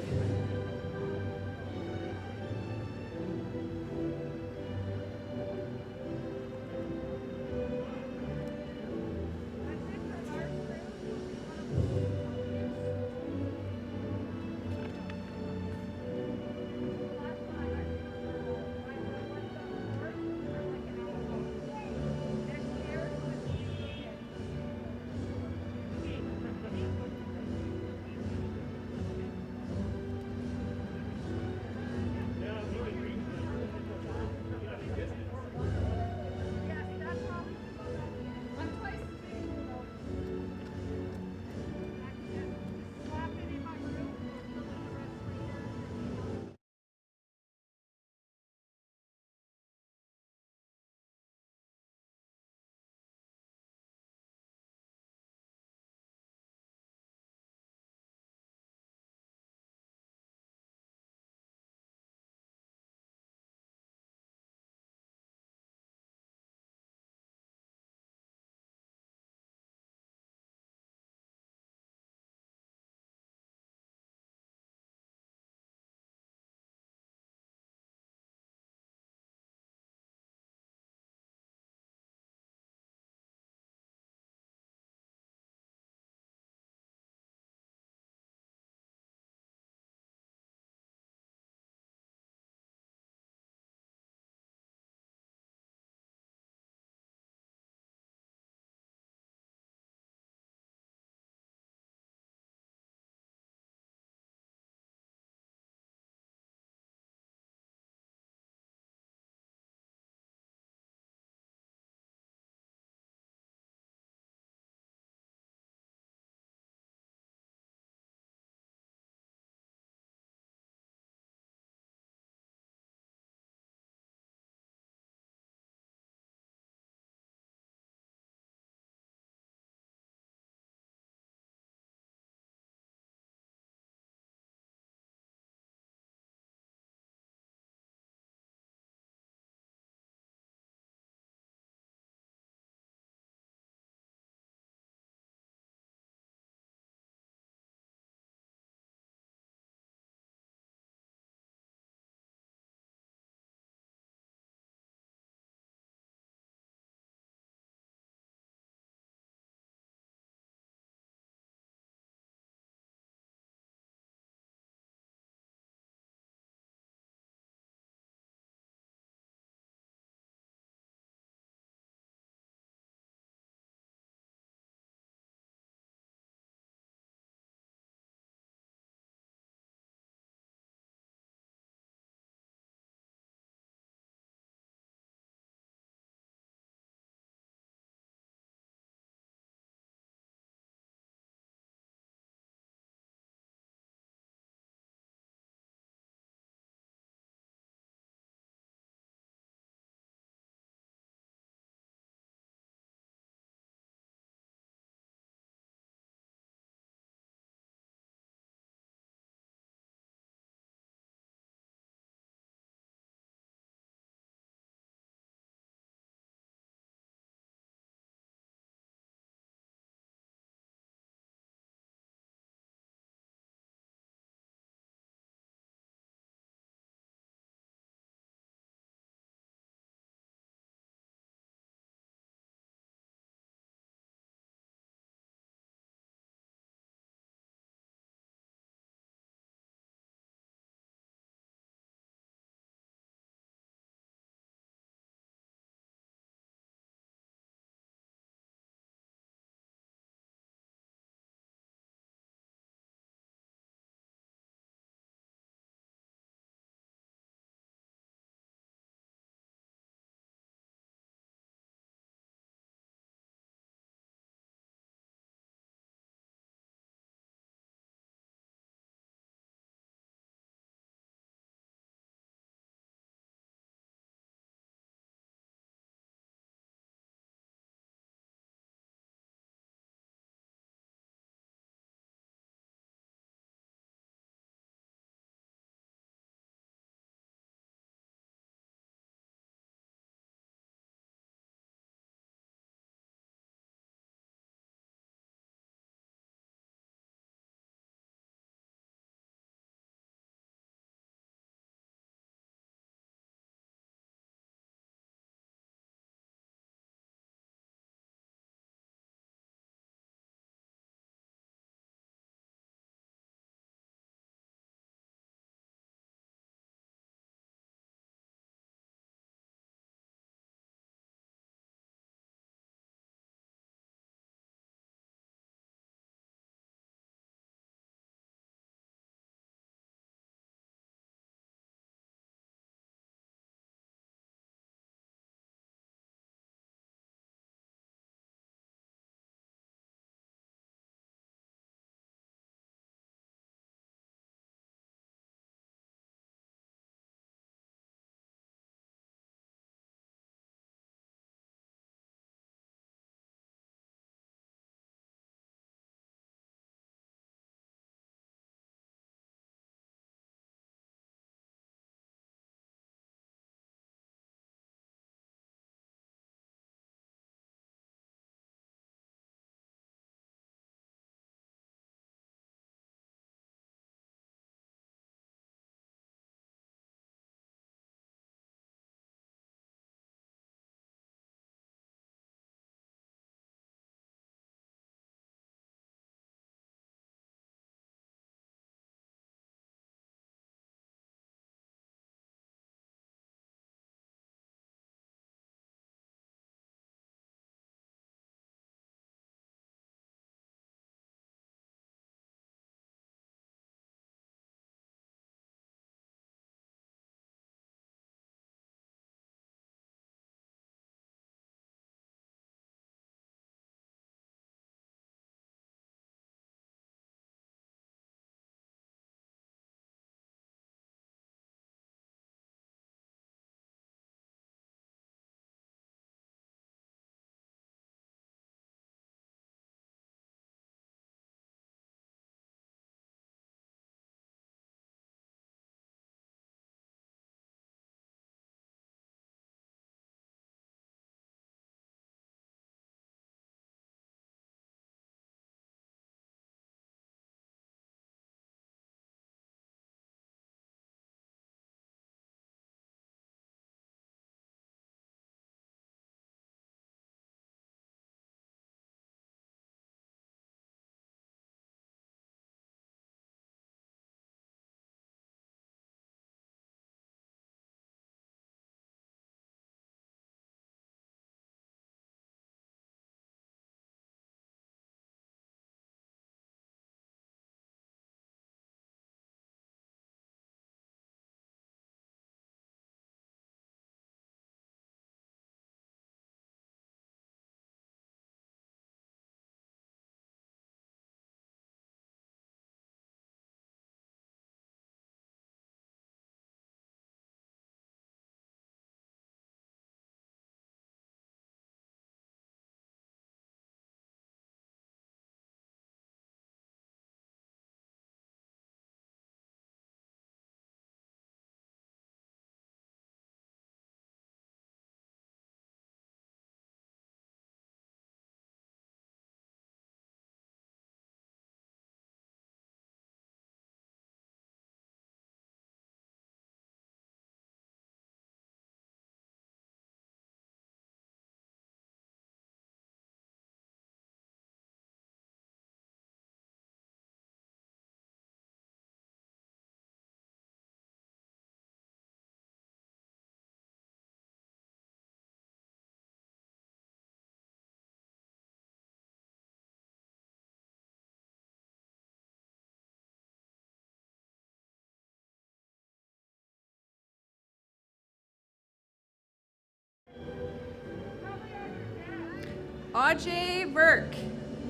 Ajay Virk.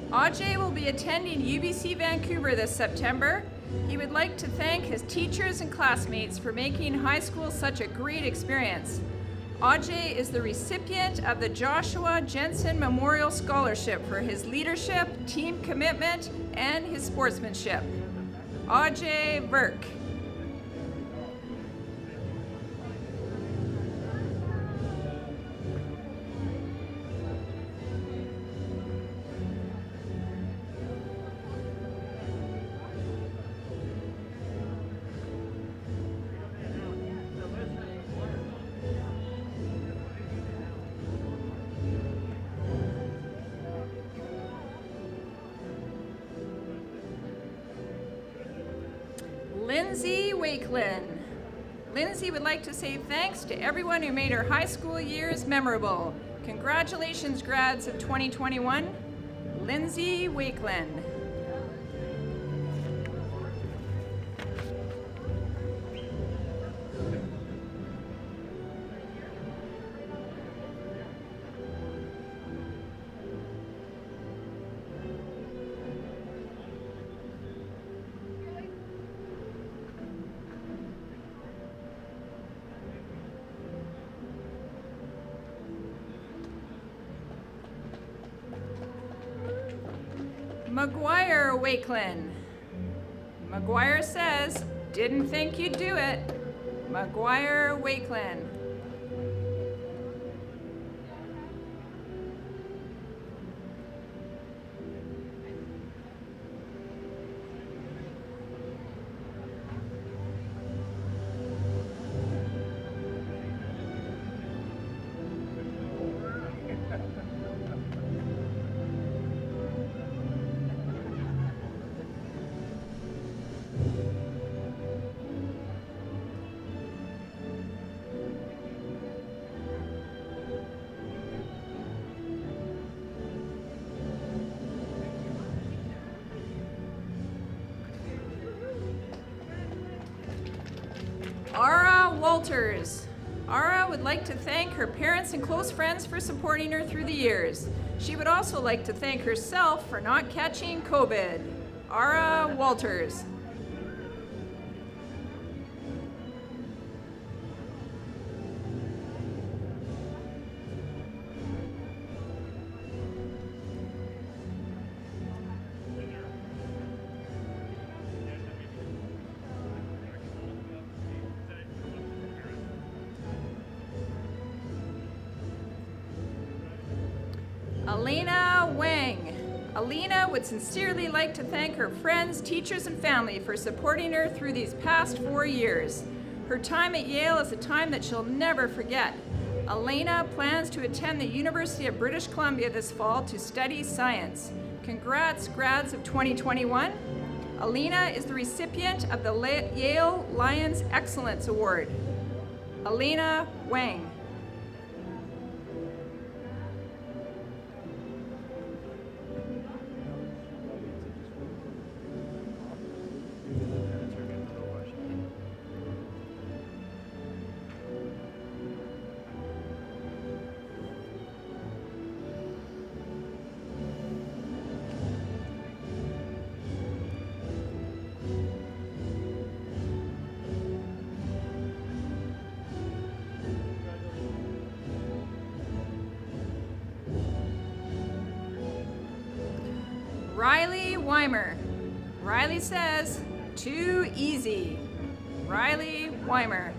Ajay will be attending UBC Vancouver this September. He would like to thank his teachers and classmates for making high school such a great experience. Ajay is the recipient of the Joshua Jensen Memorial Scholarship for his leadership, team commitment, and his sportsmanship. Ajay Virk. Lindsay Wakelin. Lindsay would like to say thanks to everyone who made her high school years memorable. Congratulations, grads of 2021. Lindsay Wakelin. McGuire Wakelin. McGuire says, didn't think you'd do it. McGuire Wakelin. Walters. Ara would like to thank her parents and close friends for supporting her through the years. She would also like to thank herself for not catching COVID. Ara Walters. Alina Wang. Alina would sincerely like to thank her friends, teachers, and family for supporting her through these past 4 years. Her time at Yale is a time that she'll never forget. Alina plans to attend the University of British Columbia this fall to study science. Congrats, grads of 2021. Alina is the recipient of the Yale Lions Excellence Award. Alina Wang. Riley Weimer. Riley says, too easy. Riley Weimer.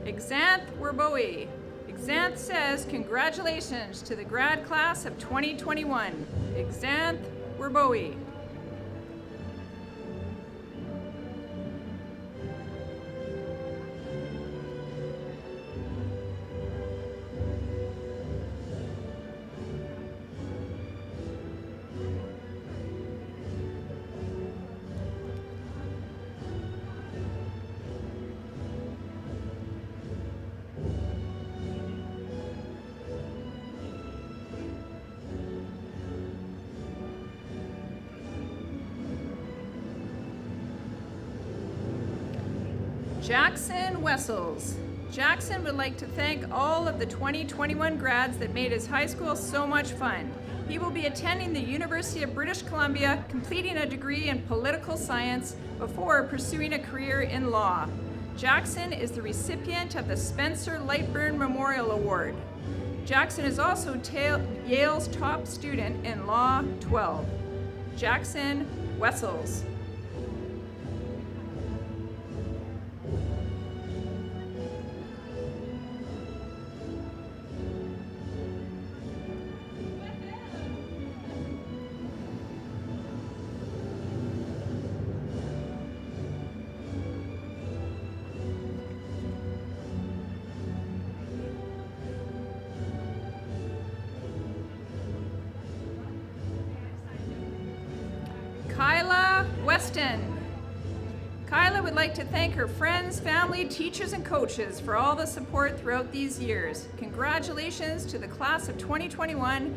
Xanth Werboe. Xanth says, congratulations to the grad class of 2021. Xanth Werboe. Jackson Wessels. Jackson would like to thank all of the 2021 grads that made his high school so much fun. He will be attending the University of British Columbia, completing a degree in political science before pursuing a career in law. Jackson is the recipient of the Spencer Lightburn Memorial Award. Jackson is also Yale's top student in Law 12. Jackson Wessels. Kyla Weston. Kyla would like to thank her friends, family, teachers, and coaches for all the support throughout these years. Congratulations to the class of 2021.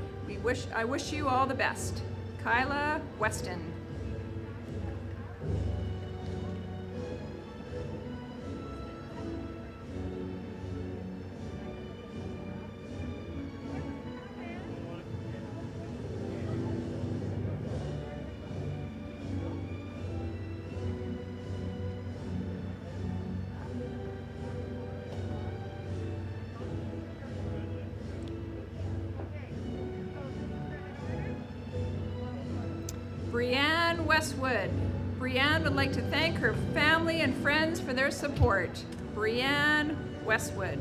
I wish you all the best. Kyla Weston. Brianne Westwood. Brianne would like to thank her family and friends for their support. Brianne Westwood.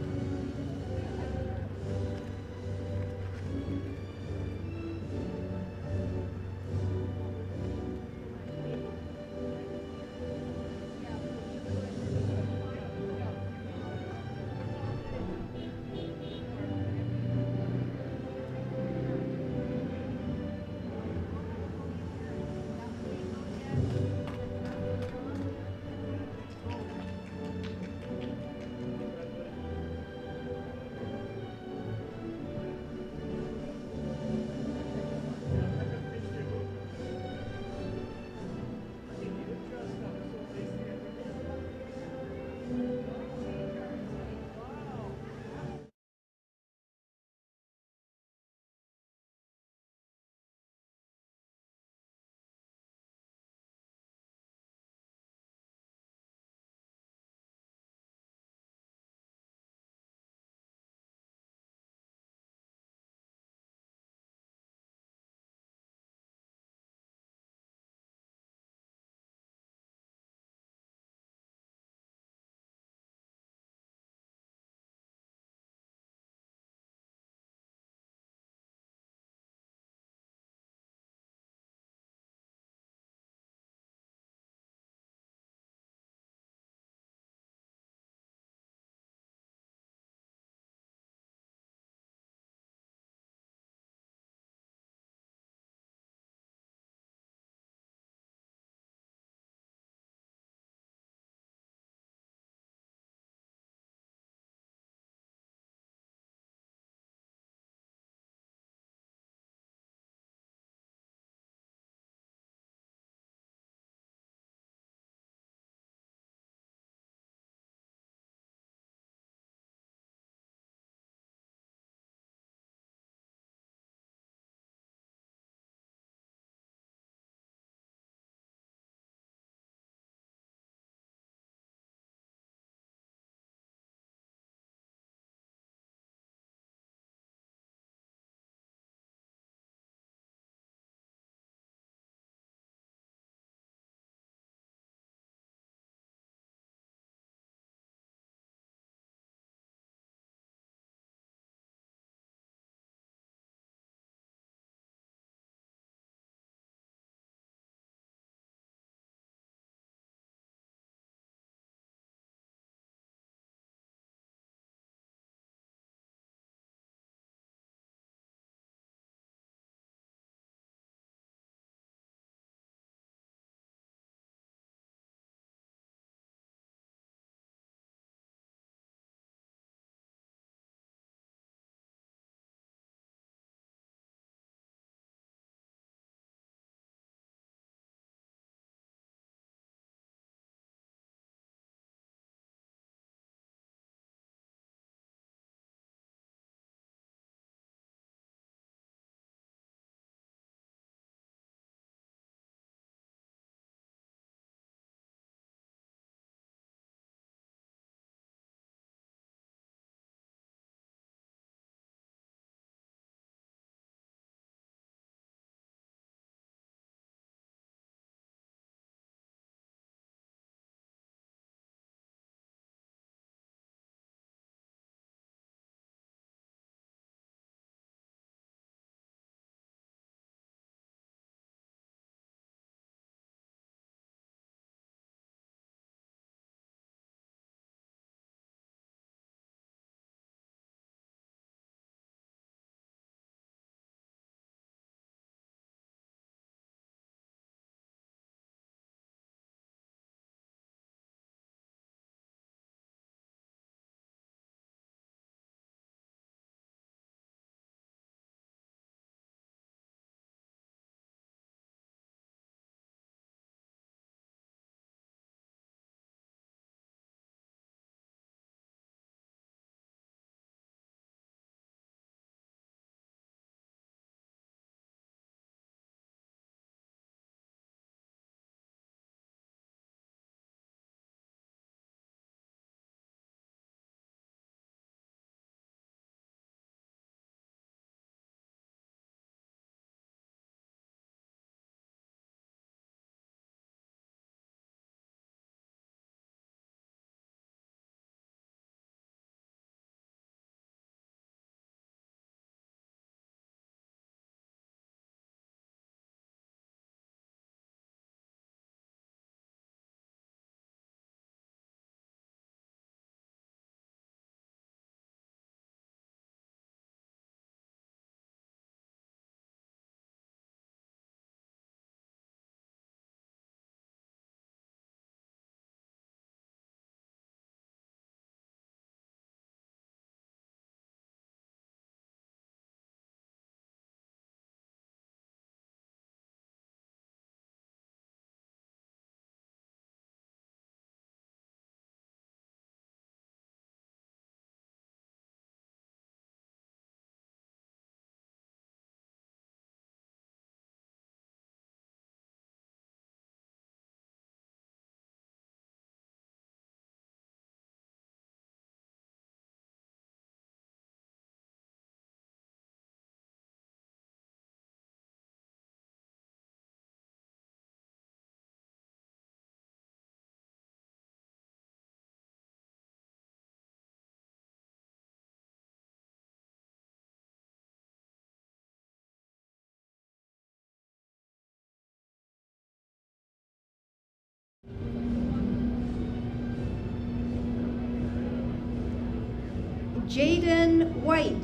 Jaden White.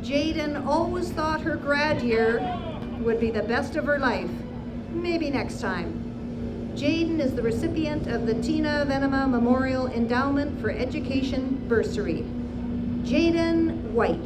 Jaden always thought her grad year would be the best of her life. Maybe next time. Jaden is the recipient of the Tina Venema Memorial Endowment for Education Bursary. Jaden White.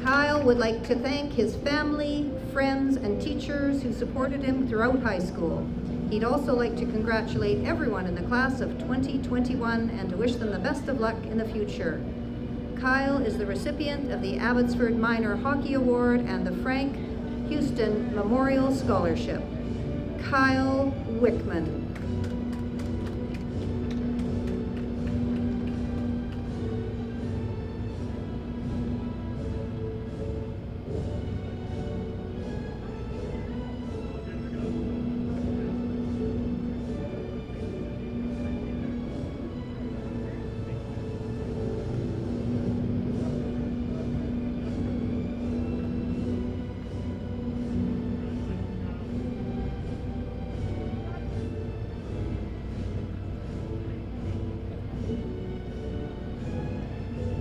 Kyle would like to thank his family, friends, and teachers who supported him throughout high school. He'd also like to congratulate everyone in the class of 2021 and to wish them the best of luck in the future. Kyle is the recipient of the Abbotsford Minor Hockey Award and the Frank Houston Memorial Scholarship. Kyle Wickman.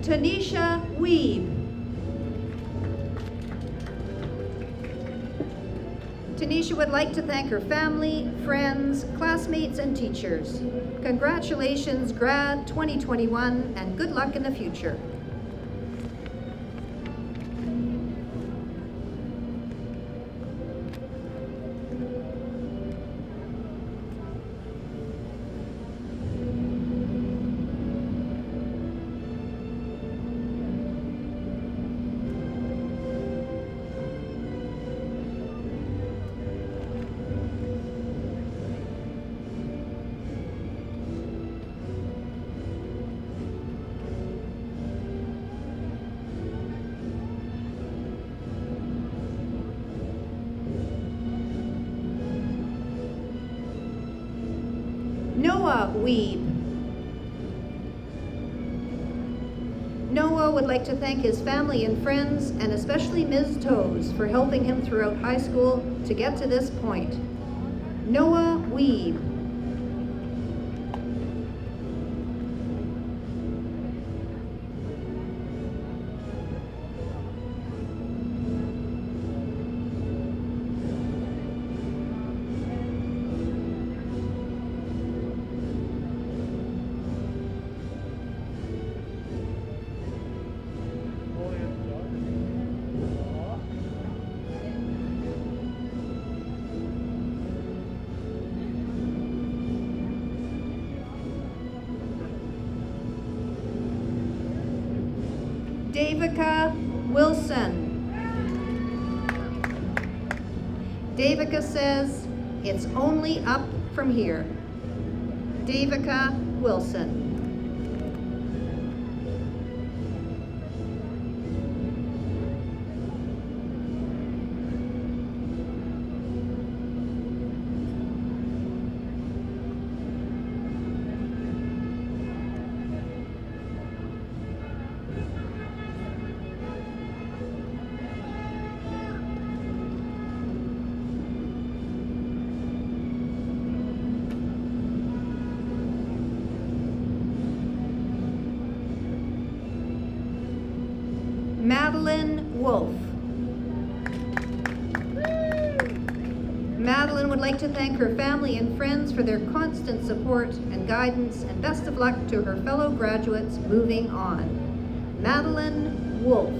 Tanisha Weeb. Tanisha would like to thank her family, friends, classmates, and teachers. Congratulations, Grad 2021, and good luck in the future. Noah Weeb. Noah would like to thank his family and friends, and especially Ms. Toes, for helping him throughout high school to get to this point. Noah Weeb. Davica Wilson. Davica says, "It's only up from here." Davica Wilson. Madeline Wolf. Madeline would like to thank her family and friends for their constant support and guidance, and best of luck to her fellow graduates moving on. Madeline Wolf.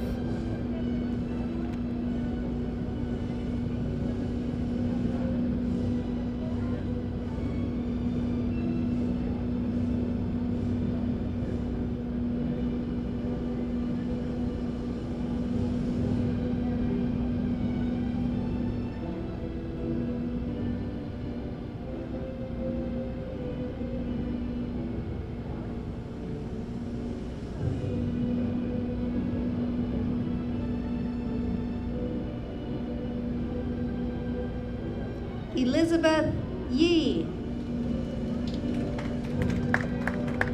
Elizabeth Yee.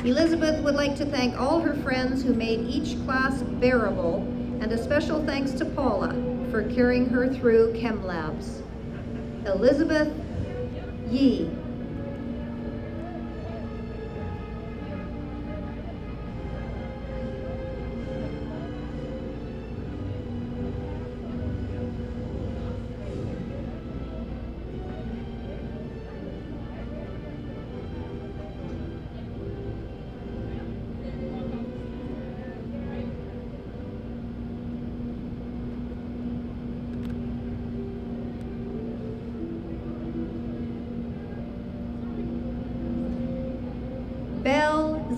Elizabeth would like to thank all her friends who made each class bearable, and a special thanks to Paula for carrying her through Chem Labs. Elizabeth Yee.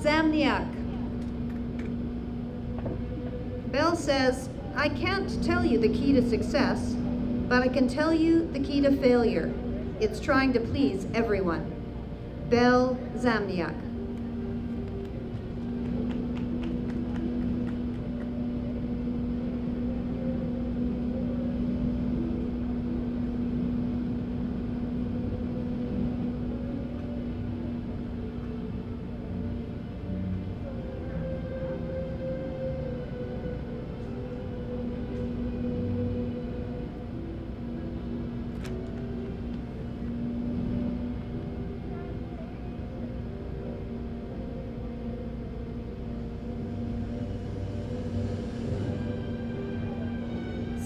Zamniak. Belle says, I can't tell you the key to success, but I can tell you the key to failure. It's trying to please everyone. Belle Zamniak.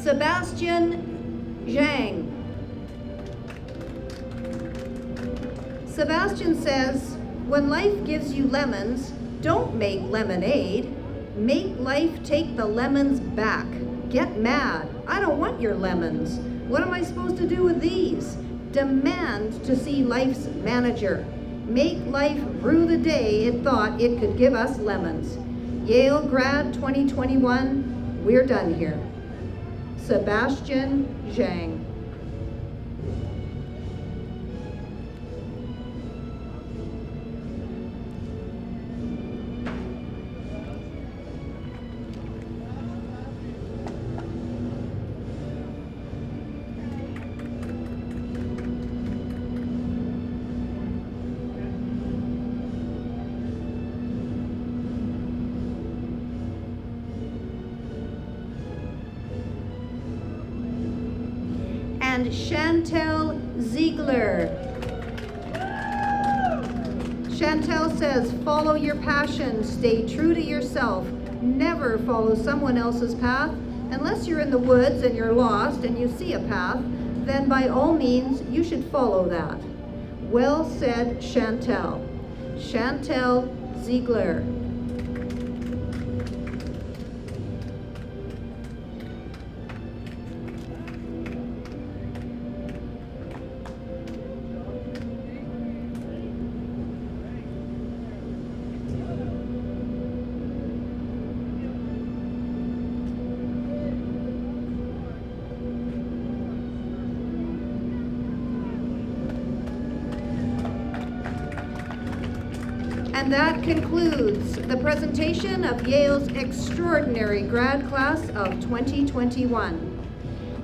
Sebastian Zhang. Sebastian says, when life gives you lemons, don't make lemonade. Make life take the lemons back. Get mad. I don't want your lemons. What am I supposed to do with these? Demand to see life's manager. Make life rue the day it thought it could give us lemons. Yale grad 2021, we're done here. Sebastian Zhang. And Chantel Ziegler. Chantel says, follow your passion, stay true to yourself, never follow someone else's path. Unless you're in the woods and you're lost and you see a path, then by all means you should follow that. Well said, Chantel. Chantel Ziegler. And that concludes the presentation of Yale's extraordinary grad class of 2021.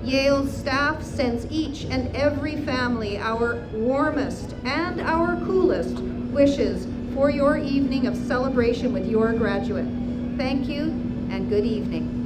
Yale's staff sends each and every family our warmest and our coolest wishes for your evening of celebration with your graduate. Thank you and good evening.